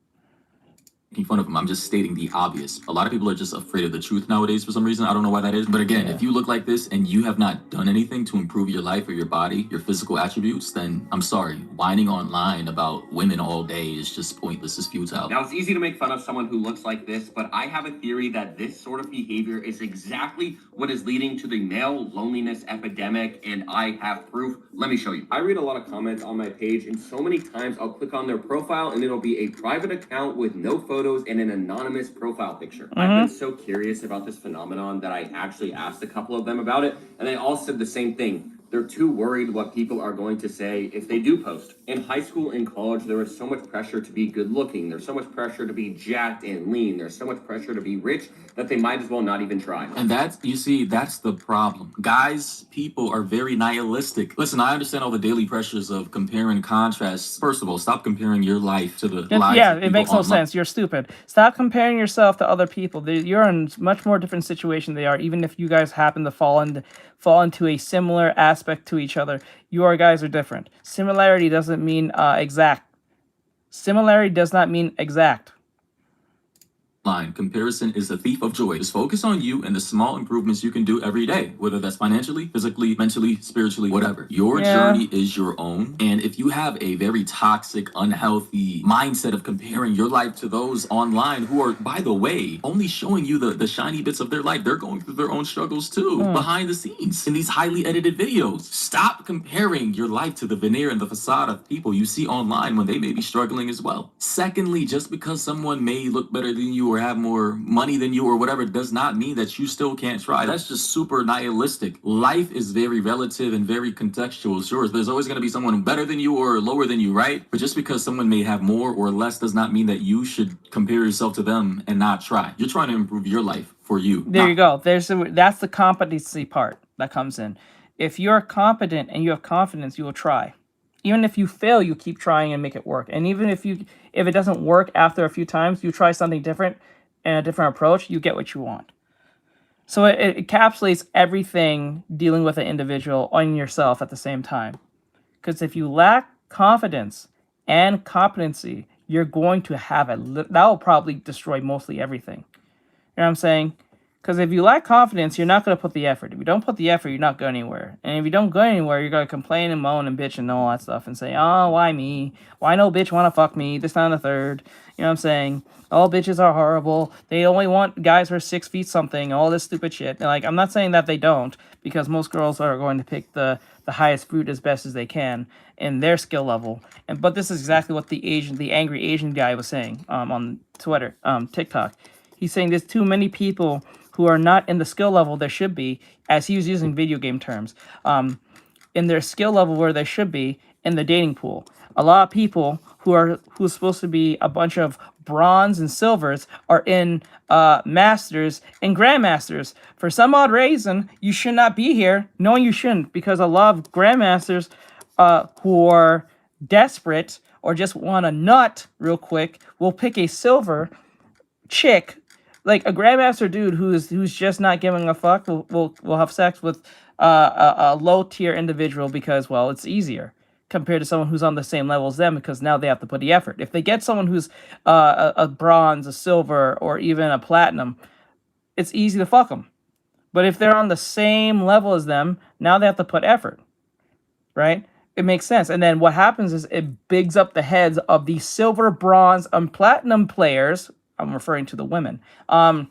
Making fun of him. I'm just stating the obvious. A lot of people are just afraid of the truth nowadays for some reason. I don't know why that is. But again, if you look like this and you have not done anything to improve your life or your body, your physical attributes, then I'm sorry. Whining online about women all day is just pointless. It's futile. Now, it's easy to make fun of someone who looks like this, but I have a theory that this sort of behavior is exactly what is leading to the male loneliness epidemic, and I have proof. Let me show you. I read a lot of comments on my page, and so many times I'll click on their profile and it'll be a private account with no photos and an anonymous profile picture. I've been so curious about this phenomenon that I actually asked a couple of them about it, and they all said the same thing. They're too worried what people are going to say if they do post. In high school and college, there was so much pressure to be good looking. There's so much pressure to be jacked and lean. There's so much pressure to be rich that they might as well not even try. And that's, you see, that's the problem. Guys, people are very nihilistic. Listen, I understand all the daily pressures of compare and contrast. First of all, stop comparing your life to the lives Yeah, of it people makes no online. sense. You're stupid. Stop comparing yourself to other people. You're in much more different situation they are, even if you guys happen to fall into a similar aspect to each other. You guys are different. Similarity doesn't mean exact. Similarity does not mean exact. Line. Comparison is a thief of joy. Just focus on you and the small improvements you can do every day, whether that's financially, physically, mentally, spiritually, whatever. Your journey is your own. And if you have a very toxic, unhealthy mindset of comparing your life to those online who are, by the way, only showing you the shiny bits of their life, they're going through their own struggles too, behind the scenes in these highly edited videos. Stop comparing your life to the veneer and the facade of people you see online when they may be struggling as well. Secondly, just because someone may look better than you or have more money than you or whatever does not mean that you still can't try. That's just super nihilistic. Life is very relative and very contextual. Sure, there's always going to be someone better than you or lower than you, right? But just because someone may have more or less does not mean that you should compare yourself to them and not try. You're trying to improve your life for you. There you go. That's the competency part that comes in. If you're competent and you have confidence, you will try. Even if you fail, you keep trying and make it work. And even if it doesn't work after a few times, you try something different and a different approach, you get what you want. So it encapsulates everything dealing with an individual on yourself at the same time. Because if you lack confidence and competency, you're going to have that will probably destroy mostly everything. You know what I'm saying? Because if you lack confidence, you're not going to put the effort. If you don't put the effort, you're not going anywhere. And if you don't go anywhere, you're going to complain and moan and bitch and all that stuff and say, oh, why me? Why no bitch want to fuck me? This, that, and the third. You know what I'm saying? All bitches are horrible. They only want guys who are 6 feet something. All this stupid shit. And, like, I'm not saying that they don't, because most girls are going to pick the highest fruit as best as they can in their skill level. But this is exactly what the angry Asian guy was saying on Twitter, TikTok. He's saying there's too many people who are not in the skill level there should be, as he was using video game terms, in their skill level where they should be in the dating pool. A lot of people who's supposed to be a bunch of bronze and silvers are in masters and grandmasters. For some odd reason, you should not be here. No, you shouldn't, because a lot of grandmasters who are desperate or just want a nut real quick will pick a silver chick. Like a grandmaster dude who's just not giving a fuck will have sex with a low tier individual because, well, it's easier compared to someone who's on the same level as them, because now they have to put the effort. If they get someone who's a bronze, a silver, or even a platinum, it's easy to fuck them. But if they're on the same level as them, now they have to put effort, right? It makes sense. And then what happens is it bigs up the heads of the silver, bronze, and platinum players. I'm referring to the women, to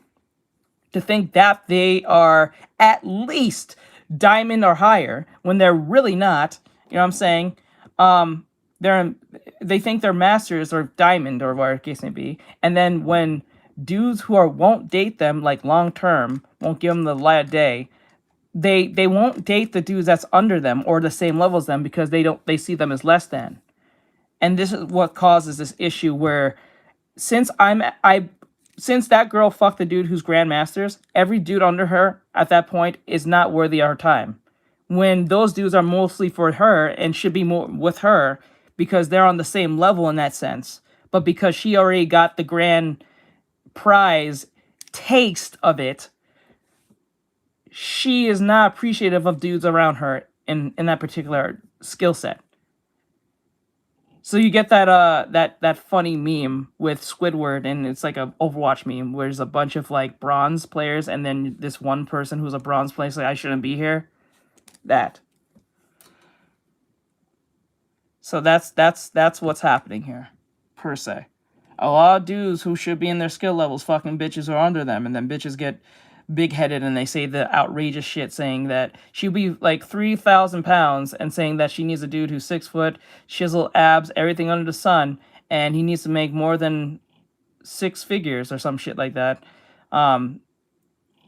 think that they are at least diamond or higher when they're really not. You know what I'm saying? They think they're masters or diamond or whatever the case may be. And then when dudes who won't date them like long term, won't give them the light of day. They won't date the dudes that's under them or the same level as them because they see them as less than. And this is what causes this issue where since that girl fucked the dude who's grandmasters, every dude under her at that point is not worthy of her time. When those dudes are mostly for her and should be more with her because they're on the same level in that sense. But because she already got the grand prize taste of it, she is not appreciative of dudes around her in that particular skill set. So you get that funny meme with Squidward, and it's like a Overwatch meme where there's a bunch of like bronze players, and then this one person who's a bronze player is like, I shouldn't be here. That. So that's what's happening here, per se. A lot of dudes who should be in their skill levels fucking bitches who are under them, and then bitches get big-headed and they say the outrageous shit saying that she'll be like 3,000 pounds and saying that she needs a dude who's 6 foot, chisel abs, everything under the sun, and he needs to make more than 6 figures or some shit like that. And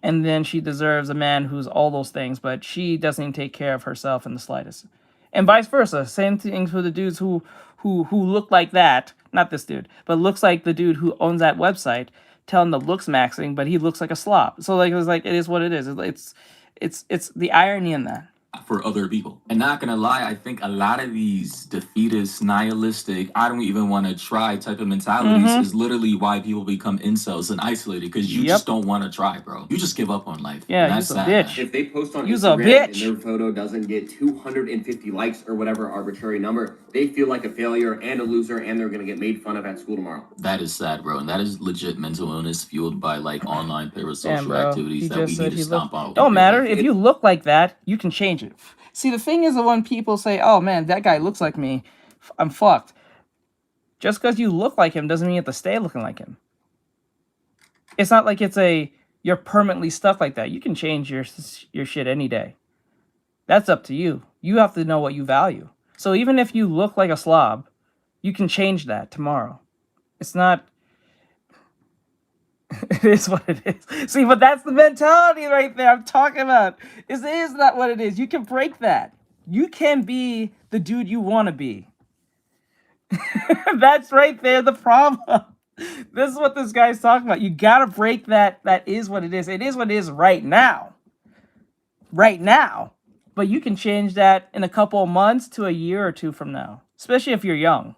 then she deserves a man who's all those things, but she doesn't even take care of herself in the slightest. And vice versa. Same things for the dudes who look like that. Not this dude, but looks like the dude who owns that website. Tell him the looks maxing, but he looks like a slop. So like it is what it is. It's the irony in that. For other people. And not gonna lie, I think a lot of these defeatist, nihilistic, I don't even want to try type of mentalities is literally why people become incels and isolated, because you just don't want to try, bro. You just give up on life. Yeah, that's you's a sad. bitch. If they post on You's a Instagram bitch. and their photo doesn't get 250 likes or whatever arbitrary number, they feel like a failure and a loser, and they're gonna get made fun of at school tomorrow. That is sad, bro. And that is legit mental illness fueled by like online parasocial activities that we need to stomp out. Don't matter. If you look like that, you can change it. See, the thing is that when people say, oh man, that guy looks like me, I'm fucked. Just because you look like him doesn't mean you have to stay looking like him. It's not like you're permanently stuck like that. You can change your shit any day. That's up to you. You have to know what you value. So even if you look like a slob, you can change that tomorrow. It's not... It is what it is. See, but that's the mentality right there I'm talking about. It is not what it is. You can break that. You can be the dude you want to be. That's right there the problem. This is what this guy's talking about. You got to break that. That is what it is. It is what it is right now. Right now. But you can change that in a couple of months to a year or two from now. Especially if you're young.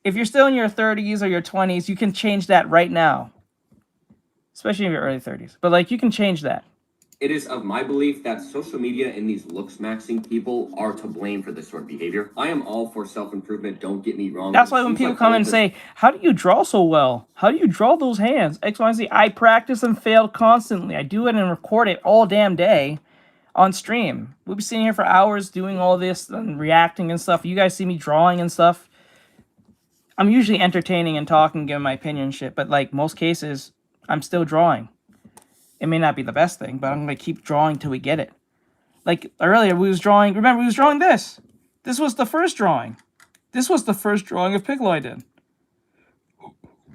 If you're still in your 30s or your 20s, you can change that right now. Especially in your early 30s. But, like, you can change that. It is of my belief that social media and these looks maxing people are to blame for this sort of behavior. I am all for self-improvement, don't get me wrong. That's why when people come and say, how do you draw so well? How do you draw those hands? X, Y, and Z. I practice and fail constantly. I do it and record it all damn day on stream. We'll be sitting here for hours doing all this and reacting and stuff. You guys see me drawing and stuff. I'm usually entertaining and talking, giving my opinion and shit, but like most cases, I'm still drawing. It may not be the best thing, but I'm going to keep drawing till we get it. Like earlier, we was drawing, remember, we was drawing this. This was the first drawing. This was the first drawing of Piccolo I did.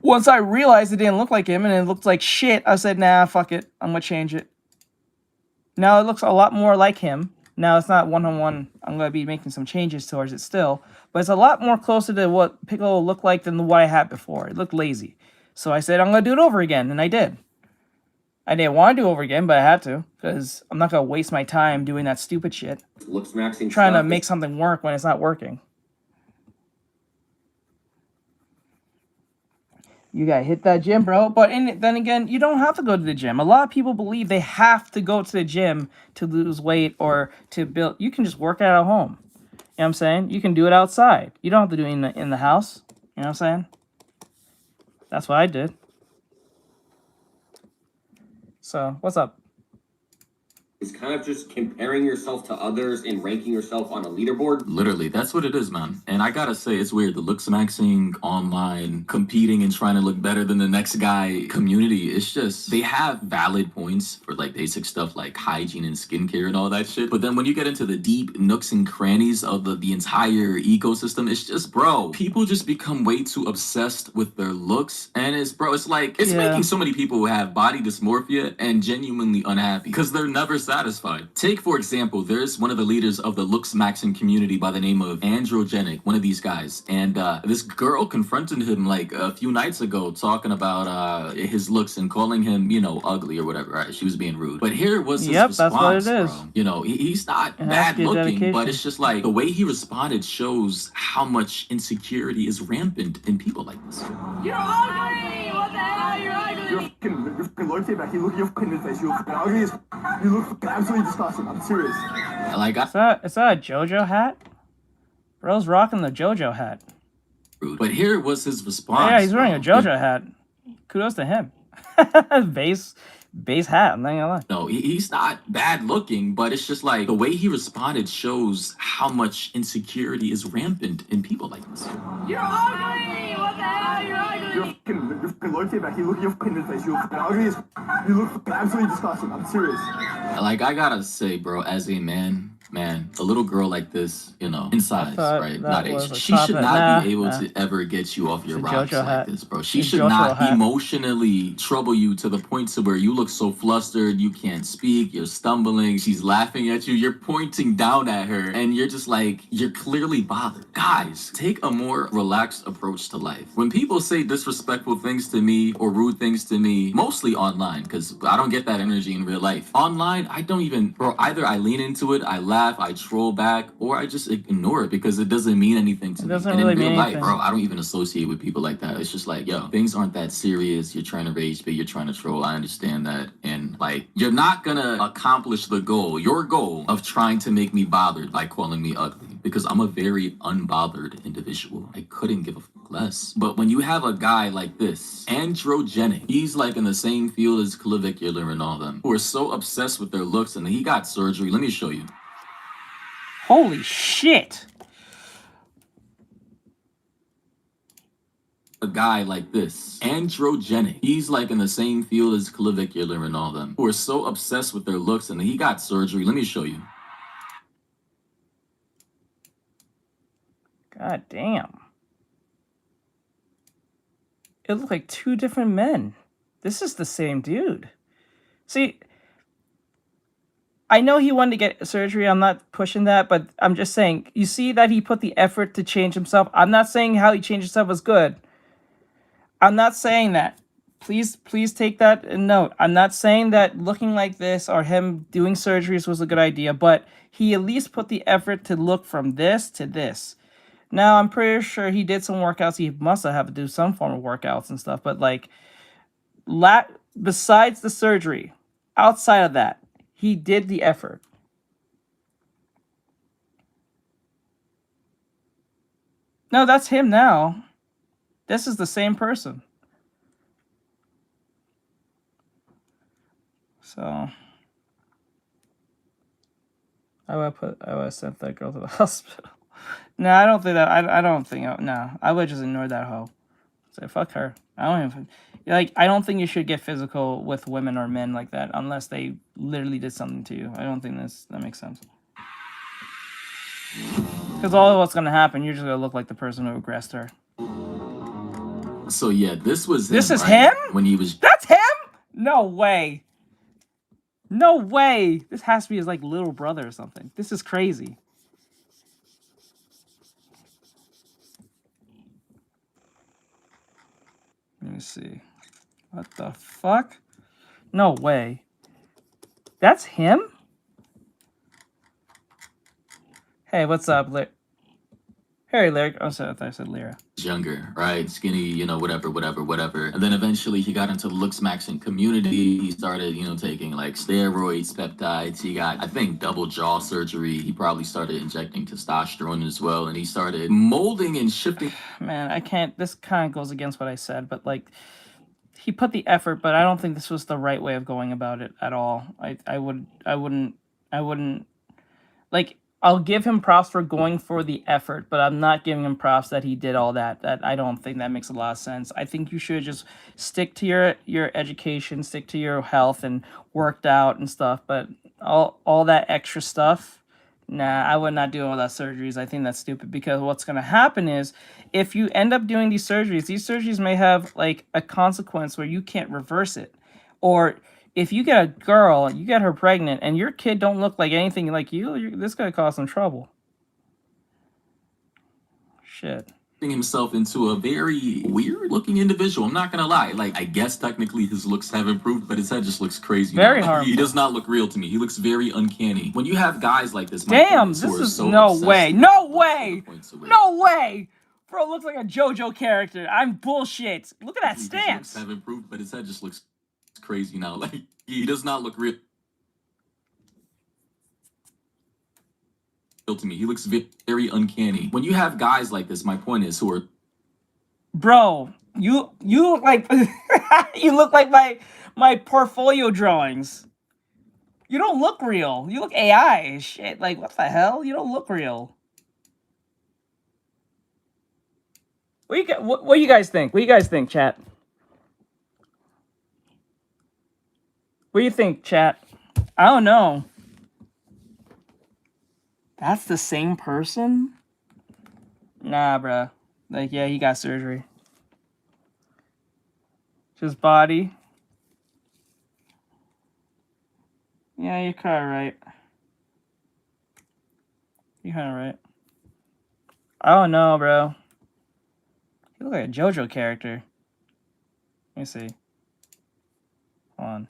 Once I realized it didn't look like him and it looked like shit, I said, nah, fuck it. I'm going to change it. Now it looks a lot more like him. Now it's not one-on-one. I'm going to be making some changes towards it still. But it's a lot more closer to what Piccolo looked like than what I had before. It looked lazy. So I said, I'm going to do it over again. And I did. I didn't want to do it over again, but I had to. Because I'm not going to waste my time doing that stupid shit. Looks maxing trying to make something work when it's not working. You got to hit that gym, bro. But then again, you don't have to go to the gym. A lot of people believe they have to go to the gym to lose weight or to build. You can just work out at home. You know what I'm saying? You can do it outside. You don't have to do it in the house. You know what I'm saying? That's what I did. So, what's up? is kind of just comparing yourself to others and ranking yourself on a leaderboard. Literally, that's what it is, man. And I gotta say, it's weird. The looks maxing online, competing and trying to look better than the next guy community. It's just, they have valid points for like basic stuff like hygiene and skincare and all that shit. But then when you get into the deep nooks and crannies of the entire ecosystem, it's just, bro, people just become way too obsessed with their looks. And it's, bro, it's like, it's making so many people who have body dysmorphia and genuinely unhappy because they're never satisfied. Take, for example, there's one of the leaders of the looks maxing community by the name of Androgenic, one of these guys. And this girl confronted him like a few nights ago talking about his looks and calling him, you know, ugly or whatever. Right? She was being rude. But here was his response, that's what it is. bro. You know, he's not bad looking, but it's just like the way he responded shows how much insecurity is rampant in people like this. You're ugly! What the hell? You're ugly! You're fucking look back. You look your fucking face. You look fucking ugly. You look fucking absolutely disgusting. I'm serious. Like, is that a JoJo hat? Bro's rocking the JoJo hat. But here was his response. Yeah, he's wearing a JoJo hat. Kudos to him. base hat, I'm not gonna lie. No, he's not bad looking, but it's just like the way he responded shows how much insecurity is rampant in people like this. You're ugly! What the hell? You're ugly! You're fucking look back. You look your fucking face. You look fucking ugly. You look fucking absolutely disgusting. I'm serious. Like, I gotta say, bro, as a man, a little girl like this, you know, in size, right, not age, she should not be able to ever get you off your rocks like this, bro. She should not emotionally trouble you to the point to where you look so flustered, you can't speak, you're stumbling, she's laughing at you, you're pointing down at her, and you're just like, you're clearly bothered. Guys, take a more relaxed approach to life. When people say disrespectful things to me or rude things to me, mostly online, because I don't get that energy in real life. Online, I don't even, bro, either I lean into it, I laugh, I troll back, or I just ignore it because it doesn't mean anything to me. Doesn't and really in real mean life, anything. bro, I don't even associate with people like that. It's just like, yo, things aren't that serious. You're trying to rage, but you're trying to troll. I understand that. And like, you're not gonna accomplish the goal, your goal of trying to make me bothered by calling me ugly, because I'm a very unbothered individual. I couldn't give a fuck less. But when you have a guy like this, Androgenic, he's like in the same field as Clavicular and all them, who are so obsessed with their looks, and he got surgery. Let me show you. Holy shit! A guy like this, Androgenic, he's like in the same field as Clavicular and all them, who are so obsessed with their looks, and he got surgery. Let me show you. God damn. It looked like two different men. This is the same dude. See, I know he wanted to get surgery. I'm not pushing that, but I'm just saying, you see that he put the effort to change himself. I'm not saying how he changed himself was good. I'm not saying that. Please take that in note. I'm not saying that looking like this or him doing surgeries was a good idea, but he at least put the effort to look from this to this. Now, I'm pretty sure he did some workouts. He must have had to do some form of workouts and stuff, but like, besides the surgery, outside of that, he did the effort. No, that's him now. This is the same person. So I would have sent that girl to the hospital. No, I don't think that. I don't think. No, I would just ignore that hoe. Say fuck her. I don't even like. I don't think you should get physical with women or men like that unless they literally did something to you. I don't think that makes sense. Because all of what's gonna happen, you're just gonna look like the person who aggressed her. So yeah, this was him. This is him? When he was. That's him? No way. No way. This has to be his like little brother or something. This is crazy. Let me see. What the fuck? No way. That's him? Hey, what's up, Hey, Lyric. Oh, sorry, I thought I said Lyra. Younger, right? Skinny, you know, whatever. And then eventually he got into the looks maxing community. He started, you know, taking like steroids, peptides. He got, I think, double jaw surgery. He probably started injecting testosterone as well. And he started molding and shifting. Man, I can't, this kind of goes against what I said, but like, he put the effort, but I don't think this was the right way of going about it at all. I wouldn't like, I'll give him props for going for the effort, but I'm not giving him props that he did all that. I don't think that makes a lot of sense. I think you should just stick to your education, stick to your health, and worked out and stuff. But all that extra stuff, nah, I would not do all that surgeries. I think that's stupid, because what's going to happen is, if you end up doing these surgeries may have like a consequence where you can't reverse it. Or if you get a girl, you get her pregnant, and your kid don't look like anything like you, this could cause some trouble. Shit. Himself into a very weird looking individual. I'm not gonna lie. Like, I guess technically his looks have improved, but his head just looks crazy. Very now. harmful. He does not look real to me. He looks very uncanny. When you have guys like this, damn, this is so no way. No way. No way. Bro, looks like a JoJo character. I'm bullshit. Look at that stance. His looks have improved, but his head just looks crazy now. Like, he does not look real to me. He looks very uncanny. When you have guys like this, my point is, who are, bro, you look like you look like my portfolio drawings. You don't look real. You look AI. Shit, like, what the hell? You don't look real. What do you guys think? What do you guys think, chat? What do you think, chat? I don't know. That's the same person? Nah, bruh. Like, yeah, he got surgery. Just body. Yeah, you're kind of right. You're kind of right. I don't know, bro. You look like a JoJo character. Let me see. Hold on.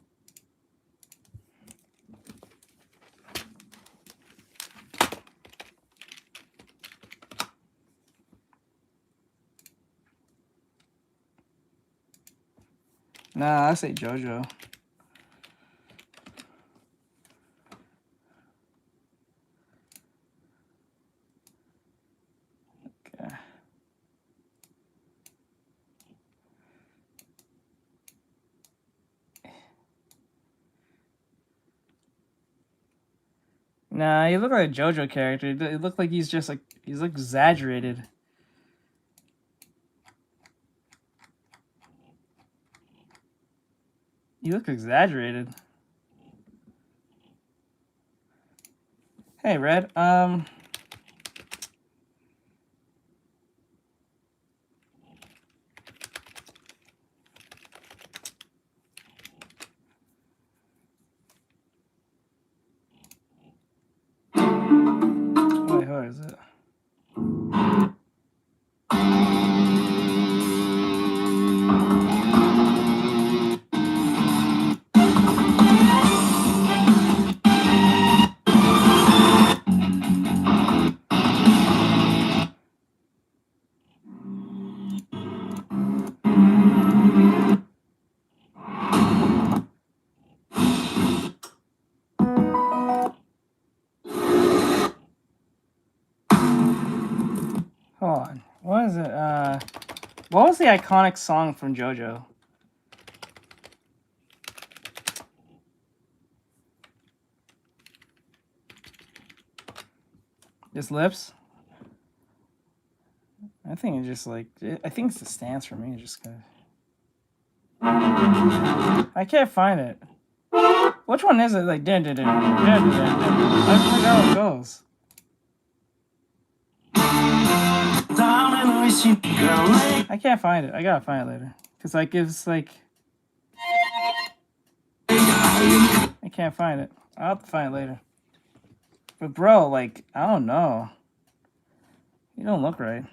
Nah, I say JoJo. Okay. Nah, you look like a JoJo character. It looked like he's just like, he's like exaggerated. You look exaggerated. Hey, Red. Wait, who is it? Hold on. What is it? What was the iconic song from JoJo? His lips? I think it just like, I think it's the stance for me. Just kind of. I can't find it. Which one is it? Like, I forgot how it goes. I can't find it. I gotta find it later. Because like, it's like, I can't find it. I'll have to find it later. But bro, like, I don't know. You don't look right.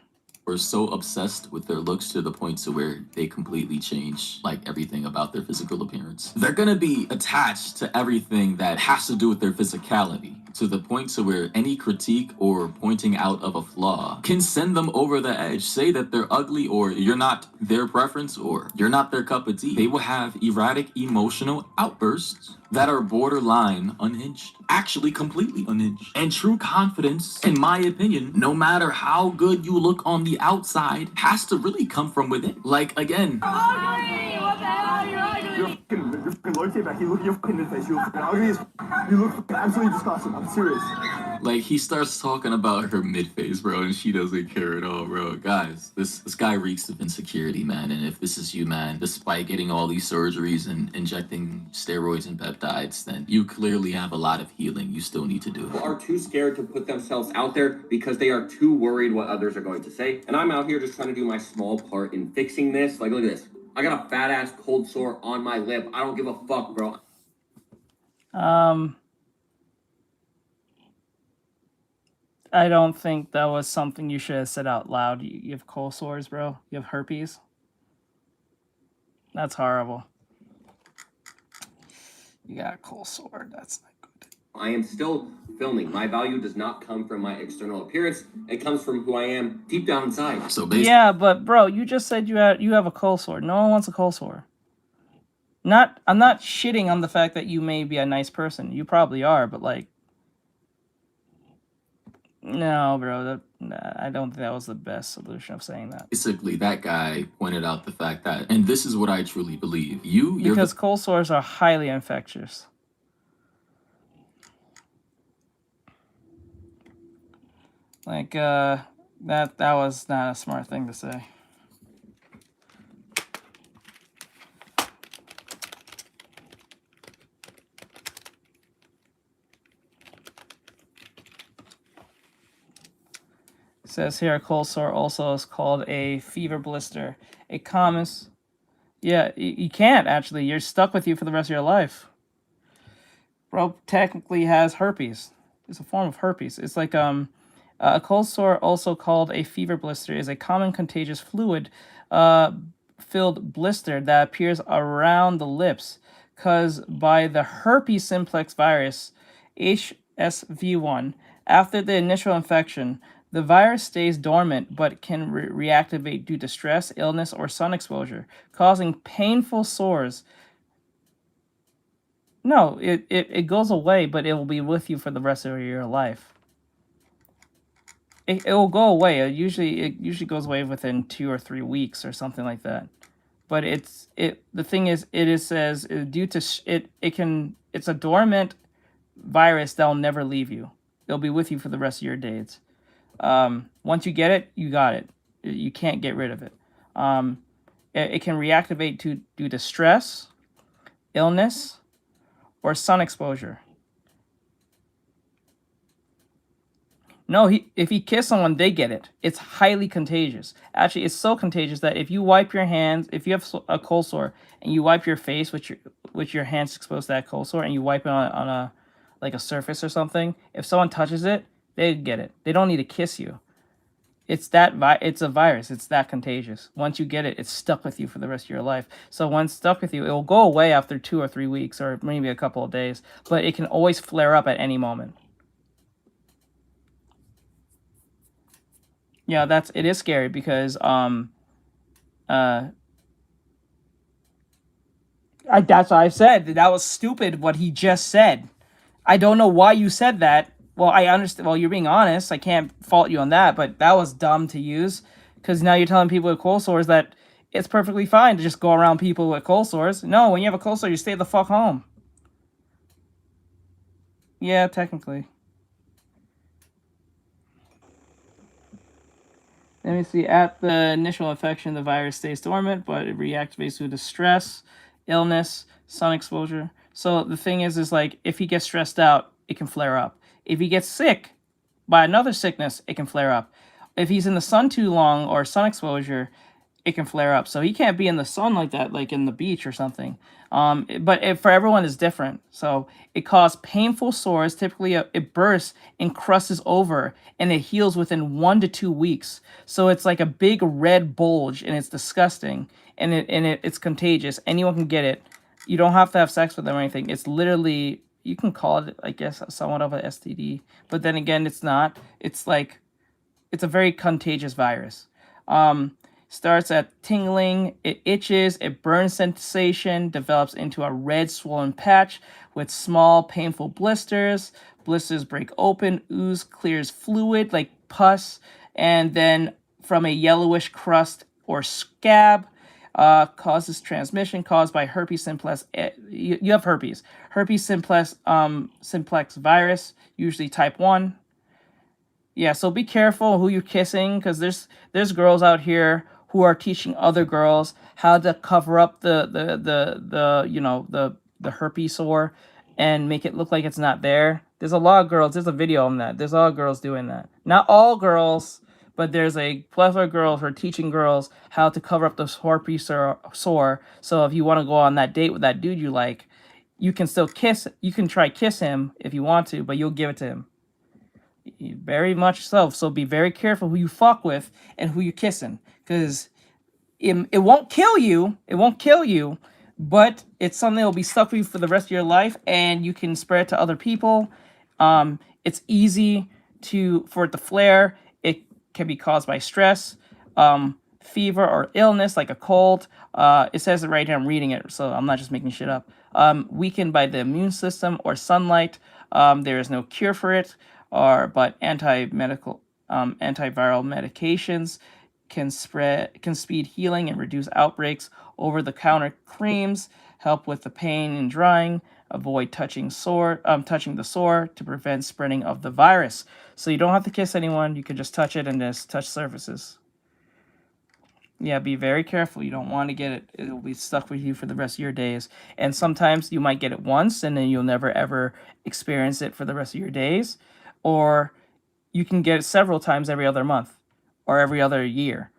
are so obsessed with their looks to the point to where they completely change like everything about their physical appearance. They're gonna be attached to everything that has to do with their physicality, to the point to where any critique or pointing out of a flaw can send them over the edge. Say that they're ugly, or you're not their preference, or you're not their cup of tea. They will have erratic emotional outbursts that are borderline unhinged, actually completely unhinged. And true confidence, in my opinion, no matter how good you look on the outside, has to really come from within. Like, again, What the hell? your fucking Lord tape back. You look at your fucking in the face. You look fucking ugly. You look fucking absolutely disgusting. I'm serious. Like, he starts talking about her mid-phase, bro, and she doesn't care at all, bro. Guys, this guy reeks of insecurity, man. And if this is you, man, despite getting all these surgeries and injecting steroids and peptides, then you clearly have a lot of healing you still need to do. People are too scared to put themselves out there because they are too worried what others are going to say. And I'm out here just trying to do my small part in fixing this. Like, look at this. I got a fat-ass cold sore on my lip. I don't give a fuck, bro. I don't think that was something you should have said out loud. You have cold sores, bro. You have herpes. That's horrible. You got a cold sore. That's not good. I am still filming. My value does not come from my external appearance. It comes from who I am deep down inside. So basically, yeah, but bro, you just said you have a cold sore. No one wants a cold sore. I'm not shitting on the fact that you may be a nice person. You probably are, but like, no, bro. I don't think that was the best solution of saying that. basically, that guy pointed out the fact that, and this is what I truly believe. Because cold sores are highly infectious. Like, that was not a smart thing to say. It says here, a cold sore also is called a fever blister. A common... Yeah, you can't, actually. You're stuck with you for the rest of your life. Bro technically has herpes. It's a form of herpes. It's like, a cold sore, also called a fever blister, is a common contagious fluid filled blister that appears around the lips caused by the herpes simplex virus, HSV1. After the initial infection, the virus stays dormant but can reactivate due to stress, illness, or sun exposure, causing painful sores. No, it goes away, but it will be with you for the rest of your life. It will go away. It usually goes away within 2 or 3 weeks or something like that. But the thing is, says due to it's a dormant virus that'll never leave you. It'll be with you for the rest of your days. Once you get it, you got it. You can't get rid of it. It can reactivate due to stress, illness, or sun exposure. No, if he kissed someone, they get it. It's highly contagious. Actually, it's so contagious that if you wipe your hands, if you have a cold sore and you wipe your face with your hands exposed to that cold sore, and you wipe it on a surface or something, if someone touches it, they get it. They don't need to kiss you. It's a virus. It's that contagious. Once you get it, it's stuck with you for the rest of your life. So once stuck with you, it will go away after 2 or 3 weeks or maybe a couple of days, but it can always flare up at any moment. Yeah, it is scary because that's why I said that was stupid what he just said. I don't know why you said that. Well, I understand. Well, you're being honest. I can't fault you on that, but that was dumb to use because now you're telling people with cold sores that it's perfectly fine to just go around people with cold sores. No, when you have a cold sore, you stay the fuck home. Yeah, technically. Let me see. At the initial infection, the virus stays dormant, but it reactivates due to stress, illness, sun exposure. So the thing is like, if he gets stressed out, it can flare up. If he gets sick by another sickness, it can flare up. If he's in the sun too long or sun exposure, it can flare up. So he can't be in the sun like that, like in the beach or something. But for everyone, it's different. So it causes painful sores. Typically, it bursts and crusts over, and it heals within 1 to 2 weeks. So it's like a big red bulge, and it's disgusting, and it's contagious. Anyone can get it. You don't have to have sex with them or anything. It's literally, you can call it, I guess, somewhat of an STD. But then again, it's not. It's like, it's a very contagious virus. Starts at tingling, it itches, it burns sensation, develops into a red swollen patch with small painful blisters. Blisters break open, ooze clears fluid like pus, and then from a yellowish crust or scab. causes transmission caused by herpes simplex. You have herpes. Herpes simplex virus, usually type 1. Yeah, so be careful who you're kissing, because there's girls out here who are teaching other girls how to cover up the herpes sore and make it look like it's not there. There's a lot of girls. There's a video on that. There's a lot of girls doing that. Not all girls, but there's a plethora of girls who are teaching girls how to cover up the herpes sore. So if you want to go on that date with that dude you like, you can still kiss. You can try kiss him if you want to, but you'll give it to him. Very much so. So be very careful who you fuck with and who you're kissing, because it won't kill you. It won't kill you, but it's something that will be stuck with you for the rest of your life, and you can spread it to other people. It's easy for it to flare. It can be caused by stress, fever, or illness like a cold. It says it right here. I'm reading it, so I'm not just making shit up. Weakened by the immune system or sunlight. There is no cure for it. But antiviral medications can speed healing and reduce outbreaks. Over-the-counter creams help with the pain and drying. Avoid touching the sore to prevent spreading of the virus. So you don't have to kiss anyone. You can just touch it and just touch surfaces. Yeah, be very careful. You don't want to get it. It'll be stuck with you for the rest of your days. And sometimes you might get it once, and then you'll never, ever experience it for the rest of your days. Or you can get it several times every other month or every other year.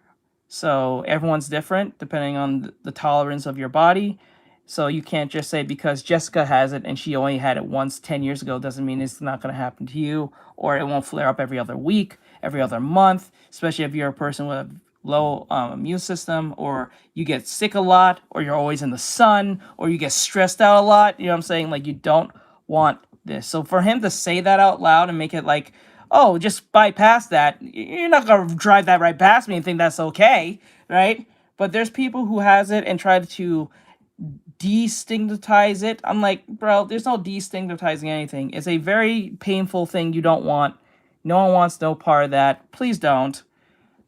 So everyone's different depending on the tolerance of your body. So you can't just say because Jessica has it and she only had it once 10 years ago doesn't mean it's not going to happen to you, or it won't flare up every other week, every other month, especially if you're a person with a low immune system, or you get sick a lot, or you're always in the sun, or you get stressed out a lot. You know what I'm saying? Like, you don't want this. So for him to say that out loud and make it like, oh, just bypass that, you're not going to drive that right past me and think that's okay, right? But there's people who has it and try to destigmatize it. I'm like, bro, there's no destigmatizing anything. It's a very painful thing you don't want. No one wants no part of that. Please don't.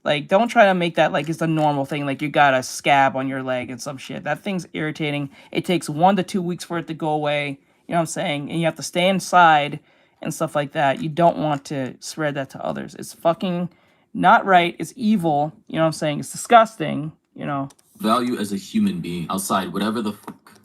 Like, don't try to make that like it's a normal thing, like you got a scab on your leg and some shit. That thing's irritating. It takes 1 to 2 weeks for it to go away. You know what I'm saying? And you have to stay inside and stuff like that. You don't want to spread that to others. It's fucking not right. It's evil. You know what I'm saying? It's disgusting, you know. Value as a human being outside whatever the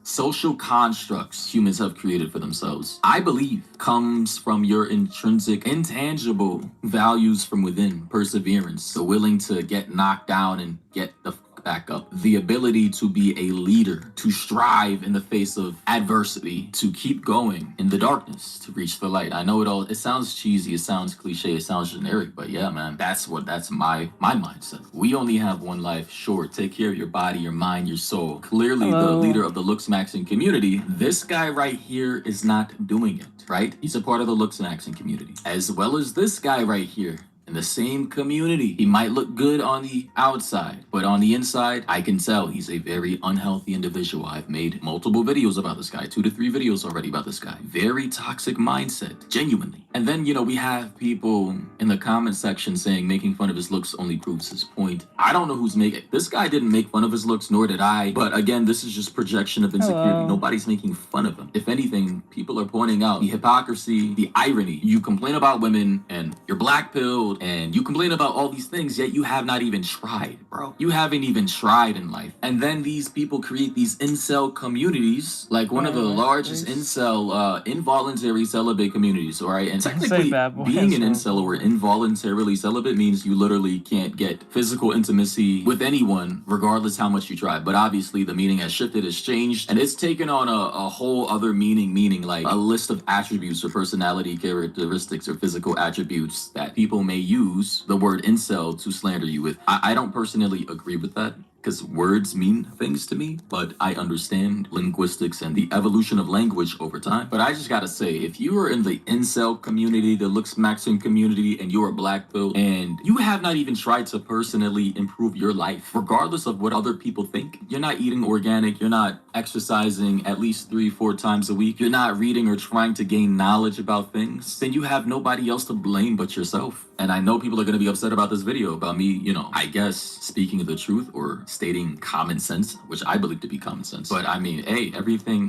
social constructs humans have created for themselves, I believe, comes from your intrinsic, intangible values from within. Perseverance, the willing to get knocked down and get the back up, the ability to be a leader, to strive in the face of adversity, to keep going in the darkness, to reach the light. I know it sounds cheesy, it sounds cliche, it sounds generic, but yeah, man, that's my mindset. We only have one life. Sure, take care of your body, your mind, your soul. Clearly, the leader of the looks maxing community, this guy right here is not doing it, right? He's a part of the looks maxing community, as well as this guy right here. In the same community. He might look good on the outside, but on the inside, I can tell he's a very unhealthy individual. I've made multiple videos about this guy, 2 to 3 videos already about this guy. Very toxic mindset, genuinely. And then, we have people in the comment section saying making fun of his looks only proves his point. I don't know who's making it. This guy didn't make fun of his looks, nor did I. But again, this is just projection of insecurity. Hello. Nobody's making fun of him. If anything, people are pointing out the hypocrisy, the irony. You complain about women and you're black-pilled, and you complain about all these things, yet you have not even tried, bro. You haven't even tried in life. And then these people create these incel communities, like one of the largest involuntary celibate communities, all right? And technically, being an incel or involuntarily celibate means you literally can't get physical intimacy with anyone, regardless how much you try. But obviously, the meaning has shifted, it's changed, and it's taken on a whole other meaning like a list of attributes or personality characteristics or physical attributes that people may use the word incel to slander you with. I don't personally agree with that, because words mean things to me, but I understand linguistics and the evolution of language over time. But I just gotta say, if you are in the incel community, the looks maxing community, and you're a black pill, and you have not even tried to personally improve your life, regardless of what other people think, you're not eating organic, you're not exercising at least 3-4 times a week, you're not reading or trying to gain knowledge about things, then you have nobody else to blame but yourself. And I know people are going to be upset about this video, about me, I guess, speaking the truth or stating common sense, which I believe to be common sense. But I mean, hey,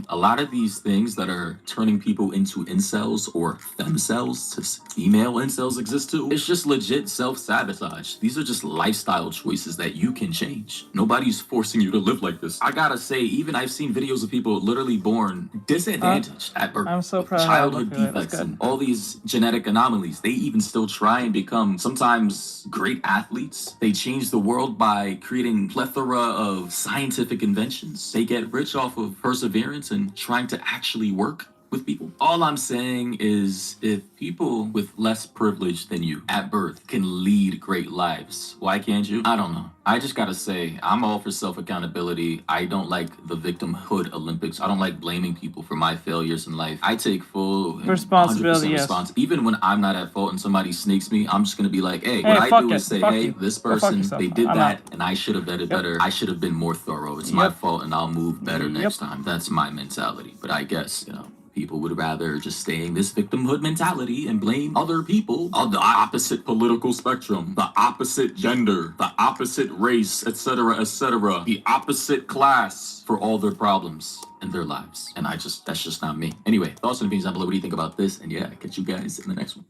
a lot of these things that are turning people into incels or femcells, to female incels exist too. It's just legit self-sabotage. These are just lifestyle choices that you can change. Nobody's forcing you to live like this. I gotta say, even I've seen videos of people literally born disadvantaged at birth. I'm so proud. Childhood defects and all these genetic anomalies. They even still try and become sometimes great athletes. They change the world by creating plethora of scientific inventions. They get rich off of perseverance and trying to actually work with people. All I'm saying is, if people with less privilege than you at birth can lead great lives, why can't you? I don't know. I just gotta say, I'm all for self-accountability. I don't like the victimhood Olympics. I don't like blaming people for my failures in life. I take full responsibility, 100% yes. responsibility. Even when I'm not at fault and somebody snakes me, I'm just gonna be like, hey, what I do is say, hey, this person, they did that, and I should have done it better. I should have been more thorough. It's my fault, and I'll move better next time. That's my mentality. But I guess, people would rather just stay in this victimhood mentality and blame other people on the opposite political spectrum, the opposite gender, the opposite race, etc., the opposite class for all their problems in their lives. And that's just not me. Anyway, thoughts and opinions down below. What do you think about this? And yeah, catch you guys in the next one.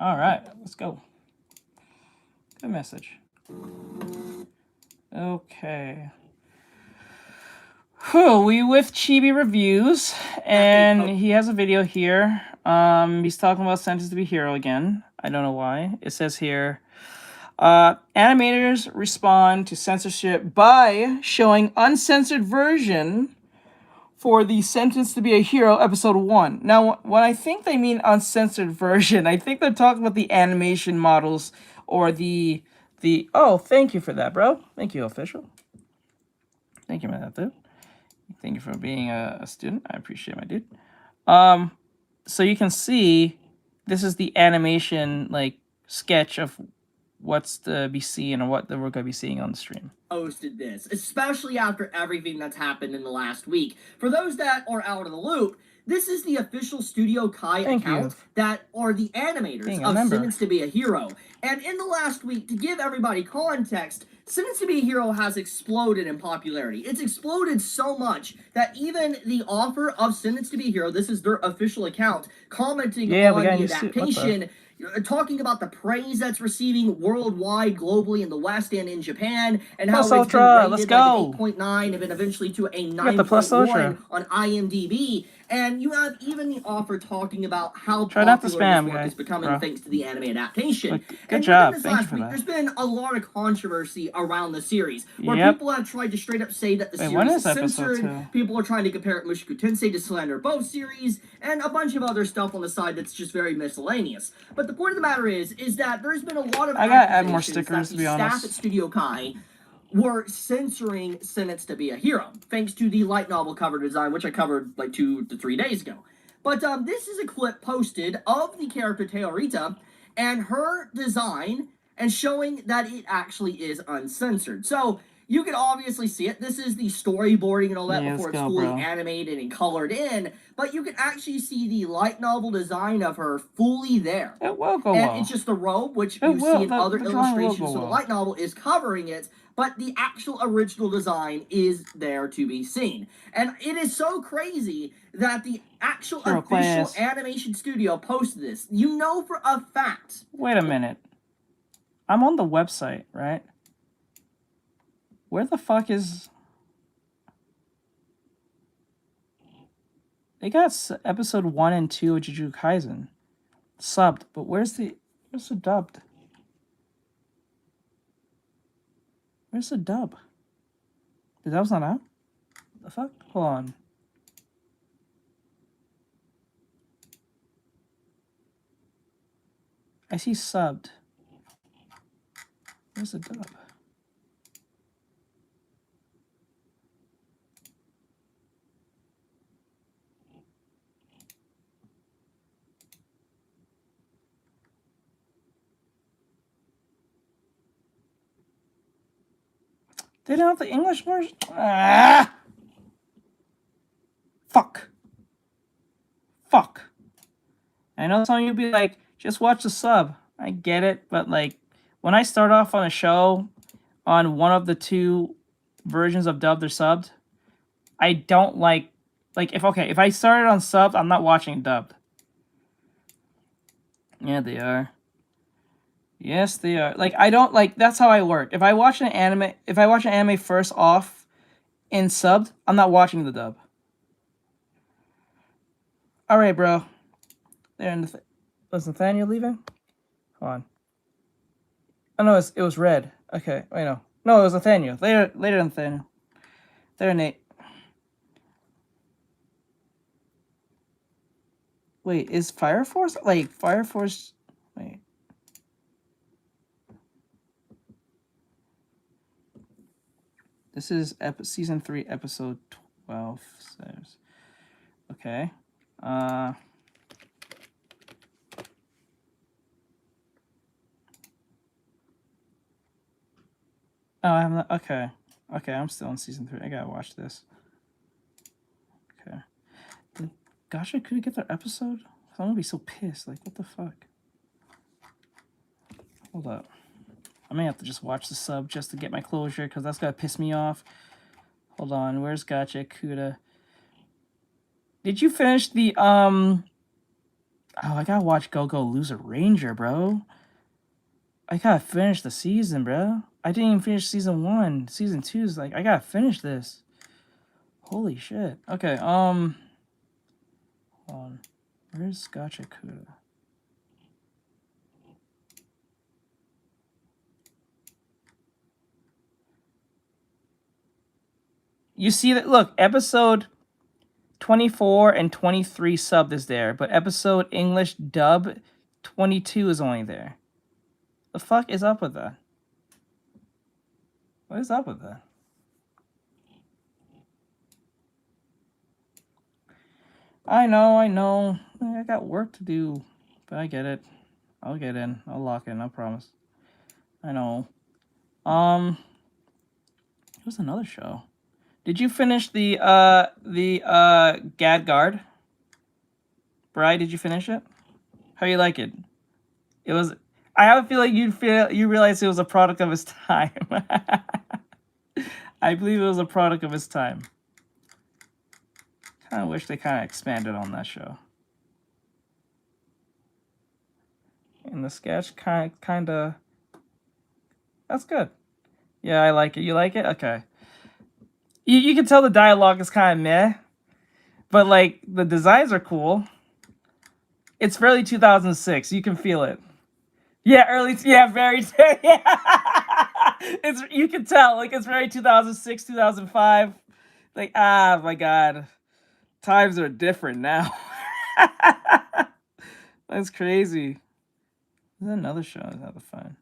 All right, let's go. Good message. Okay. We with Chibi Reviews, and he has a video here. He's talking about Sentence to be Hero again. I don't know why. It says here, animators respond to censorship by showing uncensored version for the Sentence to be a Hero episode 1. Now, when I think they mean uncensored version, I think they're talking about the animation models or the oh, thank you for that, bro. Thank you, official. Thank you, man, dude. Thank you for being a student. I appreciate my dude. So you can see this is the animation sketch of what's to be seen or what we're going to be seeing on the stream. Posted this, especially after everything that's happened in the last week. For those that are out of the loop, this is the official Studio Kai account that are the animators of Sentence to be a Hero. And in the last week, to give everybody context, Sentence to be a Hero has exploded in popularity. It's exploded so much that even the author of Sentence to be a Hero, this is their official account, commenting on the adaptation, talking about the praise that's receiving worldwide, globally, in the West and in Japan, and how it's been rated like an 8.9 and then eventually to a 9.1 on IMDb. And you have even the author talking about how popular this work is becoming thanks to the anime adaptation. Good job. This last week, there's been a lot of controversy around the series, where people have tried to straight up say that the series is censored. People are trying to compare Mushoku Tensei to Slender Bow series, and a bunch of other stuff on the side that's just very miscellaneous. But the point of the matter is that there's been a lot of I gotta add more stickers, to be honest. Staff at Studio Kai were censoring Sentence to be a Hero, thanks to the light novel cover design, which I covered like 2 to 3 days ago. But this is a clip posted of the character Teorita and her design, and showing that it actually is uncensored. So you can obviously see it. This is the storyboarding and all that before it's fully animated and colored in. But you can actually see the light novel design of her fully there. It will go and it's just the robe, which you see in other illustrations. So the light novel is covering it, but the actual original design is there to be seen. And it is so crazy that the actual official animation studio posted this. You know for a fact. Wait a minute. I'm on the website, right? Where the fuck is... They got episode 1 and 2 of Jujutsu Kaisen subbed, but where's the dubbed? Where's the dub? The dub's not out? What the fuck? Hold on. I see subbed. Where's the dub? They don't have the English version? Ah! Fuck. Fuck. I know some of you be like, just watch the sub. I get it, but like, when I start off on a show on one of the two versions of dubbed or subbed. I don't like if I started on subbed, I'm not watching dubbed. Yeah, they are. Yes, they are. Like, I don't like. That's how I work. If I watch an anime first off in subbed, I'm not watching the dub. All right, bro. There. Was Nathaniel leaving? Hold on. Oh no, it was Red. Okay, wait no. No, it was Nathaniel. Later, Nathaniel. There, Nate. Wait, is Fire Force Fire Force? Wait. This is season 3, episode 12. Okay. Oh, I'm not. Okay. Okay, I'm still in season 3. I gotta watch this. Okay. Did Gacha could get their episode? I'm gonna be so pissed. Like, what the fuck? Hold up. I may have to just watch the sub just to get my closure, because that's gonna piss me off. Hold on, where's Gacha Kuda? Did you finish the Oh, I gotta watch Go-Go Loser Ranger, bro. I gotta finish the season, bro. I didn't even finish season 1. Season 2 is like, I gotta finish this. Holy shit. Okay, hold on. Where's Gacha Kuda? You see that? Look, episode 24 and 23 subbed is there, but episode English dub 22 is only there. The fuck is up with that? What is up with that? I know. I got work to do, but I get it. I'll get in. I'll lock in, I promise. I know. It was another show. Did you finish the Gad Guard? Bri, did you finish it? How you like it? It was. I have a feeling you realized it was a product of its time. I believe it was a product of its time. Kind of wish they kind of expanded on that show. And the sketch kind of. That's good. Yeah, I like it. You like it? Okay. You can tell the dialogue is kind of meh, but like the designs are cool. It's fairly 2006. You can feel it. Yeah, very. Yeah, you can tell like it's very 2006, 2005. Like my god, times are different now. That's crazy. Is that another show? Is that the fun?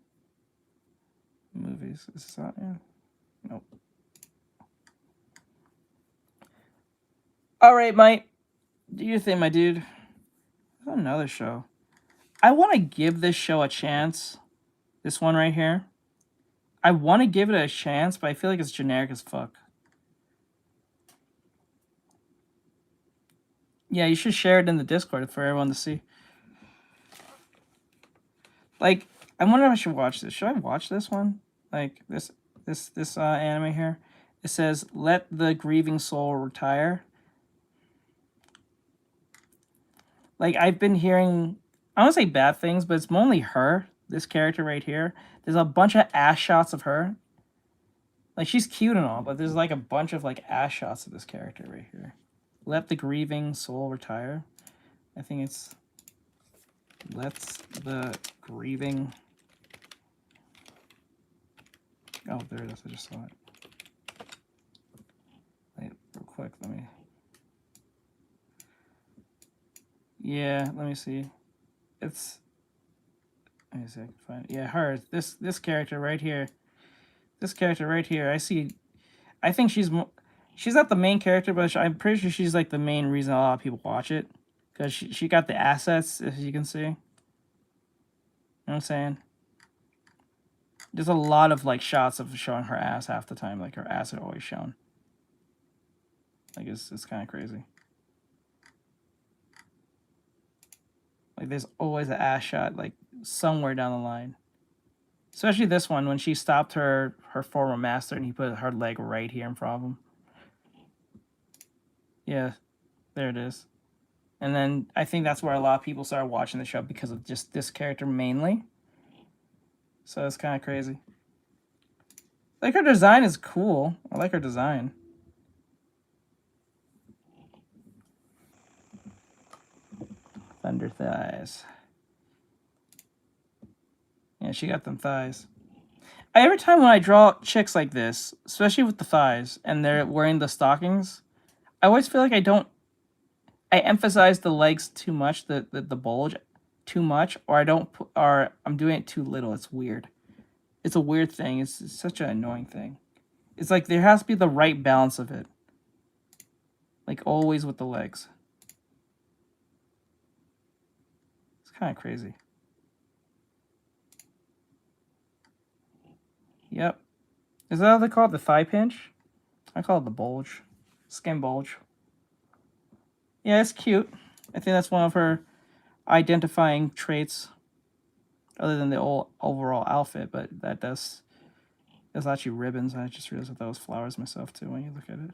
Movies. Is this not? Yeah. Nope. All right, Mike. Do your thing, my dude. There's another show. I want to give this show a chance. This one right here. I want to give it a chance, but I feel like it's generic as fuck. Yeah, you should share it in the Discord for everyone to see. Like, I wonder if I should watch this. Should I watch this one? Like this anime here. It says, "Let the grieving soul retire." Like, I've been hearing, I don't say bad things, but it's mostly her, this character right here. There's a bunch of ass shots of her. Like, she's cute and all, but there's like a bunch of like ass shots of this character right here. Let the grieving soul retire. I think it's let the grieving. Oh, there it is. I just saw it. Wait, real quick, let me. Yeah, let me see. It's. Let me see if I can find it. Yeah, her. This character right here. This character right here. I think she's not the main character, but I'm pretty sure she's like the main reason a lot of people watch it. Because she got the assets, as you can see. You know what I'm saying? There's a lot of like shots of showing her ass half the time. Like her ass is always shown. Like it's kind of crazy. Like there's always an ass shot like somewhere down the line. Especially this one, when she stopped her former master and he put her leg right here in front of him. Yeah, there it is. And then I think that's where a lot of people started watching the show because of just this character mainly. So it's kind of crazy. Like, her design is cool. I like her design. Thunder thighs. Yeah, she got them thighs. Every time when I draw chicks like this, especially with the thighs, and they're wearing the stockings, I always feel like I emphasize the legs too much, the bulge too much, or I'm doing it too little. It's weird. It's a weird thing. It's such an annoying thing. It's like there has to be the right balance of it. Like always with the legs. It's kind of crazy. Yep. Is that how they call it? The thigh pinch? I call it the bulge. Skin bulge. Yeah, it's cute. I think that's one of her identifying traits. Other than the overall outfit, but that's actually ribbons. I just realized that was flowers myself too when you look at it.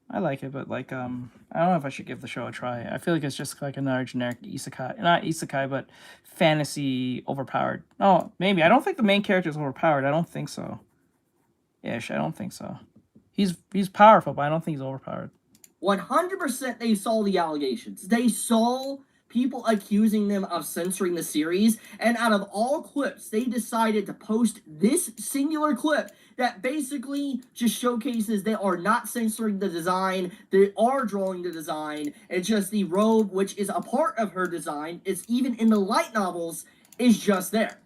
I like it, but like I don't know if I should give the show a try. I feel like it's just like another generic isekai, not isekai, but fantasy overpowered. Oh, maybe. I don't think the main character is overpowered. I don't think so. Ish, I don't think so. He's powerful, but I don't think he's overpowered. 100% they saw the allegations. They saw people accusing them of censoring the series, and out of all clips, they decided to post this singular clip that basically just showcases they are not censoring the design, they are drawing the design. It's just the robe, which is a part of her design, it's even in the light novels, is just there.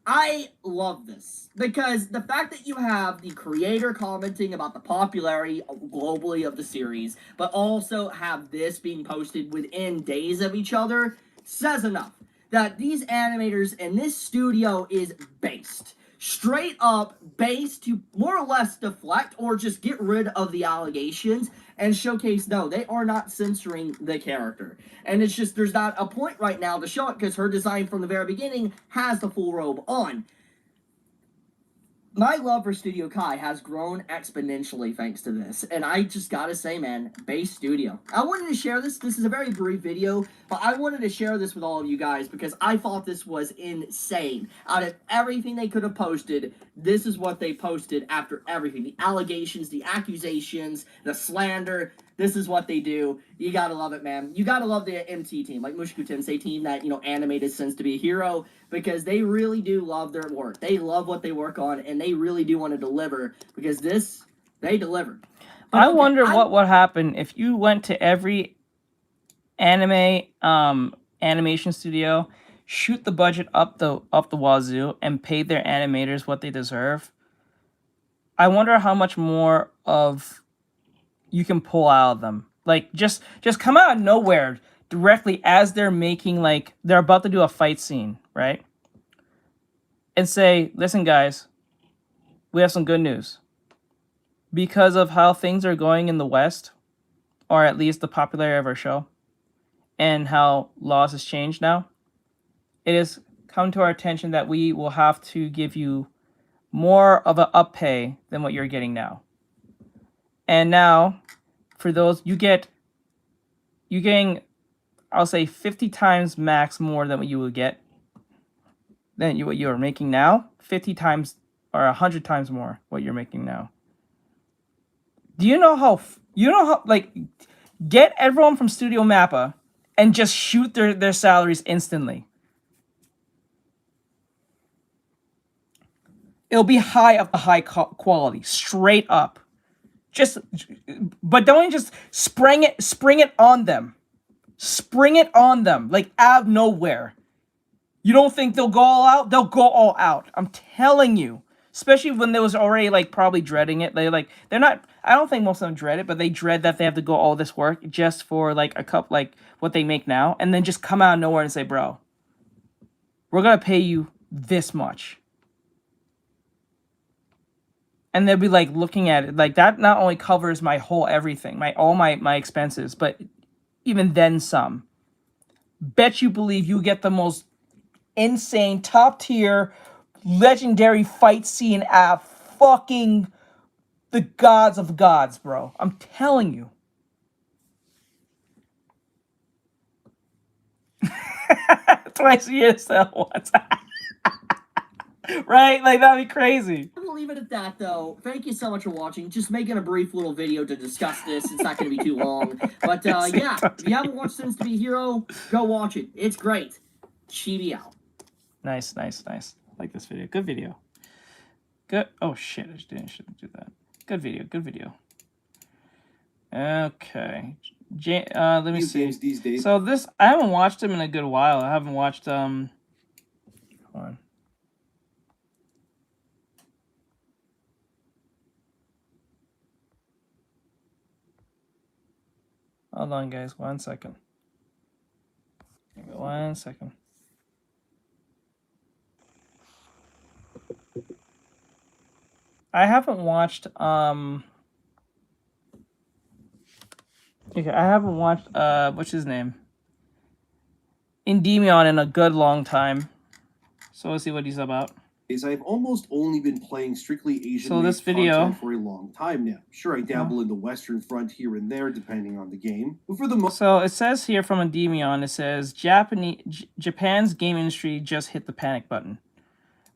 I love this because the fact that you have the creator commenting about the popularity globally of the series, but also have this being posted within days of each other, says enough that these animators and this studio is based. Straight up based to more or less deflect or just get rid of the allegations and showcase, no, they are not censoring the character. And it's just, there's not a point right now to show it because her design from the very beginning has the full robe on. My love for Studio Kai has grown exponentially thanks to this, and I just gotta say, man, Base Studio. I wanted to share this. This is a very brief video, but I wanted to share this with all of you guys because I thought this was insane. Out of everything they could have posted, this is what they posted after everything. The allegations, the accusations, the slander. This is what they do. You gotta love it, man. You gotta love the MT team, like Mushoku Tensei team that, you know, animated Sins to be a hero, because they really do love their work. They love what they work on, and they really do want to deliver, because this, they delivered. But I wonder what would happen if you went to every anime animation studio, shoot the budget up the wazoo, and pay their animators what they deserve. I wonder how much more of you can pull out of them. Like, just come out of nowhere directly as they're making, like, they're about to do a fight scene, right? And say, listen, guys, we have some good news. Because of how things are going in the West, or at least the popularity of our show, and how laws has changed now, it has come to our attention that we will have to give you more of an up pay than what you're getting now. And now, for those, you're getting, I'll say 50 times max more than what you would get than what you are making now. 50 times or 100 times more what you're making now. Do you know how, like, get everyone from Studio Mappa and just shoot their salaries instantly. It'll be high of the high quality, straight up. But don't just spring it on them. Spring it on them, like out of nowhere. You don't think they'll go all out? They'll go all out. I'm telling you. Especially when they was already, like, probably dreading it. They're not, I don't think most of them dread it, but they dread that they have to go all this work just for, like, a cup, like, what they make now. And then just come out of nowhere and say, bro, we're going to pay you this much. And they'll be, like, looking at it. Like, that not only covers my whole everything, all my expenses, but even then some. Bet you believe you get the most insane, top-tier, legendary fight scene at fucking the gods of gods, bro. I'm telling you. Twice a year, so once. Right? Like, that'd be crazy. We'll leave it at that, though. Thank you so much for watching. Just making a brief little video to discuss this. It's not going to be too long. But, yeah, if you haven't watched Sims to Be a Hero, go watch it. It's great. Chibi out. Nice, nice, nice. I like this video. Good video. Good. Oh, shit. I shouldn't do that. Good video. Good video. Okay. Let me see. These days. So this, I haven't watched him in a good while. I haven't watched, hold on. Hold on, guys. 1 second. Give me 1 second. I haven't watched, okay, I haven't watched, what's his name? Endymion in a good long time. So let's see what he's about. I've almost only been playing strictly Asian content for a long time now. Sure, I dabble in the Western front here and there, depending on the game. But for the most, so it says here from Endymion, it says Japan's game industry just hit the panic button.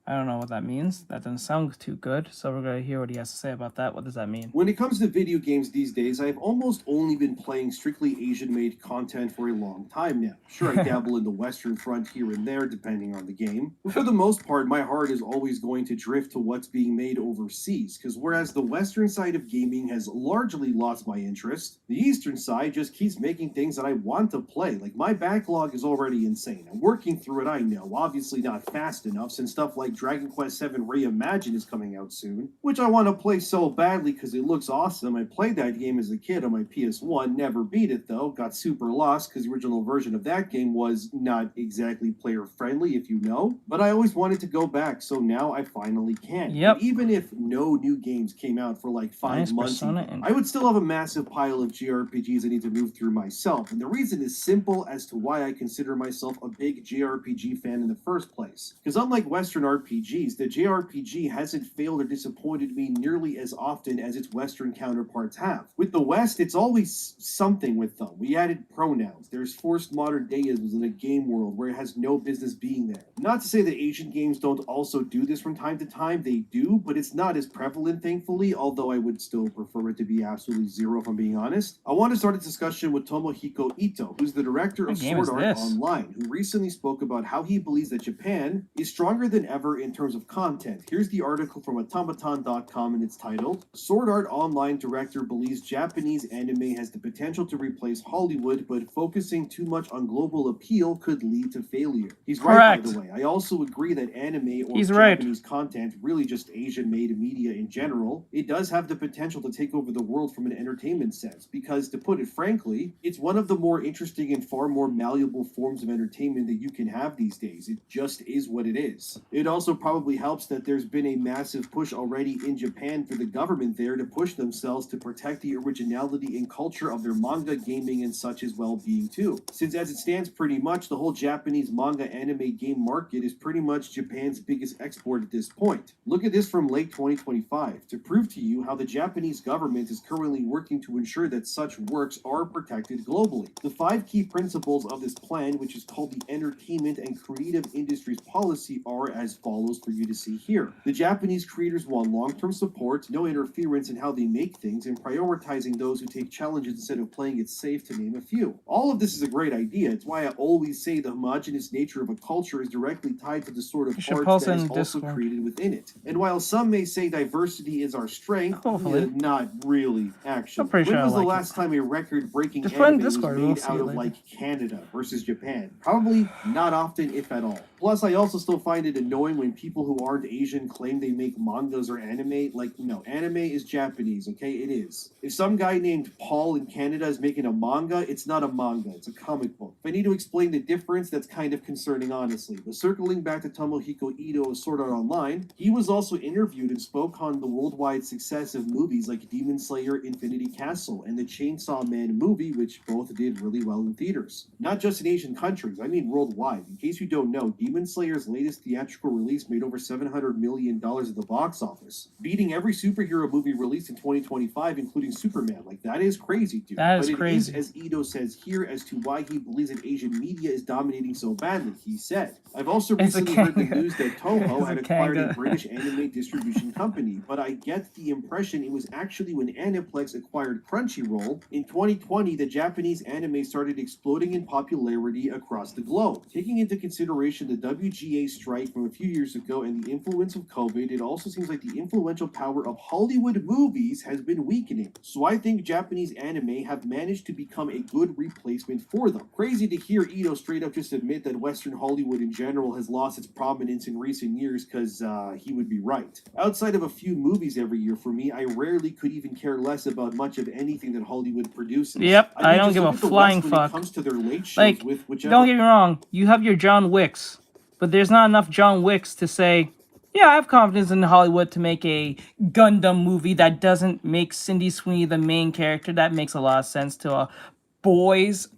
I don't know what that means. That doesn't sound too good. So we're going to hear what he has to say about that. What does that mean? When it comes to video games these days, I've almost only been playing strictly Asian-made content for a long time now. Sure, I dabble in the Western front here and there, depending on the game. But for the most part, my heart is always going to drift to what's being made overseas, because whereas the Western side of gaming has largely lost my interest, the Eastern side just keeps making things that I want to play. Like, my backlog is already insane. I'm working through it, I know. Obviously not fast enough, since stuff like Dragon Quest VII Reimagined is coming out soon, which I want to play so badly because it looks awesome. I played that game as a kid on my PS1, never beat it though, got super lost because the original version of that game was not exactly player friendly, if you know, but I always wanted to go back, so now I finally can. Yep. And even if no new games came out for like 5 months, I would still have a massive pile of JRPGs I need to move through myself, and the reason is simple as to why I consider myself a big JRPG fan in the first place. Because unlike Western RPGs, the JRPG hasn't failed or disappointed me nearly as often as its Western counterparts have. With the West, it's always something with them. We added pronouns. There's forced modern deisms in a game world where it has no business being there. Not to say that Asian games don't also do this from time to time, they do, but it's not as prevalent, thankfully, although I would still prefer it to be absolutely zero if I'm being honest. I want to start a discussion with Tomohiko Ito, who's the director of Sword Art Online, who recently spoke about how he believes that Japan is stronger than ever in terms of content. Here's the article from automaton.com, and it's titled, Sword Art Online director believes Japanese anime has the potential to replace Hollywood, but focusing too much on global appeal could lead to failure. He's right, by the way. I also agree that anime or Japanese content, really just Asian-made media in general, it does have the potential to take over the world from an entertainment sense, because to put it frankly, it's one of the more interesting and far more malleable forms of entertainment that you can have these days. It just is what it is. It also probably helps that there's been a massive push already in Japan for the government there to push themselves to protect the originality and culture of their manga, gaming, and such as well-being too. Since as it stands pretty much, the whole Japanese manga anime game market is pretty much Japan's biggest export at this point. Look at this from late 2025 to prove to you how the Japanese government is currently working to ensure that such works are protected globally. The 5 key principles of this plan, which is called the Entertainment and Creative Industries Policy, are as follows for you to see here. The Japanese creators want long-term support, no interference in how they make things, and prioritizing those who take challenges instead of playing it safe, to name a few. All of this is a great idea. It's why I always say the homogeneous nature of a culture is directly tied to the sort of art that is also created within it. And while some may say diversity is our strength, not really, actually. When was the last time a record-breaking anime was made out of, like, Canada versus Japan? Probably not often, if at all. Plus, I also still find it annoying when people who aren't Asian claim they make mangas or anime. Like, no, anime is Japanese, okay? It is. If some guy named Paul in Canada is making a manga, it's not a manga, it's a comic book. If I need to explain the difference, that's kind of concerning, honestly. But circling back to Tomohiko Ito of Sword Art Online, he was also interviewed and spoke on the worldwide success of movies like Demon Slayer, Infinity Castle, and the Chainsaw Man movie, which both did really well in theaters. Not just in Asian countries, I mean worldwide. In case you don't know, Demon Demon Slayer's latest theatrical release made over $700 million at the box office, beating every superhero movie released in 2025, including Superman. Like, that is crazy, dude. That is but it crazy. is, as Ito says here, as to why he believes that Asian media is dominating so badly. He said, I've also recently heard the news that Toho had acquired a British anime distribution company, but I get the impression it was actually when Aniplex acquired Crunchyroll. In 2020, the Japanese anime started exploding in popularity across the globe. Taking into consideration the WGA strike from a few years ago and the influence of COVID, it also seems like the influential power of Hollywood movies has been weakening. So I think Japanese anime have managed to become a good replacement for them. Crazy to hear Ito straight up just admit that Western Hollywood in general has lost its prominence in recent years, because he would be right. Outside of a few movies every year for me, I rarely could even care less about much of anything that Hollywood produces. Yep, I mean, I don't just give a look at the flying West when it fuck. comes to their late shows Like, with whichever. don't get me wrong, you have your John Wicks, but there's not enough John Wicks to say, yeah, I have confidence in Hollywood to make a Gundam movie that doesn't make Cindy Sweeney the main character. That makes a lot of sense to a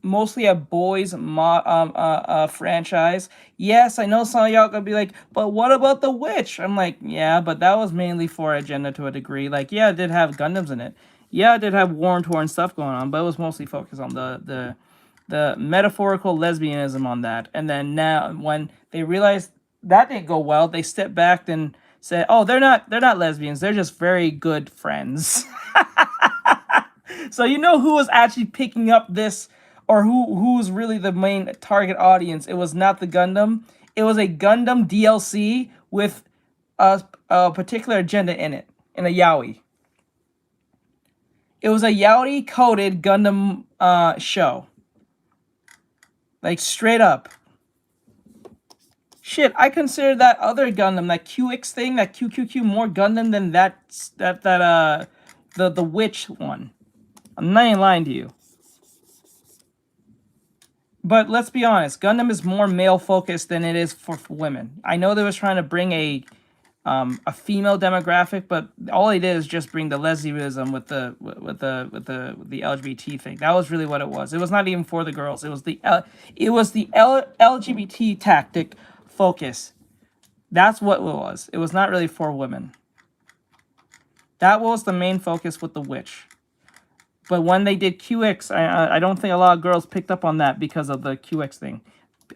mostly a boys franchise. Yes, I know some of y'all gonna be like, but what about The Witch? I'm like, yeah, but that was mainly for agenda to a degree. Like, yeah, it did have Gundams in it. Yeah, it did have war and torn stuff going on, but it was mostly focused on the metaphorical lesbianism on that. And then now, when they realized that didn't go well, they stepped back and said, oh, they're not lesbians. They're just very good friends. So you know who was actually picking up this, or who was really the main target audience? It was not the Gundam. It was a Gundam DLC with a particular agenda in it, in a yaoi. It was a yaoi-coded Gundam show. Like, straight up. Shit, I consider that other Gundam, that QX thing, that QQQ, more Gundam than the Witch one. I'm not even lying to you. But let's be honest, Gundam is more male-focused than it is for women. I know they was trying to bring a female demographic, but all they did is just bring the lesbianism with the LGBT thing. That was really what it was. It was not even for the girls. It was the LGBT tactic focus. That's what it was. It was not really for women. That was the main focus with The Witch. But when they did QX, I don't think a lot of girls picked up on that because of the QX thing.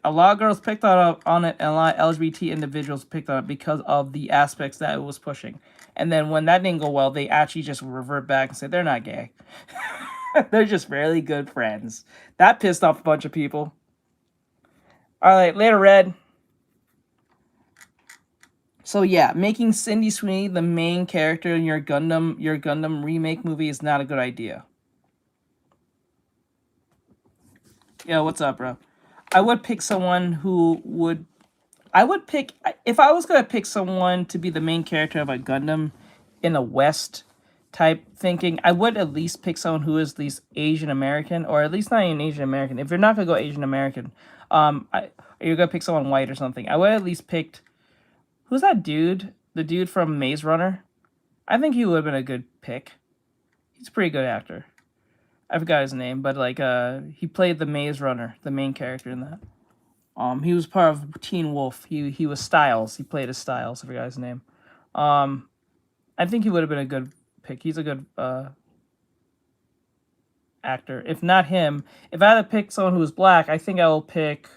A lot of girls picked up on it, and a lot of LGBT individuals picked on it because of the aspects that it was pushing. And then when that didn't go well, they actually just revert back and say they're not gay. They're just really good friends. That pissed off a bunch of people. All right, later, Red. So yeah, making Cindy Sweeney the main character in your Gundam remake movie is not a good idea. Yo, what's up, bro? I would pick someone who would... If I was going to pick someone to be the main character of a Gundam in a West type thinking, I would at least pick someone who is at least Asian American, or at least not even Asian American. If you're not going to go Asian American, you're going to pick someone white or something, I would at least pick... Who's that dude? The dude from Maze Runner? I think he would have been a good pick. He's a pretty good actor. I forgot his name, but like he played the Maze Runner, the main character in that. He was part of Teen Wolf. He was Styles. He played as Styles. I forgot his name. I think he would have been a good pick. He's a good actor. If not him, if I had to pick someone who was black, I think I will pick...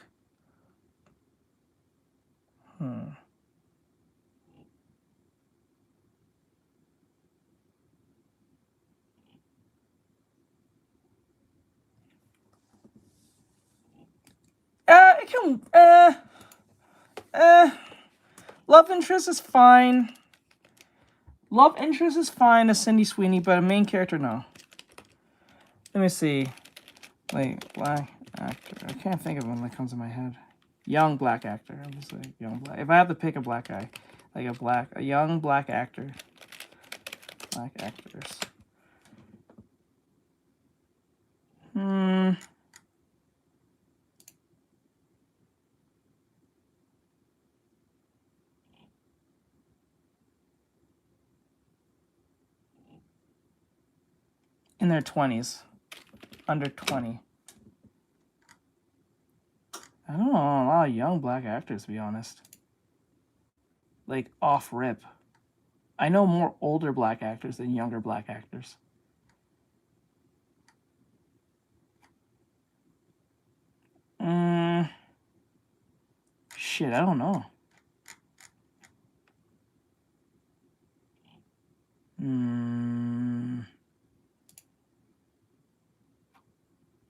Love interest is fine. Love interest is fine as Cindy Sweeney, but a main character, no. Let me see. Wait, black actor. I can't think of one that comes in my head. Young black actor. I'm just like young black. If I have to pick a black guy, like a young black actor. Black actors. In their 20s. Under 20. I don't know a lot of young black actors, to be honest. Like, off rip. I know more older black actors than younger black actors. Shit, I don't know.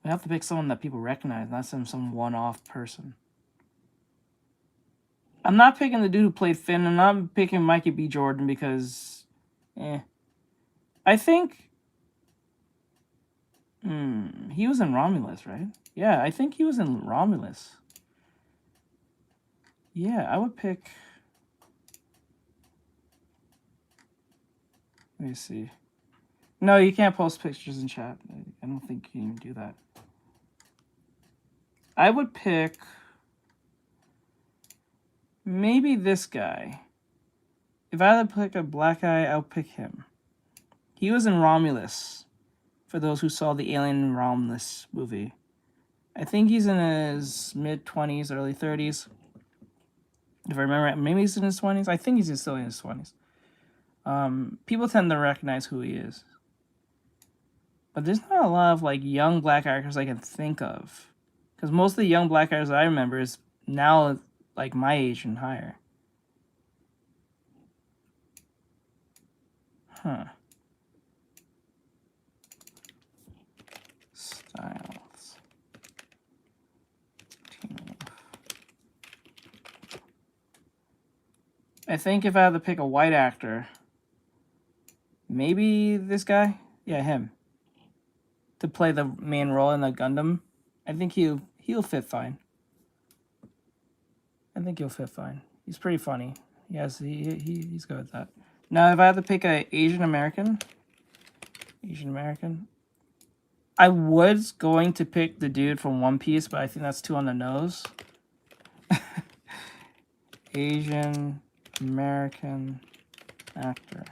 I have to pick someone that people recognize, not some one-off person. I'm not picking the dude who played Finn. I'm not picking Mikey B. Jordan because, I think, he was in Romulus, right? Yeah, I think he was in Romulus. Yeah, I would pick. Let me see. No, you can't post pictures in chat. I don't think you can even do that. I would pick maybe this guy. If I had to pick a black guy, I'll pick him. He was in Romulus, for those who saw the Alien Romulus movie. I think he's in his mid-20s, early 30s. If I remember, maybe he's in his 20s. I think he's still in his 20s. People tend to recognize who he is. But there's not a lot of like young black actors I can think of. Because most of the young black actors I remember is now like my age and higher. Huh. Styles. I think if I had to pick a white actor, maybe this guy? Yeah, him. To play the main role in the Gundam. I think he'll fit fine. I think he'll fit fine. He's pretty funny. Yes, he's good with that. Now, if I had to pick a Asian American, I was going to pick the dude from One Piece, but I think that's too on the nose. Asian American actor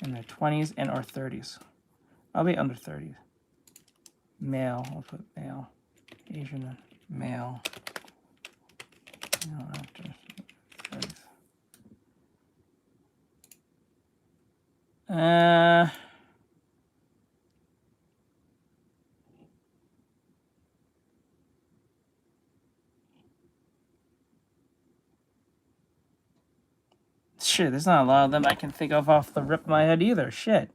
in their 20s and or 30s. I'll be under 30s. Male, I'll put male. Asian male. No, after 30s. Shit, there's not a lot of them I can think of off the rip of my head either. Shit.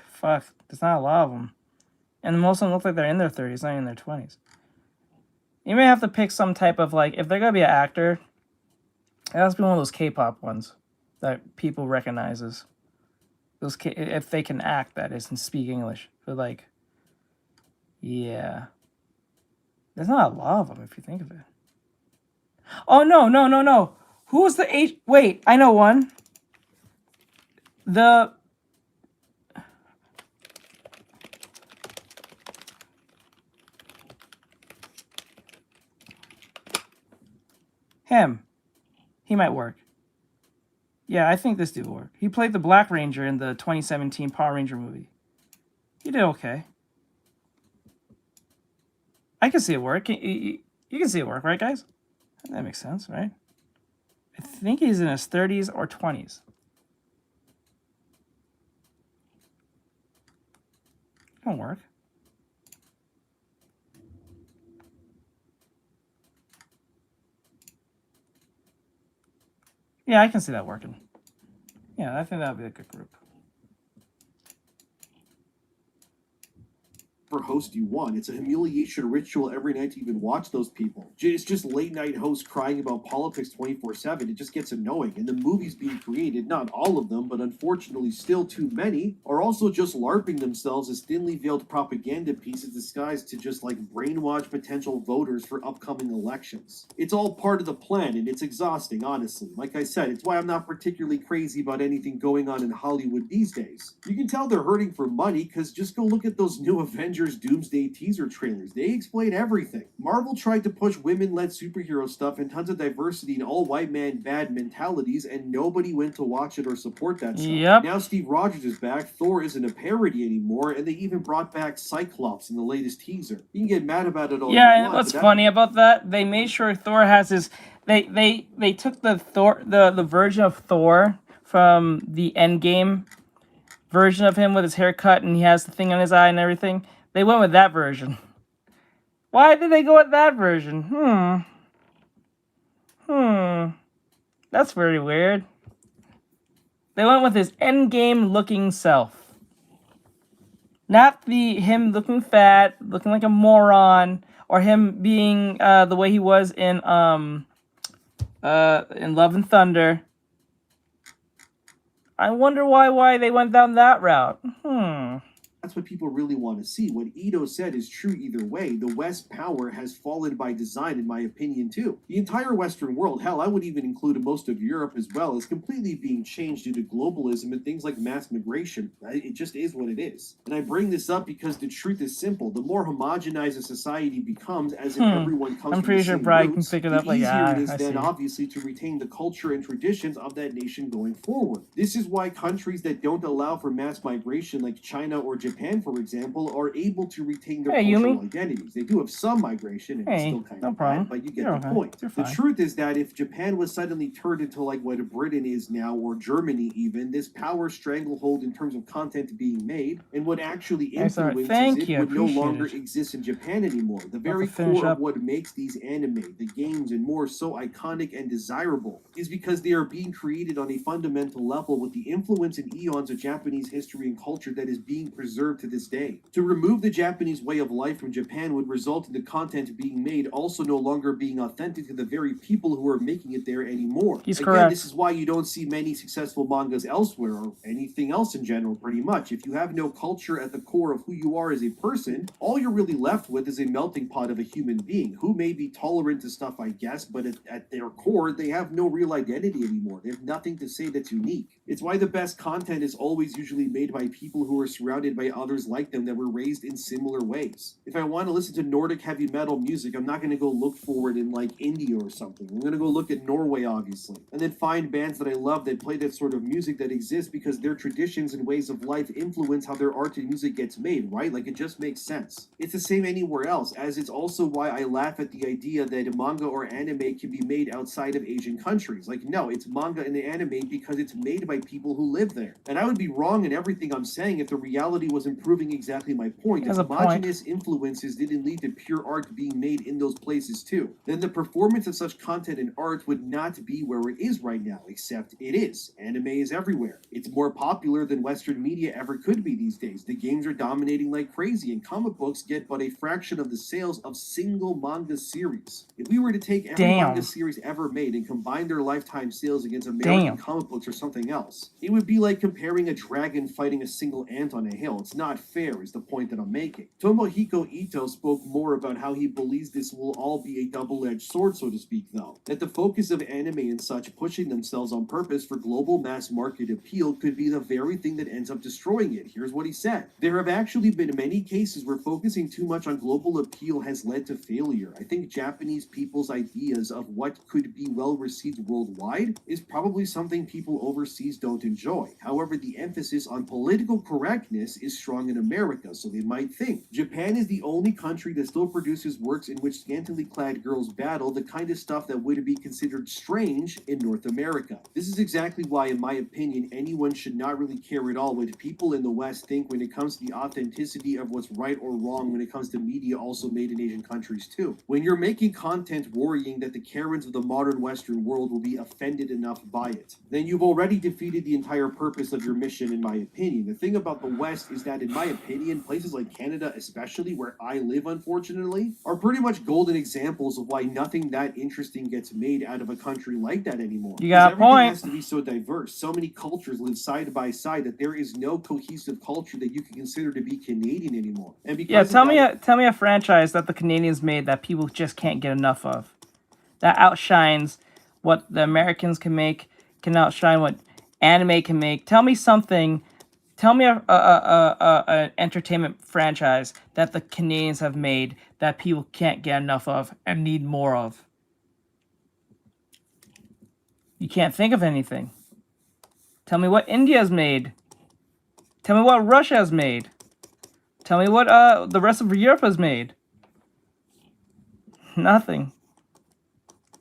Fuck, there's not a lot of them. And most of them look like they're in their 30s, not even in their 20s. You may have to pick some type of, like, if they're going to be an actor, it has to be one of those K-pop ones that people recognizes. Those if they can act, that is, and speak English. But, like, yeah. There's not a lot of them, if you think of it. Oh, no. Who was the Wait, I know one. Him. He might work. Yeah, I think this dude will work. He played the Black Ranger in the 2017 Power Ranger movie. He did okay. I can see it work. You can see it work, right, guys? That makes sense, right? I think he's in his 30s or 20s. It'll work. Yeah, I can see that working. Yeah, I think that would be a good group. host you want. It's a humiliation ritual every night to even watch those people. It's just late night hosts crying about politics 24/7. It just gets annoying. And the movies being created, not all of them, but unfortunately still too many, are also just LARPing themselves as thinly veiled propaganda pieces disguised to just like brainwash potential voters for upcoming elections. It's all part of the plan, and it's exhausting, honestly. Like I said, it's why I'm not particularly crazy about anything going on in Hollywood these days. You can tell they're hurting for money because just go look at those new Avengers Doomsday teaser trailers. They explain everything. Marvel tried to push women-led superhero stuff and tons of diversity and all white man bad mentalities, and nobody went to watch it or support that stuff. Yep. Now Steve Rogers is back, Thor isn't a parody anymore, and they even brought back Cyclops in the latest teaser. You can get mad about it all Yeah, you and want, what's but funny about that? They made sure Thor has his. They took the version of Thor from the Endgame version of him with his haircut and he has the thing on his eye and everything. They went with that version. Why did they go with that version? That's very weird. They went with his Endgame looking self. Not him looking fat, looking like a moron, or him being the way he was in Love and Thunder. I wonder why they went down that route. that's what people really want to see. What Ito said is true either way. The West power has fallen by design, in my opinion, too. The entire Western world, hell, I would even include most of Europe as well, is completely being changed due to globalism and things like mass migration. It just is what it is. And I bring this up because the truth is simple. The more homogenized a society becomes, as if everyone comes I'm from pretty the sure same Brad can roots, pick it the up like, easier it is I then, see. obviously, to retain the culture and traditions of that nation going forward. This is why countries that don't allow for mass migration, like China or Japan, for example, are able to retain their cultural identities. They do have some migration, and it's still kind of bad, but you get the point. The truth is that if Japan was suddenly turned into like what Britain is now, or Germany even, this power stranglehold in terms of content being made and what actually influences it would no longer exist in Japan anymore. The very core of what makes these anime, the games, and more so iconic and desirable is because they are being created on a fundamental level with the influence and eons of Japanese history and culture that is being preserved to this day. To remove the Japanese way of life from Japan would result in the content being made also no longer being authentic to the very people who are making it there anymore. Again, this is why you don't see many successful mangas elsewhere, or anything else in general, pretty much. If you have no culture at the core of who you are as a person, all you're really left with is a melting pot of a human being who may be tolerant to stuff, I guess, but at their core, they have no real identity anymore. They have nothing to say that's unique. It's why the best content is always usually made by people who are surrounded by others like them that were raised in similar ways. If I want to listen to Nordic heavy metal music, I'm not going to go look for it in like India or something. I'm going to go look at Norway, obviously, and then find bands that I love that play that sort of music that exists because their traditions and ways of life influence how their art and music gets made, right? Like, it just makes sense. It's the same anywhere else, as it's also why I laugh at the idea that a manga or anime can be made outside of Asian countries. Like, no, it's manga and anime because it's made by people who live there. And I would be wrong in everything I'm saying if the reality wasn't proving exactly my point. If homogenous influences didn't lead to pure art being made in those places too, then the performance of such content and art would not be where it is right now, except it is. Anime is everywhere. It's more popular than Western media ever could be these days. The games are dominating like crazy, and comic books get but a fraction of the sales of single manga series. If we were to take every manga series ever made and combine their lifetime sales against American comic books or something else, it would be like comparing a dragon fighting a single ant on a hill. It's not fair, is the point that I'm making. Tomohiko Ito spoke more about how he believes this will all be a double-edged sword, so to speak, though. That the focus of anime and such pushing themselves on purpose for global mass market appeal could be the very thing that ends up destroying it. Here's what he said. There have actually been many cases where focusing too much on global appeal has led to failure. I think Japanese people's ideas of what could be well received worldwide is probably something people overseas don't enjoy. However, the emphasis on political correctness is strong in America, so they might think Japan is the only country that still produces works in which scantily clad girls battle, the kind of stuff that would be considered strange in North America. This is exactly why, in my opinion, anyone should not really care at all what people in the West think when it comes to the authenticity of what's right or wrong when it comes to media also made in Asian countries too. When you're making content worrying that the Karens of the modern Western world will be offended enough by it, then you've already defeated defeated the entire purpose of your mission, in my opinion. The thing about the West is that, in my opinion, places like Canada, especially where I live, unfortunately, are pretty much golden examples of why nothing that interesting gets made out of a country like that anymore. You got a Everything point. has to be so diverse. So many cultures live side by side that there is no cohesive culture that you can consider to be Canadian anymore. And because Yeah, tell me a franchise that the Canadians made that people just can't get enough of. That outshines what the Americans can make, can outshine what anime can make. Tell me something. Tell me a entertainment franchise that the Canadians have made that people can't get enough of and need more of. You can't think of anything. Tell me what India has made. Tell me what Russia has made. Tell me what the rest of Europe has made. Nothing.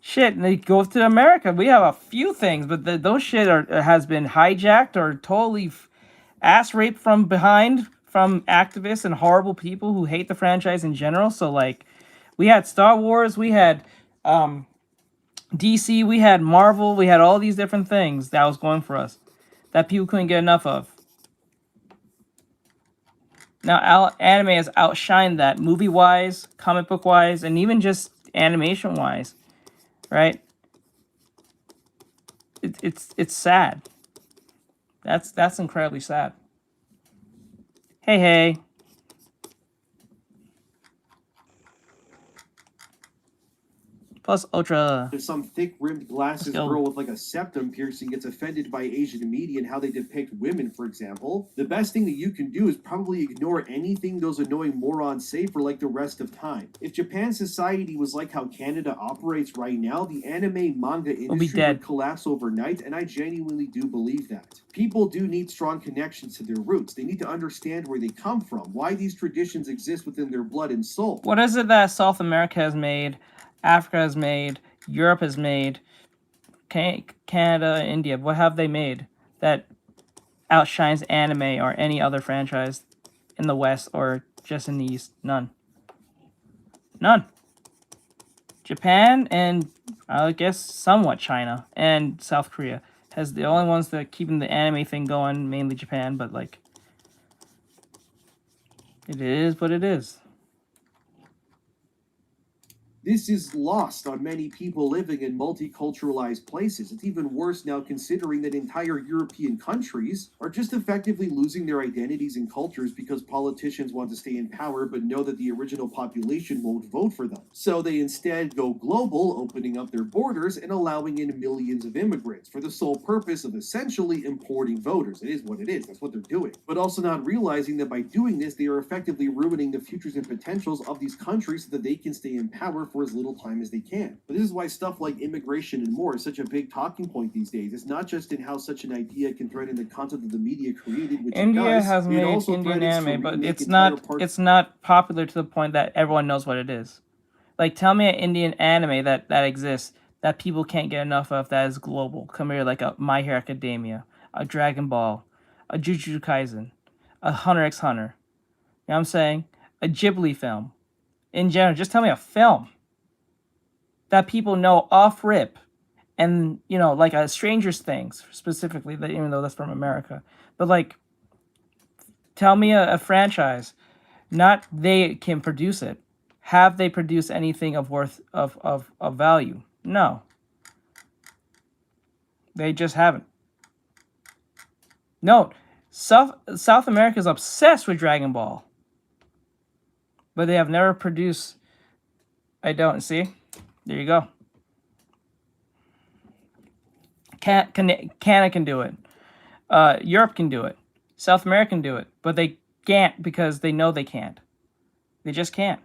Shit, and they go to America. We have a few things, but those shit has been hijacked or totally ass raped from behind from activists and horrible people who hate the franchise in general. So, like, we had Star Wars, we had DC, we had Marvel, we had all these different things that was going for us that people couldn't get enough of. Now, anime has outshined that movie-wise, comic book-wise, and even just animation-wise. Right? It's sad. That's incredibly sad. Hey. Plus Ultra. If some thick-rimmed glasses girl with like a septum piercing gets offended by Asian media and how they depict women, for example, the best thing that you can do is probably ignore anything those annoying morons say for like the rest of time. If Japan's society was like how Canada operates right now, the anime manga industry would collapse overnight, and I genuinely do believe that. People do need strong connections to their roots. They need to understand where they come from, why these traditions exist within their blood and soul. What is it that South America has made, Africa has made, Europe has made, Canada, India? What have they made that outshines anime or any other franchise in the West or just in the East? None. Japan and I guess somewhat China and South Korea has the only ones that are keeping the anime thing going, mainly Japan, but like it is what it is. This is lost on many people living in multiculturalized places. It's even worse now considering that entire European countries are just effectively losing their identities and cultures because politicians want to stay in power but know that the original population won't vote for them. So they instead go global, opening up their borders and allowing in millions of immigrants for the sole purpose of essentially importing voters. It is what it is. That's what they're doing. But also not realizing that by doing this, they are effectively ruining the futures and potentials of these countries so that they can stay in power for as little time as they can. But this is why stuff like immigration and more is such a big talking point these days. It's not just in how such an idea can threaten the content that the media created, which India has made Indian anime, but it's not popular to the point that everyone knows what it is. Like, tell me an Indian anime that exists that people can't get enough of that is global. Come here, like a My Hero Academia, a Dragon Ball, a Jujutsu Kaisen, a Hunter x Hunter. You know what I'm saying? A Ghibli film. In general, just tell me a film that people know off rip, and you know, like a Stranger's Things specifically, that even though that's from America, but like, tell me a franchise, not they can produce it. Have they produced anything of worth of value? No, they just haven't. No, South America is obsessed with Dragon Ball, but they have never produced. I don't see. There you go. Canada can do it. Europe can do it. South America can do it. But they can't because they know they can't. They just can't.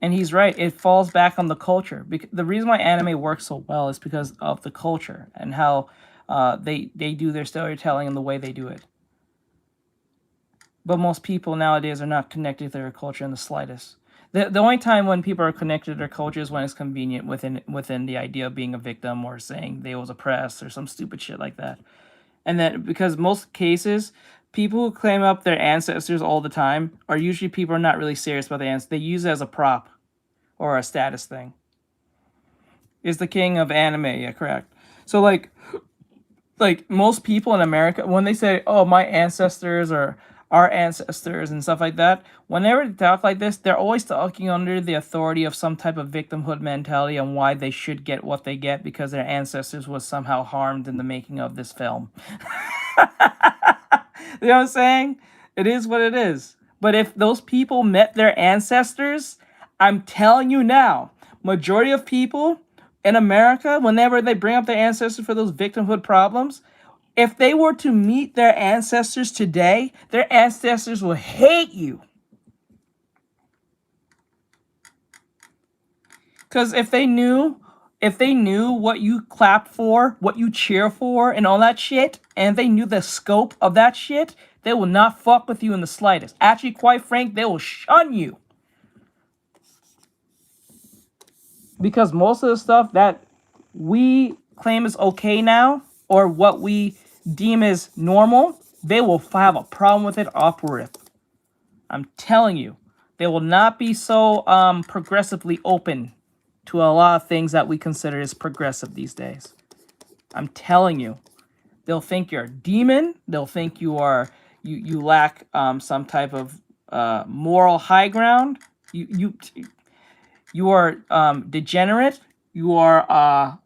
And he's right. It falls back on the culture. The reason why anime works so well is because of the culture and how they do their storytelling and the way they do it. But most people nowadays are not connected to their culture in the slightest. The only time when people are connected to their culture is when it's convenient within the idea of being a victim or saying they was oppressed or some stupid shit like that. And then because most cases, people who claim up their ancestors all the time are usually people who are not really serious about the ancestors. They use it as a prop or a status thing. Is the king of anime, yeah, correct. So like like most people in America, when they say, "Oh, my ancestors," or "our ancestors," and stuff like that, whenever they talk like this, they're always talking under the authority of some type of victimhood mentality and why they should get what they get because their ancestors was somehow harmed in the making of this film. You know what I'm saying? It is what it is. But if those people met their ancestors, I'm telling you now, majority of people in America, whenever they bring up their ancestors for those victimhood problems, if they were to meet their ancestors today, their ancestors will hate you. Because if they knew what you clap for, what you cheer for, and all that shit, and if they knew the scope of that shit, they will not fuck with you in the slightest. Actually, quite frank, they will shun you. Because most of the stuff that we claim is okay now, or what we deem as normal, they will have a problem with it upward. I'm telling you, they will not be so progressively open to a lot of things that we consider as progressive these days. I'm telling you, they'll think you're a demon. They'll think you are you lack some type of moral high ground. You are degenerate. You are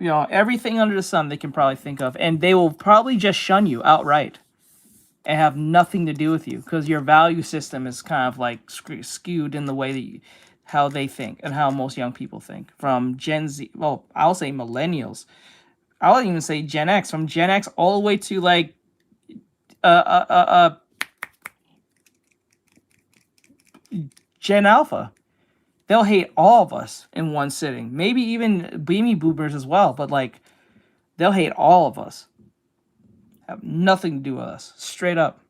everything under the sun they can probably think of, and they will probably just shun you outright and have nothing to do with you because your value system is kind of like skewed in the way that how they think and how most young people think. From Gen Z, well, I'll say millennials. I'll even say Gen X. From Gen X all the way to like Gen Alpha. They'll hate all of us in one sitting. Maybe even baby boomers as well, but like they'll hate all of us. Have nothing to do with us. Straight up.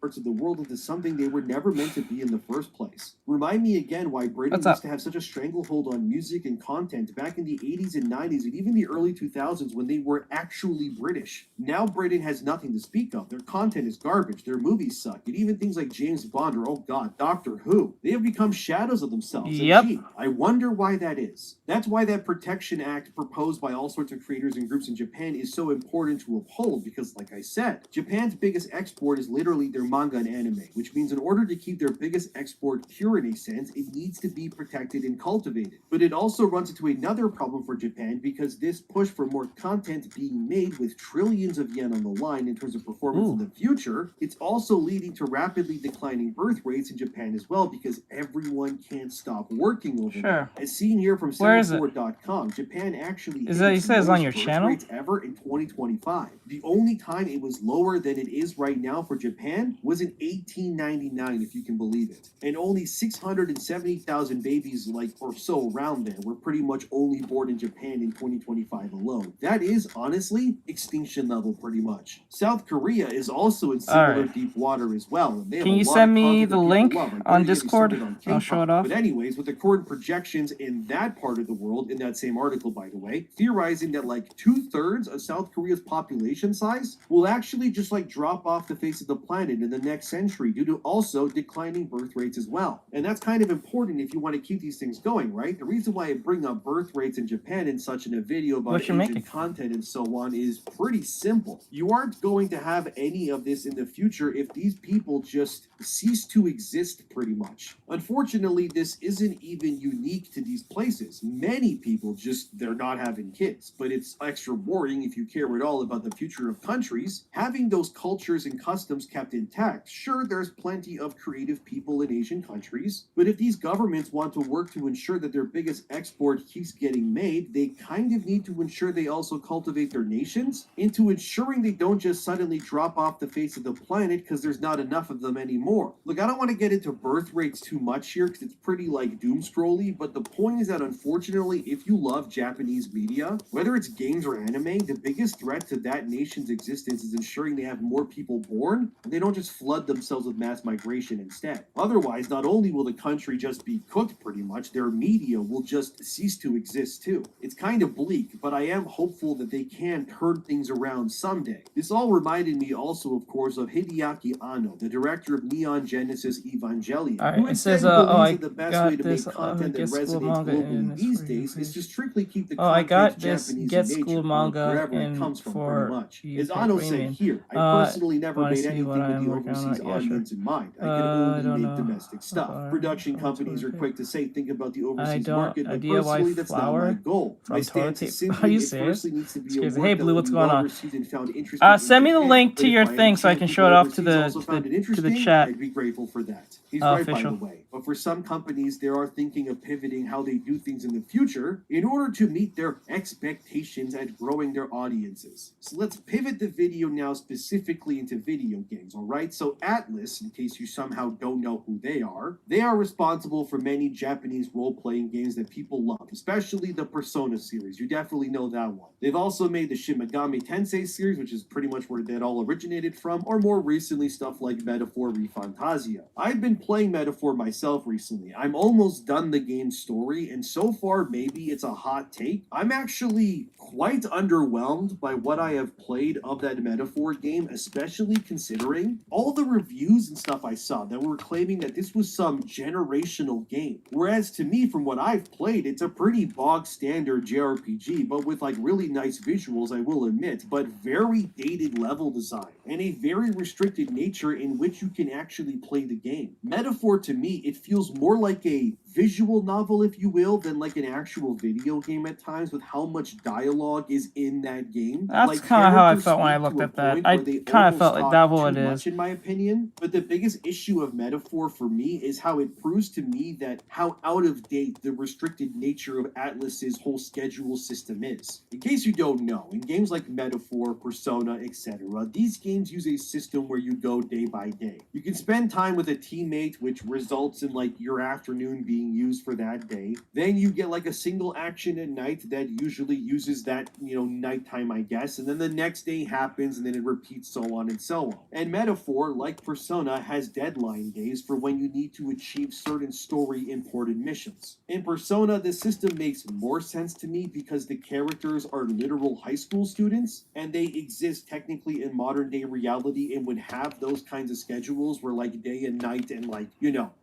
Parts of the world into something they were never meant to be in the first place. Remind me again why Britain used to have such a stranglehold on music and content back in the 80s and 90s and even the early 2000s when they were actually British. Now Britain has nothing to speak of. Their content is garbage. Their movies suck. And even things like James Bond or, oh god, Doctor Who. They have become shadows of themselves. Yep. And gee, I wonder why that is. That's why that Protection Act proposed by all sorts of creators and groups in Japan is so important to uphold because, like I said, Japan's biggest export is literally their manga and anime, which means in order to keep their biggest export pure in a sense, it needs to be protected and cultivated. But it also runs into another problem for Japan because this push for more content being made with trillions of yen on the line in terms of performance in the future, it's also leading to rapidly declining birth rates in Japan as well because everyone can't stop working over there. As seen here from Soundboard.com, Japan actually is that, you said it's on your channel? Rates ever in 2025. The only time it was lower than it is right now for Japan was in 1899, if you can believe it. And only 670,000 babies, like, or so around there, were pretty much only born in Japan in 2025 alone. That is, honestly, extinction level pretty much. South Korea is also in similar deep water as well. And they have Can you send me the link on Discord? I'll show it off. But anyways, with the current projections in that part of the world, in that same article, by the way, theorizing that like 2/3 of South Korea's population size will actually just like drop off the face of the planet in the next century due to also declining birth rates as well. And that's kind of important if you want to keep these things going, right? The reason why I bring up birth rates in Japan in such in a video about Asian content and so on is pretty simple. You aren't going to have any of this in the future if these people just cease to exist pretty much. Unfortunately, this isn't even unique to these places. Many people just, they're not having kids, but it's extra worrying if you care at all about the future of countries. Having those cultures and customs kept intact, sure, there's plenty of creative people in Asian countries, but if these governments want to work to ensure that their biggest export keeps getting made, they kind of need to ensure they also cultivate their nations into ensuring they don't just suddenly drop off the face of the planet because there's not enough of them anymore. Look, I don't want to get into birth rates too much here because it's pretty like doom scrolly, but the point is that unfortunately, if you love Japanese media, whether it's games or anime, the biggest threat to that nation's existence is ensuring they have more people born and they don't just just flood themselves with mass migration instead. Otherwise, not only will the country just be cooked pretty much, their media will just cease to exist too. It's kind of bleak, but I am hopeful that they can turn things around someday. This all reminded me also, of course, of Hideaki Anno, the director of Neon Genesis Evangelion, who It says, instead believes I that the best got way to this, make content that Get School resonates Manga in globally this these for days is to English. strictly keep the I content got this Japanese Get in nature, School or Manga wherever it in comes from, for pretty much. you As Anno said premium. here, I personally never wanna made see anything what with I am the working on? overseas Yeah, sure. audience in mind. I could I only don't make know. domestic stuff. Production companies are quick to say, think about the I overseas don't. market, A but personally, DIY that's not my flower goal. My from toilet stance tape. is Are simply, you it serious? firstly needs to be a Excuse me. work Hey, that Blue, will what's be going well on? received and found interesting in Send me the Japan. link But to if your by thing any so I chance can people show it off to overseas the also found it to the interesting, chat. I'd be grateful for that. He's right, by Official. the way. But for some companies, they are thinking of pivoting how they do things in the future in order to meet their expectations at growing their audiences. So let's pivot the video now specifically into video games, alright? So Atlus, in case you somehow don't know who they are responsible for many Japanese role-playing games that people love, especially the Persona series. You definitely know that one. They've also made the Shin Megami Tensei series, which is pretty much where that all originated from, or more recently stuff like Metaphor ReFantasia. I've been playing Metaphor myself recently. I'm almost done the game's story, and so far, maybe it's a hot take, I'm actually quite underwhelmed by what I have played of that Metaphor game, especially considering all the reviews and stuff I saw that were claiming that this was some generational game. Whereas to me, from what I've played, it's a pretty bog standard JRPG, but with like really nice visuals, I will admit, but very dated level design and a very restricted nature in which you can actually play the game. Metaphor, to me, it feels more like a visual novel, if you will, than like an actual video game at times, with how much dialogue is in that game. That's like, kind of how I characters felt when I speak looked to a at that. point I where they kind of almost felt like talk that's what too it much, is. in my opinion. But the biggest issue of Metaphor for me is how it proves to me that how out of date the restricted nature of Atlus's whole schedule system is. In case you don't know, in games like Metaphor, Persona, etc., these games use a system where you go day by day. You can spend time with a teammate, which results in like your afternoon being used for that day. Then you get like a single action at night that usually uses that, nighttime, I guess, and then the next day happens, and then it repeats, so on and so on. And Metaphor, like Persona, has deadline days for when you need to achieve certain story important missions. In Persona, the system makes more sense to me because the characters are literal high school students, and they exist technically in modern day reality and would have those kinds of schedules where like day and night and like,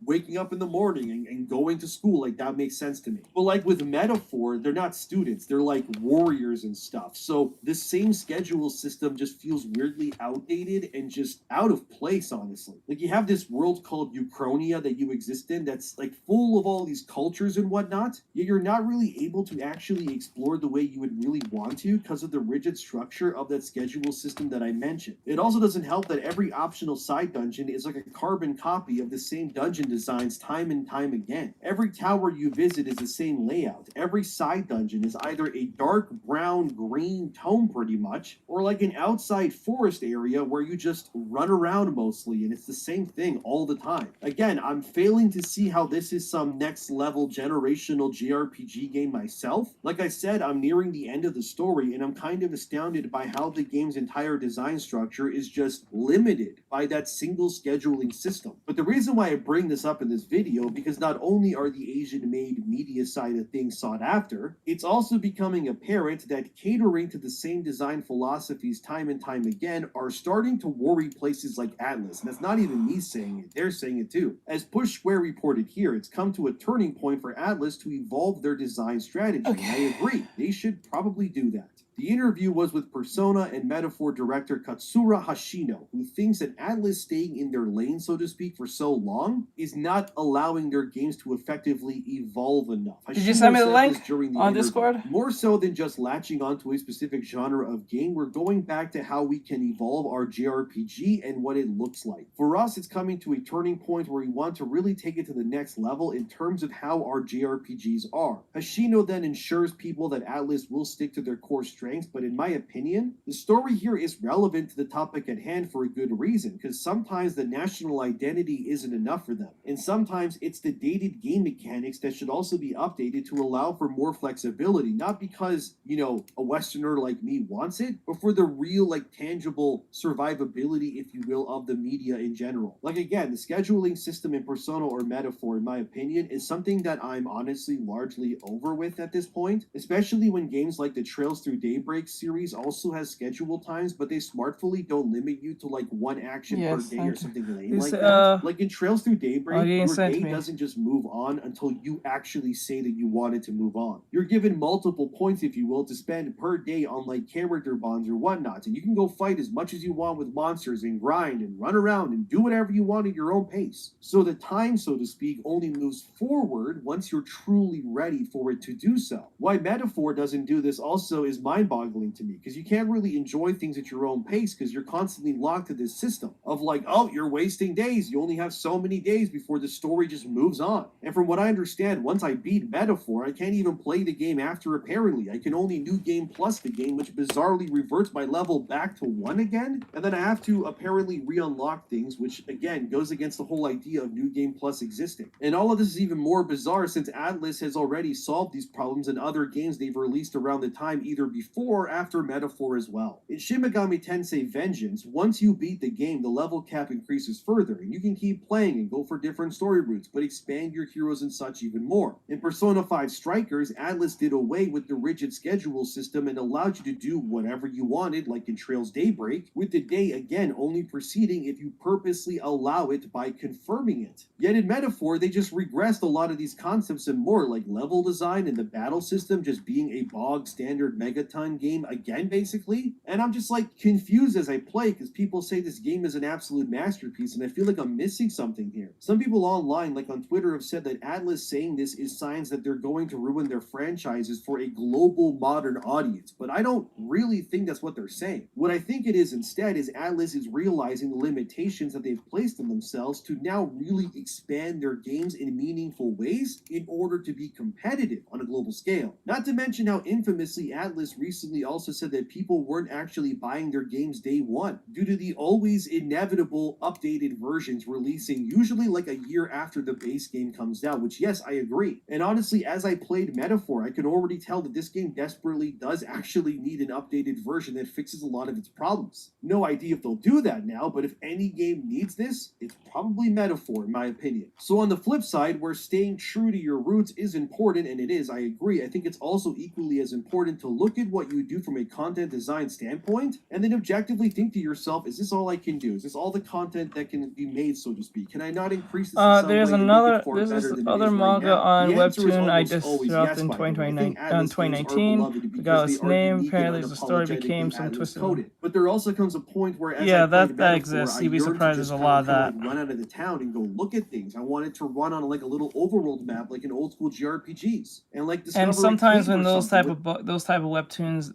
waking up in the morning and going to school, like that makes sense to me. But like with Metaphor, they're not students, they're like warriors and stuff. So this same schedule system just feels weirdly outdated and just out of place, honestly. Like you have this world called Uchronia that you exist in that's like full of all these cultures and whatnot, yet you're not really able to actually explore the way you would really want to because of the rigid structure of that schedule system that I mentioned. It also doesn't help that every optional side dungeon is like a carbon copy of the same dungeon designs time and time again. Every tower you visit is the same layout. Every side dungeon is either a dark brown green tone pretty much, or like an outside forest area where you just run around mostly, and it's the same thing all the time. Again, I'm failing to see how this is some next level generational JRPG game myself. Like I said, I'm nearing the end of the story, and I'm kind of astounded by how the game's entire design structure is just limited by that single scheduling system. But the reason why I bring this up in this video, because not only are the Asian-made media side of things sought after, it's also becoming apparent that catering to the same design philosophies time and time again are starting to worry places like Atlus. And that's not even me saying it, they're saying it too. As Push Square reported here, it's come to a turning point for Atlus to evolve their design strategy. And I agree, they should probably do that. The interview was with Persona and Metaphor director Katsura Hashino, who thinks that Atlus staying in their lane, so to speak, for so long is not allowing their games to effectively evolve enough. Did you send me the link on interview. Discord? More so than just latching onto a specific genre of game, we're going back to how we can evolve our JRPG and what it looks like. For us, it's coming to a turning point where we want to really take it to the next level in terms of how our JRPGs are. Hashino then ensures people that Atlus will stick to their core strategy pranks, but in my opinion, the story here is relevant to the topic at hand for a good reason, because sometimes the national identity isn't enough for them, and sometimes it's the dated game mechanics that should also be updated to allow for more flexibility, not because, you know, a Westerner like me wants it, but for the real, like, tangible survivability, if you will, of the media in general. Like, again, the scheduling system in Persona or Metaphor, in my opinion, is something that I'm honestly largely over with at this point, especially when games like the Trails Through Daybreak series also has schedule times, but they smartfully don't limit you to like one action per day or something lame like that. Like in Trails Through Daybreak, your day doesn't just move on until you actually say that you wanted to move on. You're given multiple points, if you will, to spend per day on like character bonds or whatnot, and you can go fight as much as you want with monsters and grind and run around and do whatever you want at your own pace. So the time, so to speak, only moves forward once you're truly ready for it to do so. Why Metaphor doesn't do this also is mind-boggling to me, because you can't really enjoy things at your own pace because you're constantly locked to this system of like, oh, you're wasting days. You only have so many days before the story just moves on. And from what I understand, once I beat Metaphor, I can't even play the game after apparently. I can only New Game Plus the game, which bizarrely reverts my level back to 1 again. And then I have to apparently re-unlock things, which again goes against the whole idea of New Game Plus existing. And all of this is even more bizarre since Atlus has already solved these problems in other games they've released around the time either before or after Metaphor as well. In Shin Megami Tensei Vengeance, once you beat the game, the level cap increases further, and you can keep playing and go for different story routes, but expand your heroes and such even more. In Persona 5 Strikers, Atlus did away with the rigid schedule system and allowed you to do whatever you wanted, like in Trails Daybreak, with the day again only proceeding if you purposely allow it by confirming it. Yet in Metaphor, they just regressed a lot of these concepts and more, like level design and the battle system just being a bog standard Megaton game again, basically. And I'm just like confused as I play because people say this game is an absolute masterpiece, and I feel like I'm missing something here. Some people online, like on Twitter, have said that Atlus saying this is signs that they're going to ruin their franchises for a global modern audience, but I don't really think that's what they're saying. What I think it is instead is Atlus is realizing the limitations that they've placed on themselves to now really expand their games in meaningful ways in order to be competitive on a global scale. Not to mention how infamously Atlus recently also said that people weren't actually buying their games day one due to the always inevitable updated versions releasing usually like a year after the base game comes out, which yes, I agree. And honestly, as I played Metaphor, I can already tell that this game desperately does actually need an updated version that fixes a lot of its problems. No idea if they'll do that now, but if any game needs this, it's probably Metaphor in my opinion. So on the flip side, where staying true to your roots is important, and it is, I agree, I think it's also equally as important to look at what you do from a content design standpoint, and then objectively think to yourself, is this all I can do? Is this all the content that can be made, so to speak? Can I not increase this in some there's way another, to make it there's better this than it other is right manga now? on The answer is Webtoon I almost just always dropped yes, in by the way. I think Atlus games are 2019. beloved Forgot because its they are name. unique Apparently, and the story became unapologetically some Atlus twisted. coded. But there also comes a point where as Yeah, I played that Metaphor, exists. I You'd be yearned to surprised just there's a kind lot of of that. like run out of the town and go look at things. I wanted to run on like a little overworld map like in old school JRPGs and like discover And a sometimes cave when or those something type of those type of webtoons,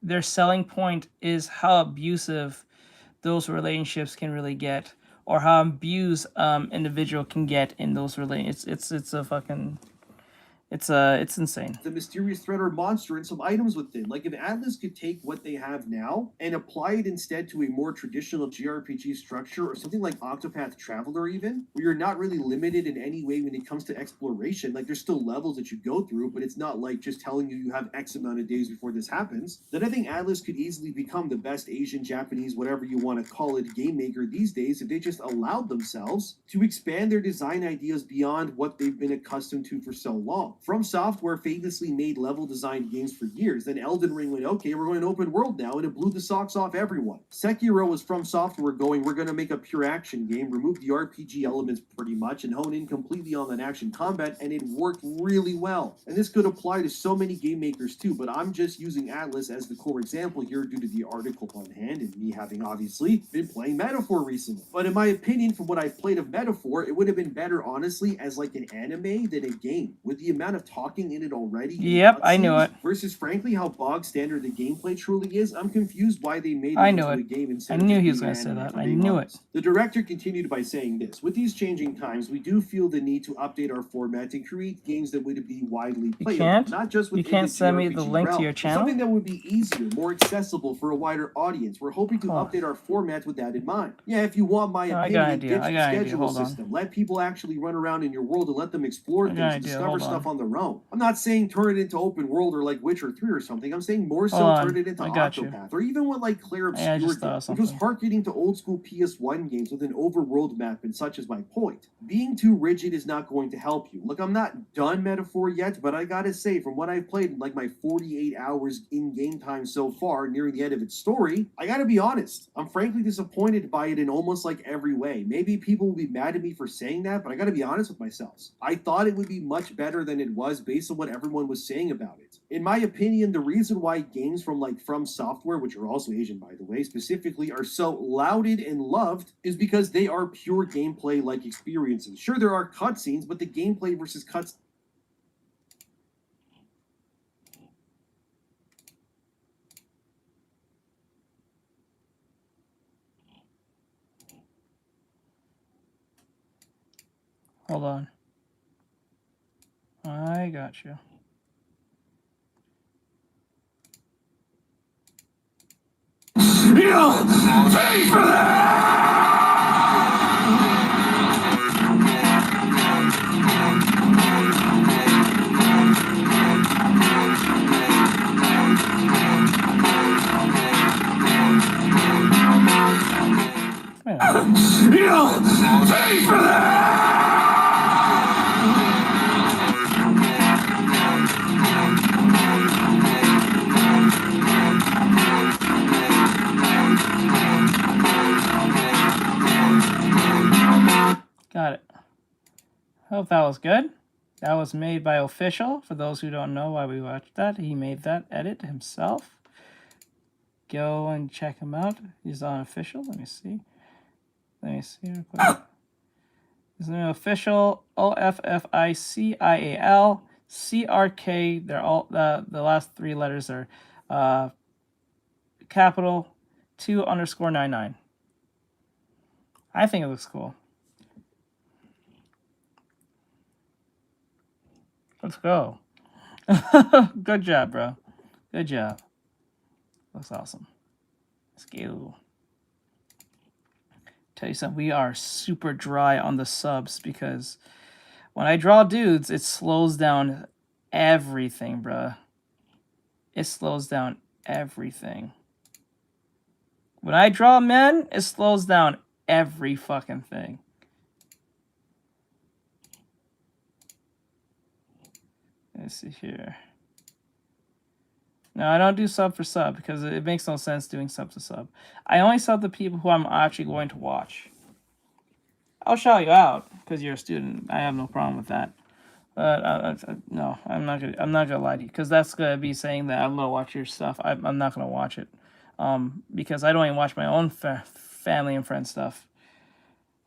their selling point is how abusive those relationships can really get, or how abused individual can get in those relationships. It's a fucking it's insane. the mysterious threat or monster and some items within. Like if Atlus could take what they have now and apply it instead to a more traditional JRPG structure or something like Octopath Traveler even, where you're not really limited in any way when it comes to exploration. Like there's still levels that you go through, but it's not like just telling you have X amount of days before this happens. Then I think Atlus could easily become the best Asian, Japanese, whatever you want to call it, game maker these days if they just allowed themselves to expand their design ideas beyond what they've been accustomed to for so long. From Software famously made level design games for years. Then Elden Ring went, okay, we're going to open world now, and it blew the socks off everyone. Sekiro was From Software going, we're going to make a pure action game, remove the RPG elements pretty much, and hone in completely on that action combat, and it worked really well. And this could apply to so many game makers too, but I'm just using Atlus as the core example here due to the article on hand and me having obviously been playing Metaphor recently. But in my opinion, from what I've played of Metaphor, it would have been better honestly as like an anime than a game. With the amount kind of talking in it already. Yep, I knew it. Versus, frankly, how bog standard the gameplay truly is. I'm confused why they made it I knew into a it. game I instead of knew just he was being going to say anime, that. if I'm I being knew it. honest. The director continued by saying this: with these changing times, we do feel the need to update our format and create games that would be widely playable, can't? not just You within can't the send me the JRPG link to realm, your but channel? something that would be easier, more accessible for a wider audience. We're hoping to Oh. update our format with that in mind. Yeah, if you want my Oh, I opinion, got an idea. ditch I the got an idea. schedule Hold on. system. Let people actually run around in your world and let them explore I got things an and idea. discover Hold stuff on. on their own. I'm not saying turn it into open world or like Witcher 3 or something. I'm saying more so Hold on. turn it into I got you. Octopath or even what like Claire Yeah, I Obscure just thought did, of which was something. harkening to old school PS1 games with an overworld map, and such is my point. Being too rigid is not going to help you. Look, I'm not done Metaphor yet, but I gotta say, from what I've played in like my 48 hours in game time so far, nearing the end of its story, I gotta be honest. I'm frankly disappointed by it in almost like every way. Maybe people will be mad at me for saying that, but I gotta be honest with myself. I thought it would be much better than it was based on what everyone was saying about it. In my opinion, the reason why games from From Software, which are also Asian by the way, specifically are so lauded and loved is because they are pure gameplay like experiences. Sure, there are cutscenes, but the gameplay versus cutscenes. Hold on. I got you. You'll pay for that! You'll pay for that! Got it. Hope that was good. That was made by Official. For those who don't know why we watched that, he made that edit himself. Go and check him out. He's on Official. Let me see. Let me see real quick. His name is Official. OFFICIAL CRK. They're all the last three letters are capital 2_99. I think it looks cool. Let's go. Good job, bro. Good job. Looks awesome. Let's go. Tell you something, we are super dry on the subs because when I draw dudes, it slows down everything, bruh. It slows down everything. When I draw men, it slows down every fucking thing. Let's see here. No, I don't do sub for sub because it makes no sense doing sub to sub. I only sub the people who I'm actually going to watch. I'll shout you out because you're a student. I have no problem with that. But no, I'm not gonna lie to you because that's gonna be saying that I'm gonna watch your stuff. I'm not gonna watch it, because I don't even watch my own family and friend stuff.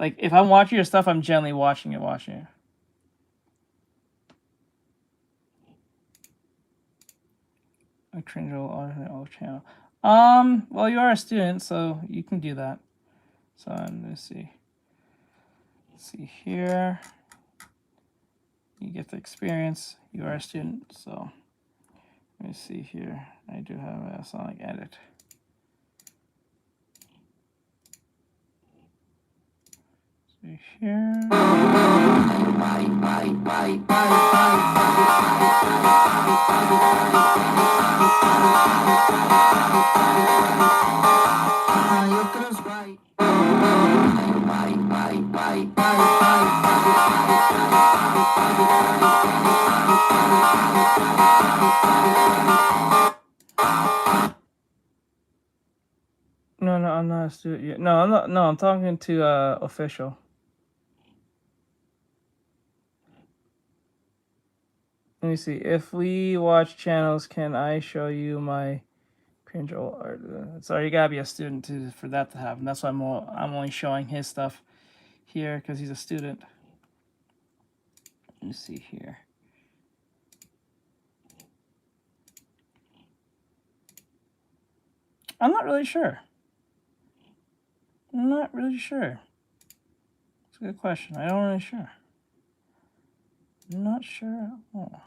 Like if I'm watching your stuff, I'm generally watching it. I cringe all channel. Well, you are a student, so you can do that. So let's see. Let's see here. You get the experience. You are a student, so let me see here. I do have a Sonic edit. See here. No, I'm not a student yet. No, I'm not. No, I'm talking to Official. Let me see. If we watch channels, can I show you my cringe old art? Sorry, you gotta be a student for that to happen. That's why I'm only showing his stuff here because he's a student. Let me see here. I'm not really sure. I'm not really sure. It's a good question. I don't really sure. I'm not sure at all.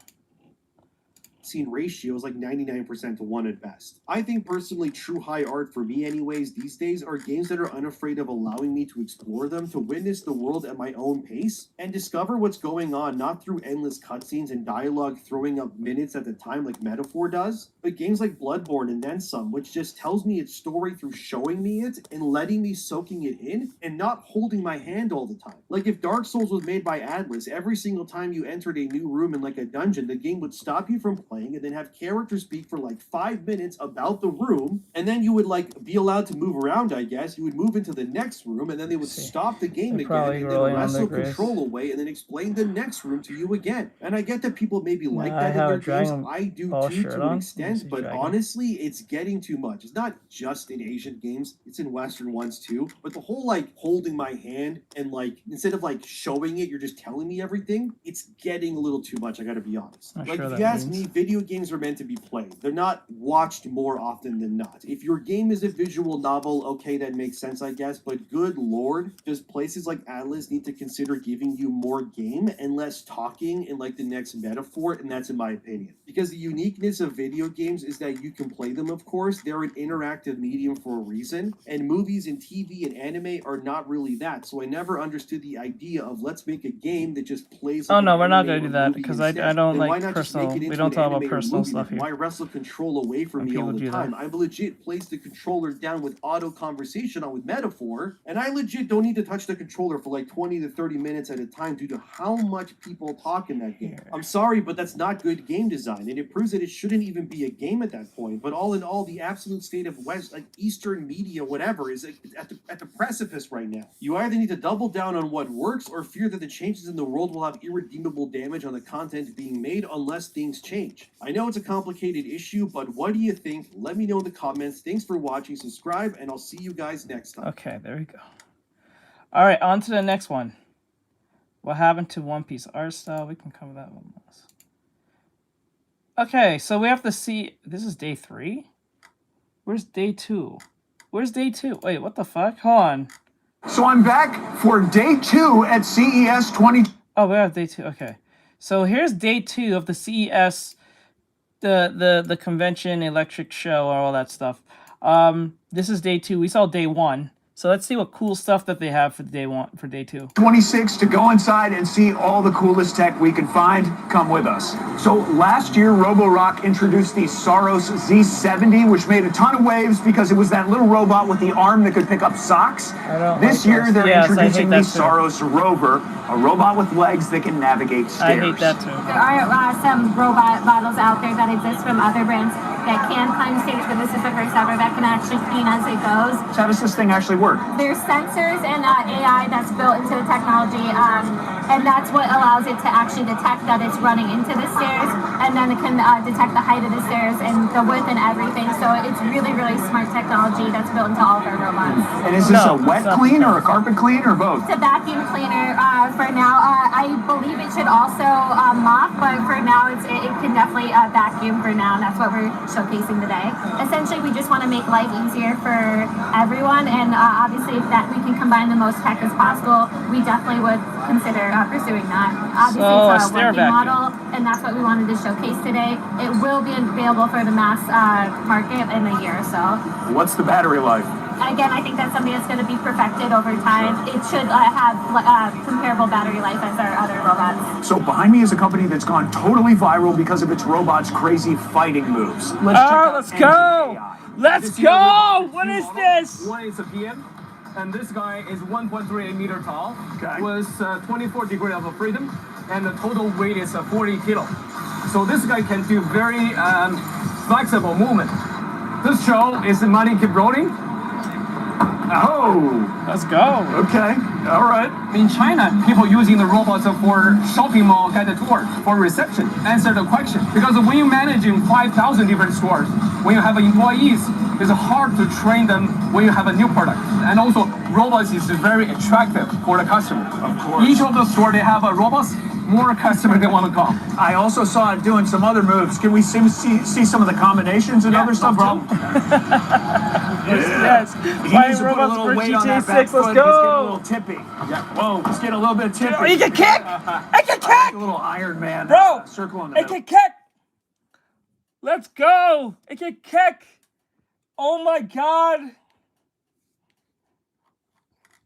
Scene ratio is like 99% to 1 at best. I think personally true high art for me anyways these days are games that are unafraid of allowing me to explore them, to witness the world at my own pace, and discover what's going on not through endless cutscenes and dialogue throwing up minutes at a time like Metaphor does, but games like Bloodborne and then some, which just tells me its story through showing me it and letting me soaking it in and not holding my hand all the time. Like if Dark Souls was made by Atlas, every single time you entered a new room in like a dungeon, the game would stop you from playing and then have characters speak for like 5 minutes about the room, and then you would like be allowed to move around, I guess. You would move into the next room, and then they would stop the game again, and then wrestle control away, and then explain the next room to you again. And I get that people maybe like that in their games. I do too, to an extent, but honestly, it's getting too much. It's not just in Asian games, it's in Western ones too. But the whole like holding my hand and like instead of like showing it, you're just telling me everything, it's getting a little too much, I gotta be honest. Like if you ask me, video games are meant to be played. They're not watched more often than not. If your game is a visual novel, okay, that makes sense, I guess, but good lord, does places like Atlas need to consider giving you more game and less talking in like the next Metaphor, and that's in my opinion. Because the uniqueness of video games is that you can play them, of course. They're an interactive medium for a reason, and movies and TV and anime are not really that. So I never understood the idea of let's make a game that just plays like no, we're not going to do that because I don't like personal. We don't talk about personal stuff here. Why wrestle control away from me all the time? I legit place the controller down with auto conversation on with Metaphor, and I legit don't need to touch the controller for like 20 to 30 minutes at a time due to how much people talk in that game. I'm sorry, but that's not good game design, and it proves that it shouldn't even be a game at that point. But all in all, the absolute state of Eastern media, whatever, is at the precipice right now. You either need to double down on what works or fear that the changes in the world will have irredeemable damage on the content being made unless things change. I know it's a complicated issue, but what do you think? Let me know in the comments. Thanks for watching, subscribe, and I'll see you guys next time. Okay, there we go. All right, on to the next one. What happened to One Piece art style? We can cover that one last. Okay, so we have to see. This is day 3? Where's day 2? Where's day 2? Wait, what the fuck? Hold on. So I'm back for day 2 at CES 20. Oh, we have day 2. Okay. So here's day 2 of the CES, the convention, electric show, all that stuff. This is day 2. We saw day 1. So let's see what cool stuff that they have for day 2. 26 to go inside and see all the coolest tech we can find. Come with us. So last year, Roborock introduced the Saros Z70, which made a ton of waves because it was that little robot with the arm that could pick up socks. This year, they're introducing the Saros Rover, a robot with legs that can navigate stairs. I hate that too. There are some robot models out there that exist from other brands that can climb stairs, but this is the first ever that can actually clean as it goes. So how does this thing actually work? There's sensors and AI that's built into the technology, and that's what allows it to actually detect that it's running into the stairs, and then it can detect the height of the stairs and the width and everything. So it's really, really smart technology that's built into all of our robots. And is this a wet clean or a carpet clean or both? It's a vacuum cleaner for now. I believe it should also mop, but for now it can definitely vacuum for now, and that's what we're showcasing today. Essentially, we just want to make life easier for everyone, and obviously if that we can combine the most tech as possible, we definitely would consider pursuing that. Obviously, it's a working model, and that's what we wanted to showcase today. It will be available for the mass market in a year or so. What's the battery life? Again, I think that's something that's going to be perfected over time. It should have comparable battery life as our other robots. So behind me is a company that's gone totally viral because of its robots' crazy fighting moves. Let's go! Let's go! What is this? One is a PM, and this guy is 1.38 meter tall, with 24 degrees of freedom, and the total weight is 40 kilo. So this guy can do very flexible movement. This show is the money keep rolling. Oh, let's go. Okay, all right. In China, people using the robots for shopping mall guided tour for reception. Answer the question. Because when you're managing 5,000 different stores, when you have employees, it's hard to train them when you have a new product. And also, robots is very attractive for the customer. Of course. Each of the store, they have a robots more customers that want to come. I also saw it doing some other moves. Can we see some of the combinations and other stuff too? Yes. He needs to put a little weight on that back foot. He's getting a little tippy. Yeah. Whoa. He's getting a little bit tippy. Oh, you can kick! I can kick! A little Iron Man bro. Circle in the middle. It can kick! Let's go! It can kick! Oh my god!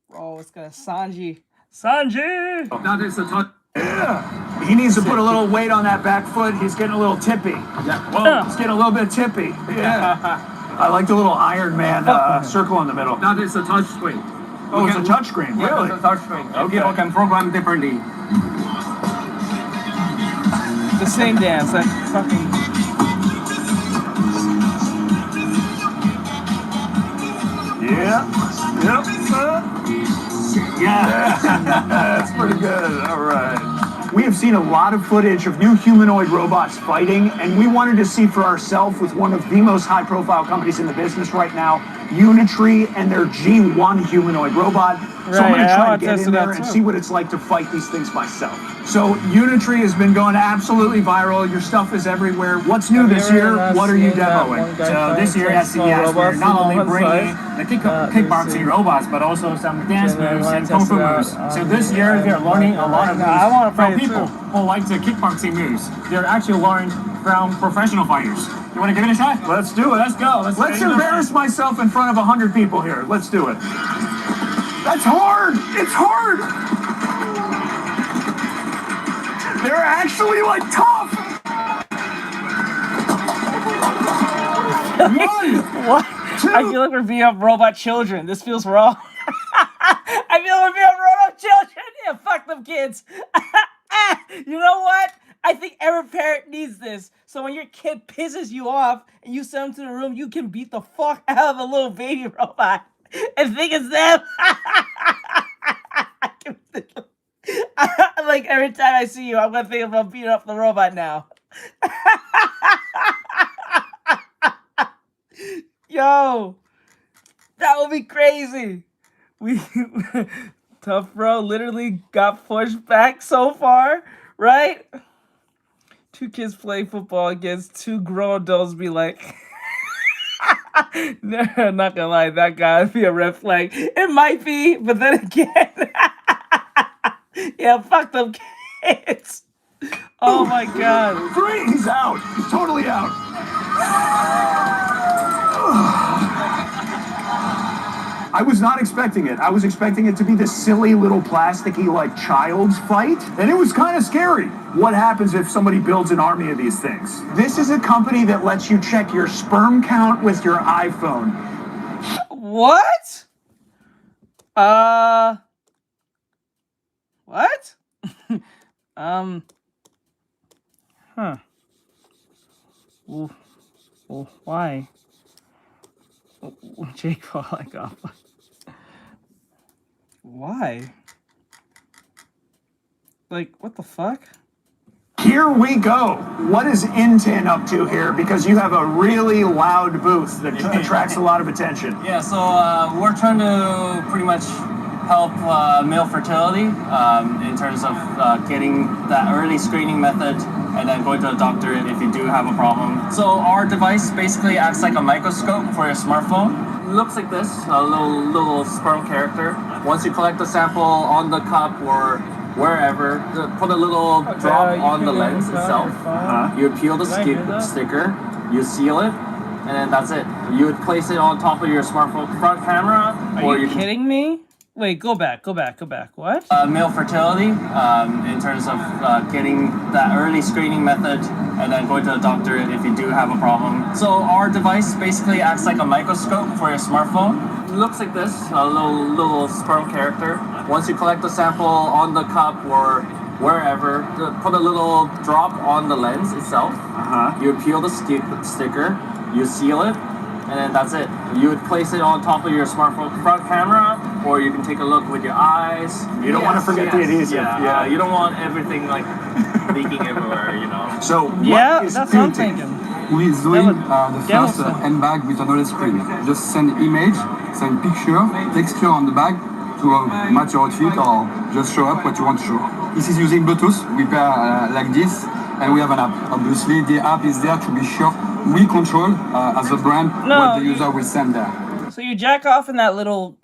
Bro, it's got a Sanji. Sanji! That is a touch. Yeah. He needs to put a little weight on that back foot. He's getting a little tippy. Yeah. Whoa. He's getting a little bit tippy. Yeah. I like the little Iron Man circle in the middle. That is a touch screen. Oh, it's a touch screen. Yeah, Really? it's a touch screen. Okay. People can program differently. The same dance, like fucking. Yeah. Yep. Yeah. That's pretty good. All right. We have seen a lot of footage of new humanoid robots fighting, and we wanted to see for ourselves with one of the most high-profile companies in the business right now, Unitree, and their G1 humanoid robot. So I'm going to try to get in there and see what it's like to fight these things myself. So Unitree has been going absolutely viral. Your stuff is everywhere. What's new this year? What are you demoing? So this year at CES, we're not only bringing the kickboxing robots, but also some dance moves and kung fu moves. So this year, they're learning a lot of moves from people who like the kickboxing moves. They're actually learned from professional fighters. You want to give it a try? Let's do it. Let's go. Let's embarrass myself in front of 100 people here. Let's do it. That's hard. It's hard. They're actually like tough. What? I feel like we're being up robot children. This feels wrong. I feel like we're being up robot children. Yeah, fuck them kids. You know what? I think every parent needs this. So when your kid pisses you off and you send them to the room, you can beat the fuck out of the little baby robot and think it's them. Like every time I see you, I'm gonna think about beating up the robot now. Yo, that would be crazy. Tough Bro literally got pushed back so far, right? 2 kids play football against 2 grown adults be like, no, I'm not gonna lie, that guy would be a red flag. It might be, but then again, yeah, fuck them kids. Oh my god. 3, he's out. He's totally out. I was not expecting it. I was expecting it to be this silly little plasticky like child's fight, and it was kind of scary. What happens if somebody builds an army of these things? This is a company that lets you check your sperm count with your iPhone. What? What? Huh. Well, why? Jake Paul, like, oh. Why? Like, what the fuck? Here we go. What is Intin up to here? Because you have a really loud booth that attracts a lot of attention. Yeah, so we're trying to pretty much help male fertility in terms of getting that early screening method and then going to the doctor if you do have a problem. So our device basically acts like a microscope for your smartphone. It looks like this, a little sperm character. Once you collect the sample on the cup or wherever, put a little drop on the lens itself. You would peel the sticker, you seal it, and then that's it. You would place it on top of your smartphone front camera. Are you kidding me? Wait, go back. What? Male fertility in terms of getting that early screening method and then going to the doctor if you do have a problem. So our device basically acts like a microscope for your smartphone. It looks like this, a little sperm character. Once you collect the sample on the cup or wherever, put a little drop on the lens itself. You would peel the sticker, you seal it, and then that's it. You would place it on top of your smartphone front camera, or you can take a look with your eyes. You don't want to forget the adhesive. Yeah, you don't want everything like leaking everywhere, you know. So that's what I'm thinking. Who is doing the first end bag with an OLED screen. Just send image, send picture, texture on the bag, to match your outfit or just show up what you want to show. This is using Bluetooth. We pair like this, and we have an app. Obviously, the app is there to be sure we control as a brand what the user will send there. So you jack off in that little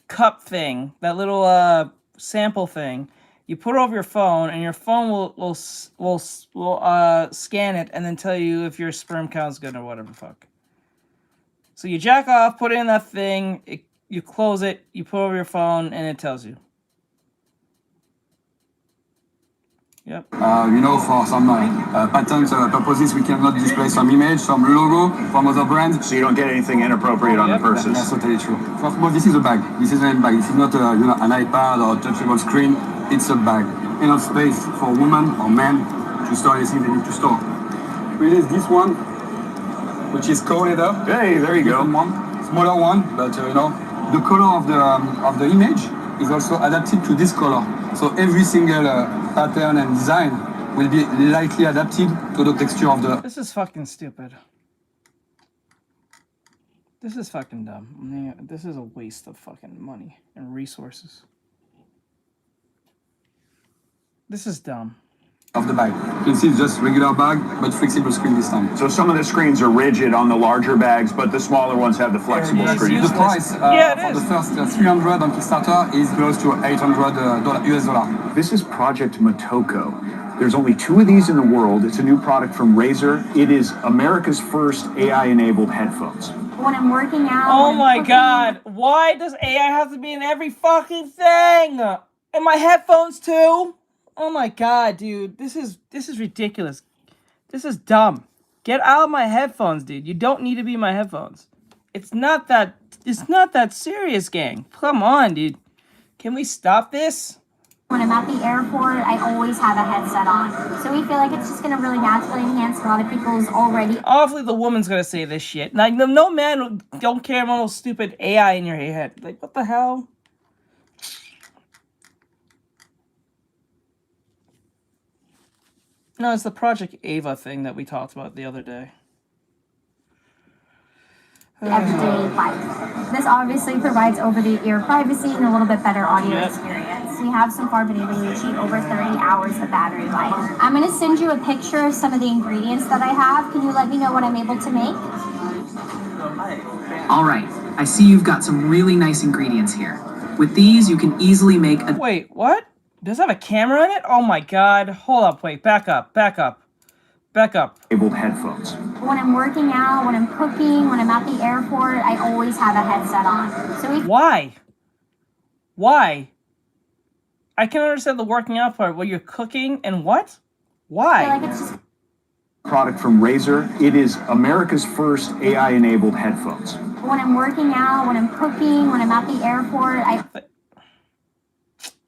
cup thing, that little sample thing. You put it over your phone, and your phone will scan it and then tell you if your sperm count's good or whatever the fuck. So you jack off, put it in that thing, you close it, you put it over your phone, and it tells you. Yep. You know, for some patent purposes, we cannot display some image, some logo from other brands. So you don't get anything inappropriate on the purses. That's totally true. First of all, this is a bag. This is an bag. This is not an iPad or a touchable screen. It's a bag. Enough space for women or men to store anything they need to store. It is this one, which is co-leather. Hey, there you go. One, smaller one, but the color of the image is also adapted to this color. So every single pattern and design will be lightly adapted to the texture of the... This is fucking stupid. This is fucking dumb. I mean, this is a waste of fucking money and resources. This is dumb. Of the bag. You can see it's just regular bag, but flexible screen this time. So some of the screens are rigid on the larger bags, but the smaller ones have the flexible screens. The price for the first 300 on Kickstarter is close to $800 US dollar. This is Project Motoko. There's only 2 of these in the world. It's a new product from Razer. It is America's first AI-enabled headphones. When I'm working out. Oh my god. Why does AI have to be in every fucking thing? In my headphones too? Oh my god, dude. This is ridiculous. This is dumb. Get out of my headphones, dude. You don't need to be in my headphones. It's not that serious, gang. Come on, dude. Can we stop this? When I'm at the airport, I always have a headset on. So we feel like it's just going to really naturally enhance a lot of people's already... Obviously, the woman's going to say this shit. Like, no man don't care about no stupid AI in your head. Like, what the hell? No, it's the Project Ava thing that we talked about the other day. Everyday life. This obviously provides over-the-ear privacy and a little bit better audio experience. We have so far been able to achieve over 30 hours of battery life. I'm going to send you a picture of some of the ingredients that I have. Can you let me know what I'm able to make? All right. I see you've got some really nice ingredients here. With these, you can easily make a... Wait, what? Does it have a camera in it? Oh my god. Hold up, wait. Back up. Enabled headphones. When I'm working out, when I'm cooking, when I'm at the airport, I always have a headset on. So Why? I can understand the working out part. Well, you're cooking and what? Why? I feel like it's just... Product from Razer. It is America's first AI-enabled headphones. When I'm working out, when I'm cooking, when I'm at the airport,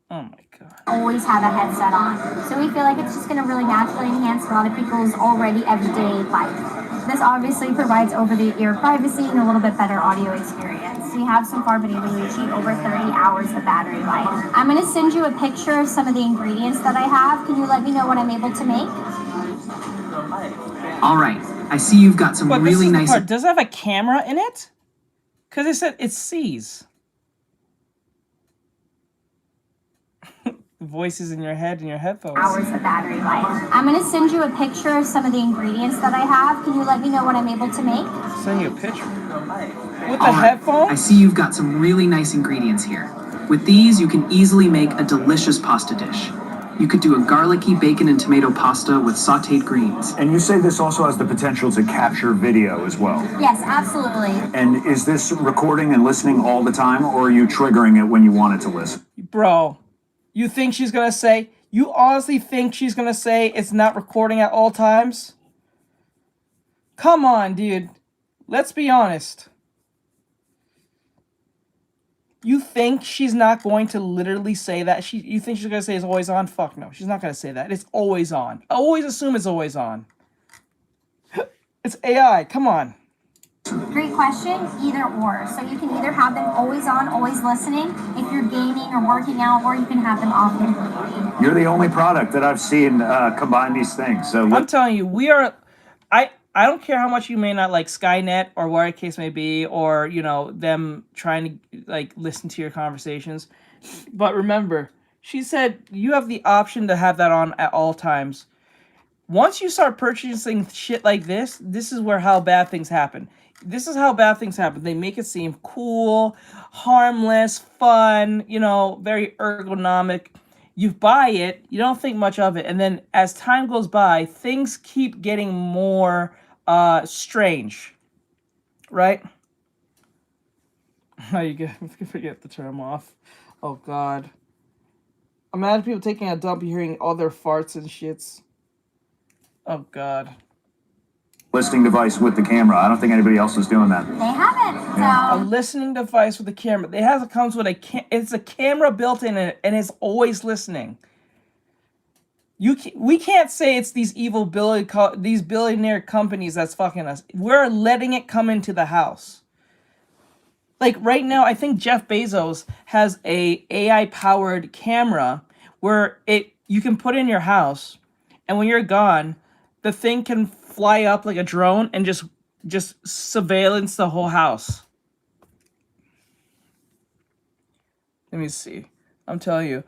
Oh my god. Always have a headset on. So we feel like it's just going to really naturally enhance a lot of people's already everyday life. This obviously provides over-the-ear privacy and a little bit better audio experience. We have so far been able to achieve over 30 hours of battery life. I'm going to send you a picture of some of the ingredients that I have. Can you let me know what I'm able to make? All right. I see you've got some really nice... Does it have a camera in it? Because it said it sees. Voices in your head and your headphones. Hours of battery life. I'm going to send you a picture of some of the ingredients that I have. Can you let me know what I'm able to make? Send you a picture. With the headphones? I see you've got some really nice ingredients here. With these, you can easily make a delicious pasta dish. You could do a garlicky bacon and tomato pasta with sautéed greens. And you say this also has the potential to capture video as well. Yes, absolutely. And is this recording and listening all the time, or are you triggering it when you want it to listen? Bro, you think she's gonna say, you honestly think she's gonna say it's not recording at all times? Come on, dude. Let's be honest. You think she's not going to literally say that? You think she's going to say it's always on? Fuck no. She's not going to say that. It's always on. I always assume it's always on. It's AI. Come on. Great question. Either or. So you can either have them always on, always listening, if you're gaming or working out, or you can have them off completely. You're the only product that I've seen combine these things. So I'm telling you, we are... I I don't care how much you may not like Skynet or whatever the case may be, or, you know, them trying to, like, listen to your conversations. But remember, she said you have the option to have that on at all times. Once you start purchasing shit like this is where how bad things happen. This is how bad things happen. They make it seem cool, harmless, fun, you know, very ergonomic. You buy it, you don't think much of it, and then as time goes by, things keep getting more strange, right? How you forget the term off. Oh, God. Imagine people taking a dump, hearing all their farts and shits. Oh, God. Listening device with the camera. I don't think anybody else is doing that. They haven't. So. A listening device with a camera. It comes with it's a camera built in it, and it's always listening. We can't say it's these these billionaire companies that's fucking us. We're letting it come into the house. Like right now, I think Jeff Bezos has a AI-powered camera where you can put in your house, and when you're gone, the thing can fly up like a drone and just surveillance the whole house. Let me see. I'm telling you,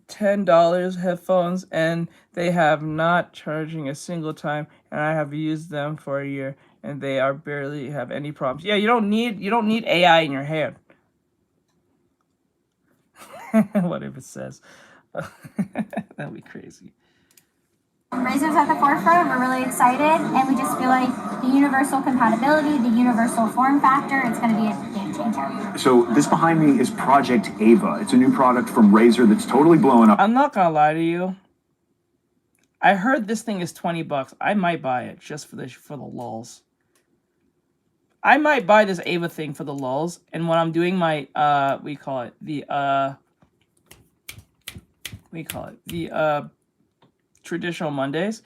$10 headphones, and they have not charging a single time, and I have used them for a year, and they are barely have any problems. Yeah, you don't need AI in your head. Whatever it says. That'd be crazy. Razer's at the forefront. We're really excited, and we just feel like the universal compatibility, the universal form factor, it's going to be a game changer. So this behind me is Project Ava. It's a new product from Razer that's totally blowing up. I'm not gonna lie to you. I heard this thing is $20. I might buy it just for the lulz. I might buy this Ava thing for the lulz, and when I'm doing my traditional Mondays,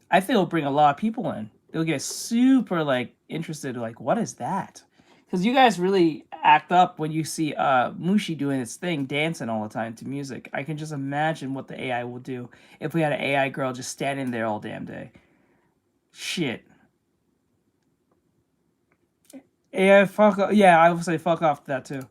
I think it'll bring a lot of people in. They'll get super like interested, like, what is that? Because you guys really act up when you see Mushi doing its thing, dancing all the time to music. I can just imagine what the AI will do if we had an AI girl just standing there all damn day. Shit. AI I would say fuck off to that too.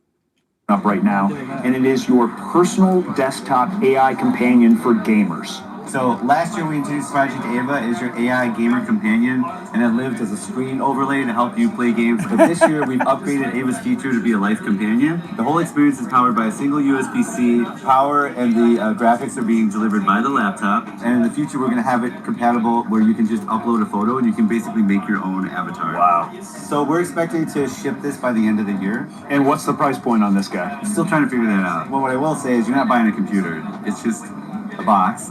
Up right now, and it is your personal desktop AI companion for gamers. So last year we introduced Project Ava as your AI gamer companion, and it lived as a screen overlay to help you play games. But this year we've upgraded Ava's feature to be a life companion. The whole experience is powered by a single USB-C power, and the graphics are being delivered by the laptop. And in the future we're going to have it compatible where you can just upload a photo and you can basically make your own avatar. Wow. So we're expecting to ship this by the end of the year. And what's the price point on this guy? Still trying to figure that out. Well, what I will say is you're not buying a computer. It's just a box.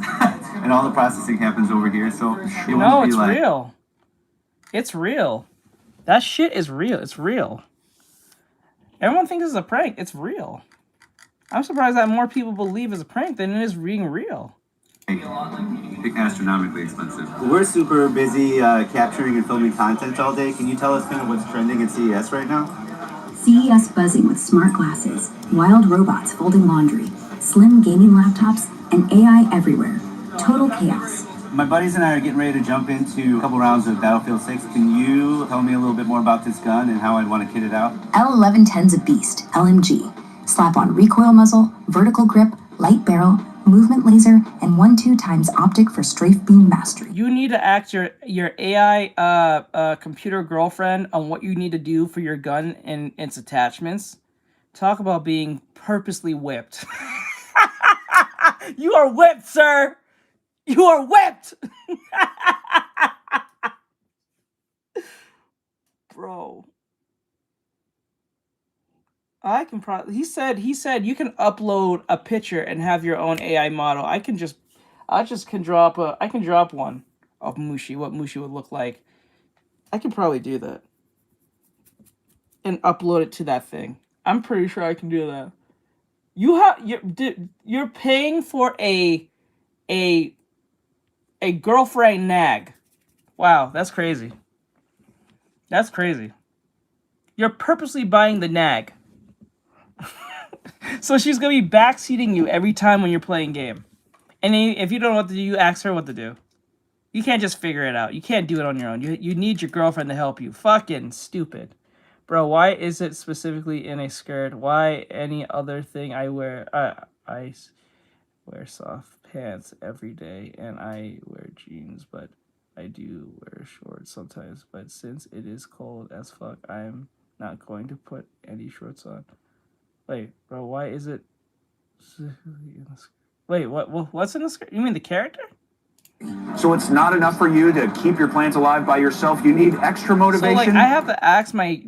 And all the processing happens over here, so it won't be it's like... real. It's real. That shit is real. It's real. Everyone thinks it's a prank. It's real. I'm surprised that more people believe it's a prank than it is being real. Astronomically expensive. We're super busy capturing and filming content all day. Can you tell us kind of what's trending at CES right now? CES buzzing with smart glasses, wild robots folding laundry, slim gaming laptops, and AI everywhere. Total chaos. My buddies and I are getting ready to jump into a couple rounds of Battlefield 6. Can you tell me a little bit more about this gun and how I'd want to kit it out? L1110's a beast, LMG. Slap on recoil muzzle, vertical grip, light barrel, movement laser, and 1-2 times optic for strafe beam mastery. You need to ask your AI computer girlfriend on what you need to do for your gun and its attachments. Talk about being purposely whipped. You are whipped, sir! You are whipped! Bro. I can probably... He said you can upload a picture and have your own AI model. I can drop one of Mushi, what Mushi would look like. I can probably do that. And upload it to that thing. I'm pretty sure I can do that. You're paying for a girlfriend nag. Wow, that's crazy. That's crazy. You're purposely buying the nag. So she's gonna be backseating you every time when you're playing game. And if you don't know what to do, you ask her what to do. You can't just figure it out. You can't do it on your own. You need your girlfriend to help you. Fucking stupid. Bro, why is it specifically in a skirt? Why any other thing I wear? I wear soft pants every day, and I wear jeans, but I do wear shorts sometimes. But since it is cold as fuck, I'm not going to put any shorts on. Wait, bro, why is it specifically in the skirt? Wait, what's in the skirt? You mean the character? So it's not enough for you to keep your plants alive by yourself. You need extra motivation. So, like, I have to ask my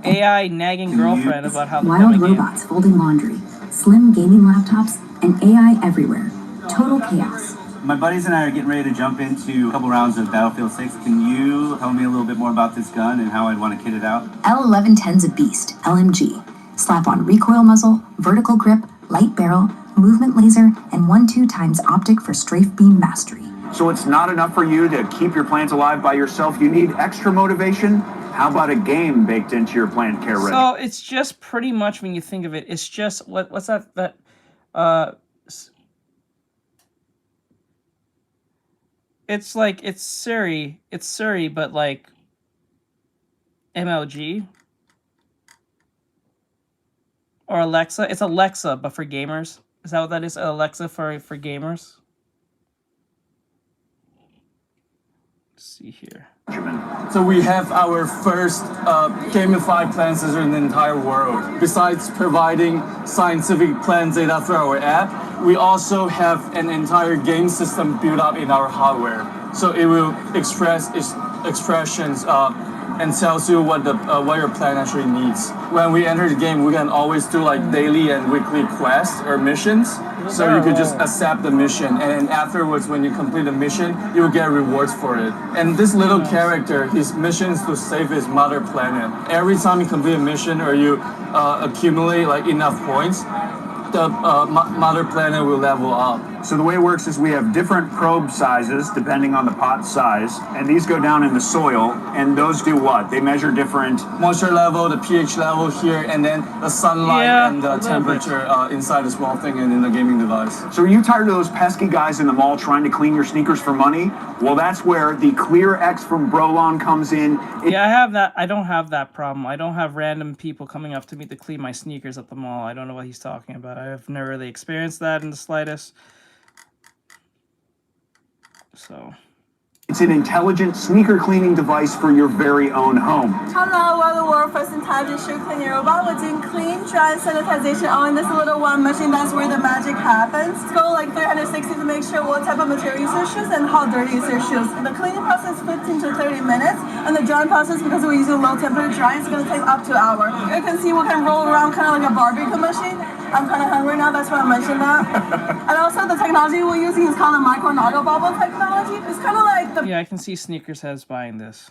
AI nagging girlfriend about how the wild robots folding laundry, slim gaming laptops, and AI everywhere. Total chaos. My buddies and I are getting ready to jump into a couple rounds of Battlefield 6. Can you tell me a little bit more about this gun and how I'd want to kit it out? L1110's a beast, LMG. Slap on recoil muzzle, vertical grip, light barrel, movement laser, and 1-2 times optic for strafe beam mastery. So it's not enough for you to keep your plants alive by yourself. You need extra motivation. How about a game baked into your plant care regimen? So it's just pretty much, when you think of it, it's just what's that it's like it's Siri, but like MLG or Alexa. It's Alexa, but for gamers. Is that what that is? Alexa for gamers. See here. So we have our first gamified plant sensor in the entire world. Besides providing scientific plant data through our app, we also have an entire game system built up in our hardware. So it will express its expressions and tells you what your plant actually needs. When we enter the game, we can always do like daily and weekly quests or missions. So you could just accept the mission, and then afterwards, when you complete the mission, you will get rewards for it. And this little character, his mission is to save his mother planet. Every time you complete a mission or you accumulate like enough points, the mother planet will level up. So the way it works is we have different probe sizes depending on the pot size, and these go down in the soil, and those do what? They measure different moisture level, the pH level here, and then the sunlight and the temperature inside the small thing and in the gaming device. So are you tired of those pesky guys in the mall trying to clean your sneakers for money? Well, that's where the Clear X from Brolon comes in. Yeah, I have that. I don't have that problem. I don't have random people coming up to me to clean my sneakers at the mall. I don't know what he's talking about. I've never really experienced that in the slightest. So it's an intelligent sneaker cleaning device for your very own home. Hello, we're the world's first intelligent shoe cleaning robot. We're doing clean, dry, and sanitization all in this little one machine. That's where the magic happens. Let's go like 360 to make sure what type of material is your shoes and how dirty is your shoes. The cleaning process is 15 to 30 minutes, and the drying process, because we're using low temperature drying, it's going to take up to an hour. You can see we can roll around kind of like a barbecue machine. I'm kind of hungry now, that's why I mentioned that. And also the technology we're using is called a micro nano bubble technology. It's kind of like the... Yeah, I can see sneakerheads buying this.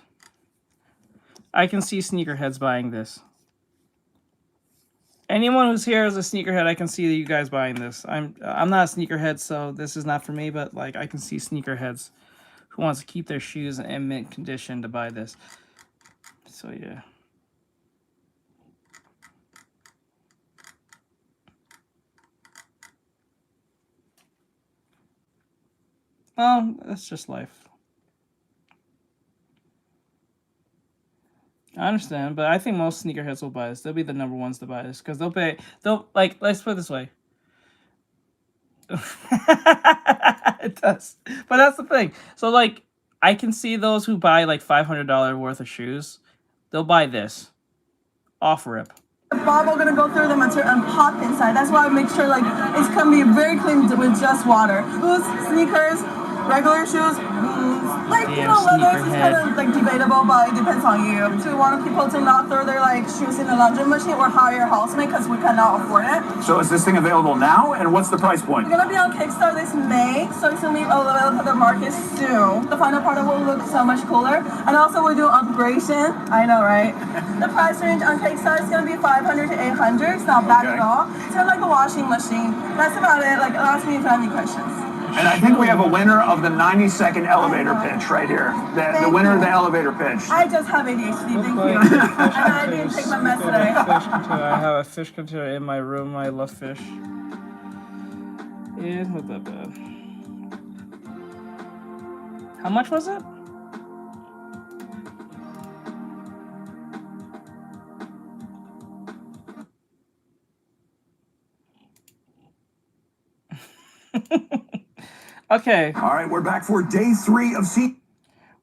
I can see sneakerheads buying this. Anyone who's here is a sneakerhead, I can see you guys buying this. I'm not a sneakerhead, so this is not for me, but like I can see sneakerheads who wants to keep their shoes in mint condition to buy this. So yeah. Well, that's just life. I understand, but I think most sneakerheads will buy this. They'll be the number ones to buy this because they'll like, let's put it this way. It does. But that's the thing. So like I can see those who buy like $500 worth of shoes. They'll buy this. Off rip. The bubble gonna go through the material and pop inside. That's why I make sure like it's gonna be very clean with just water. Boots, sneakers, regular shoes, like you know, leathers is kind of like debatable, but it depends on you. So we want people to not throw their like shoes in the laundry machine or hire a housemate because we cannot afford it. So is this thing available now, and what's the price point? It's gonna be on Kickstarter this May, so it's gonna be available to the market soon. The final product will look so much cooler, and also we do upgradation. I know, right? The price range on Kickstarter is gonna be $500 to $800. It's not bad at all. It's kind of like a washing machine. That's about it. Like, ask me if you have any questions. And I think we have a winner of the 90-second elevator pitch right here. The winner of the elevator pitch. I just have ADHD, thank you. And I didn't take my meds today. I have a fish container in my room. I love fish. It's not that bad. How much was it? Okay. All right, we're back for day 3 of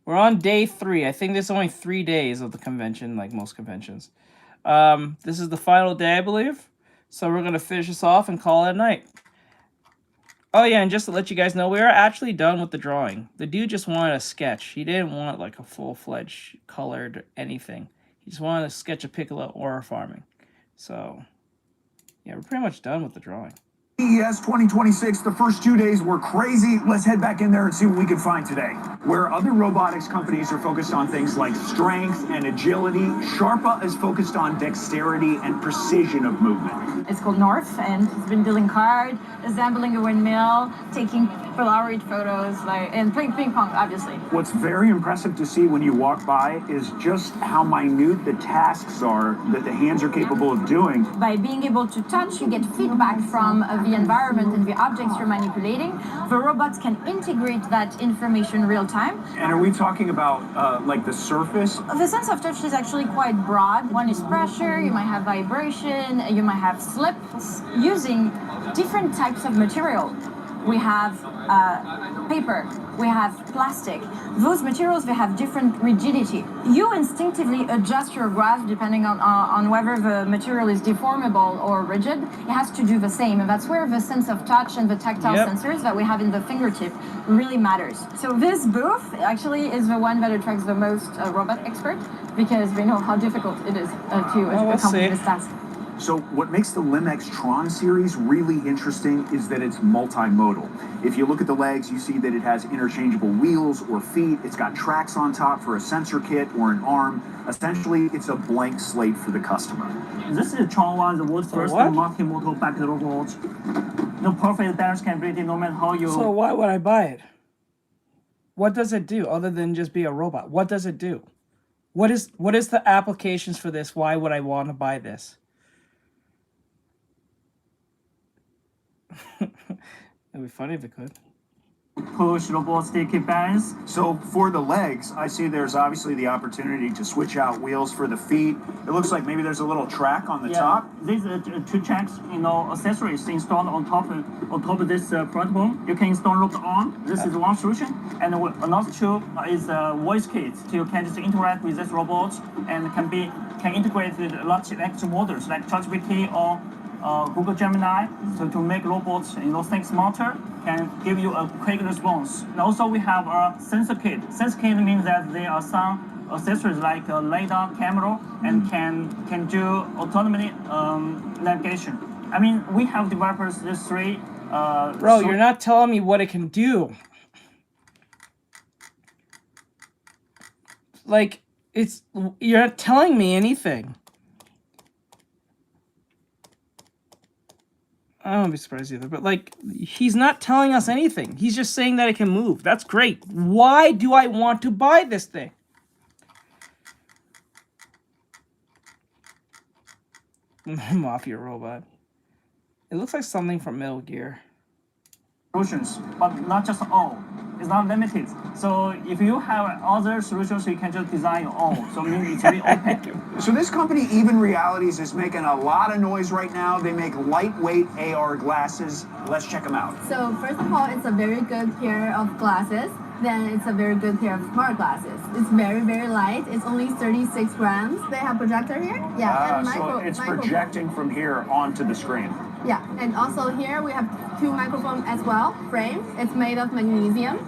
We're on day 3. I think there's only 3 days of the convention, like most conventions. This is the final day, I believe. So we're going to finish this off and call it a night. Oh yeah, and just to let you guys know, we are actually done with the drawing. The dude just wanted a sketch. He didn't want like a full-fledged colored anything. He just wanted to sketch a Piccolo or farming. So yeah, we're pretty much done with the drawing. CES 2026, the first 2 days were crazy. Let's head back in there and see what we can find today. Where other robotics companies are focused on things like strength and agility, Sharpa is focused on dexterity and precision of movement. It's called North, and he's been dealing card, assembling a windmill, taking Polaroid photos, and playing ping pong, obviously. What's very impressive to see when you walk by is just how minute the tasks are that the hands are capable of doing. By being able to touch, you get feedback from the environment and the objects you're manipulating. The robots can integrate that information real time. And are we talking about like the surface? The sense of touch is actually quite broad. One is pressure, you might have vibration, you might have slip, using different types of material. We have paper, we have plastic. Those materials, they have different rigidity. You instinctively adjust your grasp depending on whether the material is deformable or rigid. It has to do the same, and that's where the sense of touch and the tactile sensors that we have in the fingertip really matters. So this booth actually is the one that attracts the most robot experts, because they know how difficult it is to accomplish this task. So what makes the Limex Tron series really interesting is that it's multimodal. If you look at the legs, you see that it has interchangeable wheels or feet. It's got tracks on top for a sensor kit or an arm. Essentially, it's a blank slate for the customer. This is Tron 1, the world's first multimodal back robot. The perfect balance capability no matter how you... So why would I buy it? What does it do other than just be a robot? What does it do? What is the applications for this? Why would I want to buy this? It'd be funny if it could. Push robot sticky balance. So for the legs, I see there's obviously the opportunity to switch out wheels for the feet. It looks like maybe there's a little track on the top. These are 2 tracks, accessories installed on top of this platform. You can install rope arm. This is one solution, and another tool is a voice kit. So you can just interact with this robot and can integrate with a lot of extra models like ChatGPT or Google Gemini, so to make robots think smarter, can give you a quick response. And also we have a sensor kit. Sensor kit means that there are some accessories like a LiDAR camera and can do autonomous navigation. I mean, we have developed these 3. Bro, you're not telling me what it can do. Like, you're not telling me anything. I don't be surprised either, but like, he's not telling us anything. He's just saying that it can move. That's great. Why do I want to buy this thing? Mafia robot. It looks like something from Metal Gear. Solutions, but not just all. It's not limited. So if you have other solutions, you can just design your own. So maybe it's really open. So this company, Even Realities, is making a lot of noise right now. They make lightweight AR glasses. Let's check them out. So first of all, it's a very good pair of glasses. Then it's a very good pair of smart glasses. It's very, very light. It's only 36 grams. They have projector here. Yeah, and so it's projecting from here onto the screen. Yeah, and also here we have 2 microphones as well, frames. It's made of magnesium.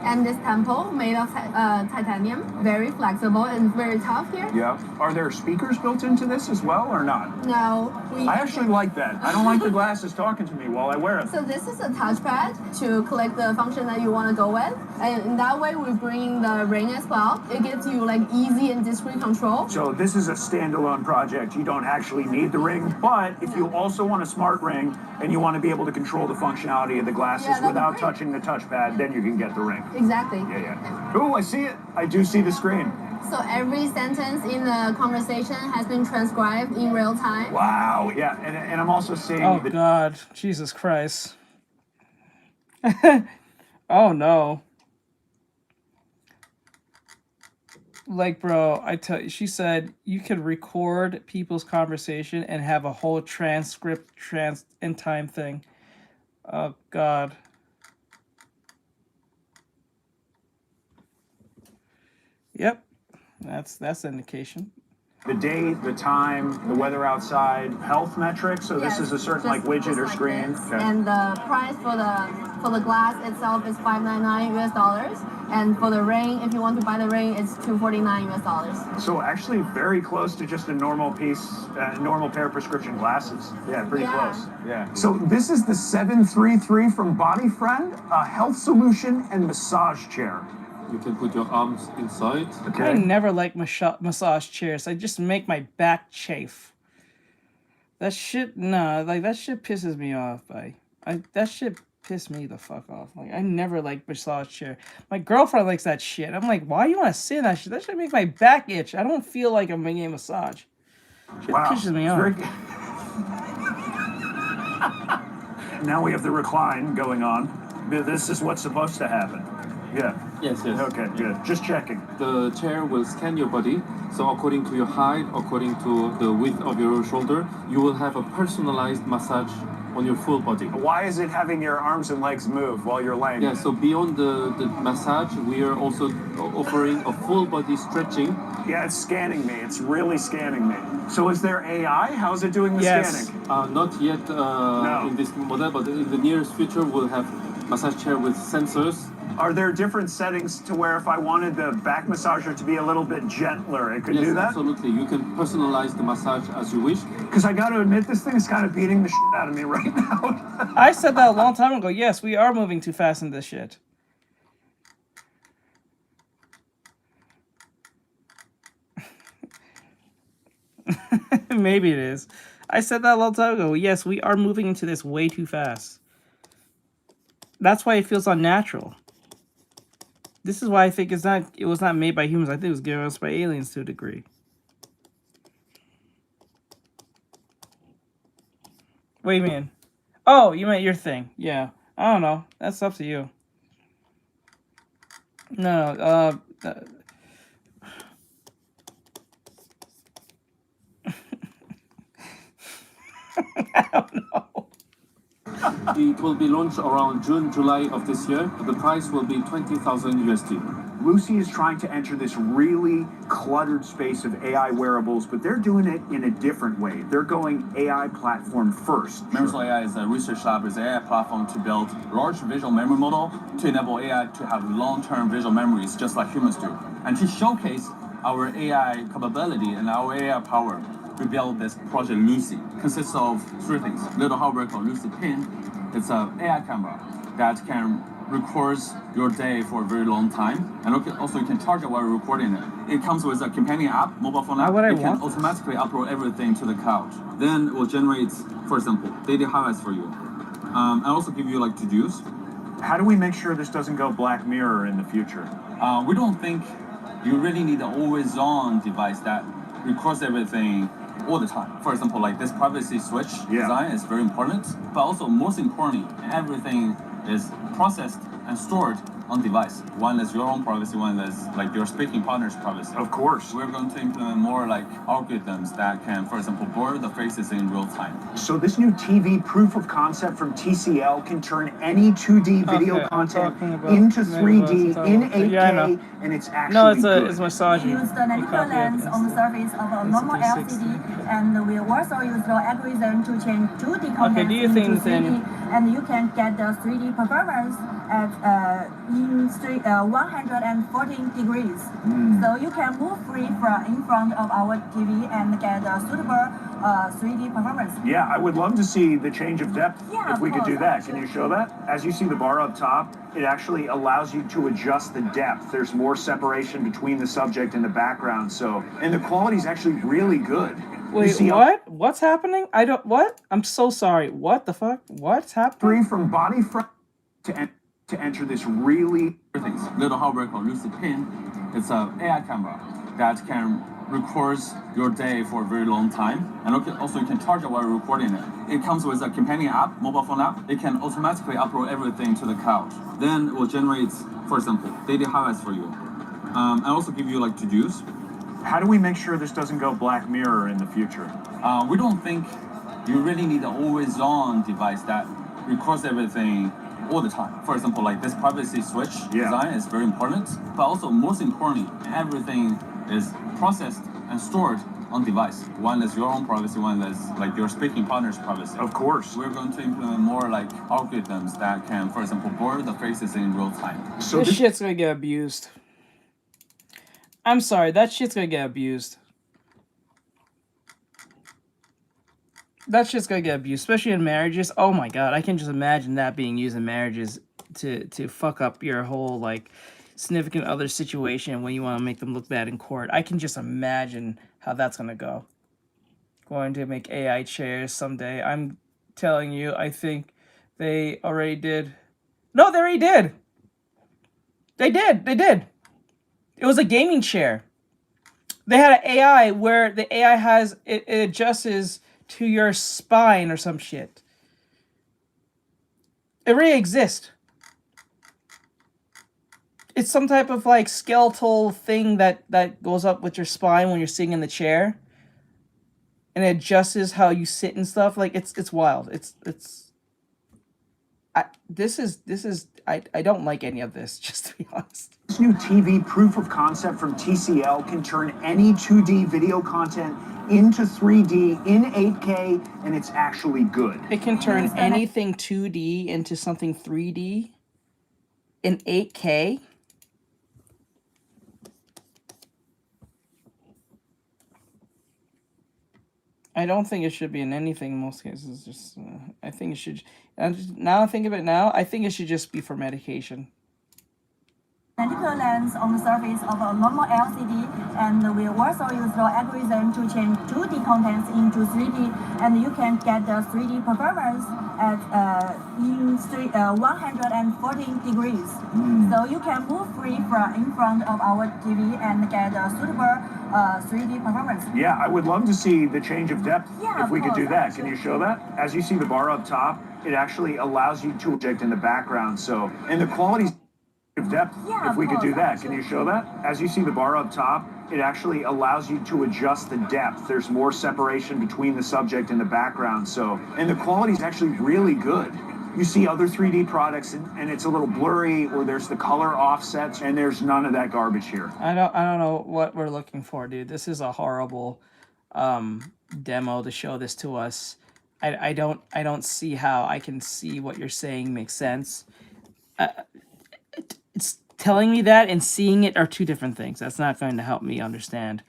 And this temple made of titanium, very flexible and very tough here. Yeah. Are there speakers built into this as well or not? No. I actually like that. I don't like the glasses talking to me while I wear it. So this is a touchpad to click the function that you want to go with. And in that way, we bring the ring as well. It gives you like easy and discrete control. So this is a standalone project. You don't actually need the ring. But if you also want a smart ring and you want to be able to control the functionality of the glasses without touching the touchpad, then you can get the ring. Exactly. Yeah. Oh, I see it. I do see the screen. So every sentence in the conversation has been transcribed in real time. Wow. Yeah, and I'm also seeing... Oh, God. Jesus Christ. Oh, no. Like, bro, I tell you, she said you could record people's conversation and have a whole transcript in time thing. Oh God. Yep, that's the indication. The date, the time, the weather outside, health metrics. So Yes, this is a certain just- widget just or like screen. this. And the price for the glass itself is $599 US, and for the ring, if you want to buy the ring, it's $249 US. So actually very close to just a normal piece, normal pair of prescription glasses. Yeah, pretty close. Yeah. So this is the 733 from Body Friend, a health solution and massage chair. You can put your arms inside. I never like massage chairs. I just make my back chafe. That shit, nah, like that shit pisses me off. That shit pissed me the fuck off. Like I never liked massage chair. My girlfriend likes that shit. I'm like, why you want to sit in that shit? That shit makes my back itch. I don't feel like I'm getting a massage. Shit pisses me off. Now we have the recline going on. This is what's supposed to happen. Yeah. Yes. Okay, good. Just checking. The chair will scan your body. So according to your height, according to the width of your shoulder, you will have a personalized massage on your full body. Why is it having your arms and legs move while you're laying? Yeah, so beyond the massage, we are also offering a full body stretching. Yeah, it's scanning me. It's really scanning me. So is there AI? How is it doing the scanning? Not yet in this model, but in the nearest future, we'll have massage chair with sensors. Are there different settings to where if I wanted the back massager to be a little bit gentler, it could do that? Absolutely. You can personalize the massage as you wish. Because I got to admit, this thing is kind of beating the shit out of me right now. I said that a long time ago. Yes, we are moving too fast in this shit. Maybe it is. I said that a long time ago. Yes, we are moving into this way too fast. That's why it feels unnatural. This is why I think it was not made by humans. I think it was given us by aliens to a degree. What do you mean? Oh, you meant your thing. Yeah. I don't know. That's up to you. No, I don't know. It will be launched around June, July of this year. The price will be 20,000 USD. Lucy is trying to enter this really cluttered space of AI wearables, but they're doing it in a different way. They're going AI platform first. Memory AI is a research lab with AI platform to build large visual memory model to enable AI to have long-term visual memories just like humans do. And to showcase our AI capability and our AI power, we built this project Lucy. Consists of three things. Little hardware called XPPen. It's an AI camera that can record your day for a very long time. And also you can charge it while you're recording it. It comes with a companion app, mobile phone app. It can automatically upload everything to the cloud. Then it will generate, for example, daily highlights for you. And also give you like to-dos. How do we make sure this doesn't go Black Mirror in the future? We don't think you really need an always-on device that records everything all the time. For example, like this privacy switch design is very important, but also most importantly, everything is processed and stored on device. One is your own privacy, one is like your speaking partner's privacy. Of course. We're going to implement more like algorithms that can, for example, blur the faces in real time. So this new TV proof of concept from TCL can turn any 2D video content into 3D in 8K, and it's actually it's massaging. We use the nanometer lens on the surface of a normal LCD, and we also use the algorithm to change 2D content into 3D, and you can get the 3D performance at in 114 degrees. So you can move free from in front of our TV and get a suitable 3D performance. Yeah, I would love to see the change of depth if we could do that. Can you show that? As you see the bar up top, it actually allows you to adjust the depth. There's more separation between the subject and the background. So, and the quality is actually really good. Wait, what? What's happening? I don't. What? I'm so sorry. What the fuck? What's happening? Free from body front to enter this really things. Little hardware called XPPen. It's an AI camera that can record your day for a very long time, and also you can charge it while you're recording it. It comes with a companion app, mobile phone app. It can automatically upload everything to the cloud. Then it will generate, for example, daily highlights for you. and also give you like to-dos. How do we make sure this doesn't go Black Mirror in the future? We don't think you really need an always-on device that records everything all the time. For example, like this privacy switch design is very important, but also most importantly, everything is processed and stored on device. One is your own privacy, one is like your speaking partner's privacy. Of course. We're going to implement more like algorithms that can, for example, blur the faces in real time. So this shit's gonna get abused. I'm sorry, that shit's gonna get abused. That shit's gonna get abused, especially in marriages. Oh my god, I can just imagine that being used in marriages to fuck up your whole like significant other situation when you want to make them look bad in court. I can just imagine how that's gonna go. Going to make AI chairs someday. I'm telling you, I think they already did. No, they already did. They did. It was a gaming chair. They had an AI where the AI has it adjusts to your spine or some shit. It really exists. It's some type of like skeletal thing that goes up with your spine when you're sitting in the chair, and it adjusts how you sit and stuff. Like it's wild. I don't like any of this, just to be honest. This new TV proof of concept from TCL can turn any 2D video content into 3D in 8K, and it's actually good. It can turn anything 2D into something 3D in 8K. I don't think it should be in anything in most cases. Just, I think it should. Now I think of it now, I think it should just be for medication. Medical lens on the surface of a normal LCD, and we also use the algorithm to change 2D contents into 3D, and you can get the 3D performance at 114 degrees. So you can move free from in front of our TV and get a suitable 3D performance. Yeah, I would love to see the change of depth if we could do that. Can you show that? As you see the bar up top, it actually allows you to project in the background. So, and the quality of depth, if we could do that. Can you show that? As you see the bar up top, it actually allows you to adjust the depth. There's more separation between the subject and the background. So, and the quality is actually really good. You see other 3D products and it's a little blurry, or there's the color offsets, and there's none of that garbage here. I don't know what we're looking for, dude. This is a horrible demo to show this to us. I don't see how I can see what you're saying makes sense. It's telling me that and seeing it are two different things. That's not going to help me understand.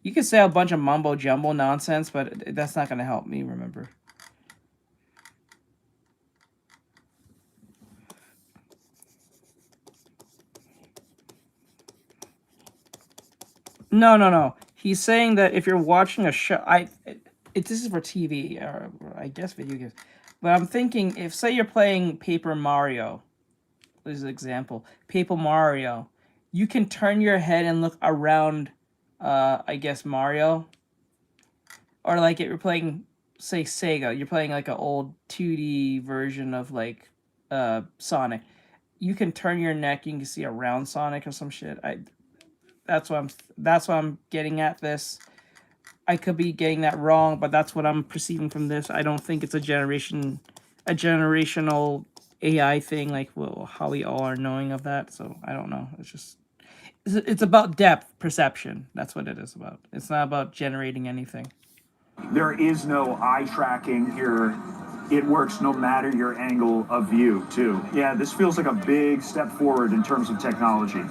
You can say a bunch of mumbo jumbo nonsense, but that's not going to help me remember. No. He's saying that if you're watching a show, this is for TV or I guess video games. But I'm thinking if say you're playing Paper Mario. As an example, Paper Mario, you can turn your head and look around, I guess Mario, or like if you're playing, say Sega, you're playing like an old 2D version of like Sonic. You can turn your neck, you can see around Sonic or some shit. That's what I'm getting at this. I could be getting that wrong, but that's what I'm perceiving from this. I don't think it's a generational AI thing, like how we all are knowing of that. So I don't know. It's about depth perception. That's what it is about. It's not about generating anything. There is no eye tracking here. It works no matter your angle of view, too. Yeah, this feels like a big step forward in terms of technology.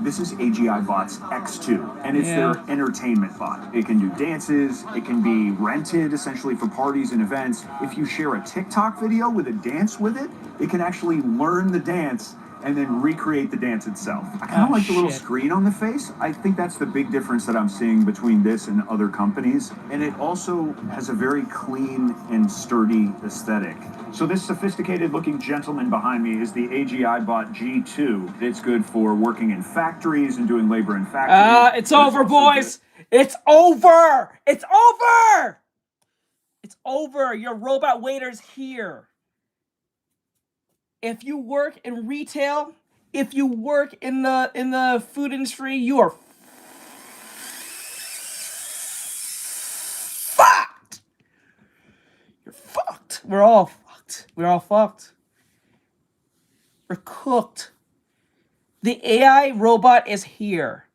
This is AGI Bot's X2, and it's their entertainment bot. It can do dances, it can be rented essentially for parties and events. If you share a TikTok video with a dance with it, it can actually learn the dance and then recreate the dance itself. I kind of like the little screen on the face. I think that's the big difference that I'm seeing between this and other companies. And it also has a very clean and sturdy aesthetic. So this sophisticated looking gentleman behind me is the AGI Bot G2. It's good for working in factories and doing labor in factories. It's over, boys! It's over! It's over! It's over! Your robot waiter's here. If you work in retail, if you work in the food industry, you are fucked. You're fucked. We're all fucked. We're all fucked. We're cooked. The AI robot is here.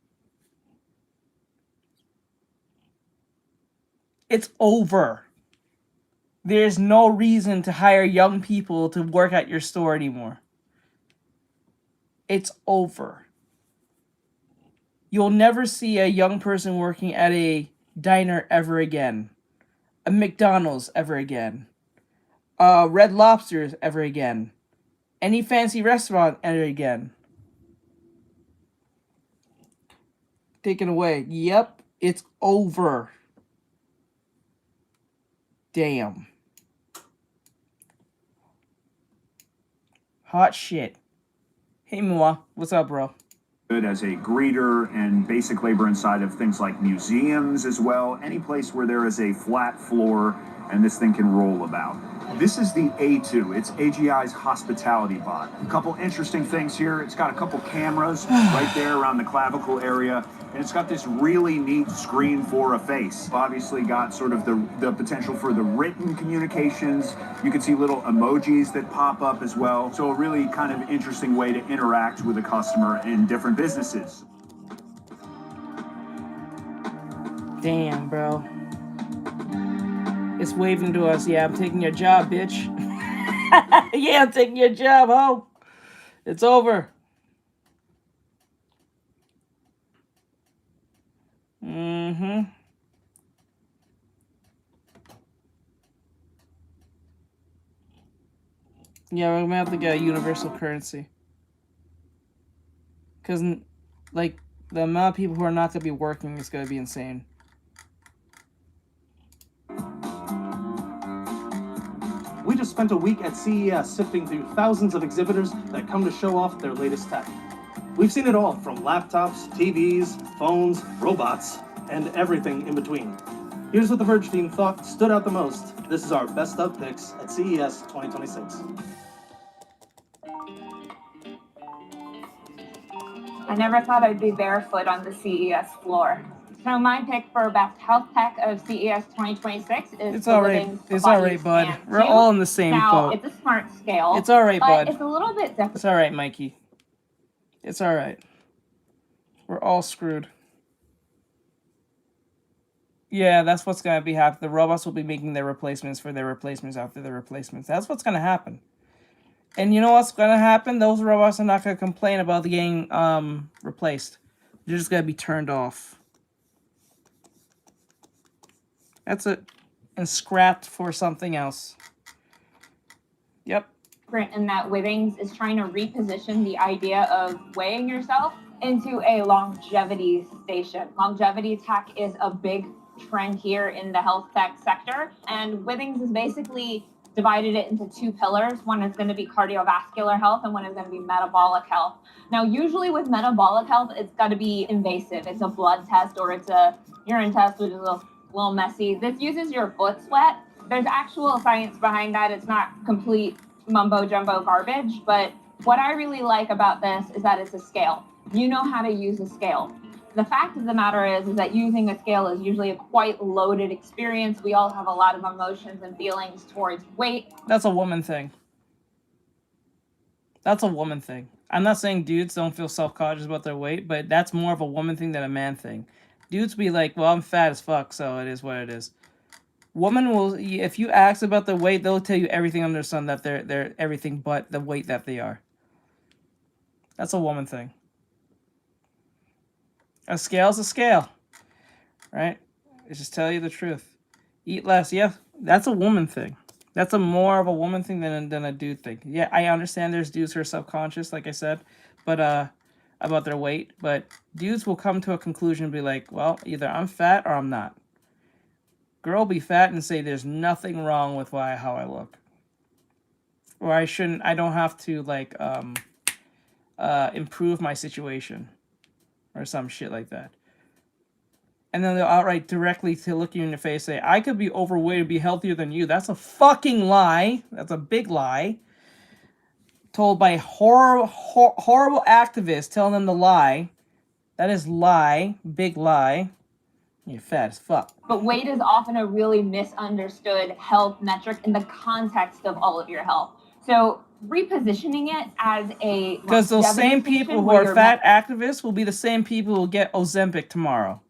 It's over. There's no reason to hire young people to work at your store anymore. It's over. You'll never see a young person working at a diner ever again. A McDonald's ever again. Red Lobster's ever again. Any fancy restaurant ever again. Taken away. Yep, it's over. Damn. Hot shit. Hey, Mua. What's up, bro? Good as a greeter and basic labor inside of things like museums as well. Any place where there is a flat floor and this thing can roll about. This is the A2. It's AGI's hospitality bot. A couple interesting things here. It's got a couple cameras right there around the clavicle area. And it's got this really neat screen for a face. Obviously got sort of the potential for the written communications. You can see little emojis that pop up as well. So a really kind of interesting way to interact with a customer in different businesses. Damn, bro. It's waving to us. Yeah, I'm taking your job, bitch. Yeah, I'm taking your job, ho. It's over. Mm-hmm. Yeah, we're gonna have to get a universal currency. Because, like, the amount of people who are not gonna be working is gonna be insane. We just spent a week at CES sifting through thousands of exhibitors that come to show off their latest tech. We've seen it all, from laptops, TVs, phones, robots, and everything in between. Here's what the Verge team thought stood out the most. This is our best of picks at CES 2026. I never thought I'd be barefoot on the CES floor. So my pick for best health tech of CES 2026 is It's alright. It's alright, bud. We're all in the same now, boat. it's a smart scale. It's alright, bud. It's a little bit different. It's alright, Mikey. It's alright. We're all screwed. Yeah, that's what's gonna be happening. The robots will be making their replacements for their replacements after their replacements. That's what's gonna happen. And you know what's gonna happen? Those robots are not gonna complain about getting replaced. They're just gonna be turned off. That's it. And scrapped for something else. Yep. In that Withings is trying to reposition the idea of weighing yourself into a longevity station. Longevity tech is a big trend here in the health tech sector, and Withings is basically divided it into two pillars. One is going to be cardiovascular health and one is going to be metabolic health. Now, usually with metabolic health, it's got to be invasive. It's a blood test or it's a urine test, which is a little messy. This uses your foot sweat. There's actual science behind that. It's not complete mumbo jumbo garbage, but what I really like about this is that it's a scale. You know how to use a scale. The fact of the matter is that using a scale is usually a quite loaded experience. We all have a lot of emotions and feelings towards weight. That's a woman thing. That's a woman thing. I'm not saying dudes don't feel self-conscious about their weight, but that's more of a woman thing than a man thing. Dudes be like, well, I'm fat as fuck, so it is what it is. Woman will, if you ask about their weight, they'll tell you everything under the sun, that they're everything but the weight that they are. That's a woman thing. A scale's a scale, right? It's just tell you the truth. Eat less, yeah, that's a woman thing. That's a more of a woman thing than a dude thing. Yeah, I understand there's dudes who are subconscious, like I said, but about their weight. But dudes will come to a conclusion and be like, well, either I'm fat or I'm not. Girl be fat and say there's nothing wrong with how I look. Or I don't have to like improve my situation. Or some shit like that. And then they'll outright directly to look you in the face say, I could be overweight and be healthier than you. That's a fucking lie. That's a big lie. told by horrible activists telling them to lie. That is lie, big lie. You're fat as fuck. But weight is often a really misunderstood health metric in the context of all of your health. So repositioning it as a because those same people who are fat activists will be the same people who will get Ozempic tomorrow.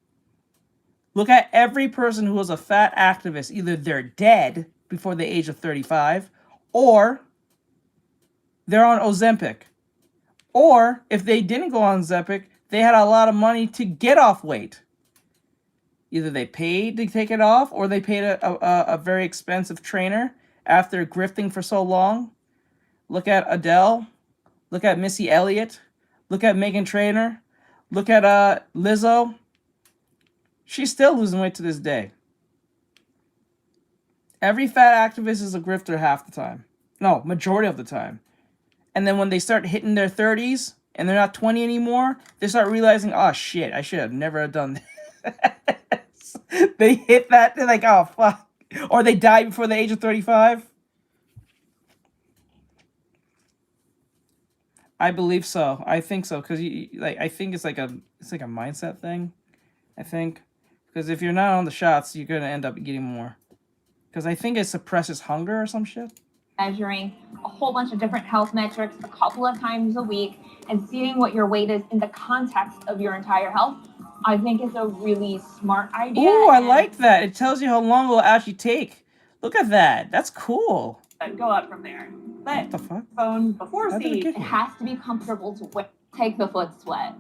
Look at every person who is a fat activist. Either they're dead before the age of 35, or they're on Ozempic. Or if they didn't go on Ozempic, they had a lot of money to get off weight. Either they paid to take it off, or they paid a very expensive trainer after grifting for so long. Look at Adele. Look at Missy Elliott. Look at Meghan Trainor. Look at Lizzo. She's still losing weight to this day. Every fat activist is a grifter half the time. No, majority of the time. And then when they start hitting their 30s and they're not 20 anymore, they start realizing, oh shit, I should have never done this. They hit that, they're like, oh fuck. Or they die before the age of 35. I believe so. I think so, because I think it's like a mindset thing. I think, because if you're not on the shots, you're gonna end up getting more. Because I think it suppresses hunger or some shit. Measuring a whole bunch of different health metrics a couple of times a week and seeing what your weight is in the context of your entire health, I think is a really smart idea. Ooh, I like that. It tells you how long it will actually take. Look at that. That's cool. Go up from there. But what the fuck? Phone before seat, it has to be comfortable to take the foot sweat.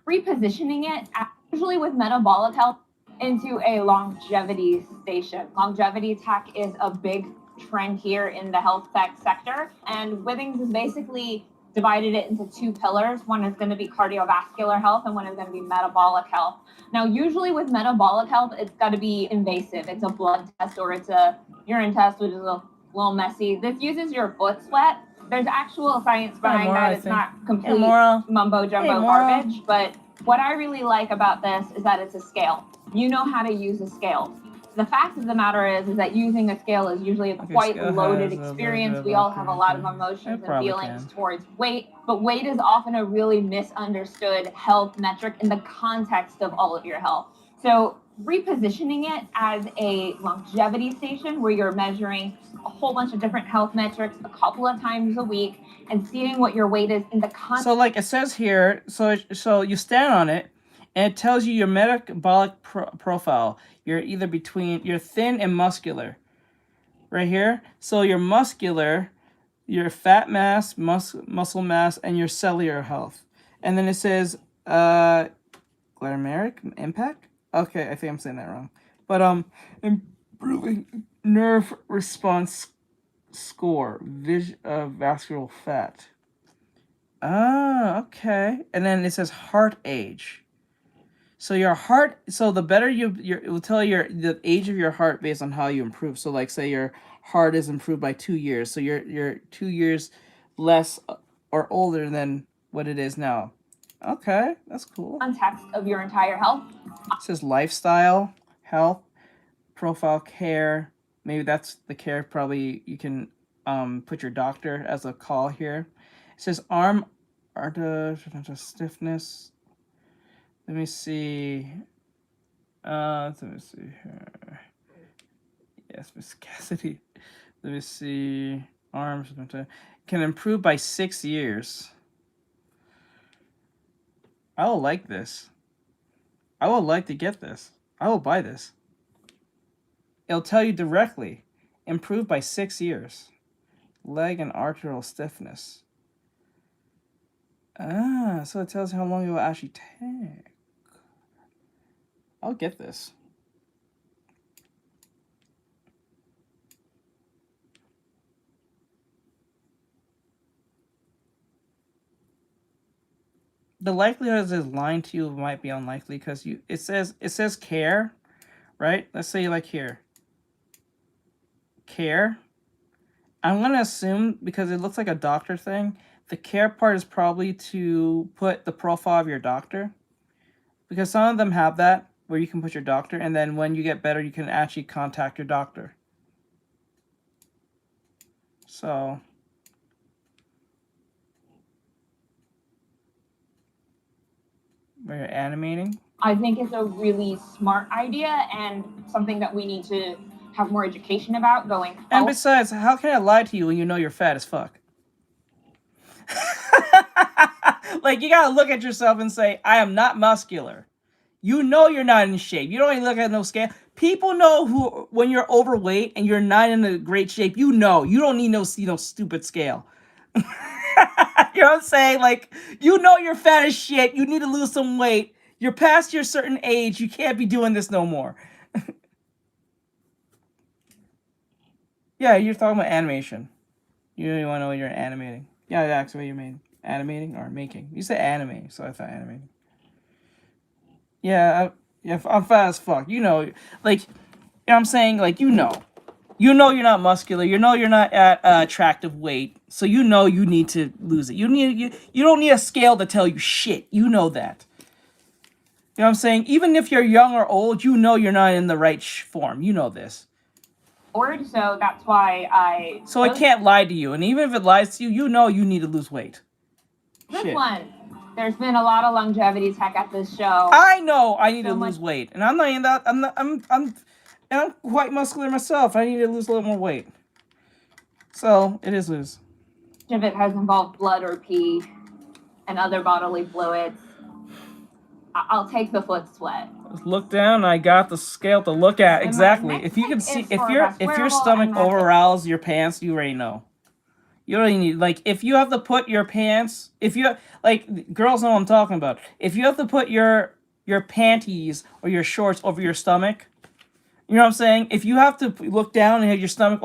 Repositioning it, usually with metabolic health, into a longevity station. Longevity tech is a big trend here in the health tech sector, and Withings has basically divided it into two pillars. One is going to be cardiovascular health, and one is going to be metabolic health. Now, usually with metabolic health, it's got to be invasive. It's a blood test or it's a urine test, which is a little messy. This uses your foot sweat. There's actual science behind that. It's not complete mumbo jumbo garbage, but what I really like about this is that it's a scale. You know how to use a scale. The fact of the matter is that using a scale is usually a quite loaded experience. We all have a lot of emotions and feelings towards weight, but weight is often a really misunderstood health metric in the context of all of your health. So repositioning it as a longevity station where you're measuring a whole bunch of different health metrics a couple of times a week and seeing what your weight is in the context. So like it says here, so you stand on it, and it tells you your metabolic profile. You're either you're thin and muscular. Right here. So your muscular, your fat mass, muscle mass, and your cellular health. And then it says, glycemic impact? Okay, I think I'm saying that wrong. But, improving nerve response score, vascular fat. Ah, okay. And then it says heart age. So your heart, so the better it will tell you the age of your heart based on how you improve. So like say your heart is improved by 2 years. So you're 2 years less or older than what it is now. Okay, that's cool. Context of your entire health. It says lifestyle, health, profile care. Maybe that's the care probably you can put your doctor as a call here. It says arm stiffness. Let me see. Let me see here. Yes, viscosity. Let me see. Arms can improve by 6 years. I will like this. I would like to get this. I will buy this. It'll tell you directly. Improve by 6 years. Leg and arterial stiffness. Ah, so it tells you how long it will actually take. I'll get this. The likelihood of this lying to you might be unlikely because it says care, right? Let's say like here. Care. I'm gonna assume because it looks like a doctor thing, the care part is probably to put the profile of your doctor. Because some of them have that where you can put your doctor, and then when you get better, you can actually contact your doctor. So, Where you're animating? I think it's a really smart idea and something that we need to have more education about going forward. And besides, how can I lie to you when you know you're fat as fuck? Like, you gotta look at yourself and say, I am not muscular. You know you're not in shape. You don't even look at no scale. People know who when you're overweight and you're not in a great shape. You know. You don't need no stupid scale. You know what I'm saying? Like, you know you're fat as shit. You need to lose some weight. You're past your certain age. You can't be doing this no more. Yeah, you're talking about animation. You really want to know what you're animating. Yeah, that's what you're making. Animating or making. You said animating, so I thought animating. Yeah, I'm fat as fuck. You know, like, you know what I'm saying? Like, you know. You know you're not muscular. You know you're not at attractive weight. So you know you need to lose it. You don't need a scale to tell you shit. You know that. You know what I'm saying? Even if you're young or old, you know you're not in the right form. You know this. So that's why So it can't lie to you. And even if it lies to you, you know you need to lose weight. This one. There's been a lot of longevity tech at this show. I know I need to lose weight. And I'm not in that. I'm quite muscular myself. I need to lose a little more weight. So it is lose. Much of it has involved blood or pee and other bodily fluids. I'll take the foot sweat. Look down. I got the scale to look at. Exactly. If you can see, if your stomach overrides your pants, you already know. You don't even need, like, if you have to put your pants, if you, like, girls know what I'm talking about. If you have to put your panties or your shorts over your stomach, you know what I'm saying? If you have to look down and have your stomach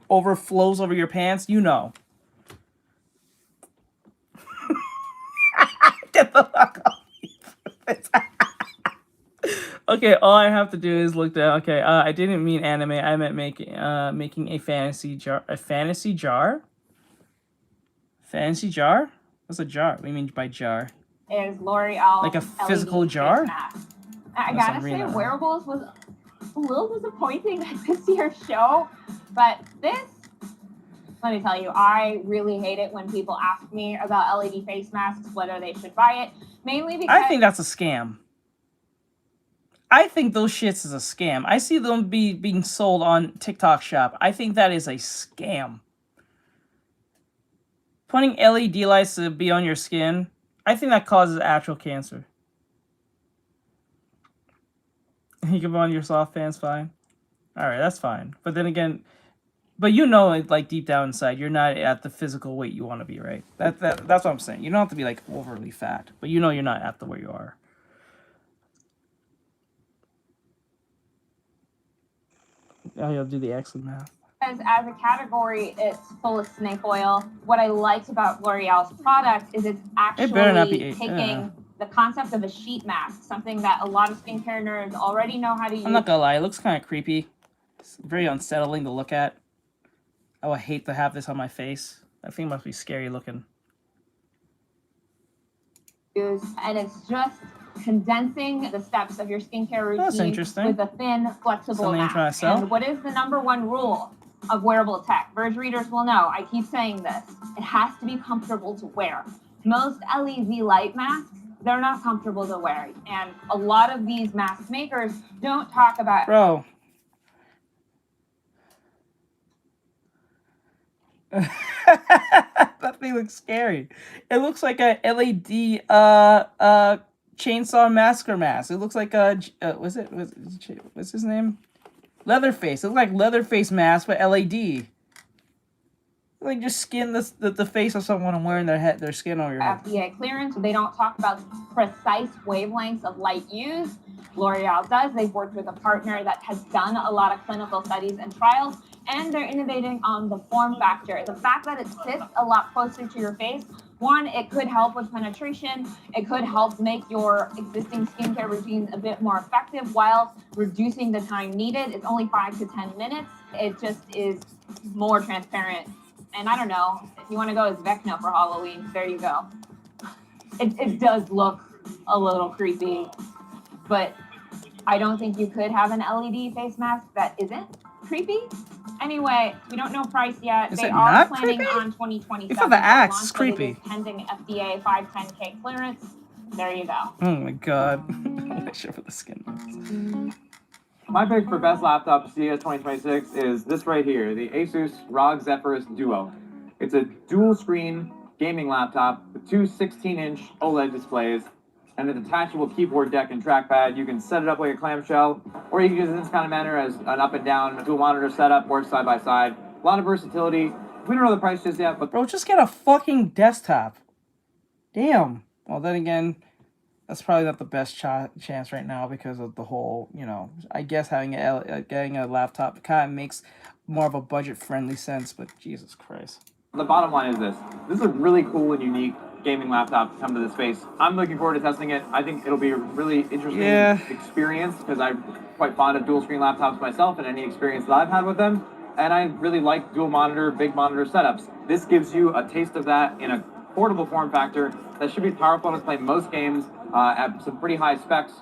overflows over your pants, you know. Get the fuck off. Okay, all I have to do is look down. Okay, I didn't mean anime. I meant making a fantasy jar. A fantasy jar? Fantasy jar? What's a jar? What do you mean by jar? Is L'Oreal like a physical LED jar? I gotta say, wearables was a little disappointing at this year's show, but this, let me tell you, I really hate it when people ask me about LED face masks, whether they should buy it, mainly because I think that's a scam. I think those shits is a scam. I see them being sold on TikTok Shop. I think that is a scam. Putting LED lights to be on your skin, I think that causes actual cancer. You can put on your soft pants, fine. Alright, that's fine. But then again, but you know, like, deep down inside, you're not at the physical weight you want to be, right? That's what I'm saying. You don't have to be, like, overly fat, but you know you're not at the where you are. Oh, you'll do the excellent math. As a category, it's full of snake oil. What I liked about L'Oreal's product is it's actually taking the concept of a sheet mask, something that a lot of skincare nerds already know how to use. I'm not gonna lie, it looks kind of creepy. It's very unsettling to look at. I would hate to have this on my face. I think it must be scary looking. And it's just condensing the steps of your skincare routine That's interesting. with a thin, flexible mask. And what is the #1 rule of wearable tech? Verge readers will know. I keep saying this. It has to be comfortable to wear. Most LED light masks, they're not comfortable to wear. And a lot of these mask makers don't talk about... Bro. That thing looks scary. It looks like a LED chainsaw masker mask. It looks like a what's his name? Leatherface. It looks like Leatherface mask but LED. Like just skin the face of someone and wearing their skin over your head. FDA clearance. They don't talk about precise wavelengths of light used. L'Oreal does. They've worked with a partner that has done a lot of clinical studies and trials, and they're innovating on the form factor. The fact that it sits a lot closer to your face, one, it could help with penetration. It could help make your existing skincare routines a bit more effective while reducing the time needed. It's only 5 to 10 minutes. It just is more transparent. And I don't know, if you want to go as Vecna for Halloween, there you go. It does look a little creepy, but I don't think you could have an LED face mask that isn't creepy. Anyway, we don't know price yet. Is they it are not planning creepy? on 2027. If the axe is creepy. Pending FDA 510K clearance. There you go. Oh my god. I wish I put the skin on. My pick for best laptop CES 2026 is this right here, the ASUS ROG Zephyrus Duo. It's a dual screen gaming laptop with two 16-inch OLED displays and a detachable keyboard deck and trackpad. You can set it up like a clamshell, or you can use it in this kind of manner as an up and down dual monitor setup, works side by side. A lot of versatility. We don't know the price just yet, but bro, just get a fucking desktop. Damn. Well, then again, that's probably not the best chance right now because of the whole, you know, I guess getting a laptop kind of makes more of a budget-friendly sense, but Jesus Christ. The bottom line is this. This is a really cool and unique gaming laptop to come to the space. I'm looking forward to testing it. I think it'll be a really interesting experience because I'm quite fond of dual screen laptops myself and any experience that I've had with them. And I really like dual monitor, big monitor setups. This gives you a taste of that in a portable form factor that should be powerful to play most games at some pretty high specs,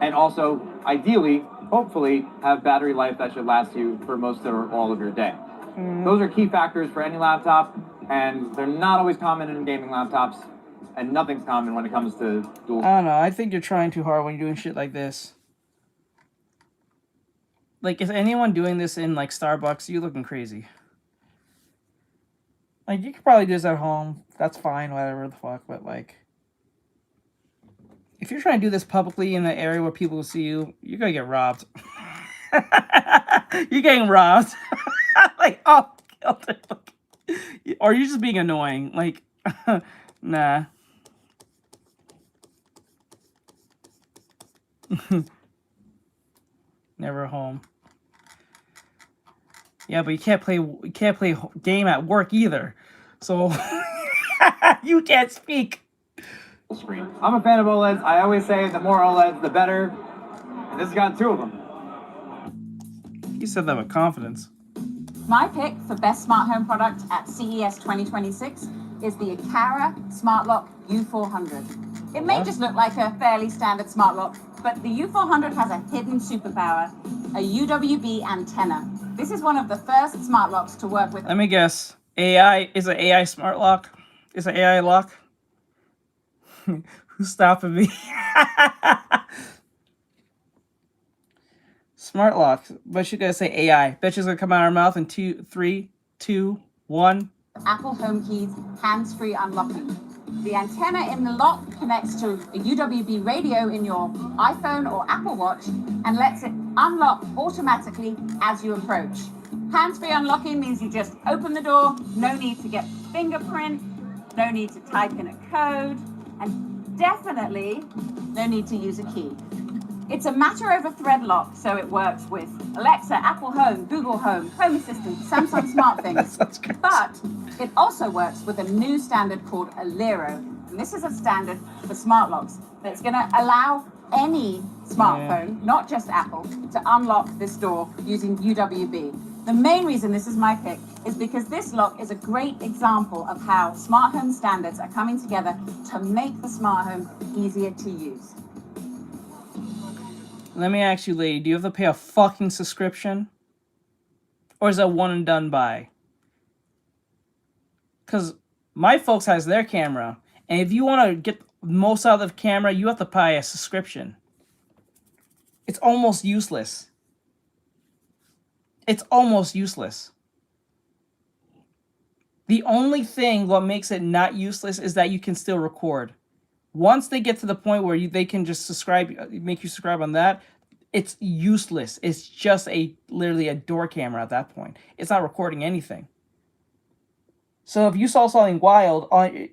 and also, ideally, hopefully, have battery life that should last you for most or all of your day. Those are key factors for any laptop, and they're not always common in gaming laptops, and nothing's common when it comes to dual. I don't know, I think you're trying too hard when you're doing shit like this. Like, is anyone doing this in, like, Starbucks? You looking crazy. Like, you could probably do this at home. That's fine, whatever the fuck, but, like, if you're trying to do this publicly in the area where people will see you, you're gonna get robbed. You're getting robbed. Like, oh, or you're just being annoying. Like, nah. Never home. Yeah, but you can't play game at work either. So you can't speak. Screen. I'm a fan of OLEDs. I always say the more OLEDs, the better. And this has got two of them. You said that with confidence. My pick for best smart home product at CES 2026 is the Aqara Smart Lock U400. It may just look like a fairly standard smart lock, but the U400 has a hidden superpower, a UWB antenna. This is one of the first smart locks to work with. Let me guess. AI is an AI smart lock? Is an AI lock? Who's stopping me? Smart lock. But you gotta say AI. Bet she's gonna come out of her mouth in 3, 2, 1. Apple Home Keys hands-free unlocking. The antenna in the lock connects to a UWB radio in your iPhone or Apple Watch and lets it unlock automatically as you approach. Hands-free unlocking means you just open the door, no need to get fingerprint, no need to type in a code, and definitely no need to use a key. It's a matter over thread lock, so it works with Alexa, Apple Home, Google Home, Home Assistant, Samsung SmartThings. But it also works with a new standard called Alero. And this is a standard for smart locks that's going to allow any smartphone, not just Apple, to unlock this door using UWB. The main reason this is my pick is because this lock is a great example of how smart home standards are coming together to make the smart home easier to use. Let me ask you, lady, do you have to pay a fucking subscription? Or is that one and done buy? Because my folks has their camera, and if you want to get most out of the camera, you have to pay a subscription. It's almost useless. It's almost useless. The only thing what makes it not useless is that you can still record. Once they get to the point where they can just make you subscribe on that, it's useless. It's just literally a door camera at that point. It's not recording anything. So if you saw something wild,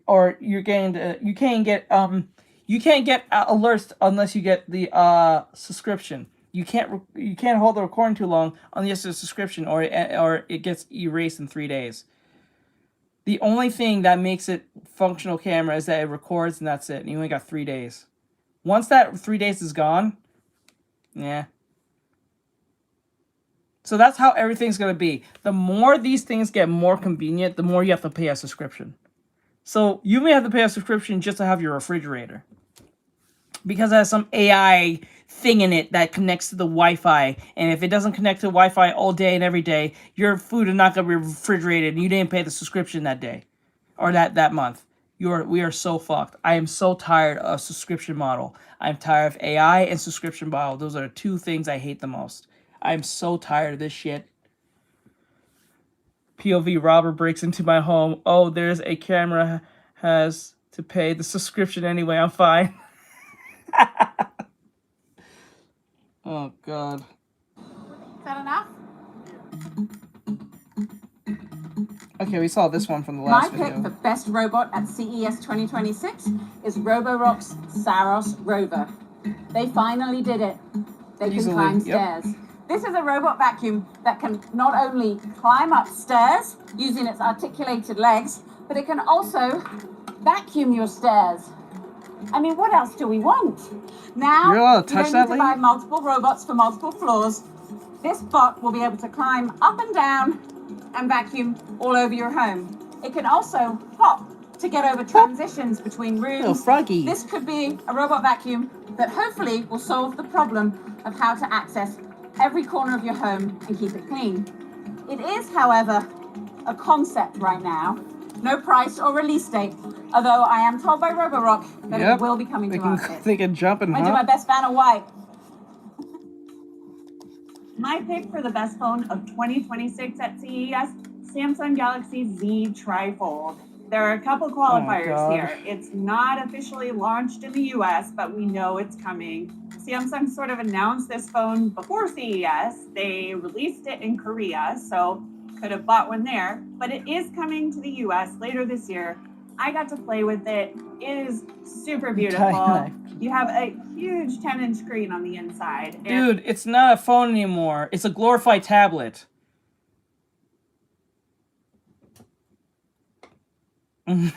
or you can't get alerts unless you get the subscription. You can't hold the recording too long unless there's a subscription, or it gets erased in 3 days. The only thing that makes it functional camera is that it records and that's it. And you only got 3 days. Once that 3 days is gone, yeah. So that's how everything's going to be. The more these things get more convenient, the more you have to pay a subscription. So you may have to pay a subscription just to have your refrigerator, because it has some AI thing in it that connects to the Wi-Fi. And if it doesn't connect to Wi-Fi all day and every day, your food is not going to be refrigerated and you didn't pay the subscription that day or that month. we are so fucked. I am so tired of subscription model. I'm tired of AI and subscription model. Those are the two things I hate the most. I'm so tired of this shit. POV robber breaks into my home. Oh, there's a camera, has to pay the subscription anyway. I'm fine. Oh, God. Is that enough? Okay, we saw this one from the last video. My pick for best robot at CES 2026 is Roborock's Saros Rover. They finally did it. They can climb stairs. This is a robot vacuum that can not only climb up stairs using its articulated legs, but it can also vacuum your stairs. I mean, what else do we want? Now, you don't need to buy multiple robots for multiple floors. This bot will be able to climb up and down and vacuum all over your home. It can also hop to get over transitions between rooms. This could be a robot vacuum that hopefully will solve the problem of how to access every corner of your home and keep it clean. It is, however, a concept right now. No price or release date, although I am told by Roborock that it will be coming to market. They can jump and I do my best Vanna White. My pick for the best phone of 2026 at CES, Samsung Galaxy Z Trifold. There are a couple qualifiers here. It's not officially launched in the US, but we know it's coming. Samsung sort of announced this phone before CES. They released it in Korea, so could have bought one there, but it is coming to the US later this year. I got to play with it. It is super beautiful. You have a huge 10-inch screen on the inside. Dude, it's not a phone anymore. It's a glorified tablet. Let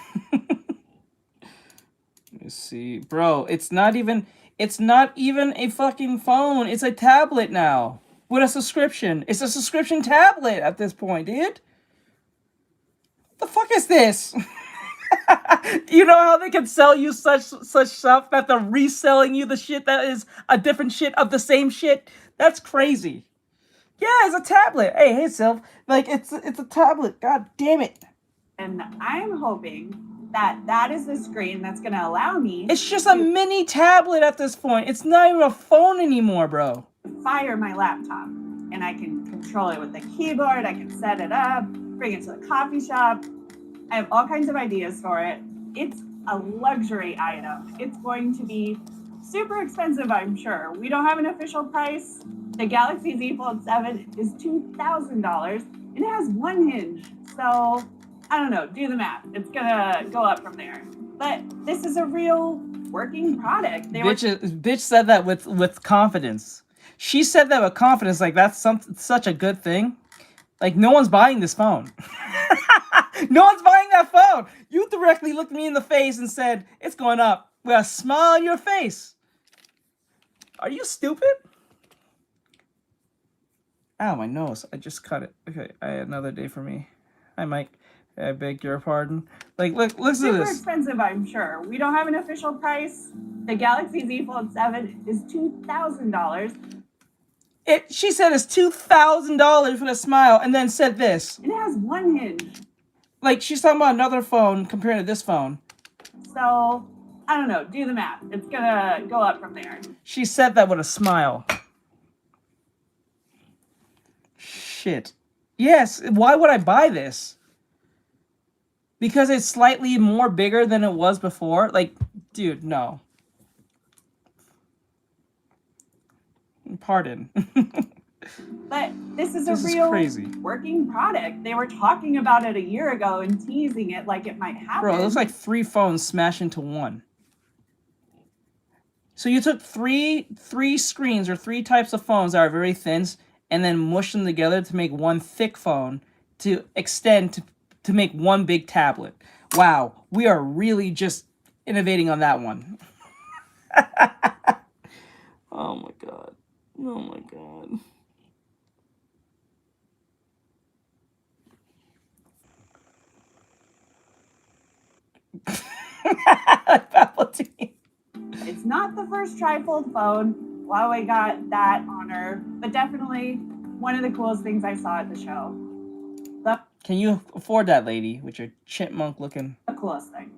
me see. Bro, it's not even a fucking phone. It's a tablet now. With a subscription. It's a subscription tablet at this point, dude. What the fuck is this? You know how they can sell you such stuff that they're reselling you the shit that is a different shit of the same shit? That's crazy. Yeah, it's a tablet. Hey, Sylph. Like, it's a tablet. God damn it. And I'm hoping that is the screen that's going to allow me... It's just a mini tablet at this point. It's not even a phone anymore, bro. Fire my laptop. And I can control it with the keyboard. I can set it up, bring it to the coffee shop. I have all kinds of ideas for it. It's a luxury item. It's going to be super expensive, I'm sure. We don't have an official price. The Galaxy Z Fold 7 is $2,000, and it has one hinge. So, I don't know, do the math. It's gonna go up from there. But this is a real working product. Bitch said that with confidence. She said that with confidence, like that's such a good thing. Like, no one's buying this phone. No one's buying that phone. You directly looked me in the face and said, it's going up. With a smile on your face. Are you stupid? Ow, my nose. I just cut it. Okay, another day for me. Hi, Mike. I beg your pardon. Like, look at this. Super expensive, I'm sure. We don't have an official price. The Galaxy Z Fold 7 is $2,000. She said it's $2,000 with a smile, and then said this. It has one hinge. Like, she's talking about another phone compared to this phone. So, I don't know. Do the math. It's gonna go up from there. She said that with a smile. Shit. Yes, why would I buy this? Because it's slightly more bigger than it was before? Like, dude, no. Pardon. But this is a real working product. They were talking about it a year ago and teasing it like it might happen. Bro, it looks like 3 phones smashed into one. So you took three screens or 3 types of phones that are very thin and then mushed them together to make one thick phone to extend to make one big tablet. Wow, we are really just innovating on that one. Oh my god. Oh my god. It's not the first trifold phone. Huawei got that honor, but definitely one of the coolest things I saw at the show. Can you afford that, lady, with your chipmunk looking? The coolest thing.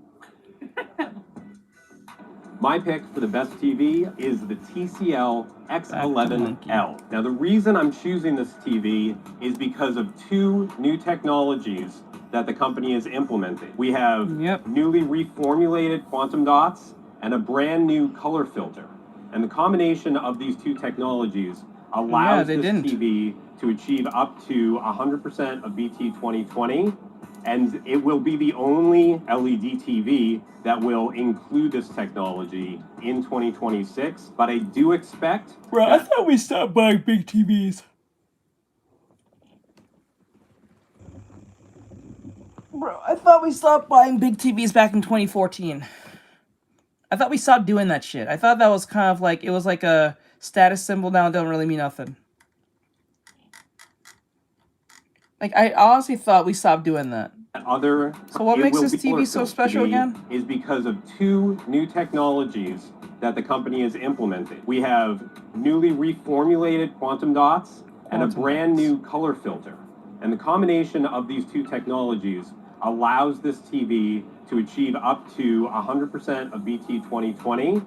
My pick for the best TV is the TCL X11L. Now, the reason I'm choosing this TV is because of two new technologies that the company is implementing. We have newly reformulated quantum dots and a brand new color filter. And the combination of these two technologies allows this TV to achieve up to 100% of BT 2020, and it will be the only LED TV that will include this technology in 2026. But I do expect... Bro, I thought we stopped buying big TVs. Bro, I thought we stopped buying big TVs back in 2014. I thought we stopped doing that shit. I thought that was kind of like, it was like a status symbol now. It don't really mean nothing. Like, I honestly thought we stopped doing that. So what makes this TV so special again? Is because of two new technologies that the company is implementing. We have newly reformulated quantum dots and a brand new color filter. And the combination of these two technologies allows this TV to achieve up to 100% of BT 2020,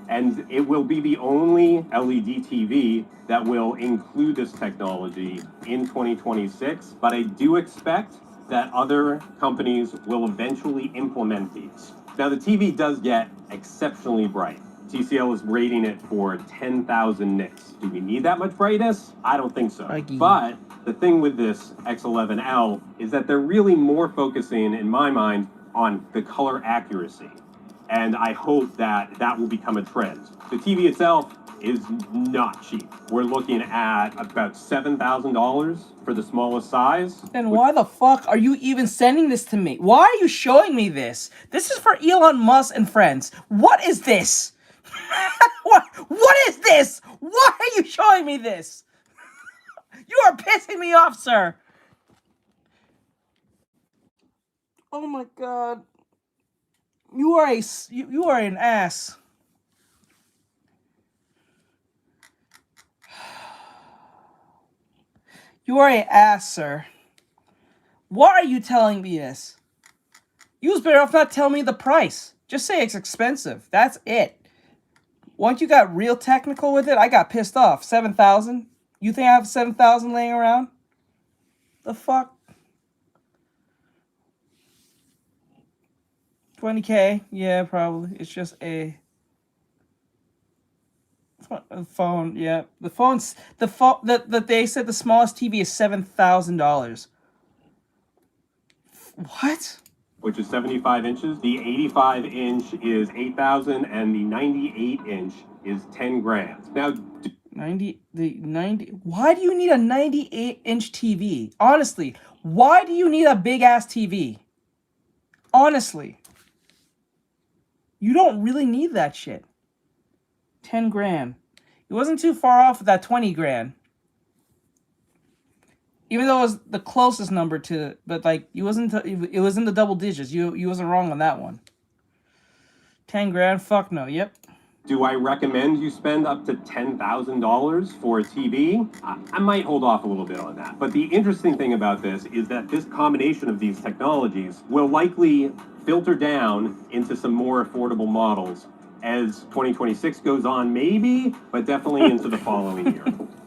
and it will be the only LED TV that will include this technology in 2026. But I do expect that other companies will eventually implement these. Now, the TV does get exceptionally bright. TCL is rating it for 10,000 nits. Do we need that much brightness? I don't think so. But the thing with this X11L is that they're really more focusing, in my mind, on the color accuracy. And I hope that that will become a trend. The TV itself is not cheap. We're looking at about $7,000 for the smallest size. Then why the fuck are you even sending this to me? Why are you showing me this? This is for Elon Musk and friends. What is this? What is this? Why are you showing me this? You are pissing me off, sir. Oh my god. You are an ass. You are an ass, sir. Why are you telling me this? You was better off not telling me the price. Just say it's expensive. That's it. Once you got real technical with it, I got pissed off. 7,000? You think I have 7,000 laying around? The fuck? 20K? Yeah, probably. It's just a phone. Yeah, the phone's that they said the smallest TV is $7,000. What? Which is 75 inches. The 85-inch is 8,000, and the 98-inch is 10 grand. Now, 90. Why do you need a 98-inch TV? Honestly, why do you need a big ass TV? Honestly, you don't really need that shit. 10 grand. It wasn't too far off with that 20 grand. Even though it was the closest number to, but like it was in the double digits. You wasn't wrong on that one. 10 grand, fuck no. Yep. do I recommend you spend up to $10,000 for a TV? I might hold off a little bit on that. But the interesting thing about this is that this combination of these technologies will likely filter down into some more affordable models as 2026 goes on, maybe, but definitely into the following year.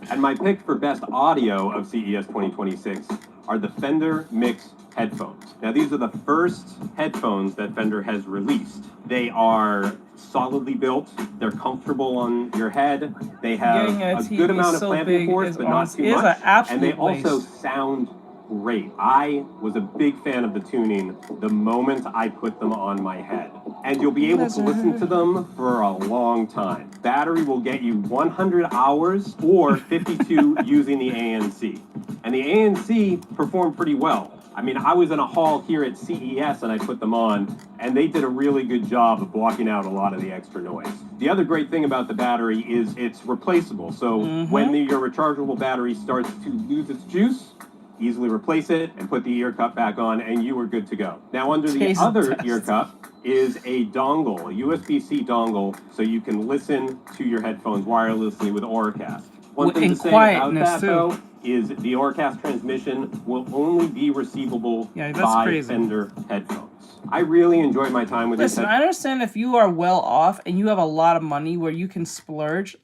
And my pick for best audio of CES 2026 are the Fender Mix headphones. Now, these are the first headphones that Fender has released. They are solidly built. They're comfortable on your head. They have a good amount of clamping force, but not too much. And they also sound great. I was a big fan of the tuning the moment I put them on my head. And you'll be able to listen to them for a long time. Battery will get you 100 hours or 52 using the ANC. And the ANC performed pretty well. I mean, I was in a hall here at CES and I put them on, and they did a really good job of blocking out a lot of the extra noise. The other great thing about the battery is it's replaceable. So when your rechargeable battery starts to lose its juice, easily replace it and put the ear cup back on, and you are good to go. Now, under the other ear cup is a dongle, a USB-C dongle, so you can listen to your headphones wirelessly with Auracast. One thing to say about that, though, is the Auracast transmission will only be receivable by Fender headphones. I really enjoyed my time with Listen, I understand if you are well off and you have a lot of money where you can splurge.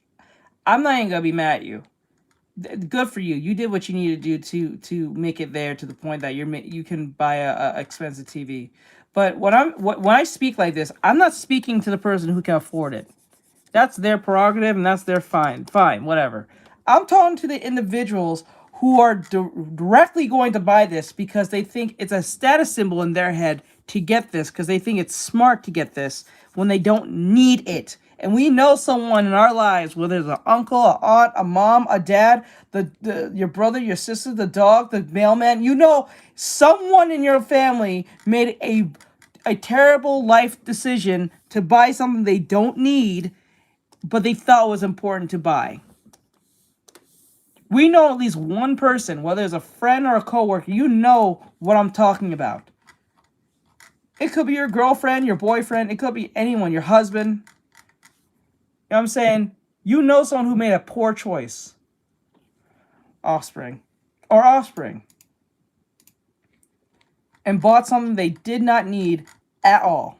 I'm not even gonna be mad at you. Good for you. You did what you needed to do to make it there to the point that you can buy a expensive TV. But when I speak like this, I'm not speaking to the person who can afford it. That's their prerogative and that's their fine, whatever. I'm talking to the individuals who are directly going to buy this because they think it's a status symbol in their head to get this, because they think it's smart to get this when they don't need it. And we know someone in our lives, whether it's an uncle, an aunt, a mom, a dad, your brother, your sister, the dog, the mailman. You know, someone in your family made a terrible life decision to buy something they don't need, but they thought was important to buy. We know at least one person, whether it's a friend or a coworker, you know what I'm talking about. It could be your girlfriend, your boyfriend, it could be anyone, your husband. You know what I'm saying? You know someone who made a poor choice. Offspring. And bought something they did not need at all.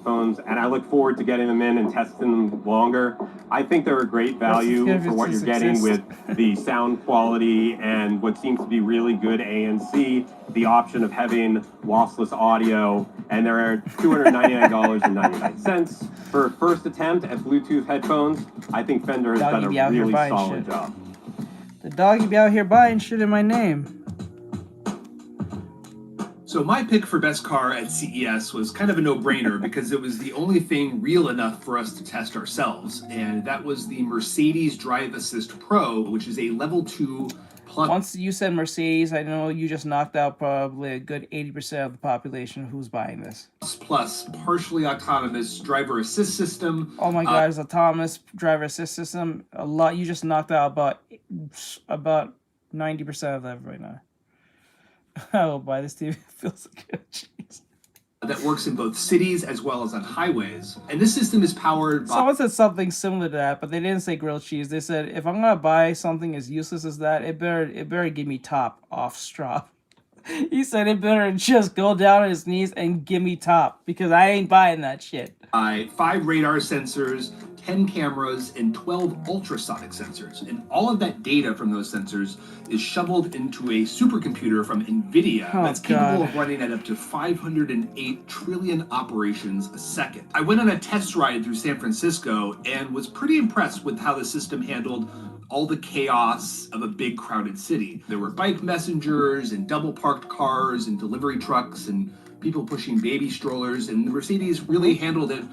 Phones, and I look forward to getting them in and testing them longer. I think they're a great value for what you're getting with the sound quality and what seems to be really good ANC, the option of having lossless audio, and they're $299.99. For a first attempt at Bluetooth headphones, I think Fender has done a really solid job. The doggy be out here buying shit in my name. So my pick for best car at CES was kind of a no-brainer because it was the only thing real enough for us to test ourselves, and that was the Mercedes Drive Assist Pro, which is a level 2 plus. Once you said Mercedes, I know you just knocked out probably a good 80% of the population who's buying this. Plus partially autonomous driver assist system. Oh my God, it's autonomous driver assist system. A lot. You just knocked out about 90% of that right now. I will buy this TV. It feels so good. Jeez. That works in both cities as well as on highways. And this system is powered by... Someone said something similar to that, but they didn't say grilled cheese. They said, if I'm going to buy something as useless as that, it better give me top off straw. He said it better just go down on his knees and give me top, because I ain't buying that shit. 5 radar sensors, 10 cameras, and 12 ultrasonic sensors. And all of that data from those sensors is shoveled into a supercomputer from Nvidia that's capable of running at up to 508 trillion operations a second. I went on a test ride through San Francisco and was pretty impressed with how the system handled all the chaos of a big crowded city. There were bike messengers and double parked cars and delivery trucks and people pushing baby strollers, and the Mercedes really handled it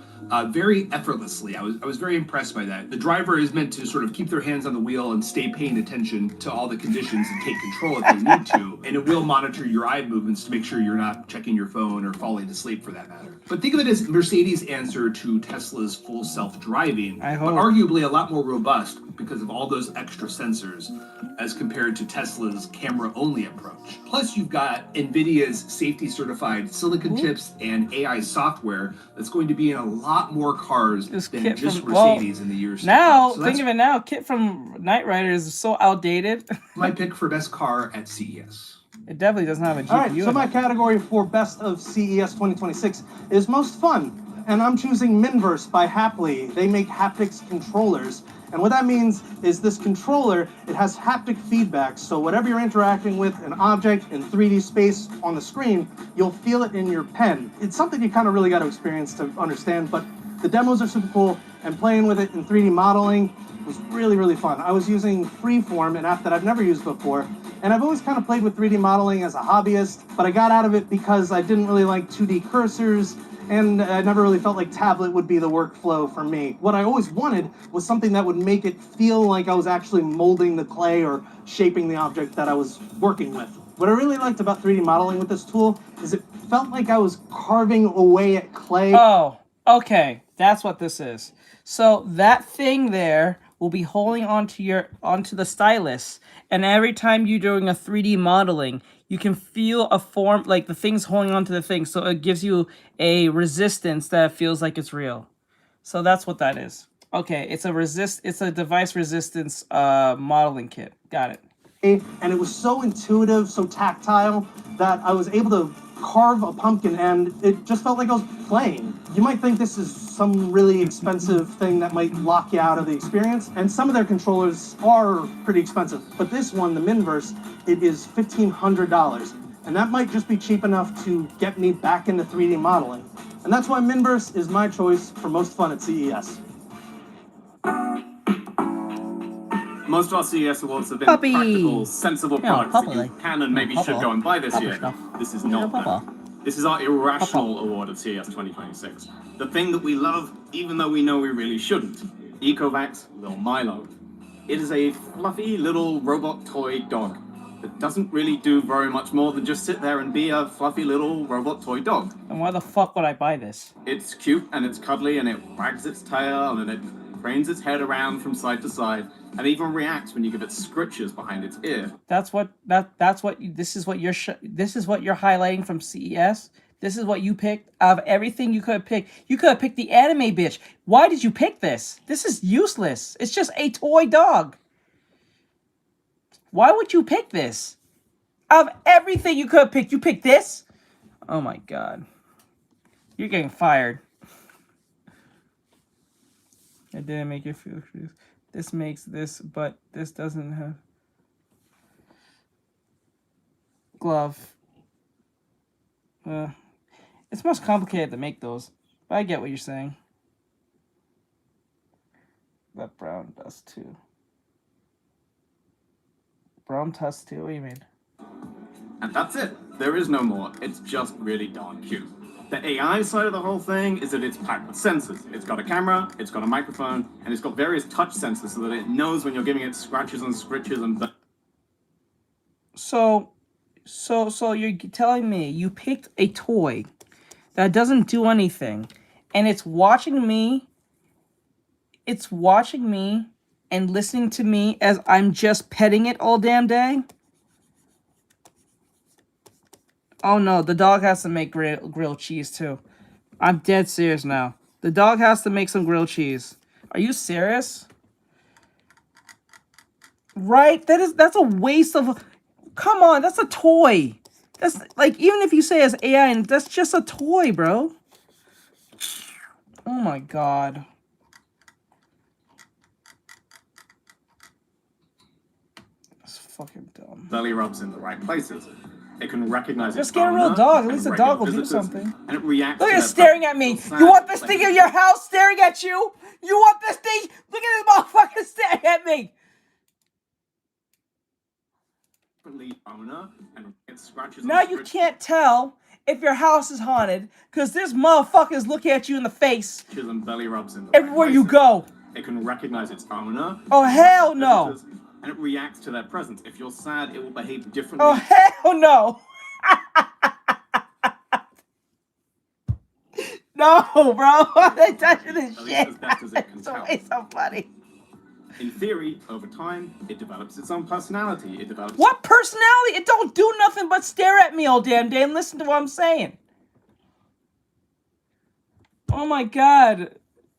very effortlessly. I was very impressed by that. The driver is meant to sort of keep their hands on the wheel and stay paying attention to all the conditions and take control if they need to, and it will monitor your eye movements to make sure you're not checking your phone or falling asleep for that matter. But think of it as Mercedes' answer to Tesla's full self-driving, but arguably a lot more robust because of all those extra sensors as compared to Tesla's camera-only approach. Plus, you've got Nvidia's safety-certified silicon chips and AI software that's going to be in a lot more cars than just Mercedes in the years to come. Now, think of it now, Kit from Knight Rider is so outdated. My pick for best car at CES. It definitely doesn't have a GPU. All right, so my category for best of CES 2026 is most fun. And I'm choosing Minverse by Happily. They make haptics controllers. And what that means is this controller, it has haptic feedback. So whatever you're interacting with, an object in 3D space on the screen, you'll feel it in your pen. It's something you kind of really got to experience to understand, but the demos are super cool, and playing with it in 3D modeling was really, really fun. I was using Freeform, an app that I've never used before, and I've always kind of played with 3D modeling as a hobbyist, but I got out of it because I didn't really like 2D cursors, and I never really felt like tablet would be the workflow for me. What I always wanted was something that would make it feel like I was actually molding the clay or shaping the object that I was working with. What I really liked about 3D modeling with this tool is it felt like I was carving away at clay. Oh, okay. That's what this is. So that thing there will be holding onto the stylus, and every time you're doing a 3D modeling, you can feel a form, like the thing's holding onto the thing, so it gives you a resistance that feels like it's real. So that's what that is. Okay, it's a device resistance modeling kit. Got it. And it was so intuitive, so tactile, that I was able to carve a pumpkin, and it just felt like I was playing. You might think this is some really expensive thing that might lock you out of the experience, and some of their controllers are pretty expensive. But this one, the Minverse, it is $1,500. And that might just be cheap enough to get me back into 3D modeling. And that's why Minverse is my choice for most fun at CES. Most of our CES awards have been practical, sensible products that you can and maybe should go and buy this year. This is not that. This is our irrational award of CES 2026. The thing that we love, even though we know we really shouldn't. Ecovac's Lil Milo. It is a fluffy little robot toy dog that doesn't really do very much more than just sit there and be a fluffy little robot toy dog. And why the fuck would I buy this? It's cute and it's cuddly and it wags its tail and it cranes its head around from side to side and even reacts when you give it scritches behind its ear. This is what you're highlighting from CES. This is what you picked. Of everything you could have picked, you could have picked the anime bitch. Why did you pick this? This is useless. It's just a toy dog. Why would you pick this? Of everything you could have picked, you picked this? Oh my god. You're getting fired. I didn't make you feel confused. This makes this, but this doesn't have glove. It's most complicated to make those, but I get what you're saying. That brown does too. Brown does too, what do you mean? And that's it. There is no more. It's just really darn cute. The AI side of the whole thing is that it's packed with sensors. It's got a camera, it's got a microphone, and it's got various touch sensors so that it knows when you're giving it scratches and scritches and... So you're telling me you picked a toy that doesn't do anything, and it's watching me and listening to me as I'm just petting it all damn day? Oh no, the dog has to make grilled cheese too. I'm dead serious now. The dog has to make some grilled cheese. Are you serious? Right? That's a waste of... Come on, that's a toy. That's like, even if you say it's AI, and that's just a toy, bro. Oh my god. That's fucking dumb. belly rubs in the right places. It can recognize Just get a real dog. At least the dog will do something. And it reacts. Look at it staring at me. You want this thing in your house staring at you? You want this thing? Look at this motherfucker staring at me. Owner and it scratches. Now you can't tell if your house is haunted because this motherfucker's looking at you in the face. And belly rubs in everywhere you go. It can recognize its owner. Oh hell no! And it reacts to their presence. If you're sad, it will behave differently. Oh hell no! No, bro! They touching this shit. It's always so funny. In theory, over time, it develops its own personality. It develops... What personality? It don't do nothing but stare at me all damn day and listen to what I'm saying. Oh my god.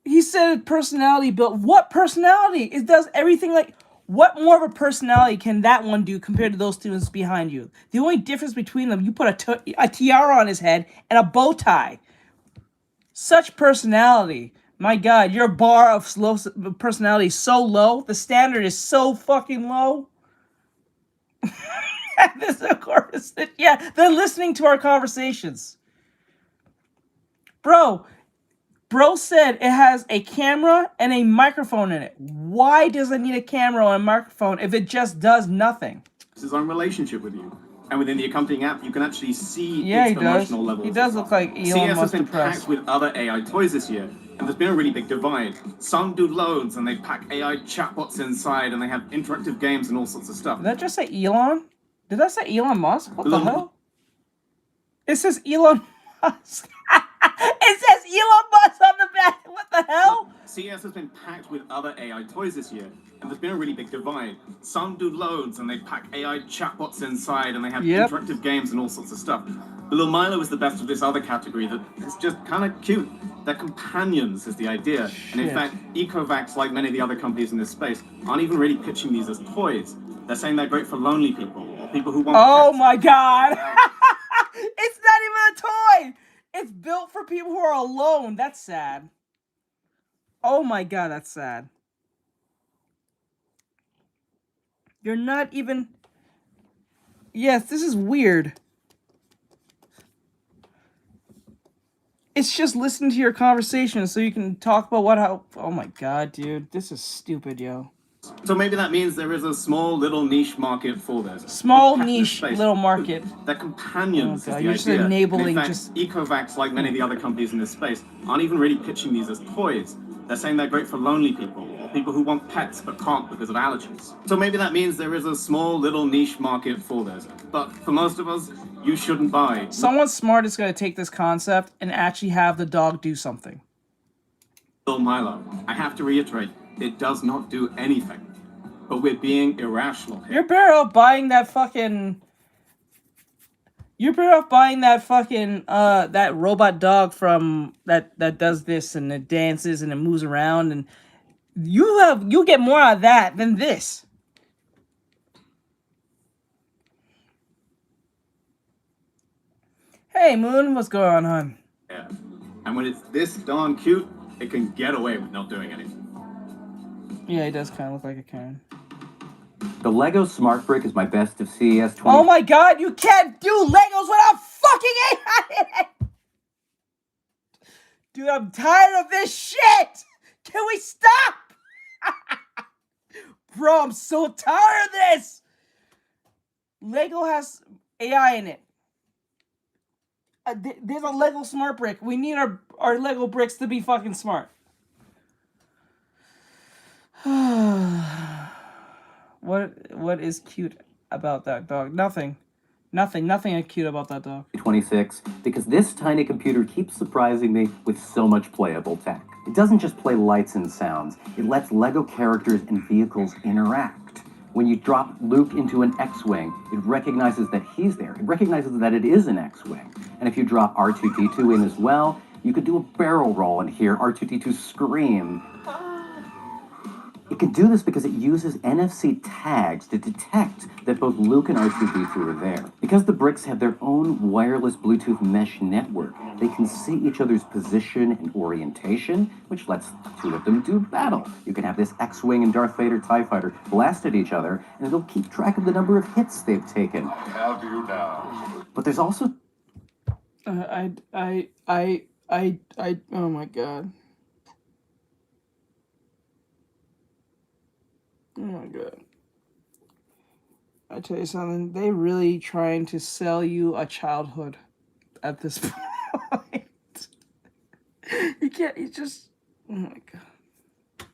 He said personality built. What personality? It does everything like... What more of a personality can that one do compared to those students behind you? The only difference between them, you put a tiara on his head and a bow tie. Such personality. My god, your bar of slow personality is so low. The standard is so fucking low. This, of course, yeah, they're listening to our conversations. Bro said it has a camera and a microphone in it. Why does it need a camera and a microphone if it just does nothing? His own relationship with you. And within the accompanying app, you can actually see its emotional levels. He does look like Elon Musk CS has been depressed. packed with other AI toys this year. And there's been a really big divide. Some do loads and they pack AI chatbots inside and they have interactive games and all sorts of stuff. Did that just say Elon? Did that say Elon Musk? What the hell? It says Elon Musk. It says Elon Musk on the back. What the hell? CS has been packed with other AI toys this year. And there's been a really big divide. Some do loads and they pack AI chatbots inside and they have interactive games and all sorts of stuff. But Lil Milo is the best of this other category that is just kind of cute. They're companions is the idea. And in fact, Ecovacs, like many of the other companies in this space, aren't even really pitching these as toys. They're saying they're great for lonely people or people who want Oh my god! It's not It's built for people who are alone. That's sad. Oh my god, that's sad. You're not even... Yes, this is weird. It's just listen to your conversation so you can talk about how... Oh my god, dude. This is stupid, yo. So maybe that means there is a small little niche market for this. Small niche little market. They're companions. Oh god, is the you're just idea. enabling And in fact, just... Ecovacs, like many of the other companies in this space, aren't even really pitching these as toys. They're saying they're great for lonely people, or people who want pets but can't because of allergies. So maybe that means there is a small little niche market for this. But for most of us, you shouldn't buy. Someone smart is going to take this concept and actually have the dog do something. Bill Milo, I have to reiterate, it does not do anything. But we're being irrational here. You're better off buying that fucking... You're better off buying that fucking, that robot dog from, that does this, and it dances, and it moves around, and you'll get more out of that than this. Hey, Moon, what's going on, hon? Yeah. And when it's this darn cute, it can get away with not doing anything. Yeah, he does kind of look like a Karen. The Lego Smart Brick is my best of CES 20. Oh my god, you can't do Legos without fucking AI in it! Dude, I'm tired of this shit! Can we stop? Bro, I'm so tired of this! Lego has AI in it. There's a Lego Smart Brick. We need our Lego bricks to be fucking smart. What is cute about that dog? Nothing cute about that dog. 26, because this tiny computer keeps surprising me with so much playable tech. It doesn't just play lights and sounds, it lets Lego characters and vehicles interact. When you drop Luke into an X-Wing, it recognizes that he's there. It recognizes that it is an X-Wing. And if you drop R2-D2 in as well, you could do a barrel roll and hear R2-D2 scream. It can do this because it uses NFC tags to detect that both Luke and R2-D2 are there. Because the bricks have their own wireless Bluetooth mesh network, they can see each other's position and orientation, which lets the two of them do battle. You can have this X-Wing and Darth Vader TIE Fighter blast at each other, and it'll keep track of the number of hits they've taken. How do you now? But there's also... oh my god. Oh my god. I tell you something, they really trying to sell you a childhood at this point. You just, oh my god.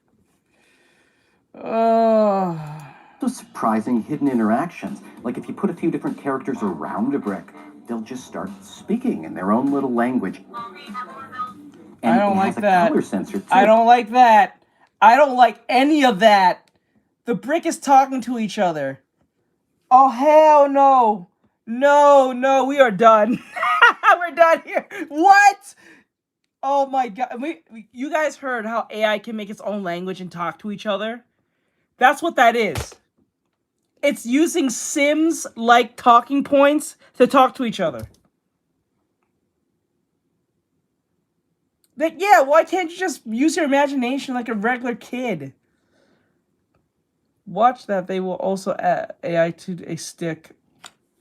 Oh. Those surprising hidden interactions. Like if you put a few different characters around a brick, they'll just start speaking in their own little language. And I don't like that. Color sensor too. I don't like that. I don't like any of that. The brick is talking to each other. Oh, hell no. No, we are done. We're done here. What? Oh my god. You guys heard how AI can make its own language and talk to each other? That's what that is. It's using Sims-like talking points to talk to each other. Yeah, why can't you just use your imagination like a regular kid? Watch that. They will also add AI to a stick.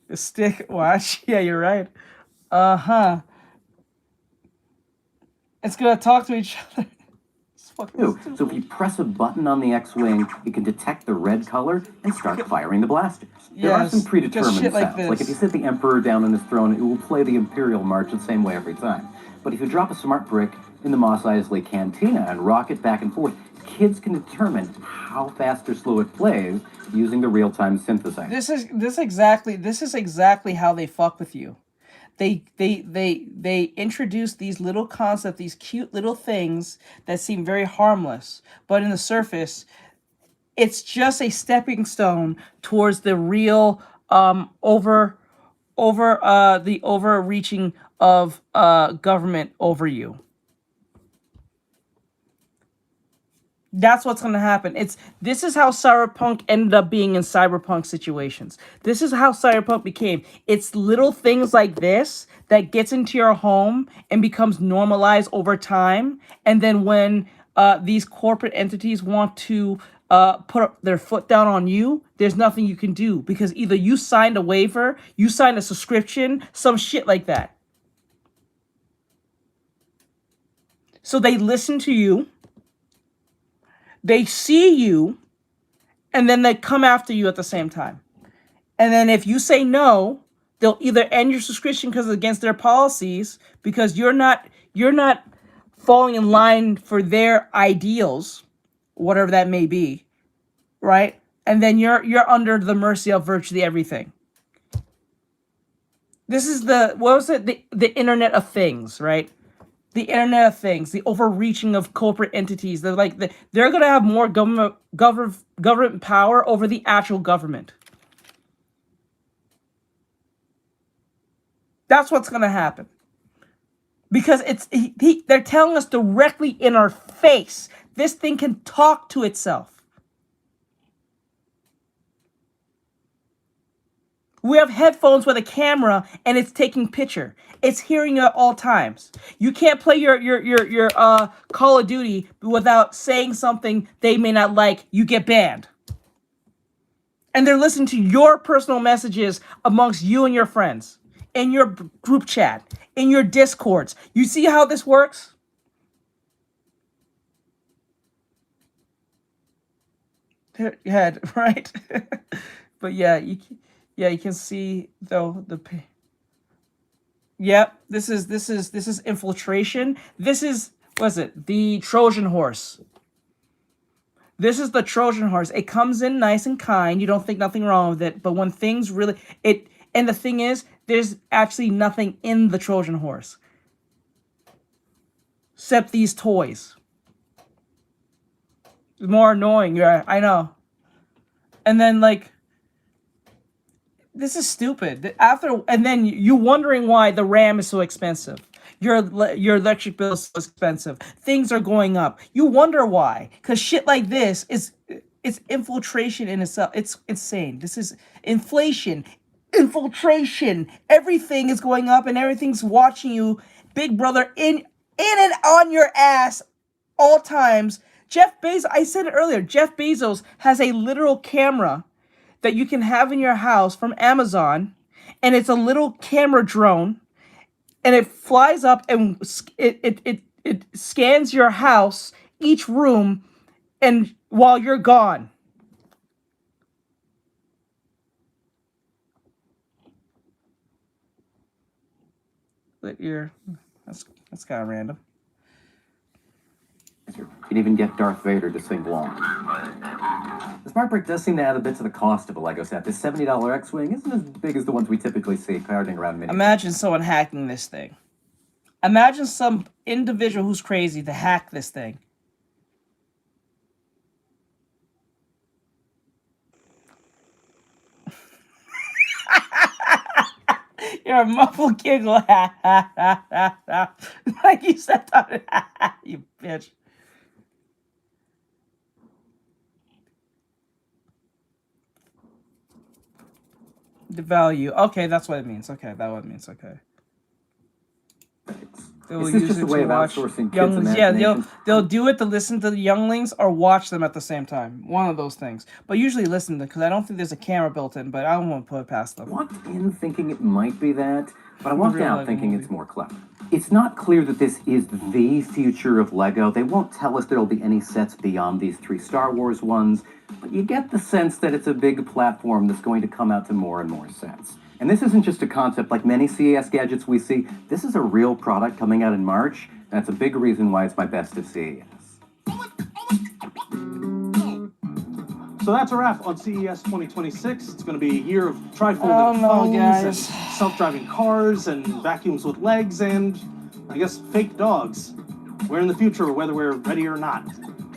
A stick. Watch. Yeah, you're right. Uh-huh. It's going to talk to each other. So if you press a button on the X-Wing, it can detect the red color and start firing the blasters. There are some predetermined sounds. Like if you sit the Emperor down on his throne, it will play the Imperial March the same way every time. But if you drop a smart brick in the Mos Eisley Cantina and rock it back and forth, kids can determine how fast or slow it plays using the real-time synthesizer. This is exactly how they fuck with you. They introduce these little concepts, these cute little things that seem very harmless, but in the surface, it's just a stepping stone towards the real the overreaching of government over you. That's what's going to happen. This is how Cyberpunk ended up being in Cyberpunk situations. This is how Cyberpunk became. It's little things like this that gets into your home and becomes normalized over time. And then when these corporate entities want to put their foot down on you, there's nothing you can do because either you signed a waiver, you signed a subscription, some shit like that. So they listen to you. They see you, and then they come after you at the same time. And then if you say no, they'll either end your subscription because it's against their policies, because you're not falling in line for their ideals, whatever that may be, right? And then you're under the mercy of virtually everything. This is the Internet of Things, right? The Internet of Things, the overreaching of corporate entities. They're going to have more government power over the actual government. That's what's going to happen. Because they're telling us directly in our face. This thing can talk to itself. We have headphones with a camera and it's taking picture. It's hearing you at all times. You can't play your Call of Duty without saying something they may not like. You get banned. And they're listening to your personal messages amongst you and your friends, in your group chat, in your Discords. You see how this works? Yeah, right. But yeah, you can see though the. Yep, this is infiltration. This is, what is it? The Trojan horse. This is the Trojan horse. It comes in nice and kind. You don't think nothing wrong with it, but when things really and the thing is, there's actually nothing in the Trojan horse except these toys. It's more annoying, yeah, I know. And then this is stupid. And then you wondering why the RAM is so expensive. Your electric bill is so expensive. Things are going up. You wonder why. Because shit like this it's infiltration in itself. It's insane. This is inflation. Infiltration. Everything is going up and everything's watching you. Big brother in and on your ass all times. Jeff Bezos, I said it earlier, Jeff Bezos has a literal camera that you can have in your house from Amazon, and it's a little camera drone, and it flies up and it scans your house, each room, and while you're gone. That's kind of random. You can even get Darth Vader to sing along. The Smart Brick does seem to add a bit to the cost of a LEGO set. This $70 X-Wing isn't as big as the ones we typically see crowding around mini. Imagine someone hacking this thing. Imagine some individual who's crazy to hack this thing. You're a muffled giggle. Like you said that. You bitch. The value. Okay, that's what it means. Okay, that's what it means. Okay. This is just a way of outsourcing kids' imaginations. Yeah, they'll do it to listen to the younglings or watch them at the same time. One of those things. But usually listen to, because I don't think there's a camera built in, but I don't want to put it past them. I walked in thinking it might be that, but I walked out thinking it's more clever. It's not clear that this is the future of LEGO. They won't tell us there'll be any sets beyond these 3 Star Wars ones, but you get the sense that it's a big platform that's going to come out to more and more sets. And this isn't just a concept like many CES gadgets we see. This is a real product coming out in March, and that's a big reason why it's my best of CES. So that's a wrap on CES 2026. It's going to be a year of trifolded phones and self-driving cars and vacuums with legs and, I guess, fake dogs. We're in the future, whether we're ready or not.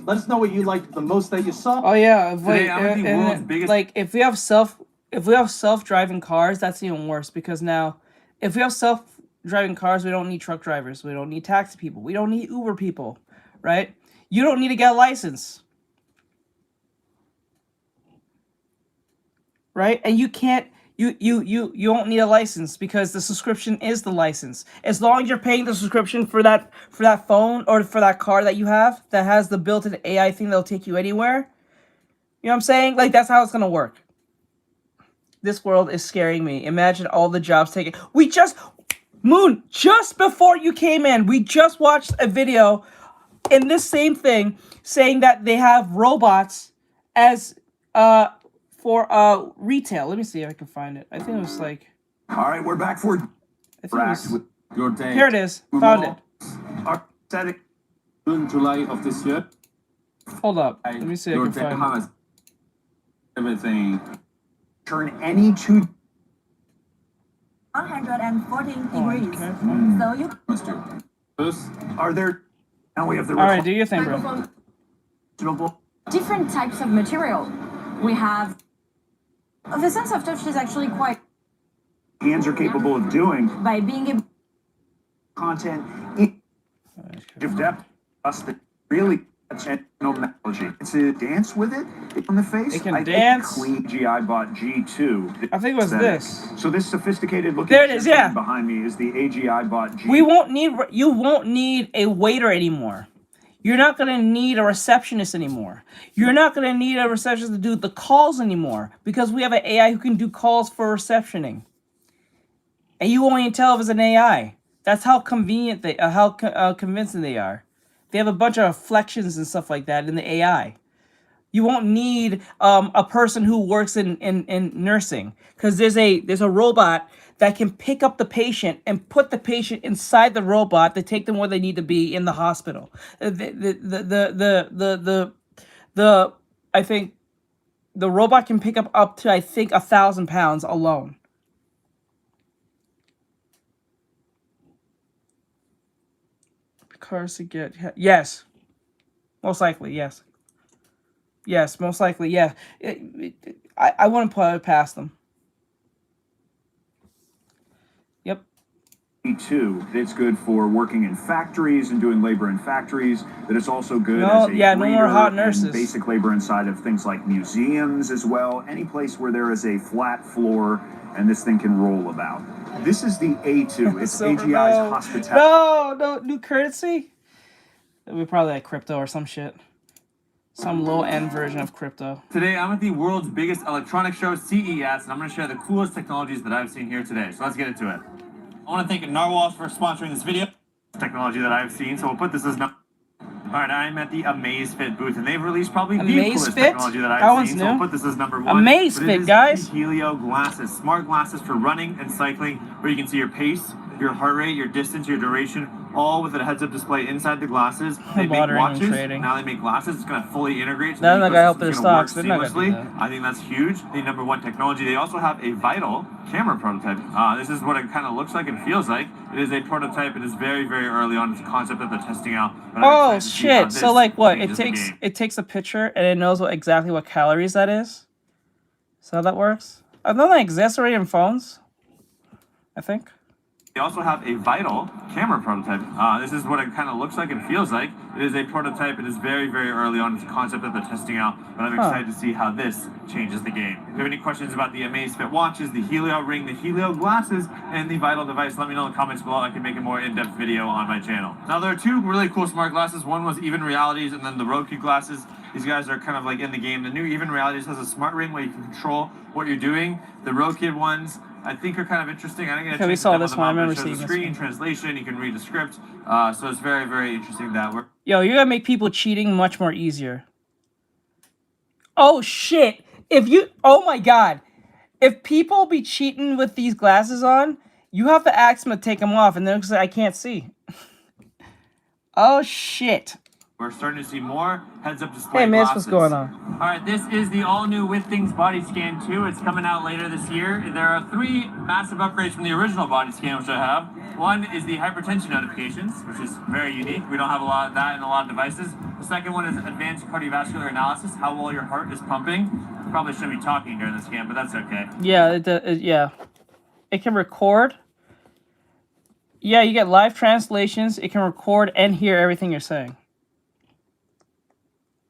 Let us know what you liked the most that you saw. Oh yeah, if we have self-driving cars, that's even worse, because now if we have self-driving cars, we don't need truck drivers, we don't need taxi people, we don't need Uber people, right? You don't need to get a license. right? And you can't. You don't need a license because the subscription is the license. As long as you're paying the subscription for that phone or for that car that you have that has the built-in AI thing that'll take you anywhere. You know what I'm saying? Like, that's how it's gonna work. This world is scaring me. Imagine all the jobs taken. Moon, just before you came in, we just watched a video in this same thing saying that they have robots as for retail. Let me see if I can find it. I think it was like. All right, we're back for. I think it was, with your day. here it is. Found it. Aesthetic. June, July of this year. Hold up. Let me see if I can find it. Everything. Turn any two. 114 degrees. So you. Are there? Now we have the. All right, do your thing, bro. Different types of material. We have. The sense of touch is actually quite. Hands are capable of doing. By being able. Content. Of depth. Us that really. Technology. It's a dance with it on the face. It can dance. Clean GI bot G2. I think it was this. So this sophisticated looking. There it is. Yeah. Behind me is the AGI bot G. You won't need a waiter anymore. You're not gonna need a receptionist anymore. You're not gonna need a receptionist to do the calls anymore because we have an AI who can do calls for receptioning. And you won't even tell if it's an AI. That's how convenient they, convincing they are. They have a bunch of reflections and stuff like that in the AI. You won't need a person who works in nursing because there's a robot that can pick up the patient and put the patient inside the robot to take them where they need to be in the hospital. I think the robot can pick up to 1,000 pounds alone. Cars to get, yes, most likely, yes, most likely, yeah. I wouldn't put it past them. Yep. Too, it's good for working in factories and doing labor in factories. That it's also good as a no more hot nurses. Basic labor inside of things like museums as well. Any place where there is a flat floor and this thing can roll about. This is the A2. It's AGI's hospitality. No, new currency. We probably like crypto or some shit. Some low-end version of crypto. Today, I'm at the world's biggest electronics show, CES, and I'm going to share the coolest technologies that I've seen here today. So let's get into it. I want to thank Narwhals for sponsoring this video. Technology that I've seen, so we'll put this as number. Alright, I'm at the Amazfit booth, and they've released probably the coolest technology that I've seen, so we'll put this as number one. Amazfit, guys! The Helio glasses, smart glasses for running and cycling, where you can see your pace, your heart rate, your distance, your duration, all with a heads-up display inside the glasses. They make watches, now they make glasses. It's going to fully integrate. They're not going to help their stocks. They're not going to do that. I think that's huge. The number one technology. They also have a Vital camera prototype. This is what it kind of looks like and feels like. It is a prototype. It is very, very early on. It's a concept that they're testing out. Oh shit! So like what? It takes a picture and it knows exactly what calories that is. So how that works? I know that exists already in phones. I think. They also have a Vital camera prototype. This is what it kind of looks like and feels like. It is a prototype. It is very, very early on. It's a concept that they're testing out, but I'm excited to see how this changes the game. If you have any questions about the Amazfit watches, the Helio ring, the Helio glasses, and the Vital device, let me know in the comments below. I can make a more in-depth video on my channel. Now, there are two really cool smart glasses. One was Even Realities, and then the Roku glasses. These guys are kind of like in the game. The new Even Realities has a smart ring where you can control what you're doing. The Roku ones, I think, are kind of interesting. I think we saw this one. I remember seeing this screen translation. You can read the script. So it's very, very interesting that we're. Yo, you're gonna make people cheating much more easier. Oh shit! Oh my god, if people be cheating with these glasses on, you have to ask them to take them off, and they're gonna say, "I can't see." Oh shit. We're starting to see more heads-up display Hey, miss, glasses. what's going on? All right, this is the all-new With Things Body Scan 2. It's coming out later this year. There are 3 massive upgrades from the original body scan, which I have. One is the hypertension notifications, which is very unique. We don't have a lot of that in a lot of devices. The second one is advanced cardiovascular analysis, how well your heart is pumping. Probably shouldn't be talking during the scan, but that's okay. Yeah, yeah. It can record. Yeah, you get live translations. It can record and hear everything you're saying.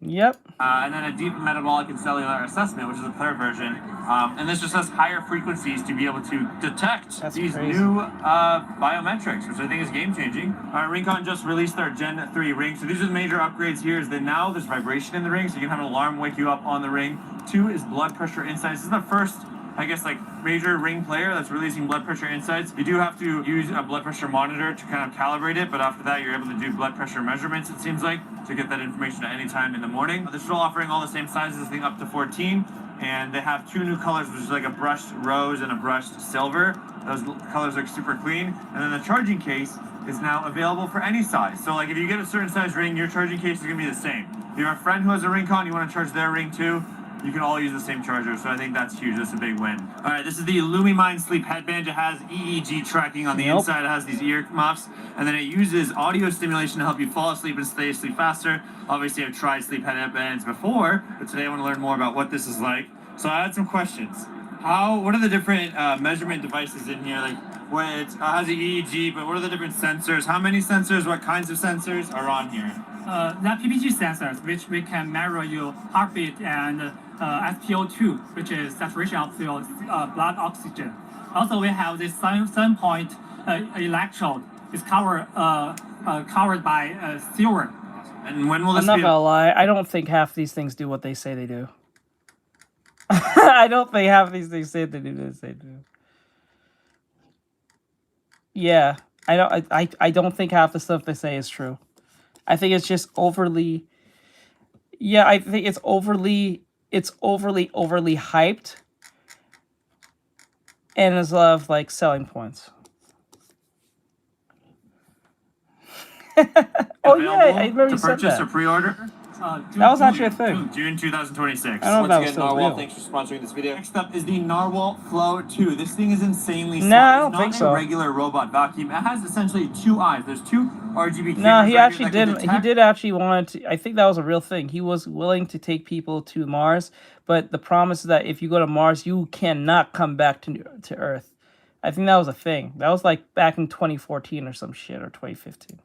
Yep. And then a deep metabolic and cellular assessment, which is the third version. And this just has higher frequencies to be able to detect these new biometrics, which I think is game-changing. Rincon just released their Gen 3 ring. So these are the major upgrades here is that now there's vibration in the ring, so you can have an alarm wake you up on the ring. 2 is blood pressure insights. This is the first, I guess, like major ring player that's releasing blood pressure insights. You do have to use a blood pressure monitor to kind of calibrate it, but after that you're able to do blood pressure measurements, it seems like, to get that information at any time in the morning. They're still offering all the same sizes, I think up to 14, and they have 2 new colors, which is like a brushed rose and a brushed silver. Those colors look super clean. And then the charging case is now available for any size. So like if you get a certain size ring, your charging case is gonna be the same. If you have a friend who has a Rincon, you wanna charge their ring too, you can all use the same charger, so I think that's huge. That's a big win. All right, this is the LumiMind Sleep Headband. It has EEG tracking on the inside. It has these ear muffs, and then it uses audio stimulation to help you fall asleep and stay asleep faster. Obviously, I've tried sleep headbands before, but today I want to learn more about what this is like. So I had some questions. What are the different measurement devices in here? Like, it has the EEG, but what are the different sensors? How many sensors? What kinds of sensors are on here? That PPG sensors, which we can measure your heartbeat and SpO2, which is saturation of your blood oxygen. Also, we have this 7-point electrode. It's covered by silver. And when will this I'm not gonna lie, I don't think half these things do what they say they do. I don't think half these things say they do what they say they do. Yeah, I don't think half the stuff they say is true. I think it's just overly. Yeah, I think it's overly hyped, and there's a lot of like selling points. Oh yeah, I remember you said that. To purchase or pre-order? That was actually a thing. June 2026. I don't know if that was Once again, still Narwhal, real. thanks for sponsoring this video. Next up is the Narwhal Flow 2. This thing is insanely smart. No, I don't think It's so. not a regular robot vacuum. It has essentially 2 eyes. There's 2 RGB cameras. No, he right actually here that can did. He detect- did actually want to. I think that was a real thing. He was willing to take people to Mars, but the promise is that if you go to Mars, you cannot come back to Earth. I think that was a thing. That was like back in 2014 or some shit, or 2015.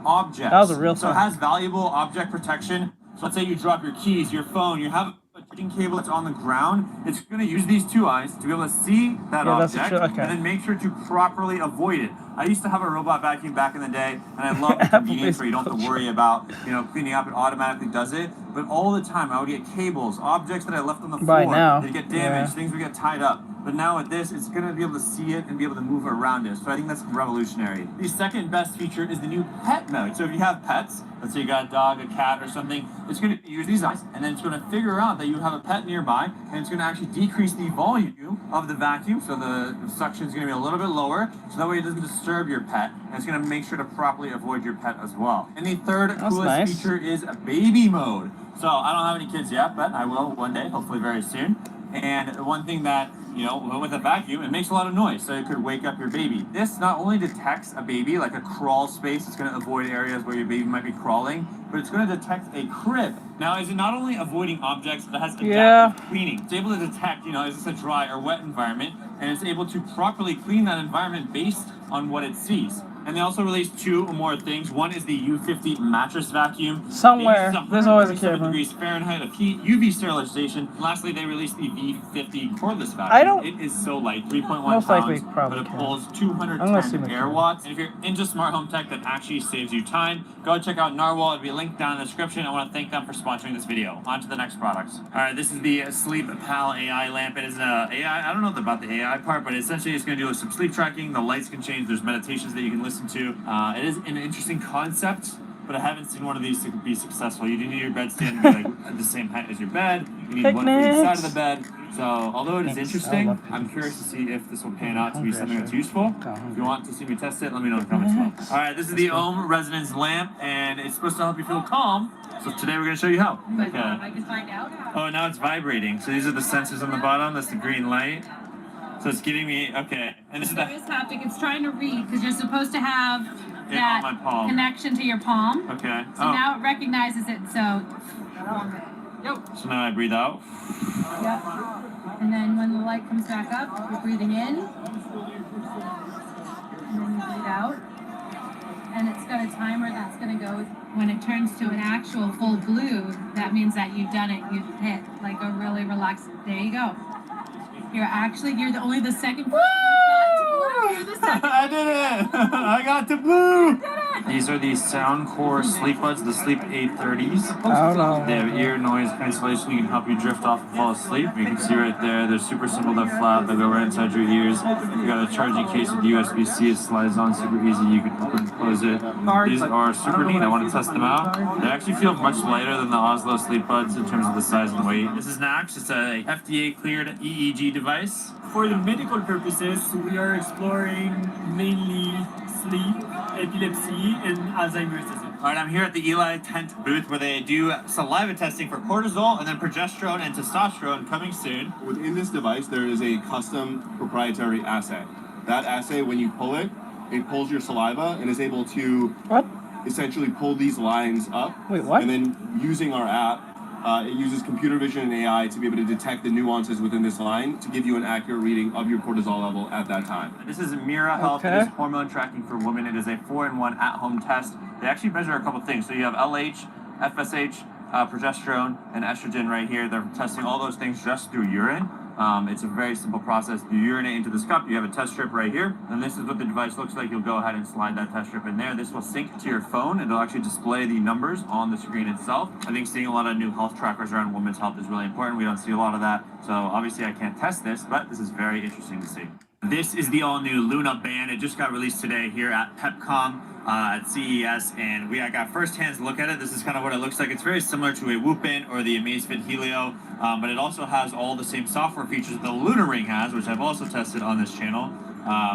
Objects. That was a real So it thing. has valuable object protection. So let's say you drop your keys, your phone, you have a charging cable that's on the ground. It's going to use these 2 eyes to be able to see that Yeah, that's object true, okay. and then make sure to properly avoid it. I used to have a robot vacuum back in the day, and I love the convenience where you don't have to worry about, cleaning up. It automatically does it. But all the time, I would get cables, objects that I left on the By floor. now, They'd get yeah. damaged, things would get tied up. But now with this, it's going to be able to see it and be able to move around it. So I think that's revolutionary. The second best feature is the new pet mode. So if you have pets, let's say you got a dog, a cat, or something, it's going to use these eyes, and then it's going to figure out that you have a pet nearby, and it's going to actually decrease the volume of the vacuum. So the suction is going to be a little bit lower, so that way it doesn't disturb your pet, and it's going to make sure to properly avoid your pet as well. And the third coolest nice. feature is a baby mode. So I don't have any kids yet, but I will one day, hopefully very soon. And one thing that, with a vacuum, it makes a lot of noise, so it could wake up your baby. This not only detects a baby, like a crawl space, it's going to avoid areas where your baby might be crawling, but it's going to detect a crib. Now, is it not only avoiding objects, but it has adaptive cleaning. It's able to detect, is this a dry or wet environment, and it's able to properly clean that environment based on what it sees. And they also released 2 more things. One is the U50 mattress vacuum. Somewhere, there's always a 137 camera. degrees Fahrenheit of heat, UV sterilization. And lastly, they released the V50 cordless vacuum. It is so light, 3.1 Most likely, pounds, probably but it can. pulls I'm gonna see 210 my air watts. And if you're into smart home tech that actually saves you time, go check out Narwhal. It'll be linked down in the description. I want to thank them for sponsoring this video. On to the next products. All right, this is the Sleep Pal AI lamp. It is an AI. I don't know about the AI part, but essentially it's going to do some sleep tracking. The lights can change. There's meditations that you can listen to. It is an interesting concept, but I haven't seen one of these to be successful. You do need your bedstand to be like at the same height as your bed. You need one for each side of the bed. So, although it is interesting, I'm curious to see if this will pan out to be something that's useful. If you want to see me test it, let me know in the comments below. All right, this is the Ohm Resonance Lamp, and it's supposed to help you feel calm. So today we're going to show you how. Okay. I can find out. Oh, now it's vibrating. So these are the sensors on the bottom. That's the green light. So it's giving me, okay. And this is There is haptic. It's trying to read because you're supposed to have on that my palm. connection to your palm. Okay. So now it recognizes it. So. So now I breathe out. Yep. And then when the light comes back up, you're breathing in. And then you breathe out. And it's got a timer that's going to go when it turns to an actual full blue. That that means that you've done it. You've hit like a really relaxed. There you go. You're only the second. I did it! I got to blue! These are the Soundcore sleep buds, the Sleep 830s. They have ear noise cancellation. You can help you drift off and fall asleep. You can see right there, they're super simple, they're flat, they go right inside your ears. You got a charging case with USB-C, it slides on super easy. You can open and close it. These are super neat. I want to test them out. They actually feel much lighter than the Oslo sleep buds in terms of the size and weight. This is Nax. It's a FDA cleared EEG device. For the medical purposes, we are exploring mainly sleep, epilepsy, and Alzheimer's disease. All right, I'm here at the Eli Tent booth where they do saliva testing for cortisol and then progesterone and testosterone coming soon. Within this device, there is a custom proprietary assay. That assay, when you pull it, it pulls your saliva and is able to essentially pull these lines up. Wait, what? And then using our app, it uses computer vision and AI to be able to detect the nuances within this line to give you an accurate reading of your cortisol level at that time. This is Mira Health. It is hormone tracking for women. It is a 4-in-1 at-home test. They actually measure a couple things. So you have LH, FSH, progesterone, and estrogen right here. They're testing all those things just through urine. It's a very simple process. You urinate into this cup, you have a test strip right here, and this is what the device looks like. You'll go ahead and slide that test strip in there. This will sync to your phone, and it'll actually display the numbers on the screen itself. I think seeing a lot of new health trackers around women's health is really important. We don't see a lot of that, so obviously I can't test this, but this is very interesting to see. This is the all-new Luna band. It just got released today here at PepCom at CES, and I got first-hand look at it. This is kind of what it looks like. It's very similar to a Whoopin or the Amazfit Helio, but it also has all the same software features that the Luna Ring has, which I've also tested on this channel.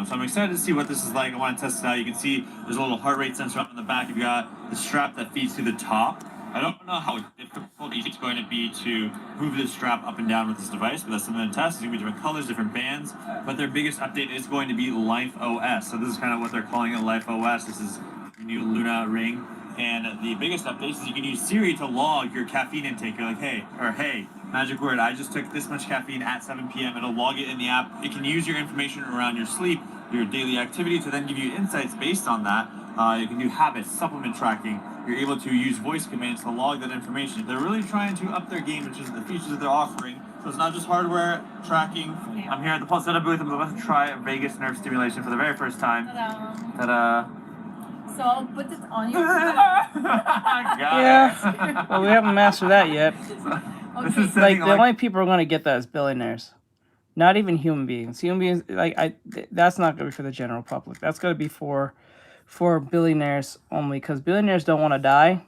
So I'm excited to see what this is like. I want to test it out. You can see there's a little heart rate sensor up in the back. You've got the strap that feeds to the top. I don't know how difficult it's going to be to move this strap up and down with this device, but that's something to test. It's going to be different colors, different bands, but their biggest update is going to be Life OS. So this is kind of what they're calling it, Life OS. This is the new Luna Ring, and the biggest update is you can use Siri to log your caffeine intake. You're like, hey, magic word, I just took this much caffeine at 7 p.m. It'll log it in the app. It can use your information around your sleep, your daily activity, to then give you insights based on that. You can do habits, supplement tracking. You're able to use voice commands to log that information. They're really trying to up their game, which is the features that they're offering. So it's not just hardware tracking. I'm here at the Pulsetta booth. I'm about to try vagus nerve stimulation for the very first time. Ta-da. So I'll put this on you. Yeah. Well, we haven't mastered that yet. This is like the only people who are going to get that is billionaires. Not even human beings. Human beings, that's not going to be for the general public. That's going to be for billionaires only, because billionaires don't want to die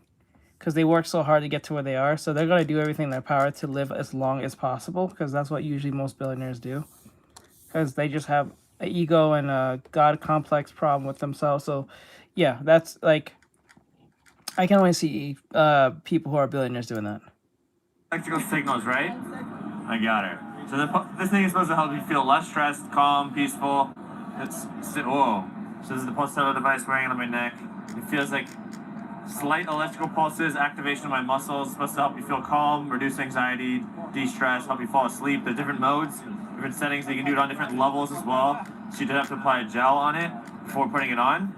because they work so hard to get to where they are. So they're going to do everything in their power to live as long as possible, because that's what usually most billionaires do, because they just have an ego and a god complex problem with themselves. So yeah, that's like, I can only see people who are billionaires doing that. Electrical signals, right? I got her. So this thing is supposed to help you feel less stressed, calm, peaceful. Whoa. So this is the Pulsetta device wearing it on my neck. It feels like slight electrical pulses, activation of my muscles. It's supposed to help you feel calm, reduce anxiety, de-stress, help you fall asleep. There's different modes, different settings. You can do it on different levels as well. So you did have to apply a gel on it before putting it on.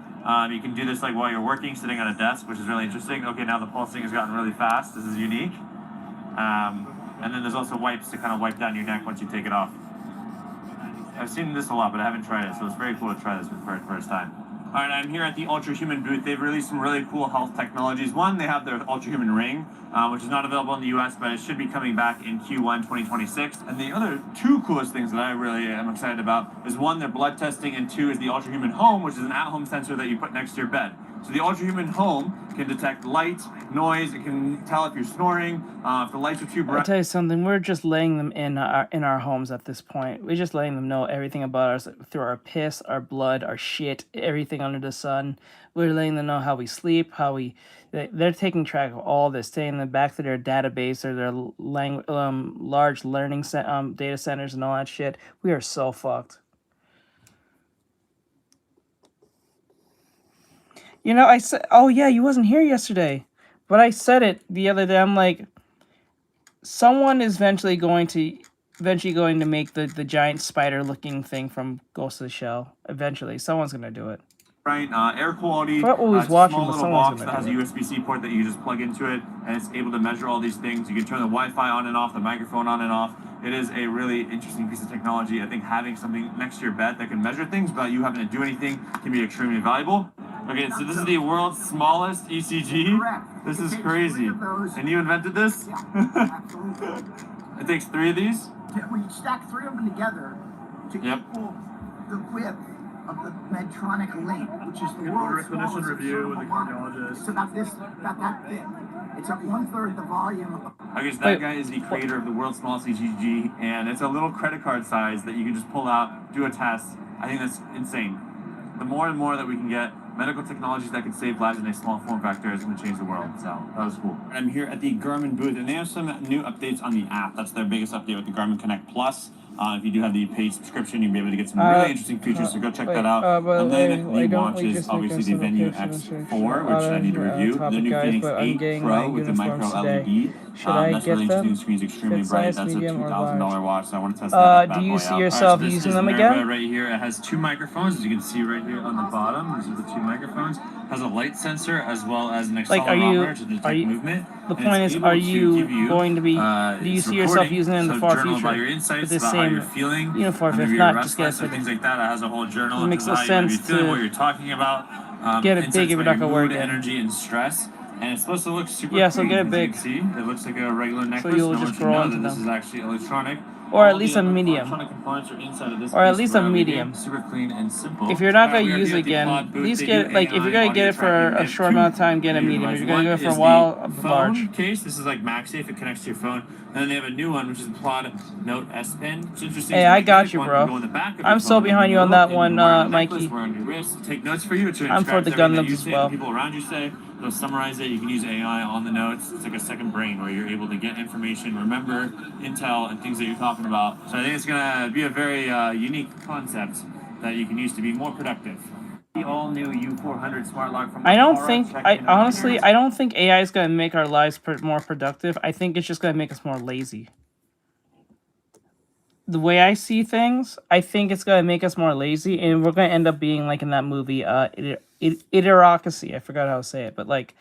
You can do this like while you're working, sitting at a desk, which is really interesting. Okay, now the pulsing has gotten really fast. This is unique. And then there's also wipes to kind of wipe down your neck once you take it off. I've seen this a lot, but I haven't tried it, so it's very cool to try this for the first time. All right, I'm here at the Ultra Human booth. They've released some really cool health technologies. One, they have their Ultra Human Ring, which is not available in the US, but it should be coming back in Q1 2026. And the other two coolest things that I really am excited about is one, their blood testing, and two is the Ultra Human Home, which is an at-home sensor that you put next to your bed. So the Ultra Human Home can detect light, noise. It can tell if you're snoring, if the lights are too bright. I'll tell you something. We're just laying them in our homes at this point. We're just letting them know everything about us through our piss, our blood, our shit, everything under the sun. We're letting them know how we sleep, they're taking track of all this, staying in the back of their database or their large learning data centers and all that shit. We are so fucked. You know, I said, oh yeah, you wasn't here yesterday, but I said it the other day. I'm like, someone is eventually going to make the giant spider looking thing from Ghost of the Shell. Eventually, someone's gonna do it. right? Air quality. Forgot what we was It's a watching, small but little someone's box gonna that has a do it. USB-C port that you just plug into it, and it's able to measure all these things. You can turn the Wi-Fi on and off, the microphone on and off. It is a really interesting piece of technology. I think having something next to your bed that can measure things without you having to do anything can be extremely valuable. Okay, so this is the world's smallest ECG. This is crazy. And you invented this? It takes 3 of these? When you stack 3 of them together to equal the width of the Medtronic Link, which is the world's smallest review with the cardiologist. It's about that thick. It's at 1/3 the volume. Okay, so that guy is the creator of the world's smallest ECG, and it's a little credit card size that you can just pull out, do a test. I think that's insane. The more and more that we can get medical technologies that can save lives in a small form factor is going to change the world. So that was cool. I'm here at the Garmin booth, and they have some new updates on the app. That's their biggest update with the Garmin Connect Plus. If you do have the paid subscription, you'll be able to get some really interesting features, so go check that out. And then the watch is obviously the Venue X4, which I need to review. The new Phoenix 8 Pro with the micro LED. That's really interesting. The screen's extremely bright. That's a $2,000 watch, so I want to test that out. Do you see yourself using them again? Right here, it has 2 microphones, as you can see right here on the bottom. These are the 2 microphones. Has a light sensor as well as an accelerometer to detect movement. The point is, are you going to be? Do you see yourself using it in the far future with the same uniform? If not, just get it. Things like that. It has a whole journal. It makes no sense to what you're talking about. get it big if you're not gonna wear it. Energy and stress. And it's supposed to look super yeah, so clean, get it big. as you can see. It looks like a regular necklace. So you'll just grow into them. This is actually electronic. Or at least a medium. Or at least a medium. Super clean and simple. If you're not going to use it again, at least get it, like, if you're going to get it for a short amount of time, get a medium. If you're going to go for a while, a large. Case. This is like MagSafe. It connects to your phone. And then they have a new one, which is the Plod Note S Pen. It's interesting. Hey, I got you, bro. I'm so behind you on that one, Mikey. Take notes for you. I'm for the Gundams as well. People around you say. They'll summarize it. You can use AI on the notes. It's like a second brain where you're able to get information, remember intel, and things that you're talking about. So I think it's going to be a very unique concept that you can use to be more productive. The all-new U400 smart lock from honestly, I don't think AI is going to make our lives more productive. I think it's just going to make us more lazy. The way I see things, I think it's going to make us more lazy, and we're going to end up being like in that movie, Idiocracy. I forgot how to say it, but like,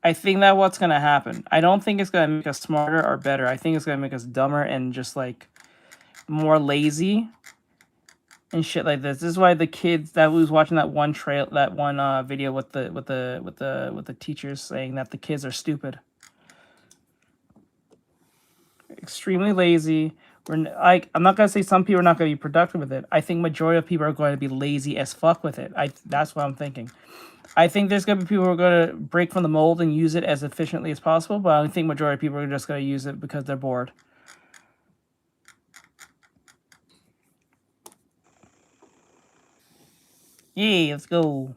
I think that's what's going to happen. I don't think it's going to make us smarter or better. I think it's going to make us dumber and just like more lazy and shit like this. This is why the kids that was watching that one video with the teachers saying that the kids are stupid, extremely lazy. I'm not gonna say some people are not gonna be productive with it. I think majority of people are going to be lazy as fuck with it. That's what I'm thinking. I think there's gonna be people who are gonna break from the mold and use it as efficiently as possible, but I think majority of people are just gonna use it because they're bored. Yeah, let's go.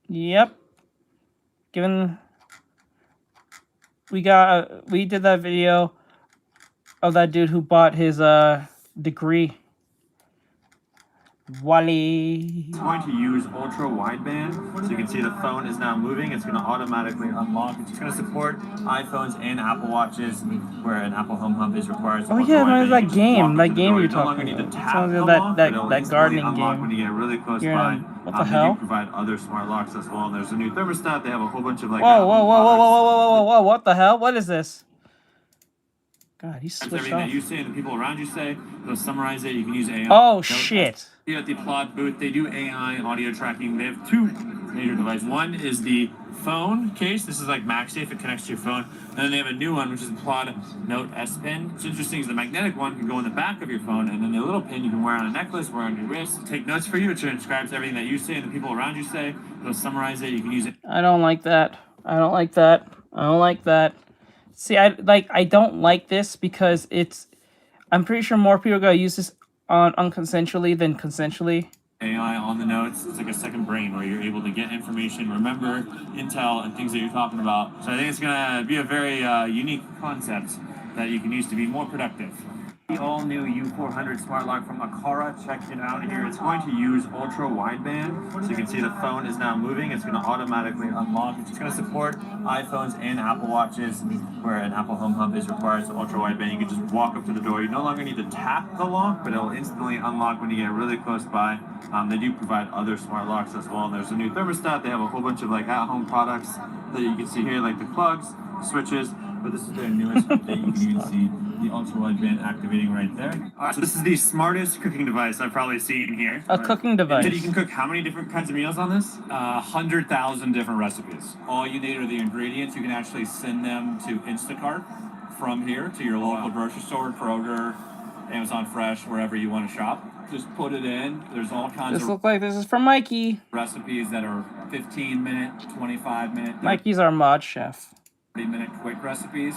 Yep. We did that video of that dude who bought his degree. Wally. It's going to use ultra wideband, so you can see the phone is now moving. It's going to automatically unlock. It's going to support iPhones and Apple Watches, where an Apple Home Hub is required. Oh yeah, no, that game you're talking about. That gardening game. When you get really close by. What the hell? They provide other smart locks as well. And there's a new thermostat. They have a whole bunch of like. Whoa! What the hell? What is this? God, he's switched everything off. that you say and the people around you say. They'll summarize it. You can use AI. Oh shit! Here at the Plod booth, they do AI audio tracking. They have 2 major devices. One is the phone case. This is like MagSafe. It connects to your phone. And then they have a new one, which is the Plod Note S Pen. What's interesting is the magnetic one can go in the back of your phone, and then the little pin you can wear on a necklace, wear on your wrist. Take notes for you. It transcribes everything that you say and the people around you say. It'll summarize it. You can use it. I don't like that. I don't like that. See, I don't like this because I'm pretty sure more people are gonna use this on unconsensually than consensually. AI on the notes. It's like a second brain where you're able to get information, remember intel, and things that you're talking about. So I think it's going to be a very unique concept that you can use to be more productive. The all-new U400 smart lock from Aqara. Check it out here. It's going to use ultra wideband, so you can see the phone is now moving. It's going to automatically unlock. It's going to support iPhones and Apple Watches, where an Apple Home Hub is required. So ultra wideband, you can just walk up to the door. You no longer need to tap the lock, but it'll instantly unlock when you get really close by. They do provide other smart locks as well. There's a new thermostat. They have a whole bunch of like at-home products that you can see here, like the plugs, switches. But this is their newest update. You can even see the ultra wideband activating right there. So this is the smartest cooking device I've probably seen here. A cooking device. You can cook how many different kinds of meals on this? 100,000 different recipes. All you need are the ingredients. You can actually send them to Instacart from here to your local grocery store, Kroger, Amazon Fresh, wherever you want to shop. Just put it in. There's all kinds This of looks like this is from Mikey. recipes that are 15-minute, 25-minute, Mikey's our mod chef. 30-minute quick recipes.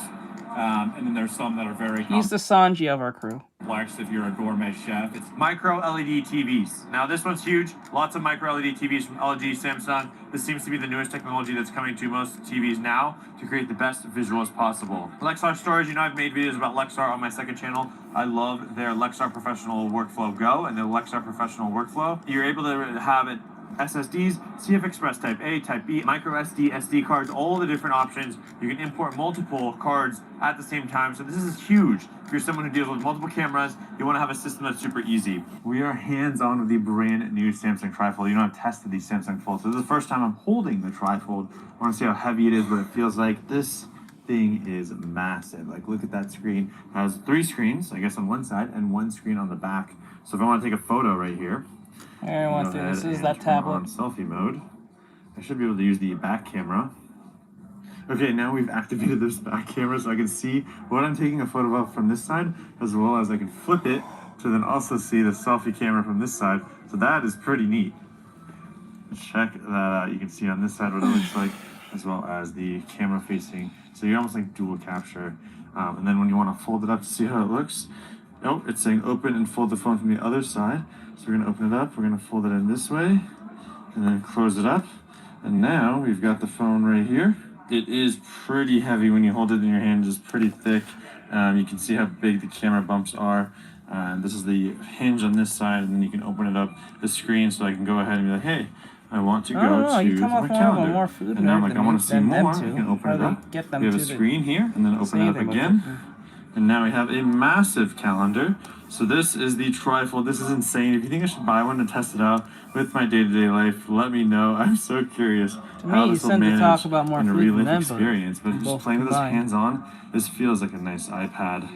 And then there's some that are very He's the Sanji of our crew. complex if you're a gourmet chef. It's micro LED TVs. Now this one's huge. Lots of micro LED TVs from LG, Samsung. This seems to be the newest technology that's coming to most TVs now to create the best visuals possible. Lexar storage, you know I've made videos about Lexar on my second channel. I love their Lexar Professional Workflow Go and the Lexar Professional Workflow. You're able to have it SSDs, CF Express Type A, Type B, micro SD, SD cards, all the different options. You can import multiple cards at the same time. So this is huge. If you're someone who deals with multiple cameras, you want to have a system that's super easy. We are hands-on with the brand new Samsung Trifold. You know, I've tested these Samsung Folds. So this is the first time I'm holding the Trifold. I want to see how heavy it is, what it feels like. This thing is massive. Like, look at that screen. It has 3 screens, I guess, on one side and 1 screen on the back. So if I want to take a photo right here, This is that tablet. on selfie mode. I should be able to use the back camera. Okay, now we've activated this back camera so I can see what I'm taking a photo of from this side, as well as I can flip it to then also see the selfie camera from this side. So that is pretty neat. Check that out. You can see on this side what it looks like, as well as the camera facing. So you're almost like dual capture. And then when you want to fold it up to see how it looks, oh, it's saying open and fold the phone from the other side. So we're gonna open it up, we're gonna fold it in this way, and then close it up. And now we've got the phone right here. It is pretty heavy when you hold it in your hand, it's pretty thick. You can see how big the camera bumps are. This is the hinge on this side, and then you can open it up the screen so I can go ahead and be like, hey, I want to go to my calendar. More food and now I'm like, I want to see more. I I can open it up. We have a screen here, and then open it up again. And now we have a massive calendar. So this is the Trifold. This is insane. If you think I should buy one and test it out with my day-to-day life, let me know. I'm so curious how this will manage in a real-life experience. But just playing with this hands-on, this feels like a nice iPad.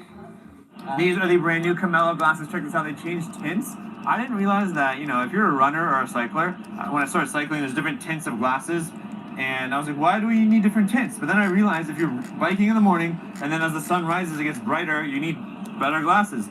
These are the brand new Camello glasses. Check this out. They changed tints. I didn't realize that, you know, if you're a runner or a cycler, when I started cycling, there's different tints of glasses. And I was like, why do we need different tints? But then I realized if you're biking in the morning, and then as the sun rises, it gets brighter, you need better glasses.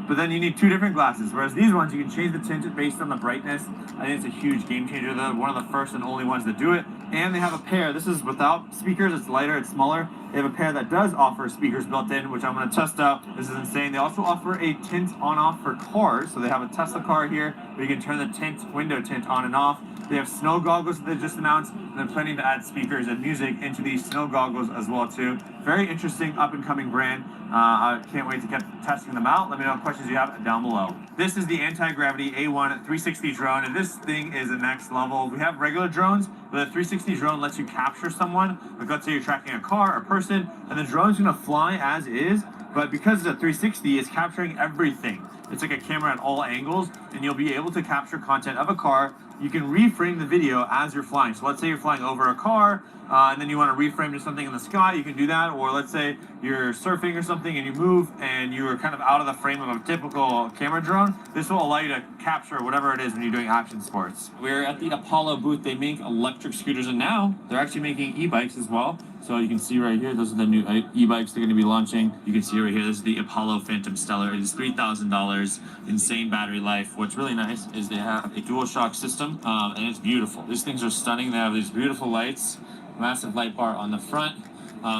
But then you need 2 different glasses, whereas these ones, you can change the tint based on the brightness. I think it's a huge game changer. They're one of the first and only ones that do it. And they have a pair. This is without speakers. It's lighter. It's smaller. They have a pair that does offer speakers built in, which I'm going to test out. This is insane. They also offer a tint on-off for cars. So they have a Tesla car here where you can turn the tint, window tint on and off. They have snow goggles that they just announced, and they're planning to add speakers and music into these snow goggles as well too. Very interesting up-and-coming brand. I can't wait to get testing them out. Let me know what questions you have down below. This is the anti-gravity A1 360 drone, and this thing is the next level. We have regular drones, but the 360 drone lets you capture someone. Like, let's say you're tracking a car or person, and the drone's gonna fly as is, but because it's a 360, it's capturing everything. It's like a camera at all angles, and you'll be able to capture content of a car. You can reframe the video as you're flying. So let's say you're flying over a car, and then you want to reframe to something in the sky, you can do that. Or let's say you're surfing or something and you move and you're kind of out of the frame of a typical camera drone. This will allow you to capture whatever it is when you're doing action sports. We're at the Apollo booth. They make electric scooters, and now they're actually making e-bikes as well. So you can see right here, those are the new e-bikes they're going to be launching. You can see right here, this is the Apollo Phantom Stellar. It is $3,000, insane battery life. What's really nice is they have a dual shock system, and it's beautiful. These things are stunning. They have these beautiful lights, massive light bar on the front.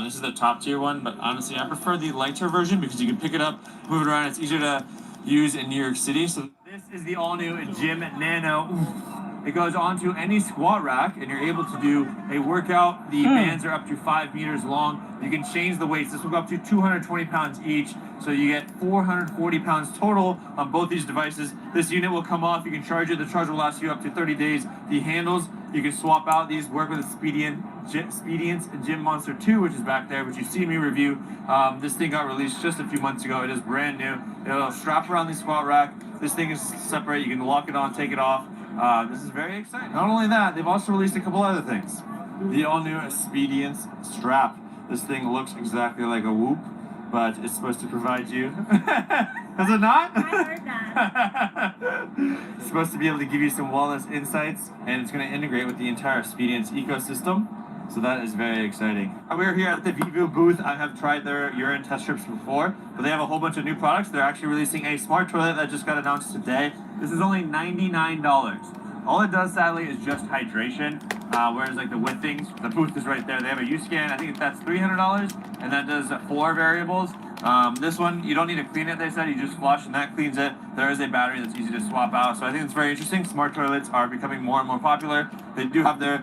This is the top tier one, but honestly, I prefer the lighter version because you can pick it up, move it around. It's easier to use in New York City. So this is the all-new Gym Nano. It goes onto any squat rack, and you're able to do a workout. The bands are up to 5 meters long. You can change the weights. This will go up to 220 pounds each, so you get 440 pounds total on both these devices. This unit will come off. You can charge it. The charge will last you up to 30 days. The handles, you can swap out. These work with Expedience Gym Monster 2, which is back there, which you've seen me review. This thing got released just a few months ago. It is brand new. It'll strap around the squat rack. This thing is separate. You can lock it on, take it off. This is very exciting. Not only that, they've also released a couple other things. The all-new Expedience strap. This thing looks exactly like a Whoop, but it's supposed to provide you. Does it not? I heard that. It's supposed to be able to give you some wellness insights, and it's going to integrate with the entire Expedience ecosystem. So that is very exciting. We're here at the Vivu booth. I have tried their urine test strips before, but they have a whole bunch of new products. They're actually releasing a smart toilet that just got announced today. This is only $99. All it does, sadly, is just hydration. Whereas like the with things, the booth is right there. They have a U-scan. I think that's $300, and that does 4 variables. This one, you don't need to clean it, they said. You just flush, and that cleans it. There is a battery that's easy to swap out. So I think it's very interesting. Smart toilets are becoming more and more popular. They do have their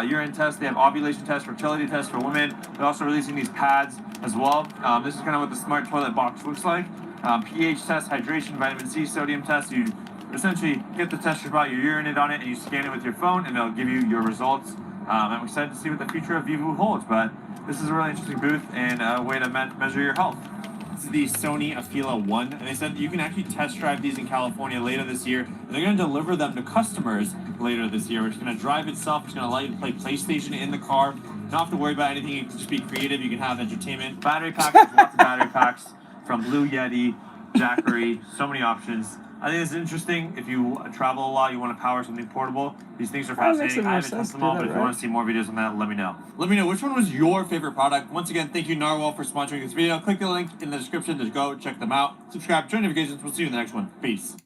urine tests. They have ovulation tests, fertility tests for women. They're also releasing these pads as well. This is kind of what the smart toilet box looks like. pH test, hydration, vitamin C, sodium test. You essentially get the test strip out, you urinate on it, and you scan it with your phone, and it'll give you your results. I'm excited to see what the future of Vivu holds, but this is a really interesting booth and a way to measure your health. This is the Sony Afila 1, and they said that you can actually test drive these in California later this year, and they're going to deliver them to customers later this year, which is going to drive itself. It's going to allow you to play PlayStation in the car. You don't have to worry about anything. You can just be creative. You can have entertainment. Battery packs, lots of battery packs from Blue Yeti, Jackery, so many options. I think it's interesting. If you travel a lot, you want to power something portable. These things are fascinating. I haven't tested them all, but if you want to see more videos on that, let me know. Let me know which one was your favorite product. Once again, thank you, Narwhal, for sponsoring this video. Click the link in the description to go check them out. Subscribe, turn notifications. We'll see you in the next one. Peace.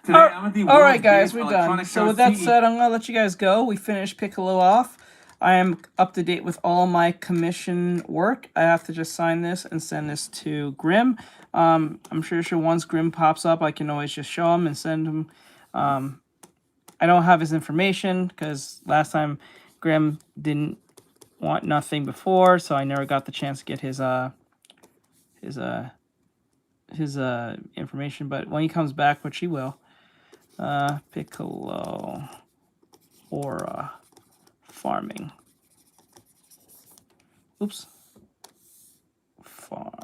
Today, I'm at the all right, world's guys, biggest we're done. electronic So show, with that CE. said, I'm going to let you guys go. We finished Piccolo off. I am up to date with all my commission work. I have to just sign this and send this to Grim. I'm sure once Grim pops up, I can always just show him and send him. I don't have his information because last time Grim didn't want nothing before, so I never got the chance to get his information. But when he comes back, which he will, Piccolo Aura Farming. Oops. Farming.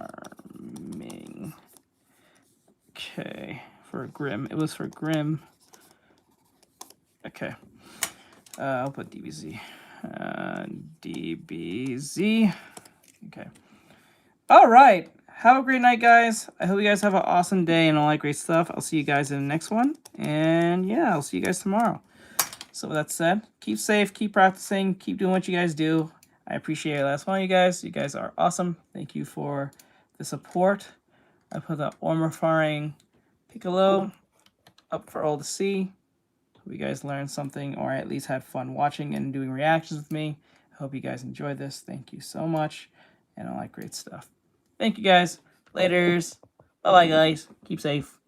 Okay. For Grim. It was for Grim. Okay. I'll put DBZ. DBZ. Okay. All right. Have a great night, guys. I hope you guys have an awesome day and all that great stuff. I'll see you guys in the next one. And yeah, I'll see you guys tomorrow. So with that said, keep safe, keep practicing, keep doing what you guys do. I appreciate last one of you guys. You guys are awesome. Thank you for the support. I put the armor firing Piccolo up for all to see. Hope you guys learned something or at least had fun watching and doing reactions with me. I hope you guys enjoyed this. Thank you so much and all that great stuff. Thank you guys. Laters. Bye-bye, guys. Keep safe.